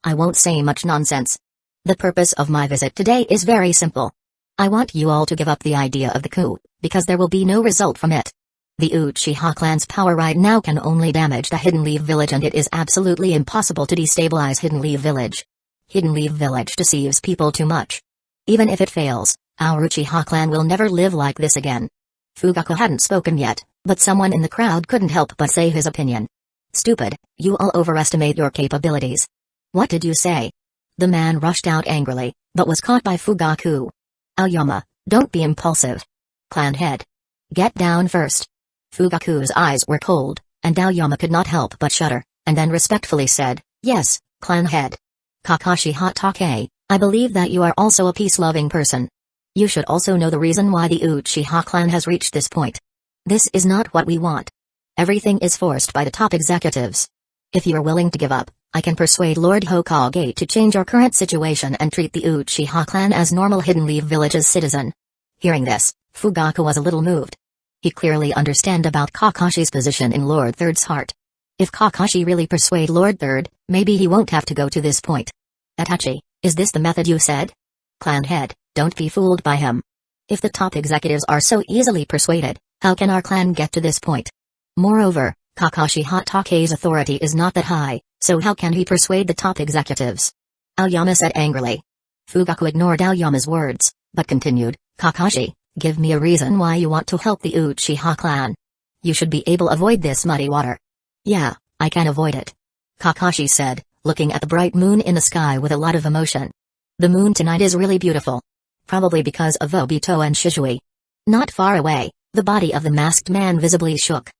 I won't say much nonsense. The purpose of my visit today is very simple. I want you all to give up the idea of the coup, because there will be no result from it. The Uchiha clan's power right now can only damage the Hidden Leaf Village, and it is absolutely impossible to destabilize Hidden Leaf Village. Hidden Leaf Village deceives people too much. Even if it fails, our Uchiha clan will never live like this again. Fugaku hadn't spoken yet, but someone in the crowd couldn't help but say his opinion. Stupid, you all overestimate your capabilities. What did you say? The man rushed out angrily, but was caught by Fugaku. Aoyama, don't be impulsive. Clan head. Get down first. Fugaku's eyes were cold, and Aoyama could not help but shudder, and then respectfully said, "Yes, clan head. Kakashi Hatake, I believe that you are also a peace-loving person. You should also know the reason why the Uchiha clan has reached this point. This is not what we want. Everything is forced by the top executives. If you are willing to give up, I can persuade Lord Hokage to change your current situation and treat the Uchiha clan as normal Hidden Leaf Village's citizen." Hearing this, Fugaku was a little moved. He clearly understood about Kakashi's position in Lord Third's heart. If Kakashi really persuade Lord Third, maybe he won't have to go to this point. Itachi, is this the method you said? Clan head, don't be fooled by him. If the top executives are so easily persuaded, how can our clan get to this point? Moreover, Kakashi Hatake's authority is not that high, so how can he persuade the top executives? Aoyama said angrily. Fugaku ignored Aoyama's words, but continued, Kakashi, give me a reason why you want to help the Uchiha clan. You should be able to avoid this muddy water. Yeah, I can avoid it. Kakashi said, looking at the bright moon in the sky with a lot of emotion. The moon tonight is really beautiful. Probably because of Obito and Shizui. Not far away, the body of the masked man visibly shook.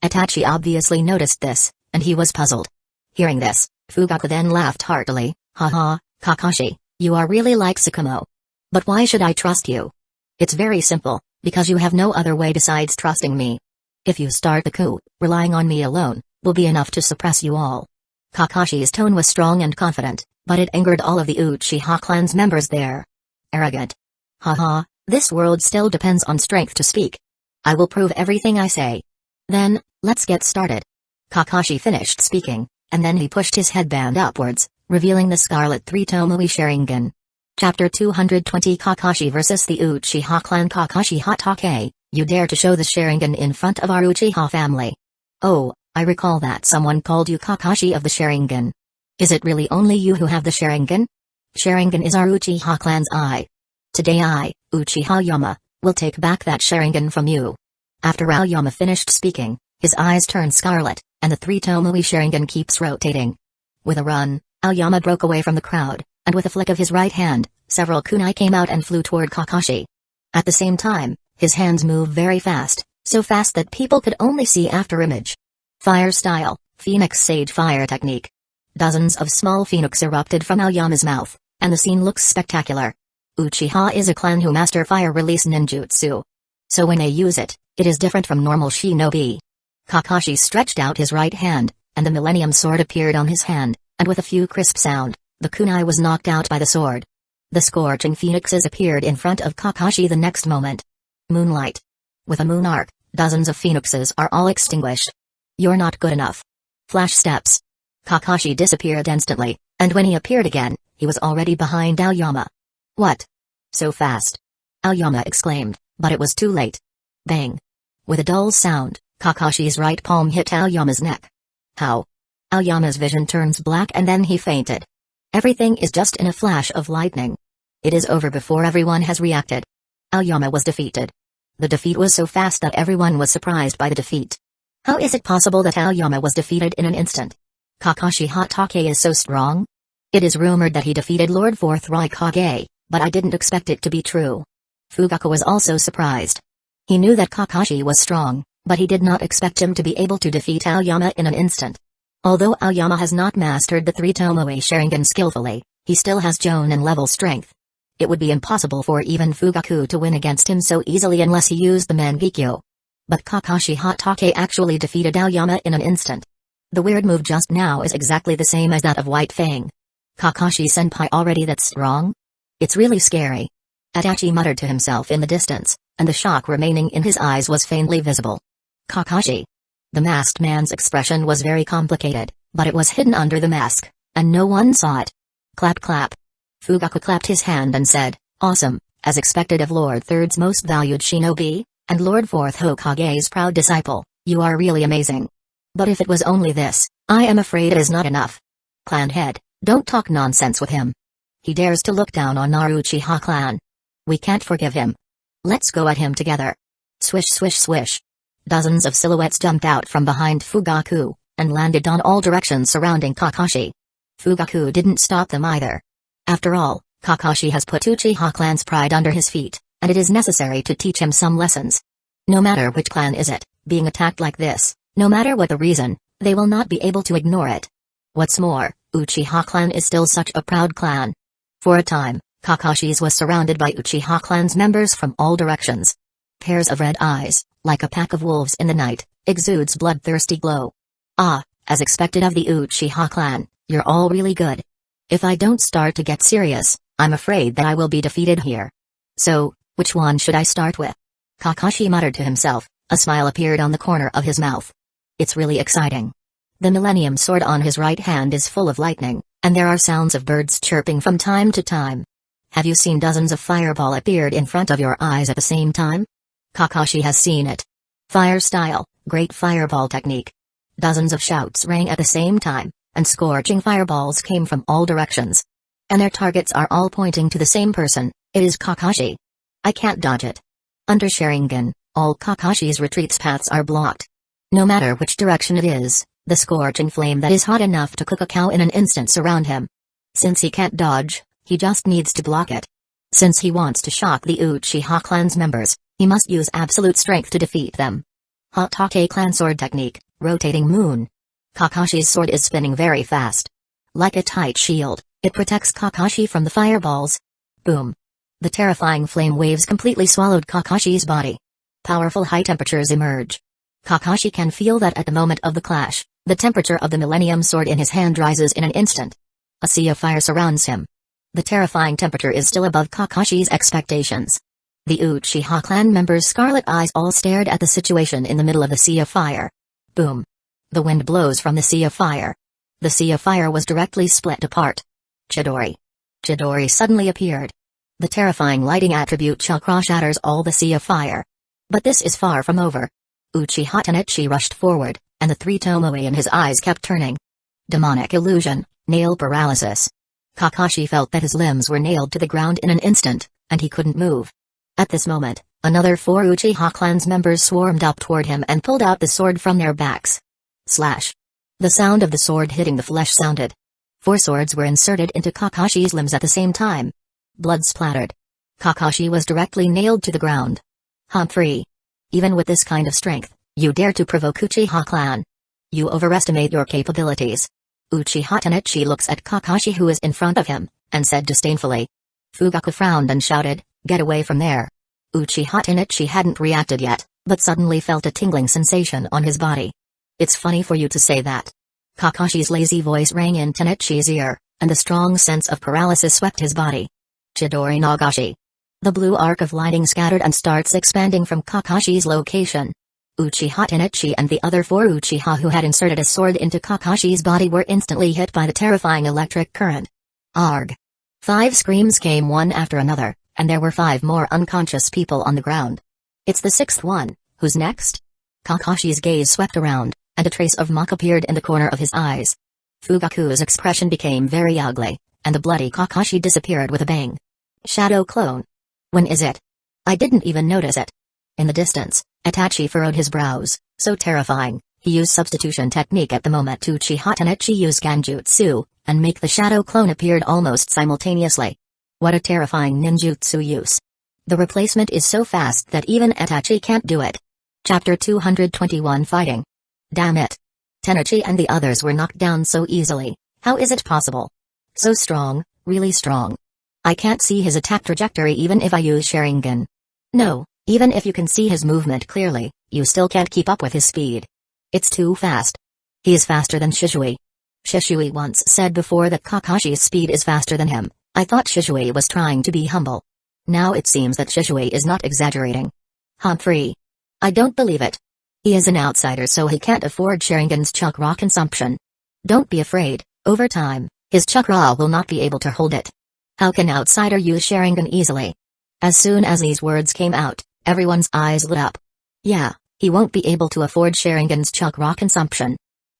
Itachi obviously noticed this, and he was puzzled. Hearing this, Fugaku then laughed heartily, haha, Kakashi, you are really like Tsukumo. But why should I trust you? It's very simple, because you have no other way besides trusting me. If you start the coup, relying on me alone, will be enough to suppress you all. Kakashi's tone was strong and confident, but it angered all of the Uchiha clan's members there. Arrogant. Haha, this world still depends on strength to speak. I will prove everything I say. Then, let's get started. Kakashi finished speaking, and then he pushed his headband upwards, revealing the Scarlet Three Tomoe Sharingan. Chapter 220 Kakashi vs. the Uchiha clan. Kakashi Hatake, you dare to show the Sharingan in front of our Uchiha family. Oh, I recall that someone called you Kakashi of the Sharingan. Is it really only you who have the Sharingan? Sharingan is our Uchiha clan's eye. Today I, Uchiha Aoyama, will take back that Sharingan from you. After Aoyama finished speaking, his eyes turned scarlet, and the Three Tomoe Sharingan keeps rotating. With a run, Aoyama broke away from the crowd, and with a flick of his right hand, several kunai came out and flew toward Kakashi. At the same time, his hands moved very fast, so fast that people could only see after image. Fire style, Phoenix Sage fire technique. Dozens of small phoenix erupted from Aoyama's mouth, and the scene looks spectacular. Uchiha is a clan who master fire release ninjutsu. So when they use it, it is different from normal shinobi. Kakashi stretched out his right hand, and the Millennium Sword appeared on his hand, and with a few crisp sound, the kunai was knocked out by the sword. The scorching phoenixes appeared in front of Kakashi the next moment. Moonlight. With a moon arc, dozens of phoenixes are all extinguished. You're not good enough. Flash steps. Kakashi disappeared instantly, and when he appeared again, he was already behind Aoyama. What? So fast? Aoyama exclaimed, But it was too late. Bang! With a dull sound, Kakashi's right palm hit Aoyama's neck. How? Aoyama's vision turns black and then he fainted. Everything is just in a flash of lightning. It is over before everyone has reacted. Aoyama was defeated. The defeat was so fast that everyone was surprised by the defeat. How is it possible that Aoyama was defeated in an instant? Kakashi Hatake is so strong? It is rumored that he defeated Lord Fourth Raikage, but I didn't expect it to be true. Fugaku was also surprised. He knew that Kakashi was strong, but he did not expect him to be able to defeat Aoyama in an instant. Although Aoyama has not mastered the 3 Tomoe Sharingan skillfully, he still has Jonin level strength. It would be impossible for even Fugaku to win against him so easily unless he used the Mangekyo. But Kakashi Hatake actually defeated Aoyama in an instant. The weird move just now is exactly the same as that of White Fang. Kakashi-senpai already that strong? It's really scary. Itachi muttered to himself in the distance, and the shock remaining in his eyes was faintly visible. Kakashi. The masked man's expression was very complicated, but it was hidden under the mask, and no one saw it. Clap clap. Fugaku clapped his hand and said, "Awesome, as expected of Lord Third's most valued shinobi, and Lord Fourth Hokage's proud disciple, you are really amazing. But if it was only this, I am afraid it is not enough. Clan head, don't talk nonsense with him. He dares to look down on our Uchiha clan. We can't forgive him. Let's go at him together." Swish swish swish. Dozens of silhouettes jumped out from behind Fugaku, and landed on all directions surrounding Kakashi. Fugaku didn't stop them either. After all, Kakashi has put Uchiha clan's pride under his feet, and it is necessary to teach him some lessons. No matter which clan is it, being attacked like this, no matter what the reason, they will not be able to ignore it. What's more, Uchiha clan is still such a proud clan. For a time, Kakashi's was surrounded by Uchiha clan's members from all directions. Pairs of red eyes, like a pack of wolves in the night, exudes bloodthirsty glow. Ah, as expected of the Uchiha clan, you're all really good. If I don't start to get serious, I'm afraid that I will be defeated here. So, which one should I start with? Kakashi muttered to himself, a smile appeared on the corner of his mouth. It's really exciting. The Millennium Sword on his right hand is full of lightning, and there are sounds of birds chirping from time to time. Have you seen dozens of fireball appeared in front of your eyes at the same time? Kakashi has seen it. Fire style, great fireball technique. Dozens of shouts rang at the same time, and scorching fireballs came from all directions. And their targets are all pointing to the same person, it is Kakashi. I can't dodge it. Under Sharingan, all Kakashi's retreats paths are blocked. No matter which direction it is, the scorching flame that is hot enough to cook a cow in an instant surround him. Since he can't dodge, he just needs to block it. Since he wants to shock the Uchiha clan's members, he must use absolute strength to defeat them. Hatake clan sword technique, rotating moon. Kakashi's sword is spinning very fast. Like a tight shield, it protects Kakashi from the fireballs. Boom. The terrifying flame waves completely swallowed Kakashi's body. Powerful high temperatures emerge. Kakashi can feel that at the moment of the clash, the temperature of the Millennium Sword in his hand rises in an instant. A sea of fire surrounds him. The terrifying temperature is still above Kakashi's expectations. The Uchiha clan members' scarlet eyes all stared at the situation in the middle of the sea of fire. Boom. The wind blows from the sea of fire. The sea of fire was directly split apart. Chidori. Chidori suddenly appeared. The terrifying lighting attribute chakra shatters all the sea of fire. But this is far from over. Uchiha Tenechi rushed forward, and the 3 Tomoe in his eyes kept turning. Demonic illusion, nail paralysis. Kakashi felt that his limbs were nailed to the ground in an instant, and he couldn't move. At this moment, another 4 Uchiha clan's members swarmed up toward him and pulled out the sword from their backs. Slash. The sound of the sword hitting the flesh sounded. 4 swords were inserted into Kakashi's limbs at the same time. Blood splattered. Kakashi was directly nailed to the ground. Humphrey. Even with this kind of strength, you dare to provoke Uchiha clan. You overestimate your capabilities. Uchiha Tenechi looks at Kakashi who is in front of him, and said disdainfully. Fugaku frowned and shouted, "Get away from there." Uchiha Tenechi hadn't reacted yet, but suddenly felt a tingling sensation on his body. "It's funny for you to say that." Kakashi's lazy voice rang in Tenechi's ear, and a strong sense of paralysis swept his body. Chidori Nagashi. The blue arc of lighting scattered and starts expanding from Kakashi's location. Uchiha Tenechi and the other 4 Uchiha who had inserted a sword into Kakashi's body were instantly hit by the terrifying electric current. Arg! 5 screams came one after another, and there were 5 more unconscious people on the ground. It's the sixth one. Who's next? Kakashi's gaze swept around, and a trace of mock appeared in the corner of his eyes. Fugaku's expression became very ugly, and the bloody Kakashi disappeared with a bang. Shadow clone. When is it? I didn't even notice it. In the distance, Itachi furrowed his brows, so terrifying. He used substitution technique at the moment to Uchiha Tenechi use Genjutsu, and make the shadow clone appeared almost simultaneously. What a terrifying ninjutsu use. The replacement is so fast that even Itachi can't do it. Chapter 221 Fighting. Damn it. Tenechi and the others were knocked down so easily. How is it possible? So strong, really strong. I can't see his attack trajectory even if I use Sharingan. No, even if you can see his movement clearly, you still can't keep up with his speed. It's too fast. He is faster than Shisui. Shisui once said before that Kakashi's speed is faster than him. I thought Shisui was trying to be humble. Now it seems that Shisui is not exaggerating. Humphrey. I don't believe it. He is an outsider so he can't afford Sharingan's chakra consumption. Don't be afraid, over time, his chakra will not be able to hold it. How can outsider use Sharingan easily? As soon as these words came out, everyone's eyes lit up. Yeah, he won't be able to afford Sharingan's chakra consumption.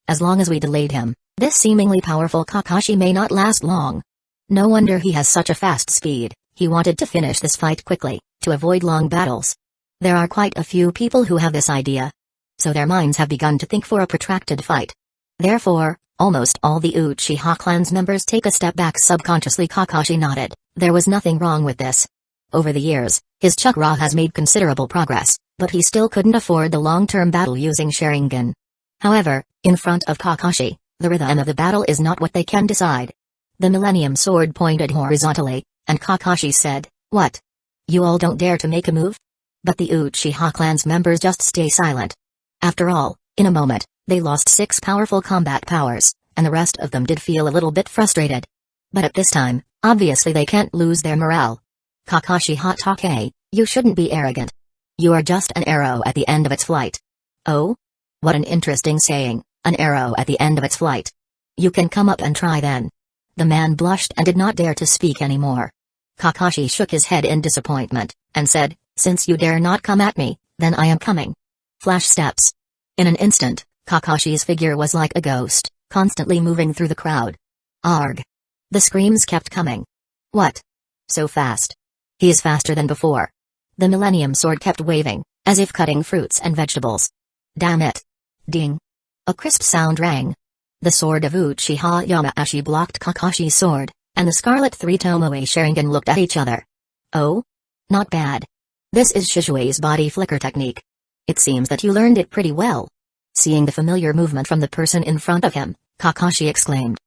As long as we delayed him, this seemingly powerful Kakashi may not last long. No wonder he has such a fast speed. He wanted to finish this fight quickly, to avoid long battles. There are quite a few people who have this idea. So their minds have begun to think for a protracted fight. Therefore, almost all the Uchiha clan's members take a step back. Subconsciously Kakashi nodded. There was nothing wrong with this. Over the years, his chakra has made considerable progress, but he still couldn't afford the long-term battle using Sharingan. However, in front of Kakashi, the rhythm of the battle is not what they can decide. The Millennium Sword pointed horizontally, and Kakashi said, "What? You all don't dare to make a move?" But the Uchiha clan's members just stay silent. After all, in a moment, they lost 6 powerful combat powers, and the rest of them did feel a little bit frustrated. But at this time, obviously they can't lose their morale. Kakashi Hatake, you shouldn't be arrogant. You are just an arrow at the end of its flight. Oh? What an interesting saying, an arrow at the end of its flight. You can come up and try then. The man blushed and did not dare to speak anymore. Kakashi shook his head in disappointment, and said, "Since you dare not come at me, then I am coming." Flash steps. In an instant, Kakashi's figure was like a ghost, constantly moving through the crowd. Arg! The screams kept coming. What? So fast. He is faster than before. The Millennium Sword kept waving, as if cutting fruits and vegetables. Damn it. Ding. A crisp sound rang. The sword of Uchiha Yamaashi blocked Kakashi's sword, and the Scarlet Three Tomoe Sharingan looked at each other. Oh? Not bad. This is Shisui's body flicker technique. It seems that you learned it pretty well. Seeing the familiar movement from the person in front of him, Kakashi exclaimed.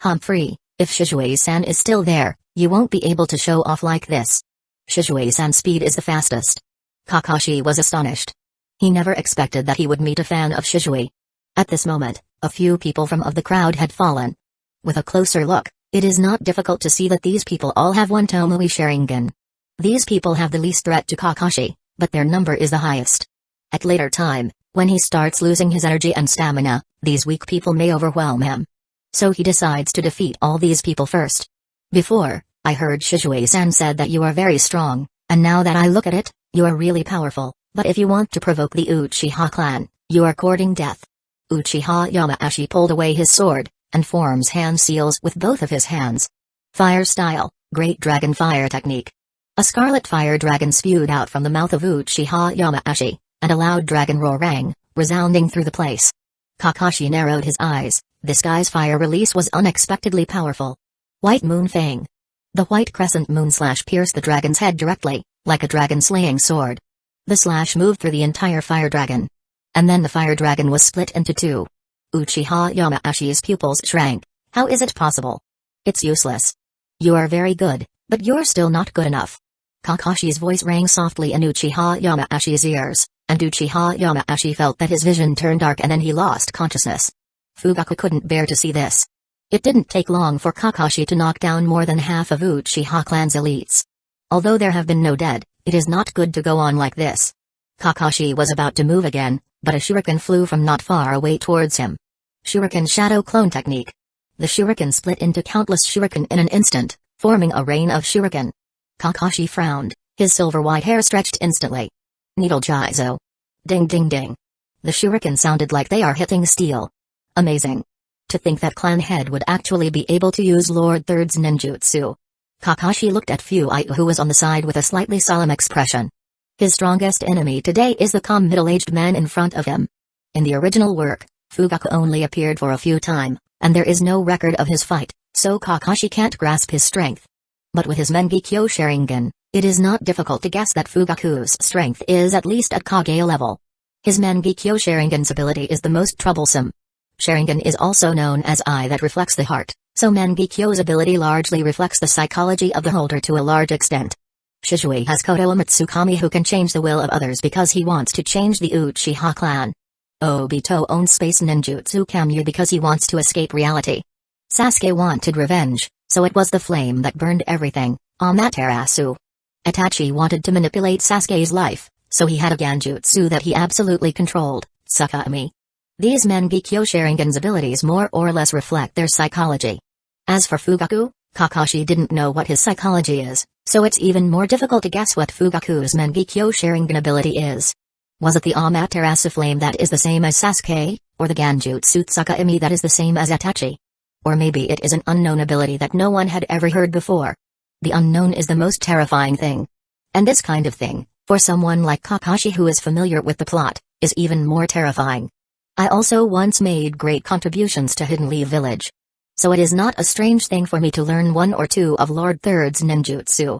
Humphrey, if Shisui-san is still there, you won't be able to show off like this. Shisui-san's speed is the fastest. Kakashi was astonished. He never expected that he would meet a fan of Shisui. At this moment, a few people from of the crowd had fallen. With a closer look, it is not difficult to see that these people all have one Tomoe Sharingan. These people have the least threat to Kakashi, but their number is the highest. At later time, when he starts losing his energy and stamina, these weak people may overwhelm him. So he decides to defeat all these people first. Before, I heard Shisui-san said that you are very strong, and now that I look at it, you are really powerful, but if you want to provoke the Uchiha clan, you are courting death. Uchiha Yamaashi pulled away his sword, and forms hand seals with both of his hands. Fire style, Great Dragon Fire technique. A scarlet fire dragon spewed out from the mouth of Uchiha Yamaashi, and a loud dragon roar rang, resounding through the place. Kakashi narrowed his eyes. This guy's fire release was unexpectedly powerful. White Moon Fang. The white crescent moon slash pierced the dragon's head directly, like a dragon-slaying sword. The slash moved through the entire fire dragon. And then the fire dragon was split into 2. Uchiha Yamaashi's pupils shrank. How is it possible? It's useless. You are very good, but you're still not good enough. Kakashi's voice rang softly in Uchiha Yamaashi's ears, and Uchiha Yamaashi felt that his vision turned dark and then he lost consciousness. Fugaku couldn't bear to see this. It didn't take long for Kakashi to knock down more than half of Uchiha clan's elites. Although there have been no dead, it is not good to go on like this. Kakashi was about to move again, but a shuriken flew from not far away towards him. Shuriken Shadow Clone Technique. The shuriken split into countless shuriken in an instant, forming a rain of shuriken. Kakashi frowned, his silver white hair stretched instantly. Needle Jizo. Ding ding ding. The shuriken sounded like they are hitting steel. Amazing. To think that clan head would actually be able to use Lord Third's ninjutsu. Kakashi looked at Fuiu, who was on the side, with a slightly solemn expression. His strongest enemy today is the calm middle-aged man in front of him. In the original work, Fugaku only appeared for a few times, and there is no record of his fight, so Kakashi can't grasp his strength. But with his Mangekyo Sharingan, it is not difficult to guess that Fugaku's strength is at least at Kage level. His Mangekyo Sharingan's ability is the most troublesome. Sharingan is also known as eye that reflects the heart, so Mangekyo's ability largely reflects the psychology of the holder to a large extent. Shizui has Koto Matsukami, who can change the will of others because he wants to change the Uchiha clan. Obito owns Space Ninjutsu Kamyu because he wants to escape reality. Sasuke wanted revenge, so it was the flame that burned everything, Amaterasu. Itachi wanted to manipulate Sasuke's life, so he had a Genjutsu that he absolutely controlled, Tsukami. These Mangekyo Sharingan's abilities more or less reflect their psychology. As for Fugaku, Kakashi didn't know what his psychology is, so it's even more difficult to guess what Fugaku's Mangekyo Sharingan ability is. Was it the Amaterasu flame that is the same as Sasuke, or the Genjutsu Tsukami that is the same as Itachi? Or maybe it is an unknown ability that no one had ever heard before. The unknown is the most terrifying thing. And this kind of thing, for someone like Kakashi who is familiar with the plot, is even more terrifying. I also once made great contributions to Hidden Leaf Village. So it is not a strange thing for me to learn one or two of Lord Third's ninjutsu.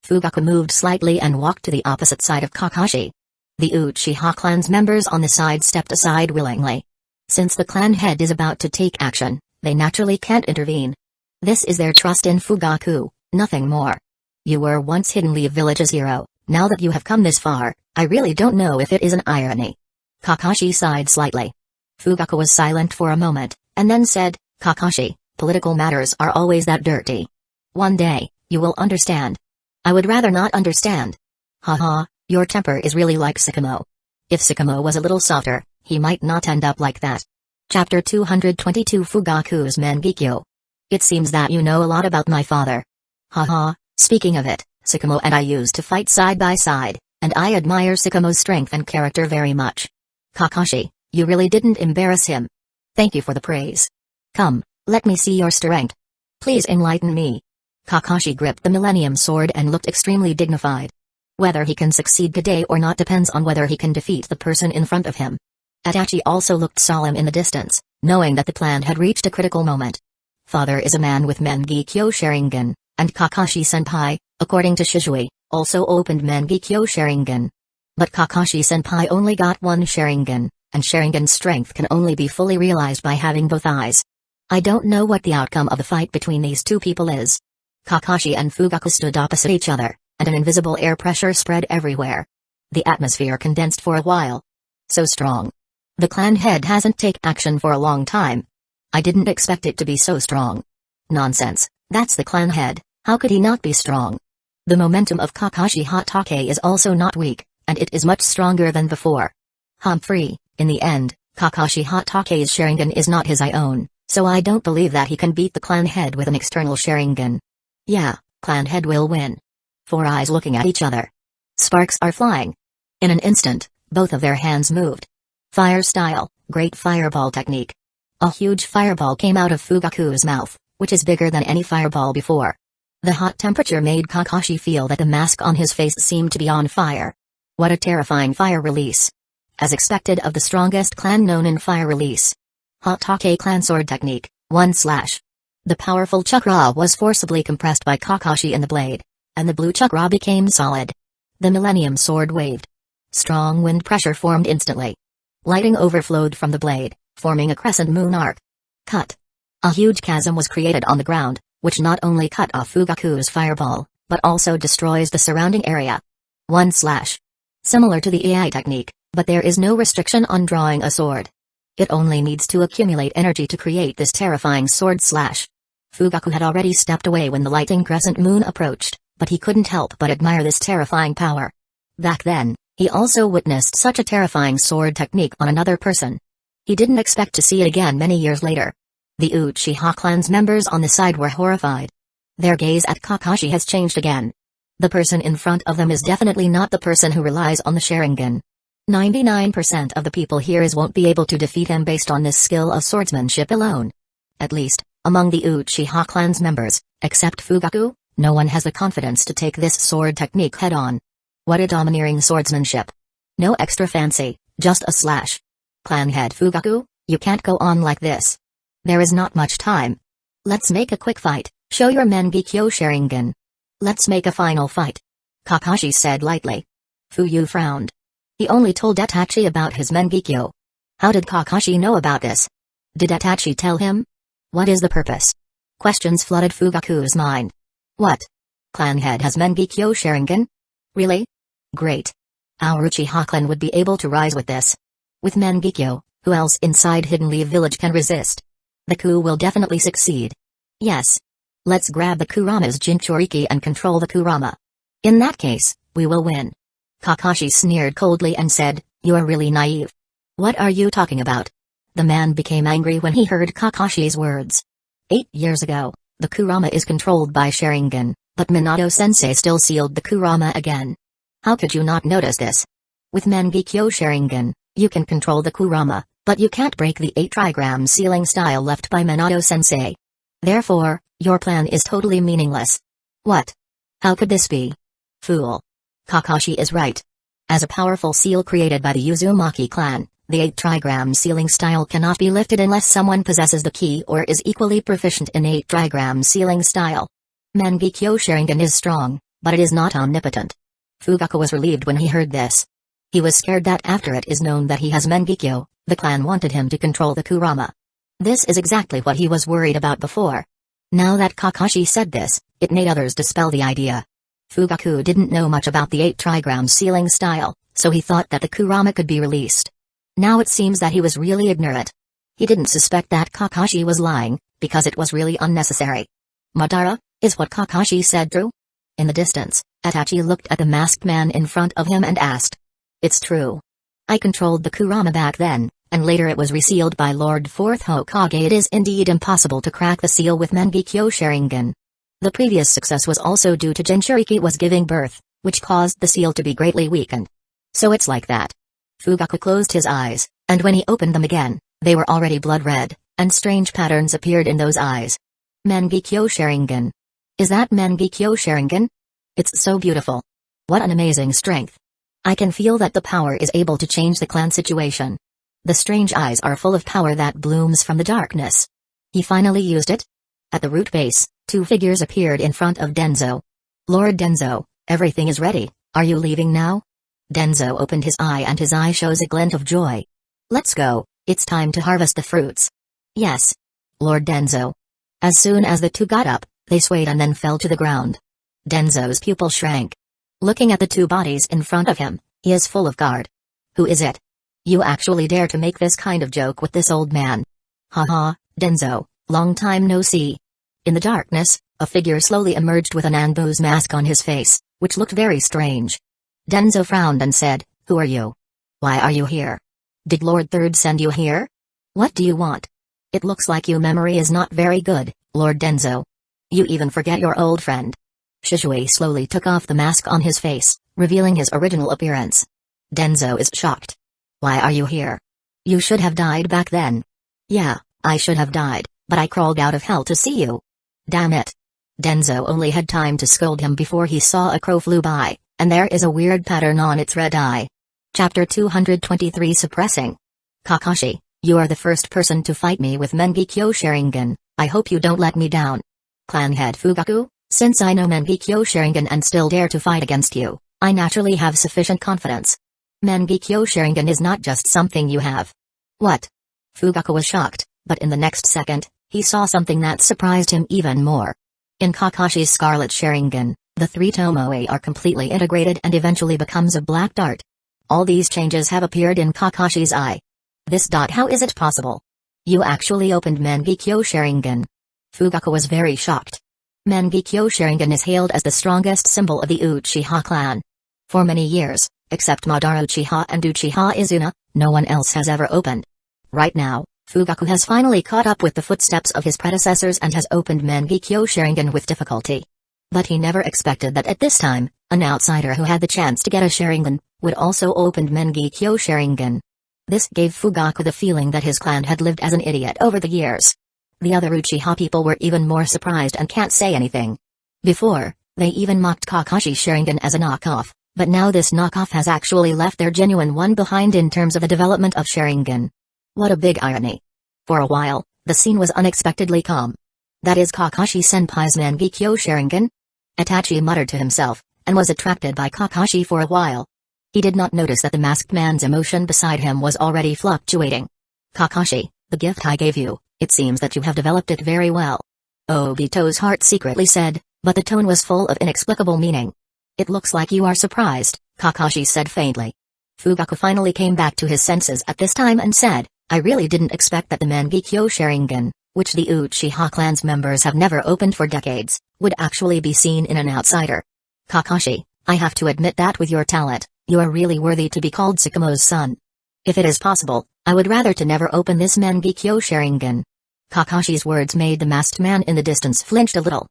Fugaku moved slightly and walked to the opposite side of Kakashi. The Uchiha clan's members on the side stepped aside willingly. Since the clan head is about to take action, they naturally can't intervene. This is their trust in Fugaku, nothing more. You were once Hidden Leaf Village's hero, now that you have come this far, I really don't know if it is an irony. Kakashi sighed slightly. Fugaku was silent for a moment, and then said, Kakashi, political matters are always that dirty. One day, you will understand. I would rather not understand. Haha, your temper is really like Sakamo. If Sakamo was a little softer, he might not end up like that. Chapter 222 Fugaku's Mangekyo. It seems that you know a lot about my father. Haha, speaking of it, Sakamo and I used to fight side by side, and I admire Sakamo's strength and character very much. Kakashi, you really didn't embarrass him. Thank you for the praise. Come, let me see your strength. Please enlighten me. Kakashi gripped the Millennium Sword and looked extremely dignified. Whether he can succeed today or not depends on whether he can defeat the person in front of him. Itachi also looked solemn in the distance, knowing that the plan had reached a critical moment. Father is a man with Mangekyo Sharingan, and Kakashi-senpai, according to Shizui, also opened Mangekyo Sharingan. But Kakashi-senpai only got one Sharingan, and Sharingan's strength can only be fully realized by having both eyes. I don't know what the outcome of the fight between these two people is. Kakashi and Fugaku stood opposite each other, and an invisible air pressure spread everywhere. The atmosphere condensed for a while. So strong. The clan head hasn't taken action for a long time. I didn't expect it to be so strong. Nonsense, that's the clan head, how could he not be strong? The momentum of Kakashi Hatake is also not weak, and it is much stronger than before. Humphrey, in the end, Kakashi Hatake's Sharingan is not his own, so I don't believe that he can beat the clan head with an external Sharingan. Yeah, clan head will win. Four eyes looking at each other. Sparks are flying. In an instant, both of their hands moved. Fire style, great fireball technique. A huge fireball came out of Fugaku's mouth, which is bigger than any fireball before. The hot temperature made Kakashi feel that the mask on his face seemed to be on fire. What a terrifying fire release. As expected of the strongest clan known in fire release. Hatake clan sword technique, 1/. The powerful chakra was forcibly compressed by Kakashi in the blade, and the blue chakra became solid. The Millennium Sword waved. Strong wind pressure formed instantly. Lighting overflowed from the blade, forming a crescent moon arc. Cut. A huge chasm was created on the ground, which not only cut off Fugaku's fireball, but also destroys the surrounding area. 1/. Similar to the AI technique, but there is no restriction on drawing a sword. It only needs to accumulate energy to create this terrifying sword slash. Fugaku had already stepped away when the lighting crescent moon approached, but he couldn't help but admire this terrifying power. Back then, he also witnessed such a terrifying sword technique on another person. He didn't expect to see it again many years later. The Uchiha clan's members on the side were horrified. Their gaze at Kakashi has changed again. The person in front of them is definitely not the person who relies on the Sharingan. 99% of the people here won't be able to defeat him based on this skill of swordsmanship alone. At least, among the Uchiha clan's members, except Fugaku, no one has the confidence to take this sword technique head-on. What a domineering swordsmanship. No extra fancy, just a slash. Clan head Fugaku, you can't go on like this. There is not much time. Let's make a quick fight, show your Mangekyo Sharingan. Let's make a final fight. Kakashi said lightly. Fuyu frowned. He only told Itachi about his Mangekyo. How did Kakashi know about this? Did Itachi tell him? What is the purpose? Questions flooded Fugaku's mind. What? Clan head has Mangekyo Sharingan? Really? Great. Our Uchiha clan would be able to rise with this. With Mangekyo, who else inside Hidden Leaf Village can resist? The coup will definitely succeed. Yes. Let's grab the Kurama's Jinchuriki and control the Kurama. In that case, we will win. Kakashi sneered coldly and said, you are really naive. What are you talking about? The man became angry when he heard Kakashi's words. 8 years ago, the Kurama is controlled by Sharingan, but Minato-sensei still sealed the Kurama again. How could you not notice this? With Mangekyo Sharingan, you can control the Kurama, but you can't break the 8-trigram sealing style left by Minato-sensei. Therefore, your plan is totally meaningless. What? How could this be? Fool. Kakashi is right. As a powerful seal created by the Uzumaki clan, the 8-trigram sealing style cannot be lifted unless someone possesses the key or is equally proficient in 8-trigram sealing style. Mangekyo Sharingan is strong, but it is not omnipotent. Fugaku was relieved when he heard this. He was scared that after it is known that he has Mangekyo, the clan wanted him to control the Kurama. This is exactly what he was worried about before. Now that Kakashi said this, it made others dispel the idea. Fugaku didn't know much about the 8-trigram sealing style, so he thought that the Kurama could be released. Now it seems that he was really ignorant. He didn't suspect that Kakashi was lying, because it was really unnecessary. Madara, is what Kakashi said true? In the distance, Itachi looked at the masked man in front of him and asked. It's true. I controlled the Kurama back then, and later it was resealed by Lord 4th Hokage. It is indeed impossible to crack the seal with Mangekyo Sharingan. The previous success was also due to Jinchuriki was giving birth, which caused the seal to be greatly weakened. So it's like that. Fugaku closed his eyes, and when he opened them again, they were already blood red, and strange patterns appeared in those eyes. Mangekyo Sharingan. Is that Mangekyo Sharingan? It's so beautiful. What an amazing strength. I can feel that the power is able to change the clan situation. The strange eyes are full of power that blooms from the darkness. He finally used it? At the root base, 2 figures appeared in front of Denzo. Lord Denzo, everything is ready, are you leaving now? Denzo opened his eye and his eye shows a glint of joy. Let's go, it's time to harvest the fruits. Yes. Lord Denzo. As soon as the 2 got up, they swayed and then fell to the ground. Denzo's pupil shrank. Looking at the 2 bodies in front of him, he is full of guard. Who is it? You actually dare to make this kind of joke with this old man? Haha, Denzo, long time no see. In the darkness, a figure slowly emerged with an Anbo's mask on his face, which looked very strange. Denzo frowned and said, who are you? Why are you here? Did Lord Third send you here? What do you want? It looks like your memory is not very good, Lord Denzo. You even forget your old friend. Shishui slowly took off the mask on his face, revealing his original appearance. Denzo is shocked. Why are you here? You should have died back then. Yeah, I should have died, but I crawled out of hell to see you. Damn it. Denzo only had time to scold him before he saw a crow flew by, and there is a weird pattern on its red eye. Chapter 223 Suppressing. Kakashi, you are the first person to fight me with Mangekyo Sharingan, I hope you don't let me down. Clan head Fugaku, since I know Mangekyo Sharingan and still dare to fight against you, I naturally have sufficient confidence. Mangekyo Sharingan is not just something you have. What? Fugaku was shocked, but in the next second, he saw something that surprised him even more. In Kakashi's Scarlet Sharingan, the 3 Tomoe are completely integrated and eventually becomes a black dart. All these changes have appeared in Kakashi's eye. This dot, how is it possible? You actually opened Mangekyo Sharingan. Fugaku was very shocked. Mangekyo Sharingan is hailed as the strongest symbol of the Uchiha clan. For many years, except Madara Uchiha and Uchiha Izuna, no one else has ever opened. Right now, Fugaku has finally caught up with the footsteps of his predecessors and has opened Mangekyo Sharingan with difficulty. But he never expected that at this time, an outsider who had the chance to get a Sharingan, would also open Mangekyo Sharingan. This gave Fugaku the feeling that his clan had lived as an idiot over the years. The other Uchiha people were even more surprised and can't say anything. Before, they even mocked Kakashi Sharingan as a knockoff, but now this knockoff has actually left their genuine one behind in terms of the development of Sharingan. What a big irony. For a while, the scene was unexpectedly calm. That is Kakashi Senpai's Mangekyo Sharingan? Itachi muttered to himself, and was attracted by Kakashi for a while. He did not notice that the masked man's emotion beside him was already fluctuating. Kakashi, the gift I gave you, it seems that you have developed it very well. Obito's heart secretly said, but the tone was full of inexplicable meaning. It looks like you are surprised, Kakashi said faintly. Fugaku finally came back to his senses at this time and said, I really didn't expect that the Mangekyo Sharingan, which the Uchiha clan's members have never opened for decades, would actually be seen in an outsider. Kakashi, I have to admit that with your talent, you are really worthy to be called Tsukumo's son. If it is possible, I would rather to never open this Mangekyo Sharingan. Kakashi's words made the masked man in the distance flinch a little.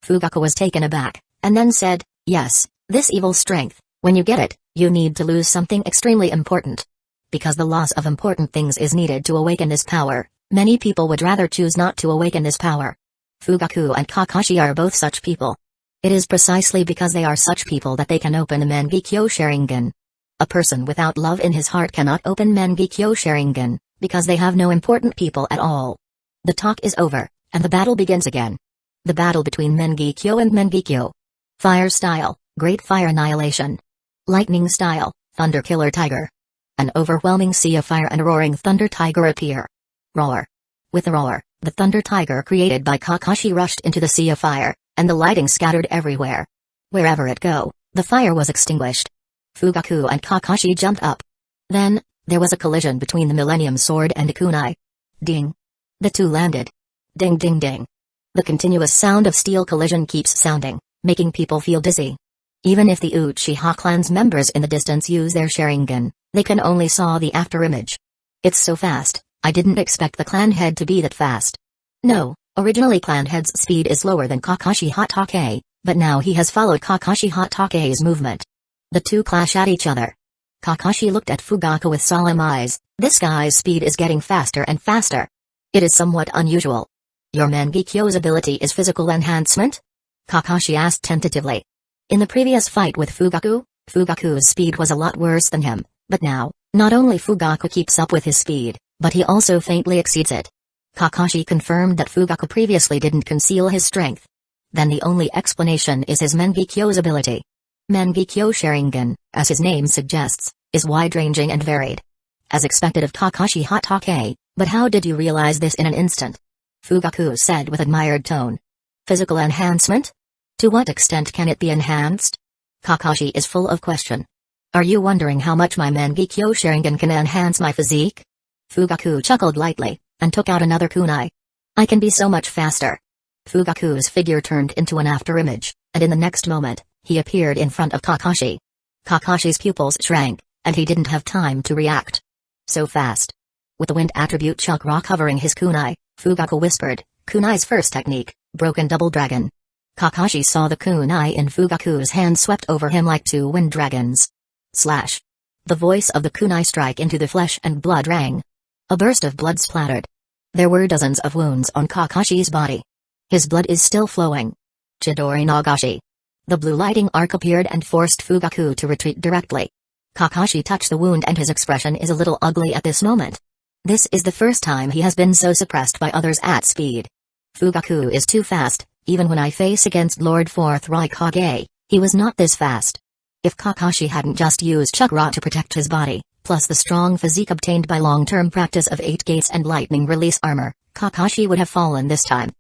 Fugaku was taken aback, and then said, yes, this evil strength, when you get it, you need to lose something extremely important. Because the loss of important things is needed to awaken this power, many people would rather choose not to awaken this power. Fugaku and Kakashi are both such people. It is precisely because they are such people that they can open the Mangekyo Sharingan. A person without love in his heart cannot open Mangekyo Sharingan, because they have no important people at all. The talk is over, and the battle begins again. The battle between Mangekyo and Mangekyo. Fire style, Great Fire Annihilation. Lightning style, Thunder Killer Tiger. An overwhelming sea of fire and a roaring Thunder Tiger appear. Roar. With a roar, the Thunder Tiger created by Kakashi rushed into the sea of fire, and the lighting scattered everywhere. Wherever it go, the fire was extinguished. Fugaku and Kakashi jumped up. Then, there was a collision between the Millennium Sword and a kunai. Ding. The two landed. Ding ding ding. The continuous sound of steel collision keeps sounding, making people feel dizzy. Even if the Uchiha clan's members in the distance use their Sharingan, they can only saw the afterimage. It's so fast, I didn't expect the clan head to be that fast. No. Originally clan head's speed is lower than Kakashi Hatake, but now he has followed Kakashi Hatake's movement. The two clash at each other. Kakashi looked at Fugaku with solemn eyes. This guy's speed is getting faster and faster. It is somewhat unusual. Your Mangekyo's ability is physical enhancement? Kakashi asked tentatively. In the previous fight with Fugaku, Fugaku's speed was a lot worse than him, but now, not only Fugaku keeps up with his speed, but he also faintly exceeds it. Kakashi confirmed that Fugaku previously didn't conceal his strength. Then the only explanation is his Mangekyo's ability. Mangekyo Sharingan, as his name suggests, is wide-ranging and varied. As expected of Kakashi Hatake, but how did you realize this in an instant? Fugaku said with admired tone. Physical enhancement? To what extent can it be enhanced? Kakashi is full of question. Are you wondering how much my Mangekyo Sharingan can enhance my physique? Fugaku chuckled lightly, and took out another kunai. I can be so much faster. Fugaku's figure turned into an afterimage, and in the next moment, he appeared in front of Kakashi. Kakashi's pupils shrank, and he didn't have time to react. So fast. With the wind attribute chakra covering his kunai, Fugaku whispered, Kunai's first technique, Broken Double Dragon. Kakashi saw the kunai in Fugaku's hand swept over him like two wind dragons. Slash. The voice of the kunai strike into the flesh and blood rang. A burst of blood splattered. There were dozens of wounds on Kakashi's body. His blood is still flowing. Chidori Nagashi. The blue lighting arc appeared and forced Fugaku to retreat directly. Kakashi touched the wound and his expression is a little ugly at this moment. This is the first time he has been so suppressed by others at speed. Fugaku is too fast, even when I face against Lord Fourth Raikage, he was not this fast. If Kakashi hadn't just used chakra to protect his body, plus the strong physique obtained by long-term practice of 8 gates and lightning release armor, Kakashi would have fallen this time.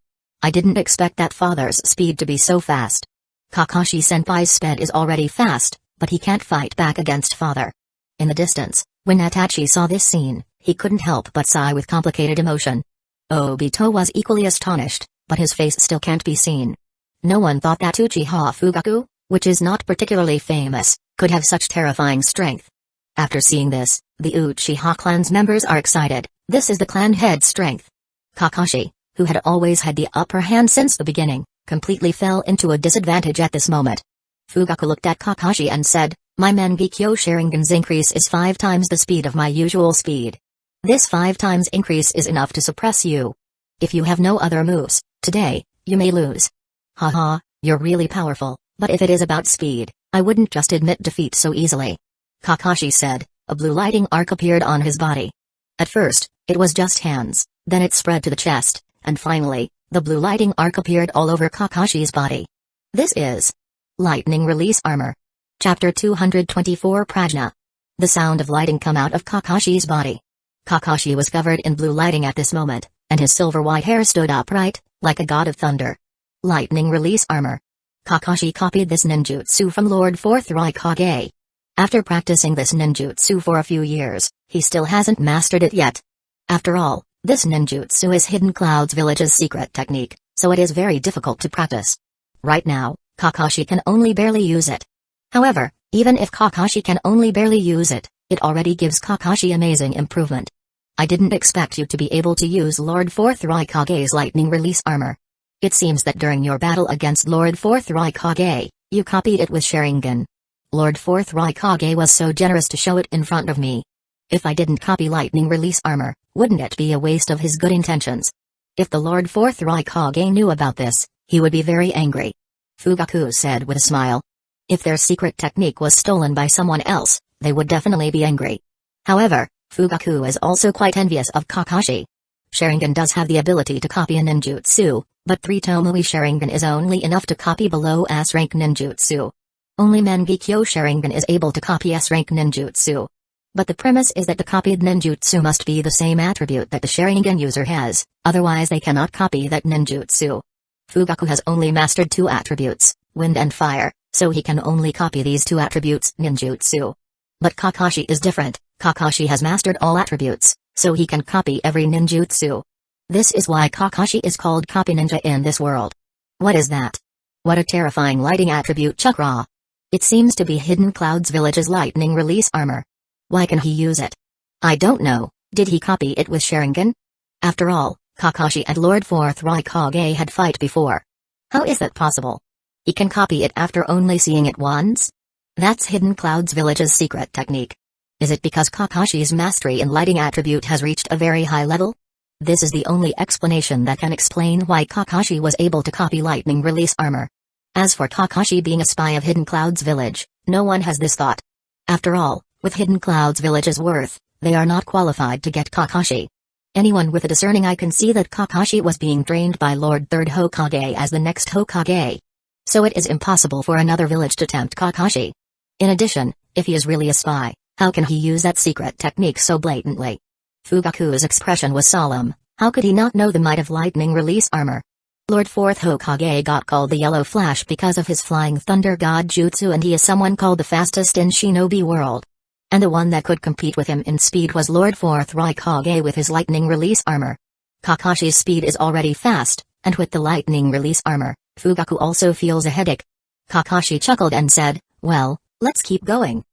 I didn't expect that father's speed to be so fast. Kakashi-senpai's speed is already fast, but he can't fight back against father. In the distance, when Itachi saw this scene, he couldn't help but sigh with complicated emotion. Obito was equally astonished, but his face still can't be seen. No one thought that Uchiha Fugaku, which is not particularly famous, could have such terrifying strength. After seeing this, the Uchiha clan's members are excited. This is the clan head's strength. Kakashi, who had always had the upper hand since the beginning, completely fell into a disadvantage at this moment. Fugaku looked at Kakashi and said, "My Mangekyo Sharingan's increase is 5 times the speed of my usual speed. This 5 times increase is enough to suppress you. If you have no other moves, today, you may lose." "Haha, you're really powerful, but if it is about speed, I wouldn't just admit defeat so easily," Kakashi said. A blue lighting arc appeared on his body. At first, it was just hands, then it spread to the chest, and finally, the blue lighting arc appeared all over Kakashi's body. This is Lightning Release Armor. Chapter 224 Prajna. The sound of lighting come out of Kakashi's body. Kakashi was covered in blue lighting at this moment, and his silver-white hair stood upright, like a god of thunder. Lightning Release Armor. Kakashi copied this ninjutsu from Lord 4th Raikage. After practicing this ninjutsu for a few years, he still hasn't mastered it yet. After all, this ninjutsu is Hidden Cloud's village's secret technique, so it is very difficult to practice. Right now, Kakashi can only barely use it. However, even if Kakashi can only barely use it, it already gives Kakashi amazing improvement. I didn't expect you to be able to use Lord 4th Raikage's lightning release armor. It seems that during your battle against Lord 4th Raikage, you copied it with Sharingan. Lord 4th Raikage was so generous to show it in front of me. If I didn't copy lightning release armor, wouldn't it be a waste of his good intentions? If the Lord 4th Raikage knew about this, he would be very angry. Fugaku said with a smile. If their secret technique was stolen by someone else, they would definitely be angry. However, Fugaku is also quite envious of Kakashi. Sharingan does have the ability to copy a ninjutsu, but 3 Tomoe Sharingan is only enough to copy below S-rank ninjutsu. Only Mangekyo Sharingan is able to copy S-rank ninjutsu. But the premise is that the copied ninjutsu must be the same attribute that the Sharingan user has, otherwise they cannot copy that ninjutsu. Fugaku has only mastered 2 attributes, wind and fire, so he can only copy these 2 attributes ninjutsu. But Kakashi is different. Kakashi has mastered all attributes, so he can copy every ninjutsu. This is why Kakashi is called Copy Ninja in this world. What is that? What a terrifying lighting attribute chakra! It seems to be Hidden Cloud's village's lightning release armor. Why can he use it? I don't know. Did he copy it with Sharingan? After all, Kakashi and Lord 4th Raikage had fight before. How is that possible? He can copy it after only seeing it once? That's Hidden Cloud's village's secret technique. Is it because Kakashi's mastery in lighting attribute has reached a very high level? This is the only explanation that can explain why Kakashi was able to copy lightning release armor. As for Kakashi being a spy of Hidden Cloud's village, no one has this thought. After all, with Hidden Cloud's village's worth, they are not qualified to get Kakashi. Anyone with a discerning eye can see that Kakashi was being trained by Lord 3rd Hokage as the next Hokage. So it is impossible for another village to tempt Kakashi. In addition, if he is really a spy, how can he use that secret technique so blatantly? Fugaku's expression was solemn. How could he not know the might of lightning release armor? Lord 4th Hokage got called the Yellow Flash because of his flying thunder god jutsu, and he is someone called the fastest in shinobi world. And the one that could compete with him in speed was Lord 4th Raikage with his lightning release armor. Kakashi's speed is already fast, and with the lightning release armor, Fugaku also feels a headache. Kakashi chuckled and said, "Well, let's keep going."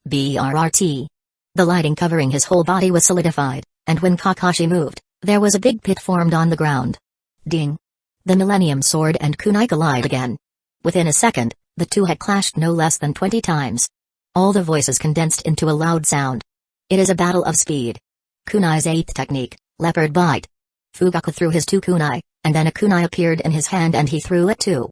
BRRT. The lighting covering his whole body was solidified, and when Kakashi moved, there was a big pit formed on the ground. Ding! The Millennium Sword and kunai collide again. Within a second, the two had clashed no less than 20 times. All the voices condensed into a loud sound. It is a battle of speed. Kunai's 8th technique, Leopard Bite. Fugaku threw his 2 kunai, and then a kunai appeared in his hand and he threw it too.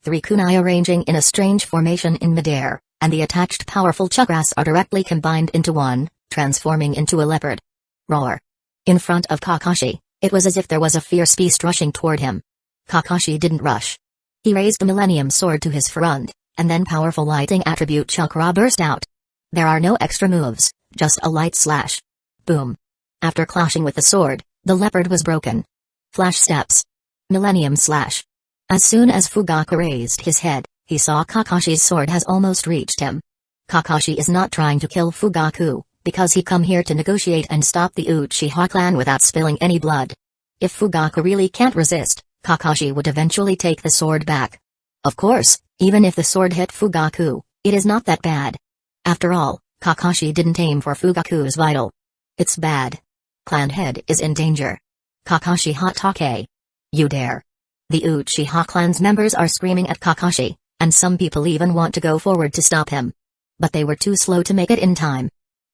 3 kunai arranging in a strange formation in midair, and the attached powerful chakras are directly combined into one, transforming into a leopard. Roar! In front of Kakashi, it was as if there was a fierce beast rushing toward him. Kakashi didn't rush. He raised the Millennium Sword to his front, and then powerful lighting attribute chakra burst out. There are no extra moves, just a light slash. Boom. After clashing with the sword, the leopard was broken. Flash steps. Millennium slash. As soon as Fugaku raised his head, he saw Kakashi's sword has almost reached him. Kakashi is not trying to kill Fugaku, because he come here to negotiate and stop the Uchiha clan without spilling any blood. If Fugaku really can't resist, Kakashi would eventually take the sword back. Of course, even if the sword hit Fugaku, it is not that bad. After all, Kakashi didn't aim for Fugaku's vital. It's bad. Clan head is in danger. Kakashi Hatake. You dare. The Uchiha clan's members are screaming at Kakashi, and some people even want to go forward to stop him. But they were too slow to make it in time.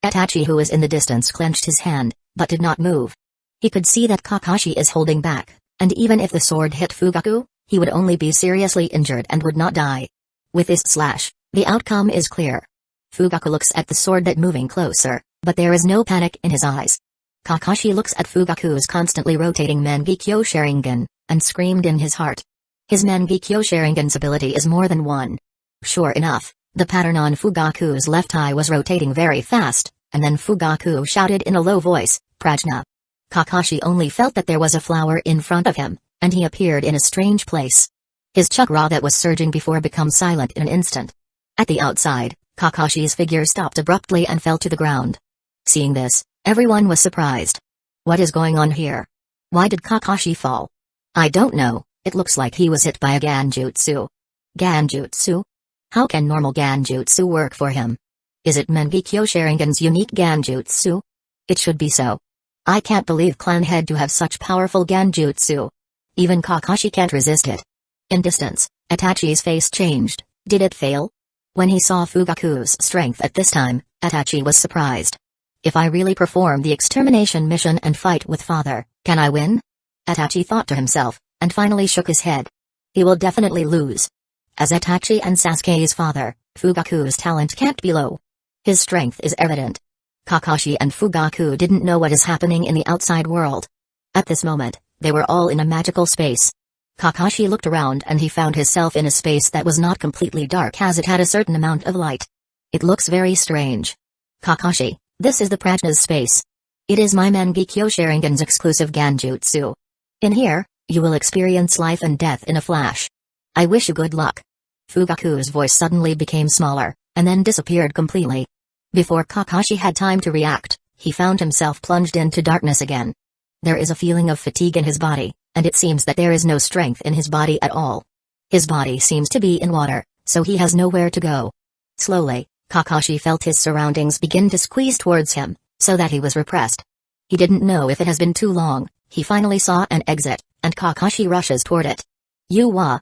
Itachi, who was in the distance, clenched his hand, but did not move. He could see that Kakashi is holding back, and even if the sword hit Fugaku, he would only be seriously injured and would not die. With this slash, the outcome is clear. Fugaku looks at the sword that moving closer, but there is no panic in his eyes. Kakashi looks at Fugaku's constantly rotating Mangekyo Sharingan, and screamed in his heart. His Mangekyo Sharingan's ability is more than one. Sure enough, the pattern on Fugaku's left eye was rotating very fast, and then Fugaku shouted in a low voice, "Prajna." Kakashi only felt that there was a flower in front of him, and he appeared in a strange place. His chakra that was surging before became silent in an instant. At the outside, Kakashi's figure stopped abruptly and fell to the ground. Seeing this, everyone was surprised. What is going on here? Why did Kakashi fall? I don't know, it looks like he was hit by a Ganjutsu. Ganjutsu? How can normal Ganjutsu work for him? Is it Mangekyo Sharingan's unique Ganjutsu? It should be so. I can't believe clan head to have such powerful Ganjutsu. Even Kakashi can't resist it. In distance, Itachi's face changed. Did it fail? When he saw Fugaku's strength at this time, Itachi was surprised. If I really perform the extermination mission and fight with father, can I win? Itachi thought to himself, and finally shook his head. He will definitely lose. As Itachi and Sasuke's father, Fugaku's talent can't be low. His strength is evident. Kakashi and Fugaku didn't know what is happening in the outside world. At this moment, they were all in a magical space. Kakashi looked around and he found himself in a space that was not completely dark as it had a certain amount of light. It looks very strange. Kakashi, this is the Prajna's space. It is my Mangekyo Sharingan's exclusive Ganjutsu. In here, you will experience life and death in a flash. I wish you good luck. Fugaku's voice suddenly became smaller, and then disappeared completely. Before Kakashi had time to react, he found himself plunged into darkness again. There is a feeling of fatigue in his body, and it seems that there is no strength in his body at all. His body seems to be in water, so he has nowhere to go. Slowly, Kakashi felt his surroundings begin to squeeze towards him, so that he was repressed. He didn't know if it has been too long. He finally saw an exit, and Kakashi rushes toward it. "You ah.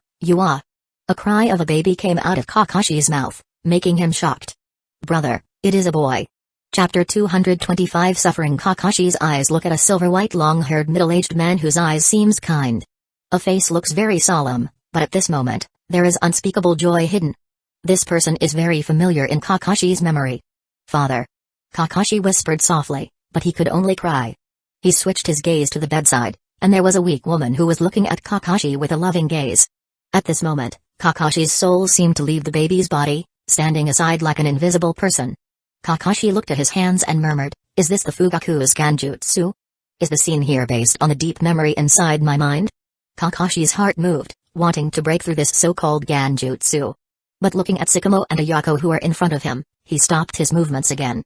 A cry of a baby came out of Kakashi's mouth, making him shocked. "Brother, it is a boy." Chapter 225. Suffering. Kakashi's eyes look at a silver-white long-haired middle-aged man whose eyes seems kind. A face looks very solemn, but at this moment, there is unspeakable joy hidden. This person is very familiar in Kakashi's memory. "Father." Kakashi whispered softly, but he could only cry. He switched his gaze to the bedside, and there was a weak woman who was looking at Kakashi with a loving gaze. At this moment, Kakashi's soul seemed to leave the baby's body, standing aside like an invisible person. Kakashi looked at his hands and murmured, "Is this the Fugaku's Ganjutsu? Is the scene here based on a deep memory inside my mind?" Kakashi's heart moved, wanting to break through this so-called Ganjutsu. But looking at Sakamoto and Ayako who were in front of him, he stopped his movements again.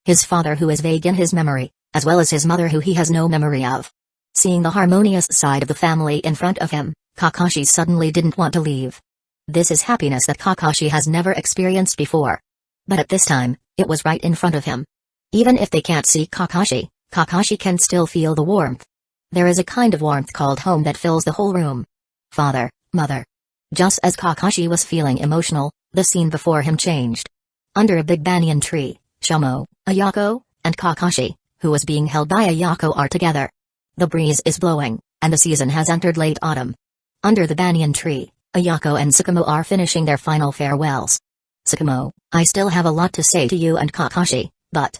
His father who is vague in his memory, as well as his mother who he has no memory of. Seeing the harmonious side of the family in front of him, Kakashi suddenly didn't want to leave. This is happiness that Kakashi has never experienced before. But at this time, it was right in front of him. Even if they can't see Kakashi, Kakashi can still feel the warmth. There is a kind of warmth called home that fills the whole room. Father, mother. Just as Kakashi was feeling emotional, the scene before him changed. Under a big banyan tree, Shamo, Ayako, and Kakashi, who was being held by Ayako, are together. The breeze is blowing, and the season has entered late autumn. Under the banyan tree, Ayako and Sakamoto are finishing their final farewells. "Sakamoto, I still have a lot to say to you and Kakashi, but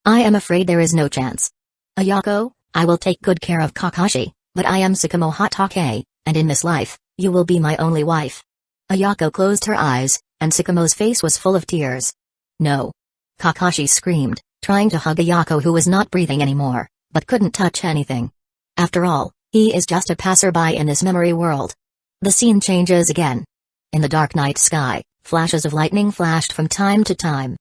I am afraid there is no chance. Ayako, I will take good care of Kakashi, but I am Sakamoto Hatake, and in this life, you will be my only wife." Ayako closed her eyes, and Sakamoto's face was full of tears. "No." Kakashi screamed, trying to hug Ayako who was not breathing anymore, but couldn't touch anything. After all, he is just a passerby in this memory world. The scene changes again. In the dark night sky, flashes of lightning flashed from time to time.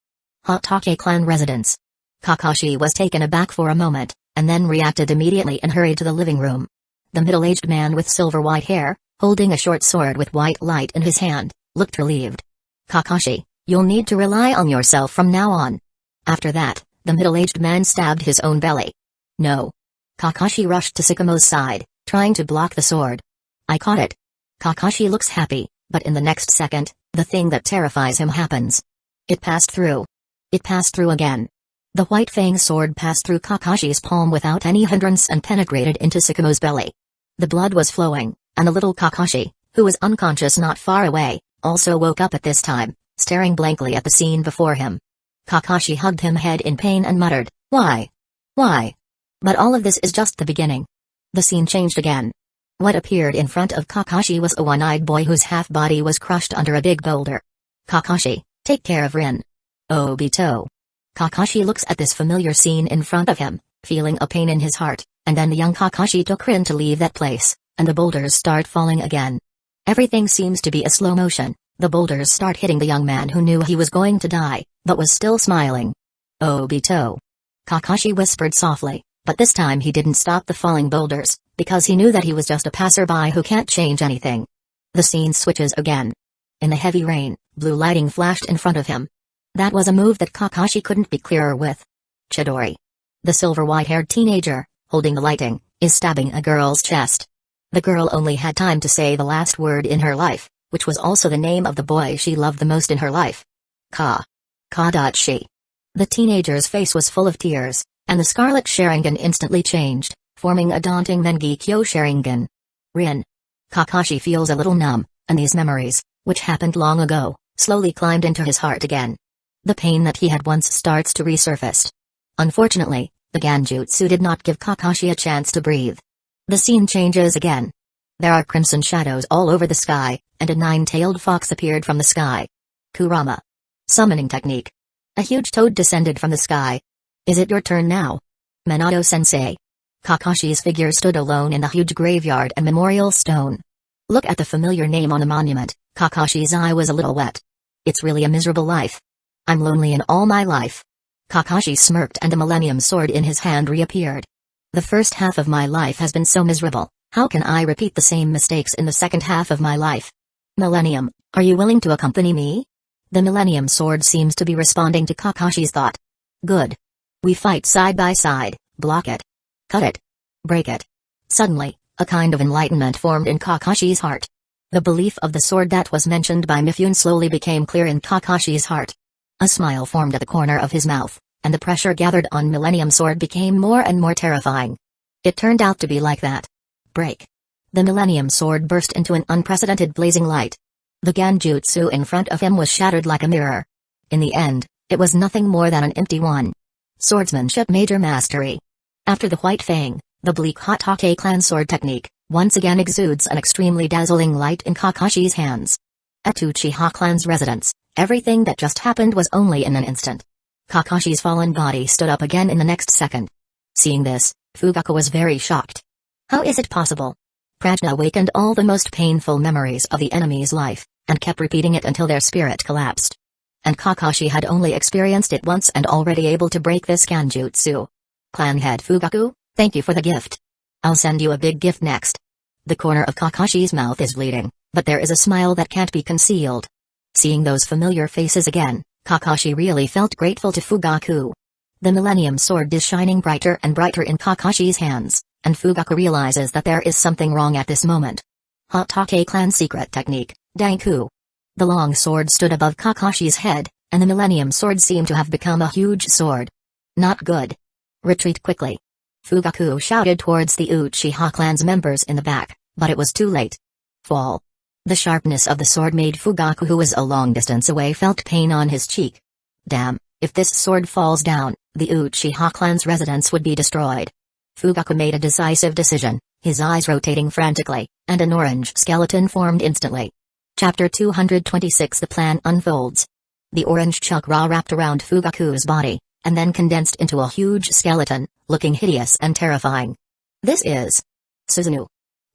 Hatake clan residence. Kakashi was taken aback for a moment, and then reacted immediately and hurried to the living room. The middle-aged man with silver white hair, holding a short sword with white light in his hand, looked relieved. "Kakashi, you'll need to rely on yourself from now on." After that, the middle-aged man stabbed his own belly. "No." Kakashi rushed to Sakamoto's side, trying to block the sword. I caught it. Kakashi looks happy, but in the next second, the thing that terrifies him happens. It passed through. It passed through again. The white fang sword passed through Kakashi's palm without any hindrance and penetrated into Tsukumo's belly. The blood was flowing, and the little Kakashi, who was unconscious not far away, also woke up at this time, staring blankly at the scene before him. Kakashi hugged him head in pain and muttered, "Why? Why?" But all of this is just the beginning. The scene changed again. What appeared in front of Kakashi was a one-eyed boy whose half-body was crushed under a big boulder. "Kakashi, take care of Rin." Obito. Kakashi looks at this familiar scene in front of him, feeling a pain in his heart, and then the young Kakashi took Rin to leave that place, and the boulders start falling again. Everything seems to be a slow motion. The boulders start hitting the young man who knew he was going to die, but was still smiling. "Obito." Kakashi whispered softly, but this time he didn't stop the falling boulders, because he knew that he was just a passerby who can't change anything. The scene switches again. In the heavy rain, blue lighting flashed in front of him. That was a move that Kakashi couldn't be clearer with. Chidori. The silver white-haired teenager, holding the lighting, is stabbing a girl's chest. The girl only had time to say the last word in her life, which was also the name of the boy she loved the most in her life. Kadachi. The teenager's face was full of tears, and the scarlet Sharingan instantly changed, forming a daunting Mangekyo Sharingan. Rin. Kakashi feels a little numb, and these memories, which happened long ago, slowly climbed into his heart again. The pain that he had once starts to resurface. Unfortunately, the Genjutsu did not give Kakashi a chance to breathe. The scene changes again. There are crimson shadows all over the sky, and a nine-tailed fox appeared from the sky. Kurama. Summoning technique. A huge toad descended from the sky. "Is it your turn now?" Minato-sensei. Kakashi's figure stood alone in the huge graveyard and memorial stone. Look at the familiar name on the monument. Kakashi's eye was a little wet. "It's really a miserable life. I'm lonely in all my life." Kakashi smirked and the Millennium Sword in his hand reappeared. "The first half of my life has been so miserable, how can I repeat the same mistakes in the second half of my life? Millennium, are you willing to accompany me?" The Millennium Sword seems to be responding to Kakashi's thought. "Good. We fight side by side, block it. Cut it. Break it." Suddenly, a kind of enlightenment formed in Kakashi's heart. The belief of the sword that was mentioned by Mifune slowly became clear in Kakashi's heart. A smile formed at the corner of his mouth, and the pressure gathered on Millennium Sword became more and more terrifying. It turned out to be like that. Break. The Millennium Sword burst into an unprecedented blazing light. The Genjutsu in front of him was shattered like a mirror. In the end, it was nothing more than an empty one. Swordsmanship major mastery. After the White Fang, the bleak Hotake clan sword technique, once again exudes an extremely dazzling light in Kakashi's hands. At Uchiha clan's residence, everything that just happened was only in an instant. Kakashi's fallen body stood up again in the next second. Seeing this, Fugaku was very shocked. How is it possible? Prajna awakened all the most painful memories of the enemy's life, and kept repeating it until their spirit collapsed. And Kakashi had only experienced it once and already able to break this Genjutsu. Clan head Fugaku, thank you for the gift. I'll send you a big gift next. The corner of Kakashi's mouth is bleeding, but there is a smile that can't be concealed. Seeing those familiar faces again, Kakashi really felt grateful to Fugaku. The Millennium Sword is shining brighter and brighter in Kakashi's hands, and Fugaku realizes that there is something wrong at this moment. Hotake clan secret technique, Danku. The long sword stood above Kakashi's head, and the Millennium Sword seemed to have become a huge sword. Not good. Retreat quickly. Fugaku shouted towards the Uchiha clan's members in the back, but it was too late. Fall. The sharpness of the sword made Fugaku, who was a long distance away, felt pain on his cheek. Damn, if this sword falls down, the Uchiha clan's residence would be destroyed. Fugaku made a decisive decision, his eyes rotating frantically, and an orange skeleton formed instantly. Chapter 226 The plan unfolds. The orange chakra wrapped around Fugaku's body, and then condensed into a huge skeleton, looking hideous and terrifying. This is Susanoo.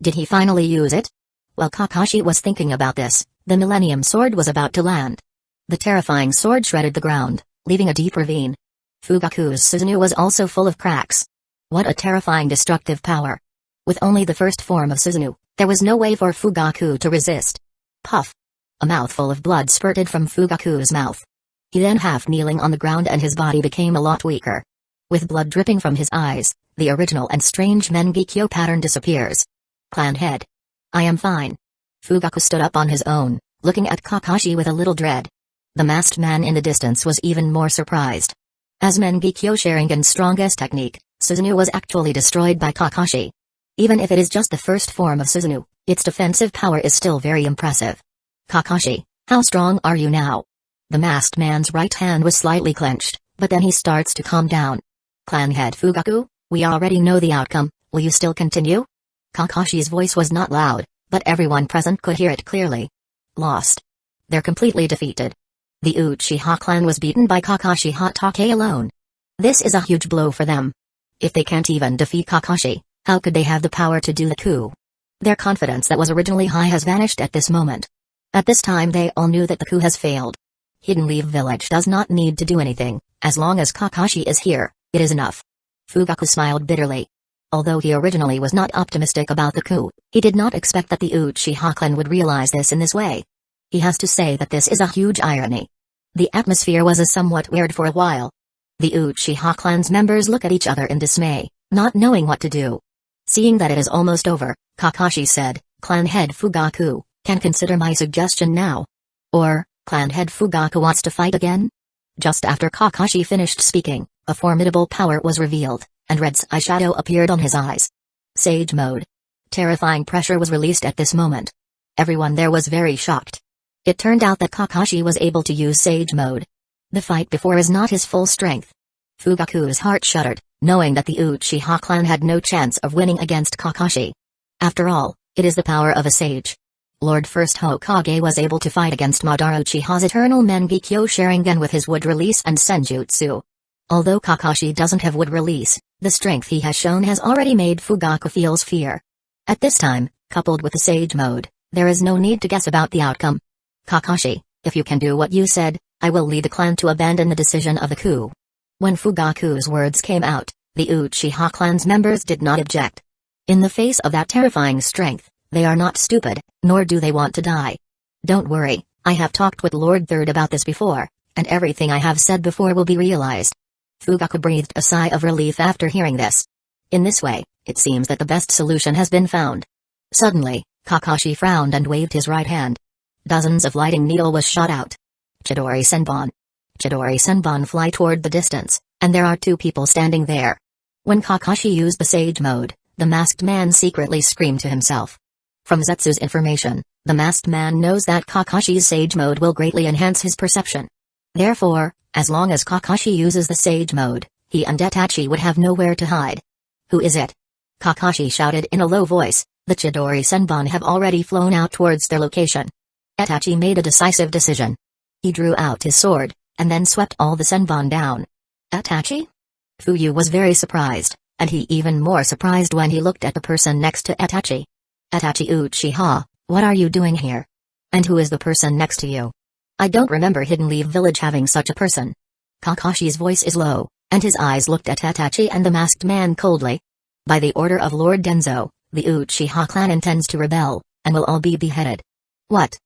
Did he finally use it? While Kakashi was thinking about this, the Millennium Sword was about to land. The terrifying sword shredded the ground, leaving a deep ravine. Fugaku's Susanoo was also full of cracks. What a terrifying destructive power. With only the first form of Susanoo, there was no way for Fugaku to resist. Puff. A mouthful of blood spurted from Fugaku's mouth. He then half kneeling on the ground and his body became a lot weaker. With blood dripping from his eyes, the original and strange Mangekyo pattern disappears. Clan head. I am fine. Fugaku stood up on his own, looking at Kakashi with a little dread. The masked man in the distance was even more surprised. As Mangekyo Sharingan's strongest technique, Susanoo was actually destroyed by Kakashi. Even if it is just the first form of Susanoo, its defensive power is still very impressive. Kakashi, how strong are you now? The masked man's right hand was slightly clenched, but then he starts to calm down. Clan head Fugaku, we already know the outcome, will you still continue? Kakashi's voice was not loud, but everyone present could hear it clearly. Lost. They're completely defeated. The Uchiha clan was beaten by Kakashi Hatake alone. This is a huge blow for them. If they can't even defeat Kakashi, how could they have the power to do the coup? Their confidence that was originally high has vanished at this moment. At this time they all knew that the coup has failed. Hidden Leaf Village does not need to do anything, as long as Kakashi is here, it is enough. Fugaku smiled bitterly. Although he originally was not optimistic about the coup, he did not expect that the Uchiha clan would realize this in this way. He has to say that this is a huge irony. The atmosphere was somewhat weird for a while. The Uchiha clan's members look at each other in dismay, not knowing what to do. Seeing that it is almost over, Kakashi said, Clan head Fugaku, can consider my suggestion now. Or, Clan head Fugaku wants to fight again? Just after Kakashi finished speaking, a formidable power was revealed, and Red's eyeshadow appeared on his eyes. Sage mode. Terrifying pressure was released at this moment. Everyone there was very shocked. It turned out that Kakashi was able to use Sage mode. The fight before is not his full strength. Fugaku's heart shuddered, knowing that the Uchiha clan had no chance of winning against Kakashi. After all, it is the power of a sage. Lord First Hokage was able to fight against Madara Uchiha's eternal Mangekyo Sharingan with his wood release and Senjutsu. Although Kakashi doesn't have wood release, the strength he has shown has already made Fugaku feels fear. At this time, coupled with the sage mode, there is no need to guess about the outcome. Kakashi, if you can do what you said, I will lead the clan to abandon the decision of the coup. When Fugaku's words came out, the Uchiha clan's members did not object. In the face of that terrifying strength, they are not stupid, nor do they want to die. Don't worry, I have talked with Lord Third about this before, and everything I have said before will be realized. Fugaku breathed a sigh of relief after hearing this. In this way, it seems that the best solution has been found. Suddenly, Kakashi frowned and waved his right hand. Dozens of lighting needle was shot out. Chidori Senbon. Chidori Senbon fly toward the distance, and there are two people standing there. When Kakashi used the sage mode, the masked man secretly screamed to himself. From Zetsu's information, the masked man knows that Kakashi's sage mode will greatly enhance his perception. Therefore, as long as Kakashi uses the sage mode, he and Itachi would have nowhere to hide. Who is it? Kakashi shouted in a low voice. The Chidori Senbon have already flown out towards their location. Itachi made a decisive decision. He drew out his sword, and then swept all the Senbon down. Itachi? Fuyu was very surprised, and he even more surprised when he looked at the person next to Itachi. Itachi Uchiha, what are you doing here? And who is the person next to you? I don't remember Hidden Leaf Village having such a person. Kakashi's voice is low, and his eyes looked at Itachi and the masked man coldly. By the order of Lord Denzo, the Uchiha clan intends to rebel, and will all be beheaded. What?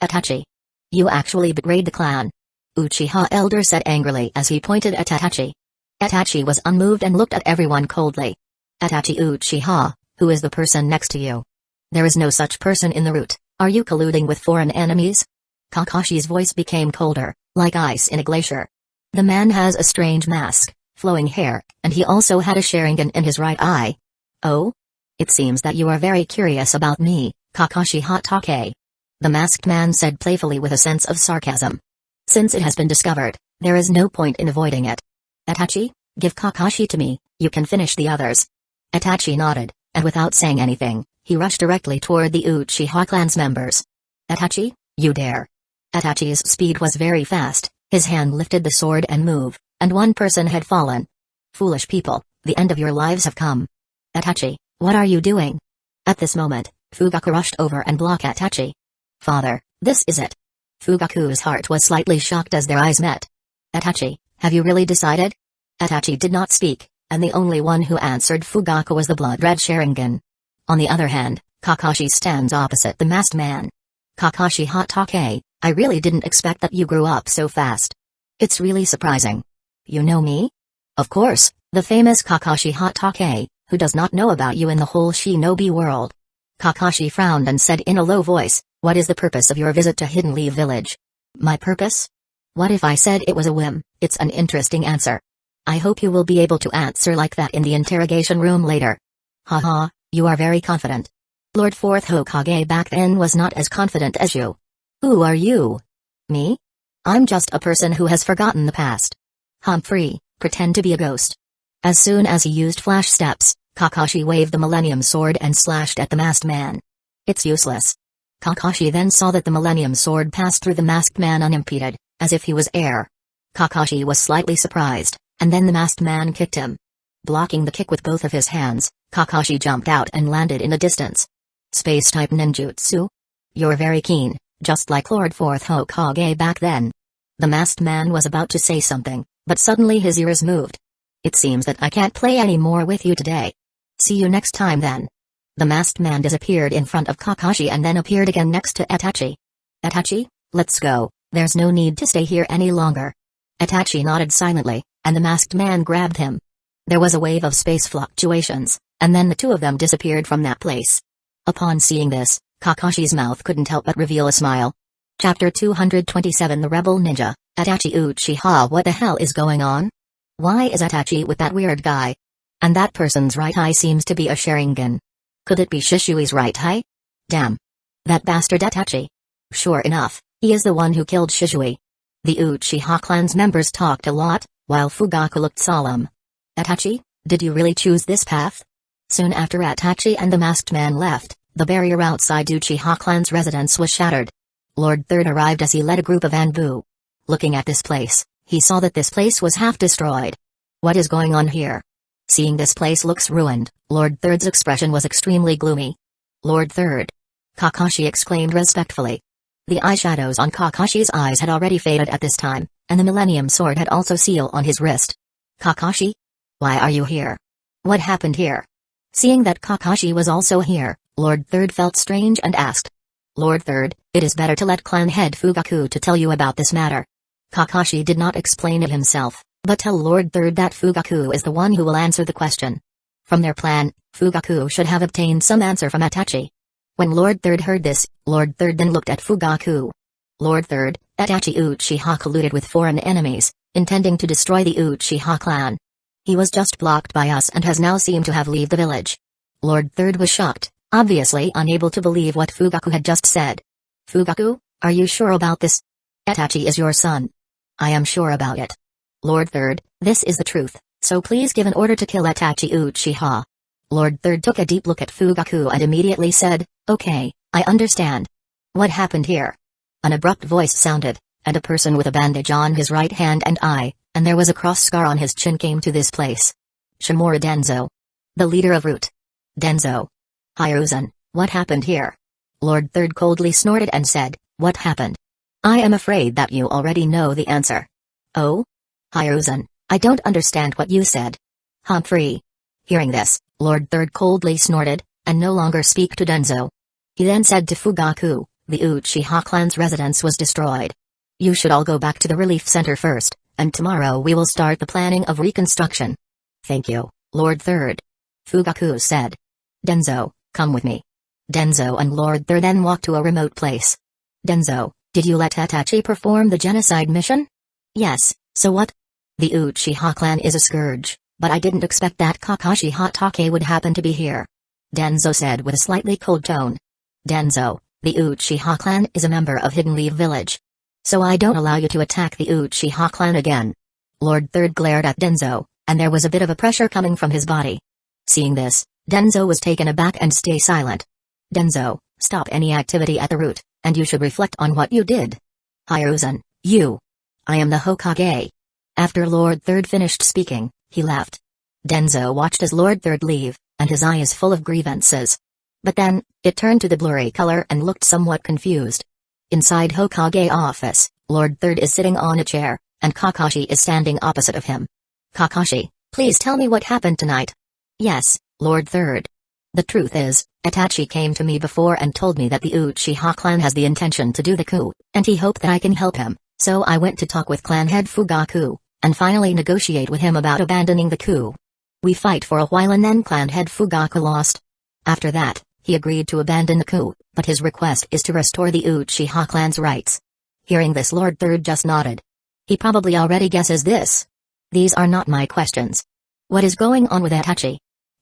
Itachi. You actually betrayed the clan. Uchiha Elder said angrily as he pointed at Itachi. Itachi was unmoved and looked at everyone coldly. Itachi Uchiha, who is the person next to you? There is no such person in the route. Are you colluding with foreign enemies? Kakashi's voice became colder, like ice in a glacier. The man has a strange mask, flowing hair, and he also had a Sharingan in his right eye. Oh? It seems that you are very curious about me, Kakashi Hatake. The masked man said playfully with a sense of sarcasm. Since it has been discovered, there is no point in avoiding it. Itachi, give Kakashi to me, you can finish the others. Itachi nodded, and without saying anything, he rushed directly toward the Uchiha clan's members. Itachi, you dare. Itachi's speed was very fast, his hand lifted the sword and moved, and one person had fallen. Foolish people, the end of your lives have come. Itachi, what are you doing? At this moment, Fugaku rushed over and blocked Itachi. Father, this is it. Fugaku's heart was slightly shocked as their eyes met. Itachi, have you really decided? Itachi did not speak, and the only one who answered Fugaku was the blood-red Sharingan. On the other hand, Kakashi stands opposite the masked man. Kakashi Hatake, I really didn't expect that you grew up so fast. It's really surprising. You know me? Of course, the famous Kakashi Hatake, who does not know about you in the whole shinobi world. Kakashi frowned and said in a low voice, "What is the purpose of your visit to Hidden Leaf Village?" "My purpose? What if I said it was a whim?" "It's an interesting answer. I hope you will be able to answer like that in the interrogation room later." "Haha, you are very confident. Lord Fourth Hokage back then was not as confident as you." "Who are you?" "Me? I'm just a person who has forgotten the past." "Humphrey, pretend to be a ghost." As soon as he used flash steps, Kakashi waved the Millennium Sword and slashed at the masked man. "It's useless." Kakashi then saw that the Millennium Sword passed through the masked man unimpeded, as if he was air. Kakashi was slightly surprised, and then the masked man kicked him. Blocking the kick with both of his hands, Kakashi jumped out and landed in the distance. "Space-type ninjutsu? You're very keen, just like Lord Fourth Hokage back then." The masked man was about to say something, but suddenly his ears moved. "It seems that I can't play any more with you today. See you next time then." The masked man disappeared in front of Kakashi and then appeared again next to Itachi. "Itachi, let's go, there's no need to stay here any longer." Itachi nodded silently, and the masked man grabbed him. There was a wave of space fluctuations, and then the two of them disappeared from that place. Upon seeing this, Kakashi's mouth couldn't help but reveal a smile. Chapter 227 The Rebel Ninja, Itachi Uchiha. What the hell is going on? Why is Itachi with that weird guy? And that person's right eye seems to be a Sharingan. Could it be Shishui's right eye? Damn. That bastard Itachi. Sure enough, he is the one who killed Shishui. The Uchiha clan's members talked a lot, while Fugaku looked solemn. "Itachi, did you really choose this path?" Soon after Itachi and the masked man left, the barrier outside Uchiha clan's residence was shattered. Lord Third arrived as he led a group of Anbu. Looking at this place, he saw that this place was half destroyed. What is going on here? Seeing this place looks ruined, Lord Third's expression was extremely gloomy. "Lord Third!" Kakashi exclaimed respectfully. The eyeshadows on Kakashi's eyes had already faded at this time, and the Millennium Sword had also sealed on his wrist. "Kakashi? Why are you here? What happened here?" Seeing that Kakashi was also here, Lord Third felt strange and asked. "Lord Third, it is better to let clan head Fugaku to tell you about this matter." Kakashi did not explain it himself, but tell Lord Third that Fugaku is the one who will answer the question. From their plan, Fugaku should have obtained some answer from Itachi. When Lord Third heard this, Lord Third then looked at Fugaku. "Lord Third, Itachi Uchiha colluded with foreign enemies, intending to destroy the Uchiha clan. He was just blocked by us and has now seemed to have left the village." Lord Third was shocked, obviously unable to believe what Fugaku had just said. "Fugaku, are you sure about this?" "Itachi is your son." "I am sure about it." "Lord Third, this is the truth, so please give an order to kill Itachi Uchiha." Lord Third took a deep look at Fugaku and immediately said, "Okay, I understand." "What happened here?" An abrupt voice sounded, and a person with a bandage on his right hand and eye, and there was a cross scar on his chin came to this place. Shimura Denzo. The leader of Root. "Denzo. Hiruzen, what happened here?" Lord Third coldly snorted and said, "What happened? I am afraid that you already know the answer." "Oh? Hiruzen, I don't understand what you said." "Humphrey." Hearing this, Lord Third coldly snorted, and no longer speak to Denzo. He then said to Fugaku, "The Uchiha clan's residence was destroyed. You should all go back to the relief center first, and tomorrow we will start the planning of reconstruction." "Thank you, Lord Third." Fugaku said. "Denzo, come with me." Denzo and Lord Third then walked to a remote place. "Denzo, did you let Itachi perform the genocide mission?" "Yes, so what?" "The Uchiha clan is a scourge, but I didn't expect that Kakashi Hatake would happen to be here," Denzo said with a slightly cold tone. "Denzo, the Uchiha clan is a member of Hidden Leaf Village. So I don't allow you to attack the Uchiha clan again." Lord Third glared at Denzo, and there was a bit of a pressure coming from his body. Seeing this, Denzo was taken aback and stay silent. "Denzo, stop any activity at the root, and you should reflect on what you did." "Hiruzen, you. I am the Hokage." After Lord Third finished speaking, he left. Denzo watched as Lord Third leave, and his eye is full of grievances. But then, it turned to the blurry color and looked somewhat confused. Inside Hokage office, Lord Third is sitting on a chair, and Kakashi is standing opposite of him. "Kakashi, please tell me what happened tonight." "Yes, Lord Third. The truth is, Itachi came to me before and told me that the Uchiha clan has the intention to do the coup, and he hoped that I can help him, so I went to talk with clan head Fugaku, and finally negotiate with him about abandoning the coup. We fight for a while and then clan head Fugaku lost. After that, He agreed to abandon the coup, but his request is to restore the Uchiha clan's rights. Hearing this, Lord Third just nodded. He probably already guesses this. These are not my questions. What is going on with Itachi?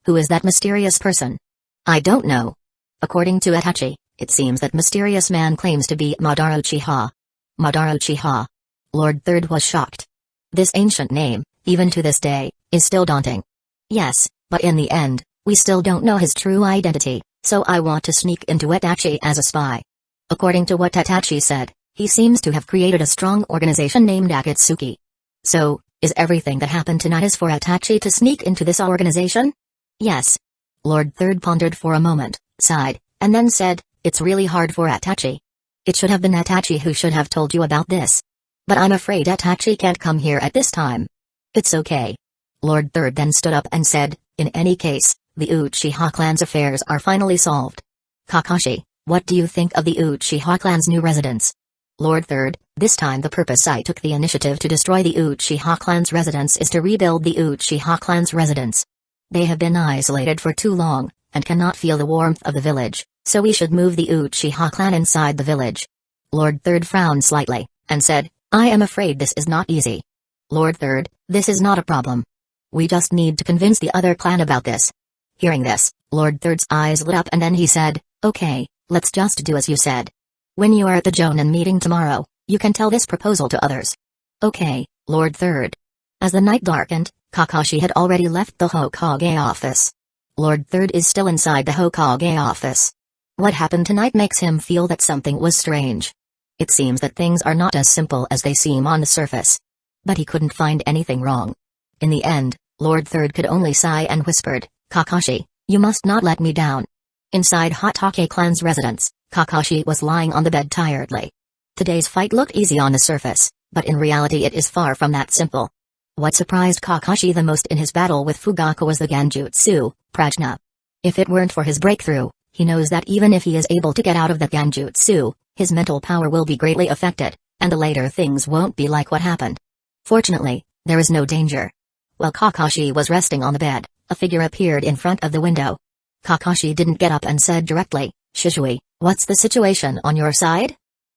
Who is that mysterious person? I don't know. According to Itachi, it seems that mysterious man claims to be Madara Uchiha. Madara Uchiha. Lord Third was shocked. This ancient name, even to this day, is still daunting. Yes, but in the end, we still don't know his true identity, so I want to sneak into Itachi as a spy. According to what Itachi said, he seems to have created a strong organization named Akatsuki. So, is everything that happened tonight is for Itachi to sneak into this organization? Yes. Lord Third pondered for a moment, sighed, and then said, it's really hard for Itachi. It should have been Itachi who should have told you about this. But I'm afraid Itachi can't come here at this time. It's okay. Lord Third then stood up and said, in any case, the Uchiha clan's affairs are finally solved. Kakashi, what do you think of the Uchiha clan's new residence? Lord Third, this time the purpose I took the initiative to destroy the Uchiha clan's residence is to rebuild the Uchiha clan's residence. They have been isolated for too long, and cannot feel the warmth of the village, so we should move the Uchiha clan inside the village. Lord Third frowned slightly, and said, I am afraid this is not easy. Lord Third, this is not a problem. We just need to convince the other clan about this. Hearing this, Lord Third's eyes lit up and then he said, okay, let's just do as you said. When you are at the Jonin meeting tomorrow, you can tell this proposal to others. Okay, Lord Third. As the night darkened, Kakashi had already left the Hokage office. Lord Third is still inside the Hokage office. What happened tonight makes him feel that something was strange. It seems that things are not as simple as they seem on the surface. But he couldn't find anything wrong. In the end, Lord Third could only sigh and whispered, Kakashi, you must not let me down. Inside Hotake clan's residence, Kakashi was lying on the bed tiredly. Today's fight looked easy on the surface, but in reality it is far from that simple. What surprised Kakashi the most in his battle with Fugaku was the Genjutsu, Prajna. If it weren't for his breakthrough, he knows that even if he is able to get out of the Genjutsu, his mental power will be greatly affected, and the later things won't be like what happened. Fortunately, there is no danger. While Kakashi was resting on the bed, a figure appeared in front of the window. Kakashi didn't get up and said directly, Shisui, what's the situation on your side?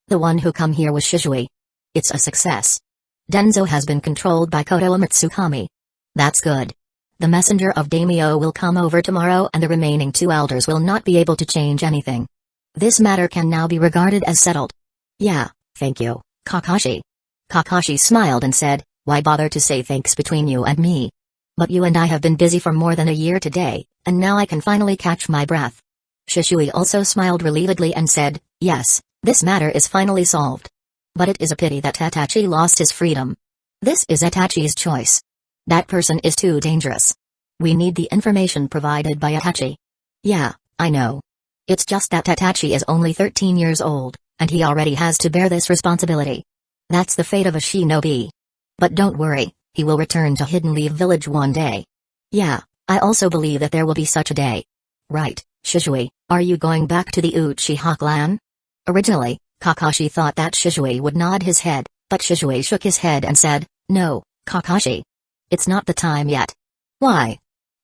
The one who come here was Shisui. It's a success. Denzo has been controlled by Koto Mitsukami. That's good. The messenger of Daimyo will come over tomorrow and the remaining two elders will not be able to change anything. This matter can now be regarded as settled. Yeah, thank you, Kakashi. Kakashi smiled and said, why bother to say thanks between you and me? But you and I have been busy for more than a year today, and now I can finally catch my breath. Shisui also smiled relievedly and said, yes, this matter is finally solved. But it is a pity that Itachi lost his freedom. This is Itachi's choice. That person is too dangerous. We need the information provided by Itachi. Yeah, I know. It's just that Itachi is only 13 years old, and he already has to bear this responsibility. That's the fate of a shinobi. But don't worry, he will return to Hidden Leaf Village one day. Yeah, I also believe that there will be such a day. Right, Shisui, are you going back to the Uchiha clan? Originally, Kakashi thought that Shisui would nod his head, but Shisui shook his head and said, no, Kakashi. It's not the time yet. Why?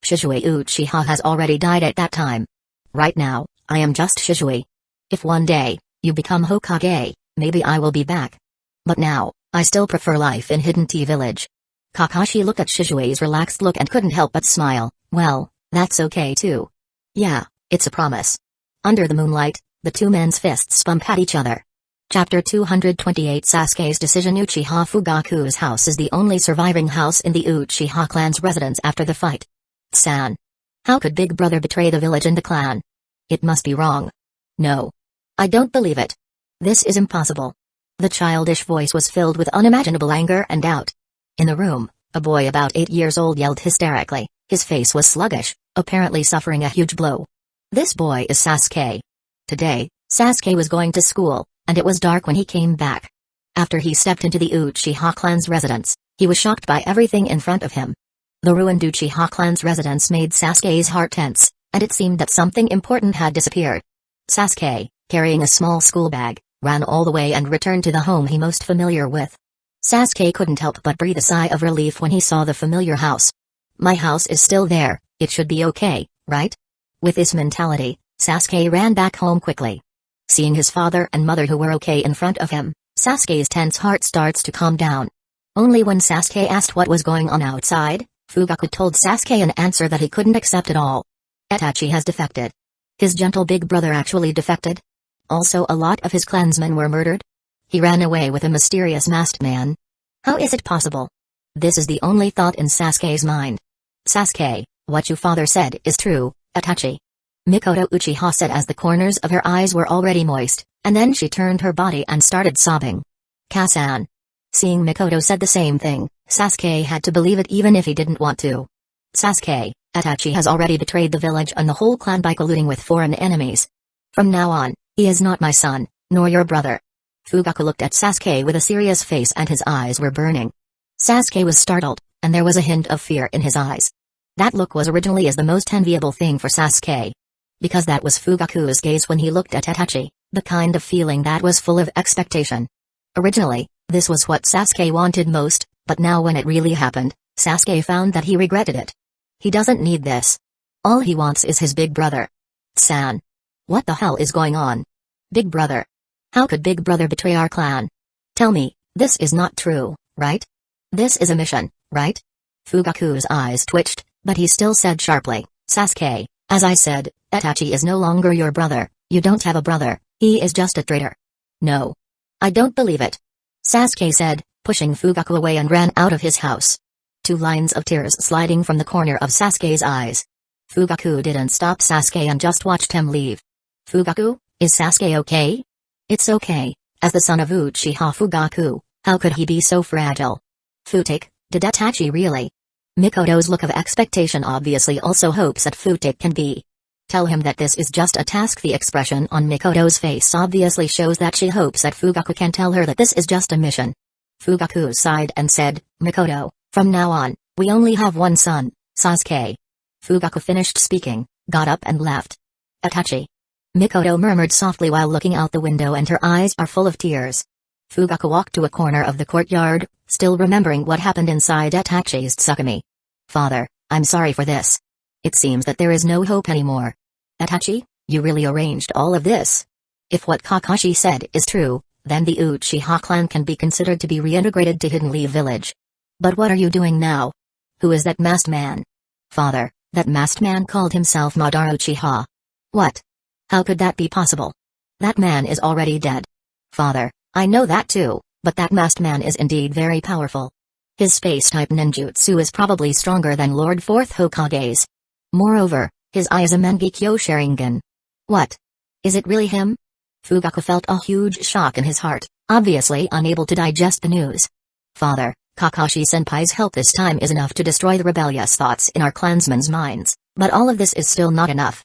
Shisui Uchiha has already died at that time. Right now, I am just Shisui. If one day, you become Hokage, maybe I will be back. But now, I still prefer life in Hidden Tea Village. Kakashi looked at Shisui's relaxed look and couldn't help but smile. Well, that's okay too. Yeah, it's a promise. Under the moonlight, the two men's fists bumped at each other. Chapter 228 Sasuke's decision. Uchiha Fugaku's house is the only surviving house in the Uchiha clan's residence after the fight. San. How could Big Brother betray the village and the clan? It must be wrong. No. I don't believe it. This is impossible. The childish voice was filled with unimaginable anger and doubt. In the room, a boy about 8 years old yelled hysterically. His face was sluggish, apparently suffering a huge blow. This boy is Sasuke. Today, Sasuke was going to school, and it was dark when he came back. After he stepped into the Uchiha clan's residence, he was shocked by everything in front of him. The ruined Uchiha clan's residence made Sasuke's heart tense, and it seemed that something important had disappeared. Sasuke, carrying a small school bag, ran all the way and returned to the home he most familiar with. Sasuke couldn't help but breathe a sigh of relief when he saw the familiar house. My house is still there, it should be okay, right? With this mentality, Sasuke ran back home quickly. Seeing his father and mother who were okay in front of him, Sasuke's tense heart starts to calm down. Only when Sasuke asked what was going on outside, Fugaku told Sasuke an answer that he couldn't accept at all. Itachi has defected. His gentle big brother actually defected? Also a lot of his clansmen were murdered? He ran away with a mysterious masked man? How is it possible? This is the only thought in Sasuke's mind. Sasuke, what your father said is true, Itachi. Mikoto Uchiha said as the corners of her eyes were already moist, and then she turned her body and started sobbing. Kasan. Seeing Mikoto said the same thing, Sasuke had to believe it even if he didn't want to. Sasuke, Itachi has already betrayed the village and the whole clan by colluding with foreign enemies. From now on, he is not my son, nor your brother. Fugaku looked at Sasuke with a serious face and his eyes were burning. Sasuke was startled, and there was a hint of fear in his eyes. That look was originally the most enviable thing for Sasuke. Because that was Fugaku's gaze when he looked at Itachi, the kind of feeling that was full of expectation. Originally, this was what Sasuke wanted most, but now when it really happened, Sasuke found that he regretted it. He doesn't need this. All he wants is his big brother. San. What the hell is going on? Big brother. How could big brother betray our clan? Tell me, this is not true, right? This is a mission, right? Fugaku's eyes twitched, but he still said sharply, Sasuke, as I said, Itachi is no longer your brother, you don't have a brother, he is just a traitor. No. I don't believe it. Sasuke said, pushing Fugaku away and ran out of his house. 2 lines of tears sliding from the corner of Sasuke's eyes. Fugaku didn't stop Sasuke and just watched him leave. Fugaku, is Sasuke okay? It's okay, as the son of Uchiha Fugaku, how could he be so fragile? Futek, did Itachi really? Mikoto's look of expectation obviously also hopes that Futek can be. Tell him that this is just a task. The expression on Mikoto's face obviously shows that she hopes that Fugaku can tell her that this is just a mission. Fugaku sighed and said, Mikoto, from now on, we only have one son, Sasuke. Fugaku finished speaking, got up and left. Itachi. Mikoto murmured softly while looking out the window and her eyes are full of tears. Fugaku walked to a corner of the courtyard, still remembering what happened inside Itachi's Tsukumi. Father, I'm sorry for this. It seems that there is no hope anymore. Itachi, you really arranged all of this? If what Kakashi said is true, then the Uchiha clan can be considered to be reintegrated to Hidden Leaf Village. But what are you doing now? Who is that masked man? Father, that masked man called himself Madara Uchiha. What? How could that be possible? That man is already dead. Father, I know that too, but that masked man is indeed very powerful. His space-type ninjutsu is probably stronger than Lord 4th Hokage's. Moreover, his eye is a Mangekyo Sharingan. What? Is it really him? Fugaku felt a huge shock in his heart, obviously unable to digest the news. Father, Kakashi-senpai's help this time is enough to destroy the rebellious thoughts in our clansmen's minds, but all of this is still not enough.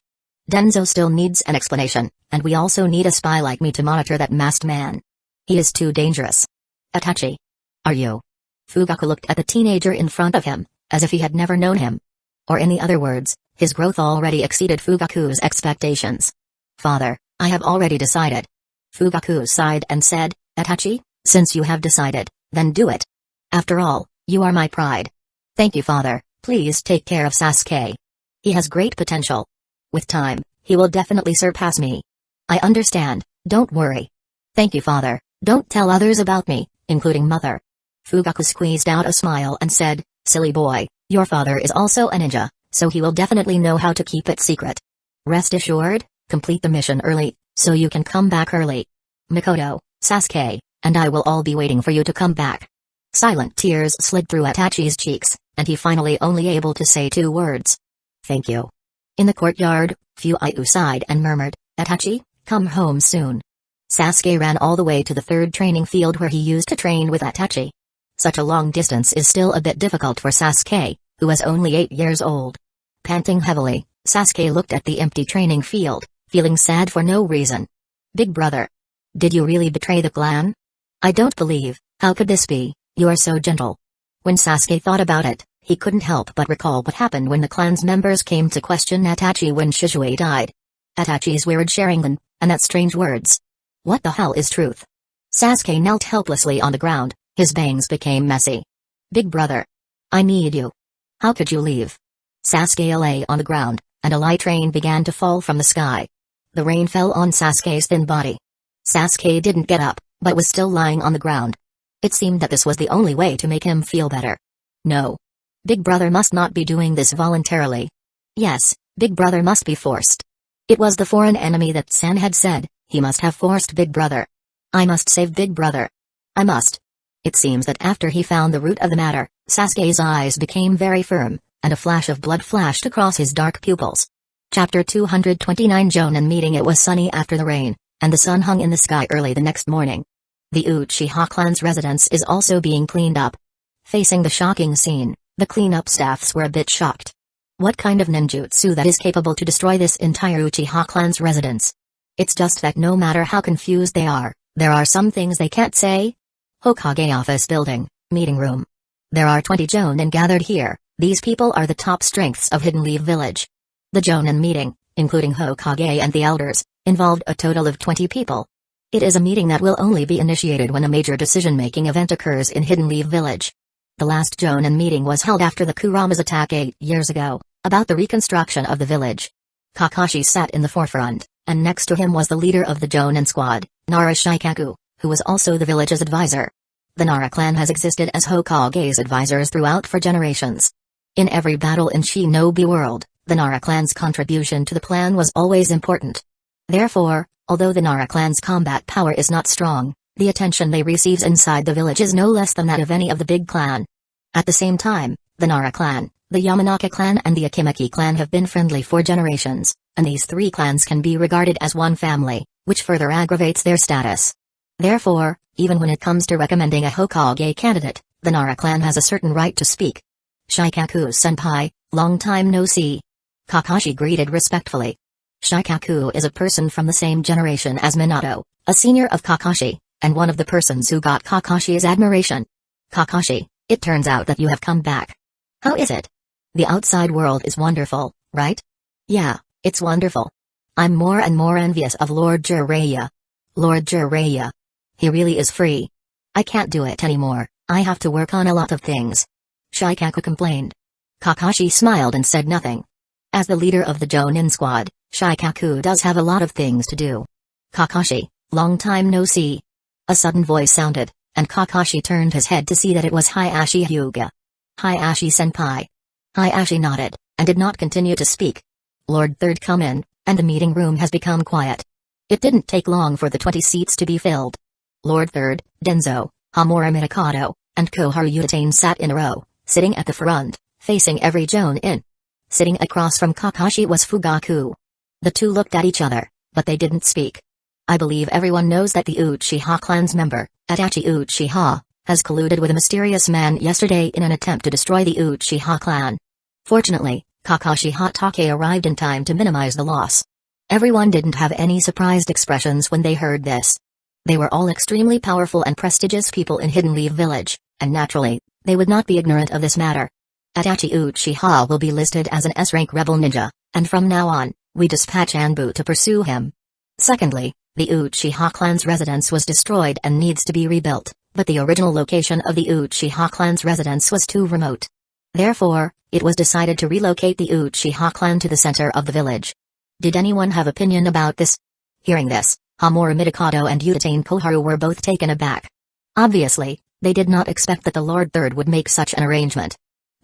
Denzo still needs an explanation, and we also need a spy like me to monitor that masked man. He is too dangerous. Itachi. Are you? Fugaku looked at the teenager in front of him, as if he had never known him. Or in other words, his growth already exceeded Fugaku's expectations. Father, I have already decided. Fugaku sighed and said, Itachi, since you have decided, then do it. After all, you are my pride. Thank you, Father, please take care of Sasuke. He has great potential. With time, he will definitely surpass me. I understand, don't worry. Thank you, Father, don't tell others about me, including Mother. Fugaku squeezed out a smile and said, silly boy, your father is also a ninja, so he will definitely know how to keep it secret. Rest assured, complete the mission early, so you can come back early. Mikoto, Sasuke, and I will all be waiting for you to come back. Silent tears slid through Itachi's cheeks, and he finally only able to say 2 words. Thank you. In the courtyard, Fuiu sighed and murmured, Itachi, come home soon. Sasuke ran all the way to the 3rd training field where he used to train with Itachi. Such a long distance is still a bit difficult for Sasuke, who was only 8 years old. Panting heavily, Sasuke looked at the empty training field, feeling sad for no reason. Big brother. Did you really betray the clan? I don't believe, how could this be, you are so gentle. When Sasuke thought about it, he couldn't help but recall what happened when the clan's members came to question Itachi when Shizue died. Itachi's weird Sharingan, and that strange words. What the hell is truth? Sasuke knelt helplessly on the ground, his bangs became messy. Big brother. I need you. How could you leave? Sasuke lay on the ground, and a light rain began to fall from the sky. The rain fell on Sasuke's thin body. Sasuke didn't get up, but was still lying on the ground. It seemed that this was the only way to make him feel better. No. Big Brother must not be doing this voluntarily. Yes, Big Brother must be forced. It was the foreign enemy that San had said, he must have forced Big Brother. I must save Big Brother. I must. It seems that after he found the root of the matter, Sasuke's eyes became very firm, and a flash of blood flashed across his dark pupils. Chapter 229 Jonin meeting. It was sunny after the rain, and the sun hung in the sky early the next morning. The Uchiha clan's residence is also being cleaned up. Facing the shocking scene, the cleanup staffs were a bit shocked. What kind of ninjutsu that is capable to destroy this entire Uchiha clan's residence? It's just that no matter how confused they are, there are some things they can't say. Hokage office building, meeting room. There are 20 Jonin gathered here. These people are the top strengths of Hidden Leaf Village. The Jonin meeting, including Hokage and the elders, involved a total of 20 people. It is a meeting that will only be initiated when a major decision-making event occurs in Hidden Leaf Village. The last Jonin meeting was held after the Kurama's attack 8 years ago, about the reconstruction of the village. Kakashi sat in the forefront, and next to him was the leader of the Jonin squad, Nara Shikaku, who was also the village's advisor. The Nara clan has existed as Hokage's advisors throughout for generations. In every battle in Shinobi world, the Nara clan's contribution to the plan was always important. Therefore, although the Nara clan's combat power is not strong, the attention they receive inside the village is no less than that of any of the big clan. At the same time, the Nara clan, the Yamanaka clan and the Akimaki clan have been friendly for generations, and these three clans can be regarded as one family, which further aggravates their status. Therefore, even when it comes to recommending a Hokage candidate, the Nara clan has a certain right to speak. Shikaku-senpai, long time no see. Kakashi greeted respectfully. Shikaku is a person from the same generation as Minato, a senior of Kakashi, and one of the persons who got Kakashi's admiration. Kakashi, it turns out that you have come back. How is it? The outside world is wonderful, right? Yeah, it's wonderful. I'm more and more envious of Lord Jiraiya. Lord Jiraiya. He really is free. I can't do it anymore, I have to work on a lot of things. Shikaku complained. Kakashi smiled and said nothing. As the leader of the Jonin squad, Shikaku does have a lot of things to do. Kakashi, long time no see. A sudden voice sounded, and Kakashi turned his head to see that it was Hayashi Hyuga. Hayashi-senpai. Hayashi nodded, and did not continue to speak. Lord Third come in, and the meeting room has become quiet. It didn't take long for the 20 seats to be filled. Lord Third, Denzo, Hamura Mikado, and Koharu Utatane sat in a row, sitting at the front, facing every Jonin. Sitting across from Kakashi was Fugaku. The two looked at each other, but they didn't speak. I believe everyone knows that the Uchiha clan's member, Itachi Uchiha, has colluded with a mysterious man yesterday in an attempt to destroy the Uchiha clan. Fortunately, Kakashi Hatake arrived in time to minimize the loss. Everyone didn't have any surprised expressions when they heard this. They were all extremely powerful and prestigious people in Hidden Leaf Village, and naturally, they would not be ignorant of this matter. Itachi Uchiha will be listed as an S-rank rebel ninja, and from now on, we dispatch Anbu to pursue him. Secondly, the Uchiha clan's residence was destroyed and needs to be rebuilt, but the original location of the Uchiha clan's residence was too remote. Therefore, it was decided to relocate the Uchiha clan to the center of the village. Did anyone have opinion about this? Hearing this, Hamura Mikado and Utatane Koharu were both taken aback. Obviously, they did not expect that the Lord Third would make such an arrangement.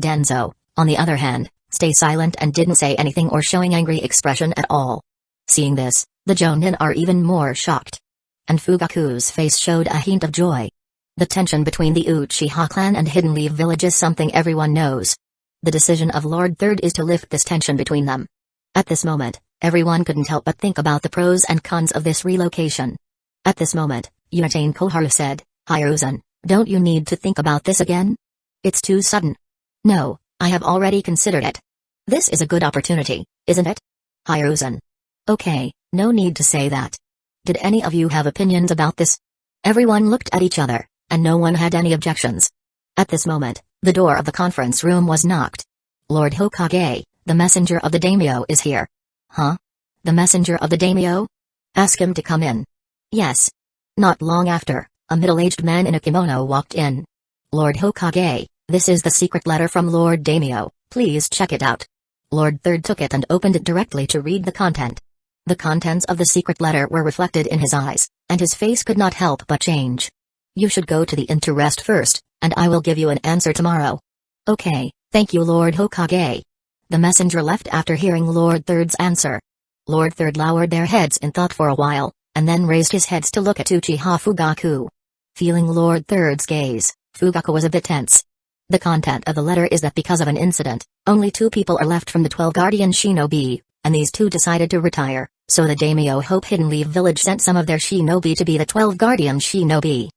Denzo, on the other hand, stayed silent and didn't say anything or showing angry expression at all. Seeing this, the Jonin are even more shocked. And Fugaku's face showed a hint of joy. The tension between the Uchiha clan and Hidden Leaf Village is something everyone knows. The decision of Lord Third is to lift this tension between them. At this moment, everyone couldn't help but think about the pros and cons of this relocation. At this moment, Utatane Koharu said, Hiruzen, don't you need to think about this again? It's too sudden. No, I have already considered it. This is a good opportunity, isn't it? Hiruzen. Okay, no need to say that. Did any of you have opinions about this? Everyone looked at each other, and no one had any objections. At this moment, the door of the conference room was knocked. Lord Hokage, the messenger of the daimyo is here. Huh? The messenger of the daimyo? Ask him to come in. Yes. Not long after, a middle-aged man in a kimono walked in. Lord Hokage, this is the secret letter from Lord Daimyo, please check it out. Lord Third took it and opened it directly to read the content. The contents of the secret letter were reflected in his eyes, and his face could not help but change. You should go to the inn to rest first, and I will give you an answer tomorrow. Okay, thank you Lord Hokage. The messenger left after hearing Lord Third's answer. Lord Third lowered their heads in thought for a while, and then raised his heads to look at Uchiha Fugaku. Feeling Lord Third's gaze, Fugaku was a bit tense. The content of the letter is that because of an incident, only 2 people are left from the 12 guardian shinobi, and these 2 decided to retire, so the daimyo Hope Hidden Leaf Village sent some of their shinobi to be the 12 guardian shinobi.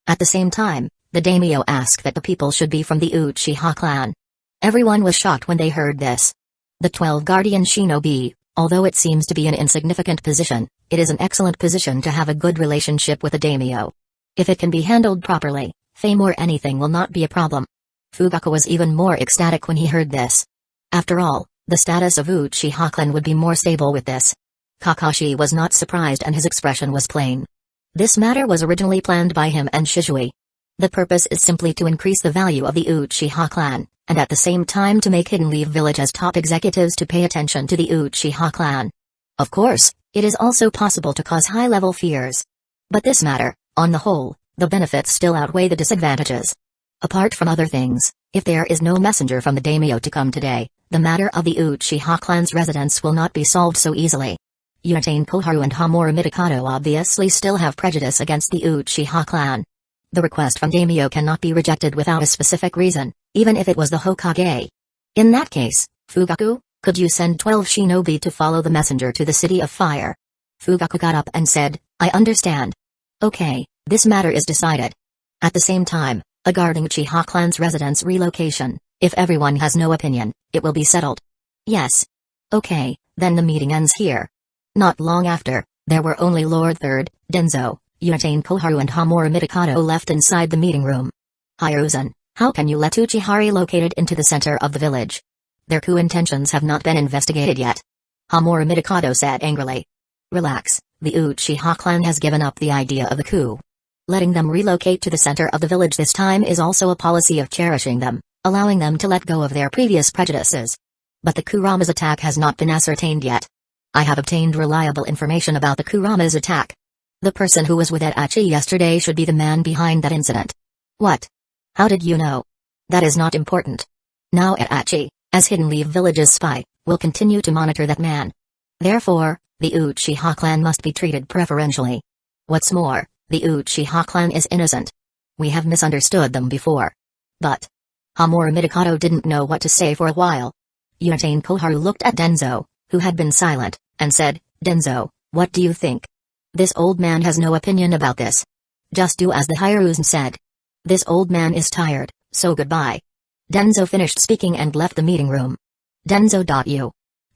At the same time, the daimyo asked that the people should be from the Uchiha clan. Everyone was shocked when they heard this. The 12 guardian shinobi, although it seems to be an insignificant position, it is an excellent position to have a good relationship with a daimyo. If it can be handled properly, fame or anything will not be a problem. Fugaku was even more ecstatic when he heard this. After all, the status of Uchiha clan would be more stable with this. Kakashi was not surprised and his expression was plain. This matter was originally planned by him and Shizui. The purpose is simply to increase the value of the Uchiha clan, and at the same time to make Hidden Leaf Village as top executives to pay attention to the Uchiha clan. Of course, it is also possible to cause high-level fears. But this matter, on the whole, the benefits still outweigh the disadvantages. Apart from other things, if there is no messenger from the daimyo to come today, the matter of the Uchiha clan's residence will not be solved so easily. Utain Koharu and Hamura Midokado obviously still have prejudice against the Uchiha clan. The request from daimyo cannot be rejected without a specific reason, even if it was the Hokage. In that case, Fugaku, could you send 12 shinobi to follow the messenger to the City of Fire? Fugaku got up and said, I understand. Okay, this matter is decided. At the same time, regarding Uchiha clan's residence relocation, if everyone has no opinion, it will be settled. Yes. Okay, then the meeting ends here. Not long after, there were only Lord Third, Denzo, Utain Koharu and Hamura Midokado left inside the meeting room. Hiruzen, how can you let Uchiha located into the center of the village? Their coup intentions have not been investigated yet. Hamura Midokado said angrily. Relax, the Uchiha clan has given up the idea of the coup. Letting them relocate to the center of the village this time is also a policy of cherishing them, allowing them to let go of their previous prejudices. But the Kurama's attack has not been ascertained yet. I have obtained reliable information about the Kurama's attack. The person who was with Itachi yesterday should be the man behind that incident. What? How did you know? That is not important. Now Itachi, as Hidden Leaf Village's spy, will continue to monitor that man. Therefore, the Uchiha clan must be treated preferentially. What's more, the Uchiha clan is innocent. We have misunderstood them before. But Hamura Midokado didn't know what to say for a while. Utain Koharu looked at Denzo, who had been silent, and said, Denzo, what do you think? This old man has no opinion about this. Just do as the Hiruzen said. This old man is tired, so goodbye. Denzo finished speaking and left the meeting room. Denzo.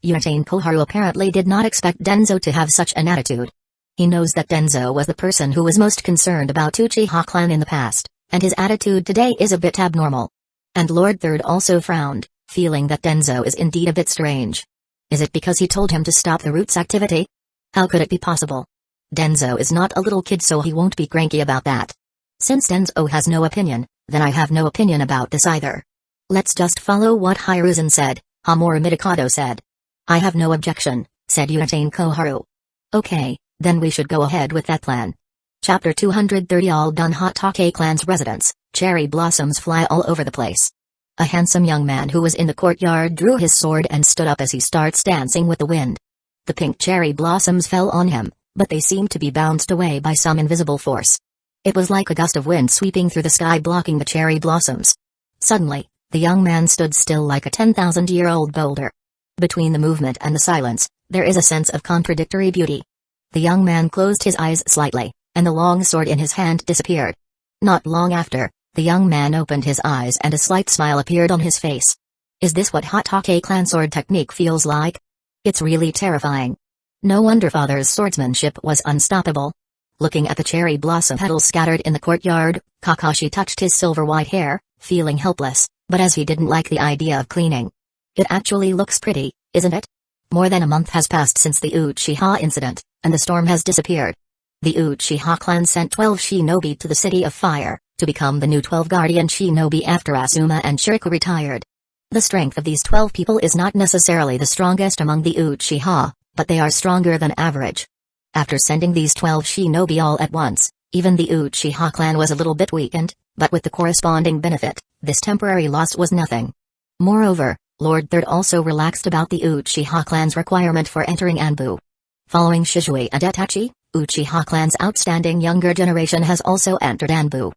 Utain Koharu apparently did not expect Denzo to have such an attitude. He knows that Denzo was the person who was most concerned about Uchiha clan in the past, and his attitude today is a bit abnormal. And Lord Third also frowned, feeling that Denzo is indeed a bit strange. Is it because he told him to stop the Roots activity? How could it be possible? Denzo is not a little kid, so he won't be cranky about that. Since Denzo has no opinion, then I have no opinion about this either. Let's just follow what Hiruzen said, Hamura Midokado said. I have no objection, said Utain Koharu. Okay, then we should go ahead with that plan. Chapter 230. All done. Hotake clan's residence, cherry blossoms fly all over the place. A handsome young man who was in the courtyard drew his sword and stood up as he starts dancing with the wind. The pink cherry blossoms fell on him, but they seemed to be bounced away by some invisible force. It was like a gust of wind sweeping through the sky, blocking the cherry blossoms. Suddenly, the young man stood still like a 10,000-year-old boulder. Between the movement and the silence, there is a sense of contradictory beauty. The young man closed his eyes slightly, and the long sword in his hand disappeared. Not long after, the young man opened his eyes and a slight smile appeared on his face. Is this what Hotake clan sword technique feels like? It's really terrifying. No wonder father's swordsmanship was unstoppable. Looking at the cherry blossom petals scattered in the courtyard, Kakashi touched his silver-white hair, feeling helpless, but as he didn't like the idea of cleaning. It actually looks pretty, isn't it? More than a month has passed since the Uchiha incident, and the storm has disappeared. The Uchiha clan sent 12 shinobi to the City of Fire, to become the new 12 guardian shinobi after Asuma and Shiriko retired. The strength of these 12 people is not necessarily the strongest among the Uchiha, but they are stronger than average. After sending these 12 shinobi all at once, even the Uchiha clan was a little bit weakened, but with the corresponding benefit, this temporary loss was nothing. Moreover, Lord Third also relaxed about the Uchiha clan's requirement for entering Anbu. Following Shizui and Itachi, Uchiha clan's outstanding younger generation has also entered Anbu.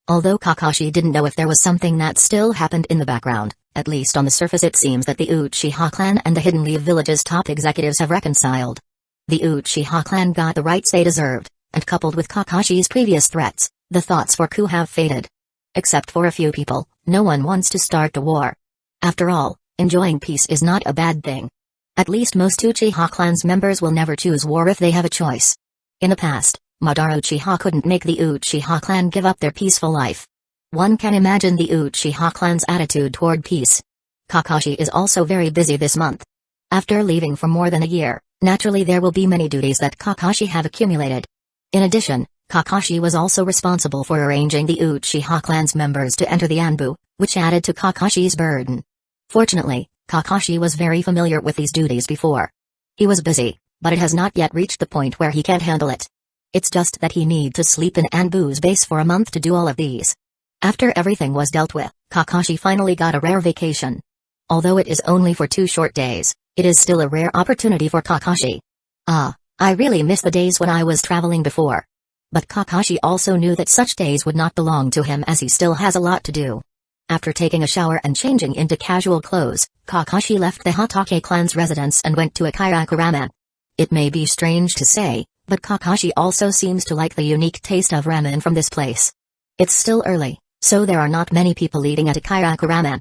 Although Kakashi didn't know if there was something that still happened in the background, at least on the surface it seems that the Uchiha clan and the Hidden Leaf Village's top executives have reconciled. The Uchiha clan got the rights they deserved, and coupled with Kakashi's previous threats, the thoughts for coup have faded. Except for a few people, no one wants to start a war. After all, enjoying peace is not a bad thing. At least most Uchiha clan's members will never choose war if they have a choice. In the past, Madara Uchiha couldn't make the Uchiha clan give up their peaceful life. One can imagine the Uchiha clan's attitude toward peace. Kakashi is also very busy this month. After leaving for more than a year, naturally there will be many duties that Kakashi have accumulated. In addition, Kakashi was also responsible for arranging the Uchiha clan's members to enter the Anbu, which added to Kakashi's burden. Fortunately, Kakashi was very familiar with these duties before. He was busy, but it has not yet reached the point where he can't handle it. It's just that he need to sleep in Anbu's base for a month to do all of these. After everything was dealt with, Kakashi finally got a rare vacation. Although it is only for 2 short days, it is still a rare opportunity for Kakashi. I really miss the days when I was traveling before. But Kakashi also knew that such days would not belong to him as he still has a lot to do. After taking a shower and changing into casual clothes, Kakashi left the Hatake clan's residence and went to a Kairaku ramen. It may be strange to say, but Kakashi also seems to like the unique taste of ramen from this place. It's still early, so there are not many people eating at a Kairaku ramen.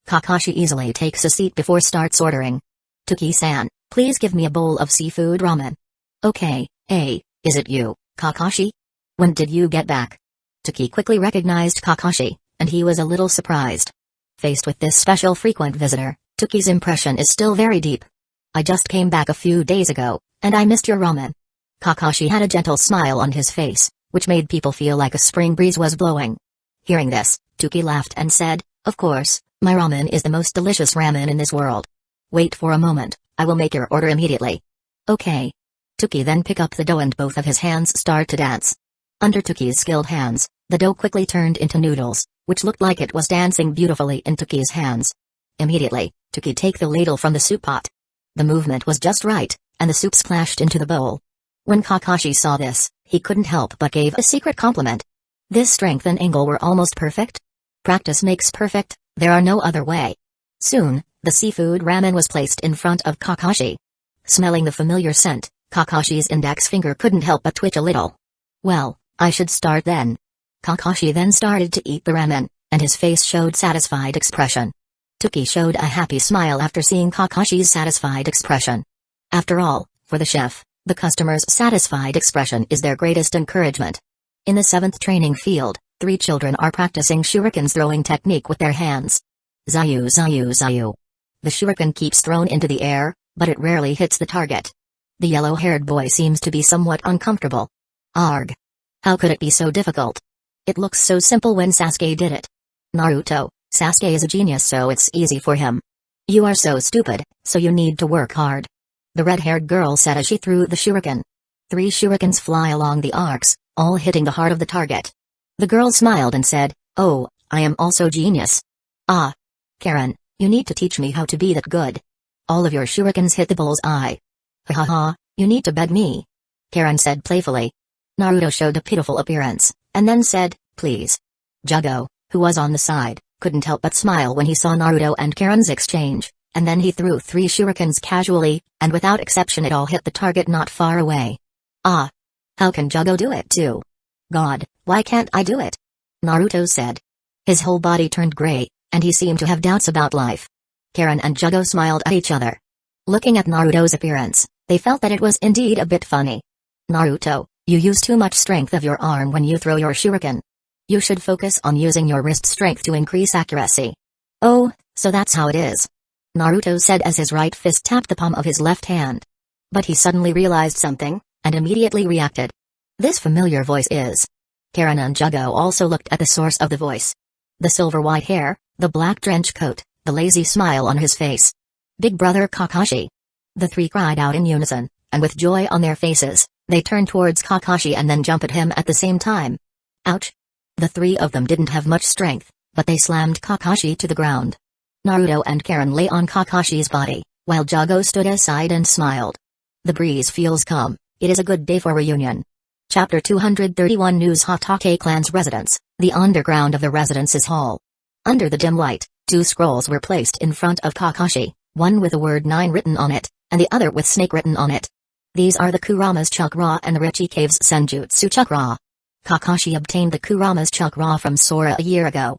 Kakashi easily takes a seat before starts ordering. Tuki-san, please give me a bowl of seafood ramen. Okay, is it you, Kakashi? When did you get back? Tuki quickly recognized Kakashi, and he was a little surprised. Faced with this special frequent visitor, Tuki's impression is still very deep. I just came back a few days ago, and I missed your ramen. Kakashi had a gentle smile on his face, which made people feel like a spring breeze was blowing. Hearing this, Tuki laughed and said, "Of course, my ramen is the most delicious ramen in this world. Wait for a moment, I will make your order immediately." Okay. Tuki then picked up the dough and both of his hands start to dance. Under Tuki's skilled hands, the dough quickly turned into noodles, which looked like it was dancing beautifully in Tuki's hands. Immediately, Tuki take the ladle from the soup pot. The movement was just right, and the soup splashed into the bowl. When Kakashi saw this, he couldn't help but gave a secret compliment. This strength and angle were almost perfect. Practice makes perfect, there are no other way. Soon, the seafood ramen was placed in front of Kakashi. Smelling the familiar scent, Kakashi's index finger couldn't help but twitch a little. Well, I should start then. Kakashi then started to eat the ramen, and his face showed satisfied expression. Tuki showed a happy smile after seeing Kakashi's satisfied expression. After all, for the chef, the customer's satisfied expression is their greatest encouragement. In the 7th training field, 3 children are practicing shurikens throwing technique with their hands. Zayu zayu zayu. The shuriken keeps thrown into the air, but it rarely hits the target. The yellow-haired boy seems to be somewhat uncomfortable. Arg. How could it be so difficult? It looks so simple when Sasuke did it. Naruto, Sasuke is a genius so it's easy for him. You are so stupid, so you need to work hard. The red-haired girl said as she threw the shuriken. 3 shurikens fly along the arcs, all hitting the heart of the target. The girl smiled and said, "Oh, I am also genius." Ah. Karen, you need to teach me how to be that good. All of your shurikens hit the bull's eye. Ha ha ha, you need to beg me. Karen said playfully. Naruto showed a pitiful appearance, and then said, "Please." Jugo, who was on the side, couldn't help but smile when he saw Naruto and Karen's exchange, and then he threw 3 shurikens casually, and without exception it all hit the target not far away. Ah. How can Jugo do it too? God, why can't I do it? Naruto said. His whole body turned gray, and he seemed to have doubts about life. Karen and Jugo smiled at each other. Looking at Naruto's appearance, they felt that it was indeed a bit funny. Naruto, you use too much strength of your arm when you throw your shuriken. You should focus on using your wrist strength to increase accuracy. Oh, so that's how it is. Naruto said as his right fist tapped the palm of his left hand. But he suddenly realized something, and immediately reacted. This familiar voice is. Karen and Jugo also looked at the source of the voice. The silver white hair, the black trench coat, the lazy smile on his face. Big brother Kakashi. The three cried out in unison, and with joy on their faces, they turned towards Kakashi and then jumped at him at the same time. Ouch! The three of them didn't have much strength, but they slammed Kakashi to the ground. Naruto and Karen lay on Kakashi's body, while Jago stood aside and smiled. The breeze feels calm, it is a good day for reunion. Chapter 231 News Hatake Clan's residence, the underground of the residence's hall. Under the dim light, two scrolls were placed in front of Kakashi, one with the word 9 written on it, and the other with snake written on it. These are the Kurama's chakra and the Richi Cave's Senjutsu chakra. Kakashi obtained the Kurama's chakra from Sora a year ago,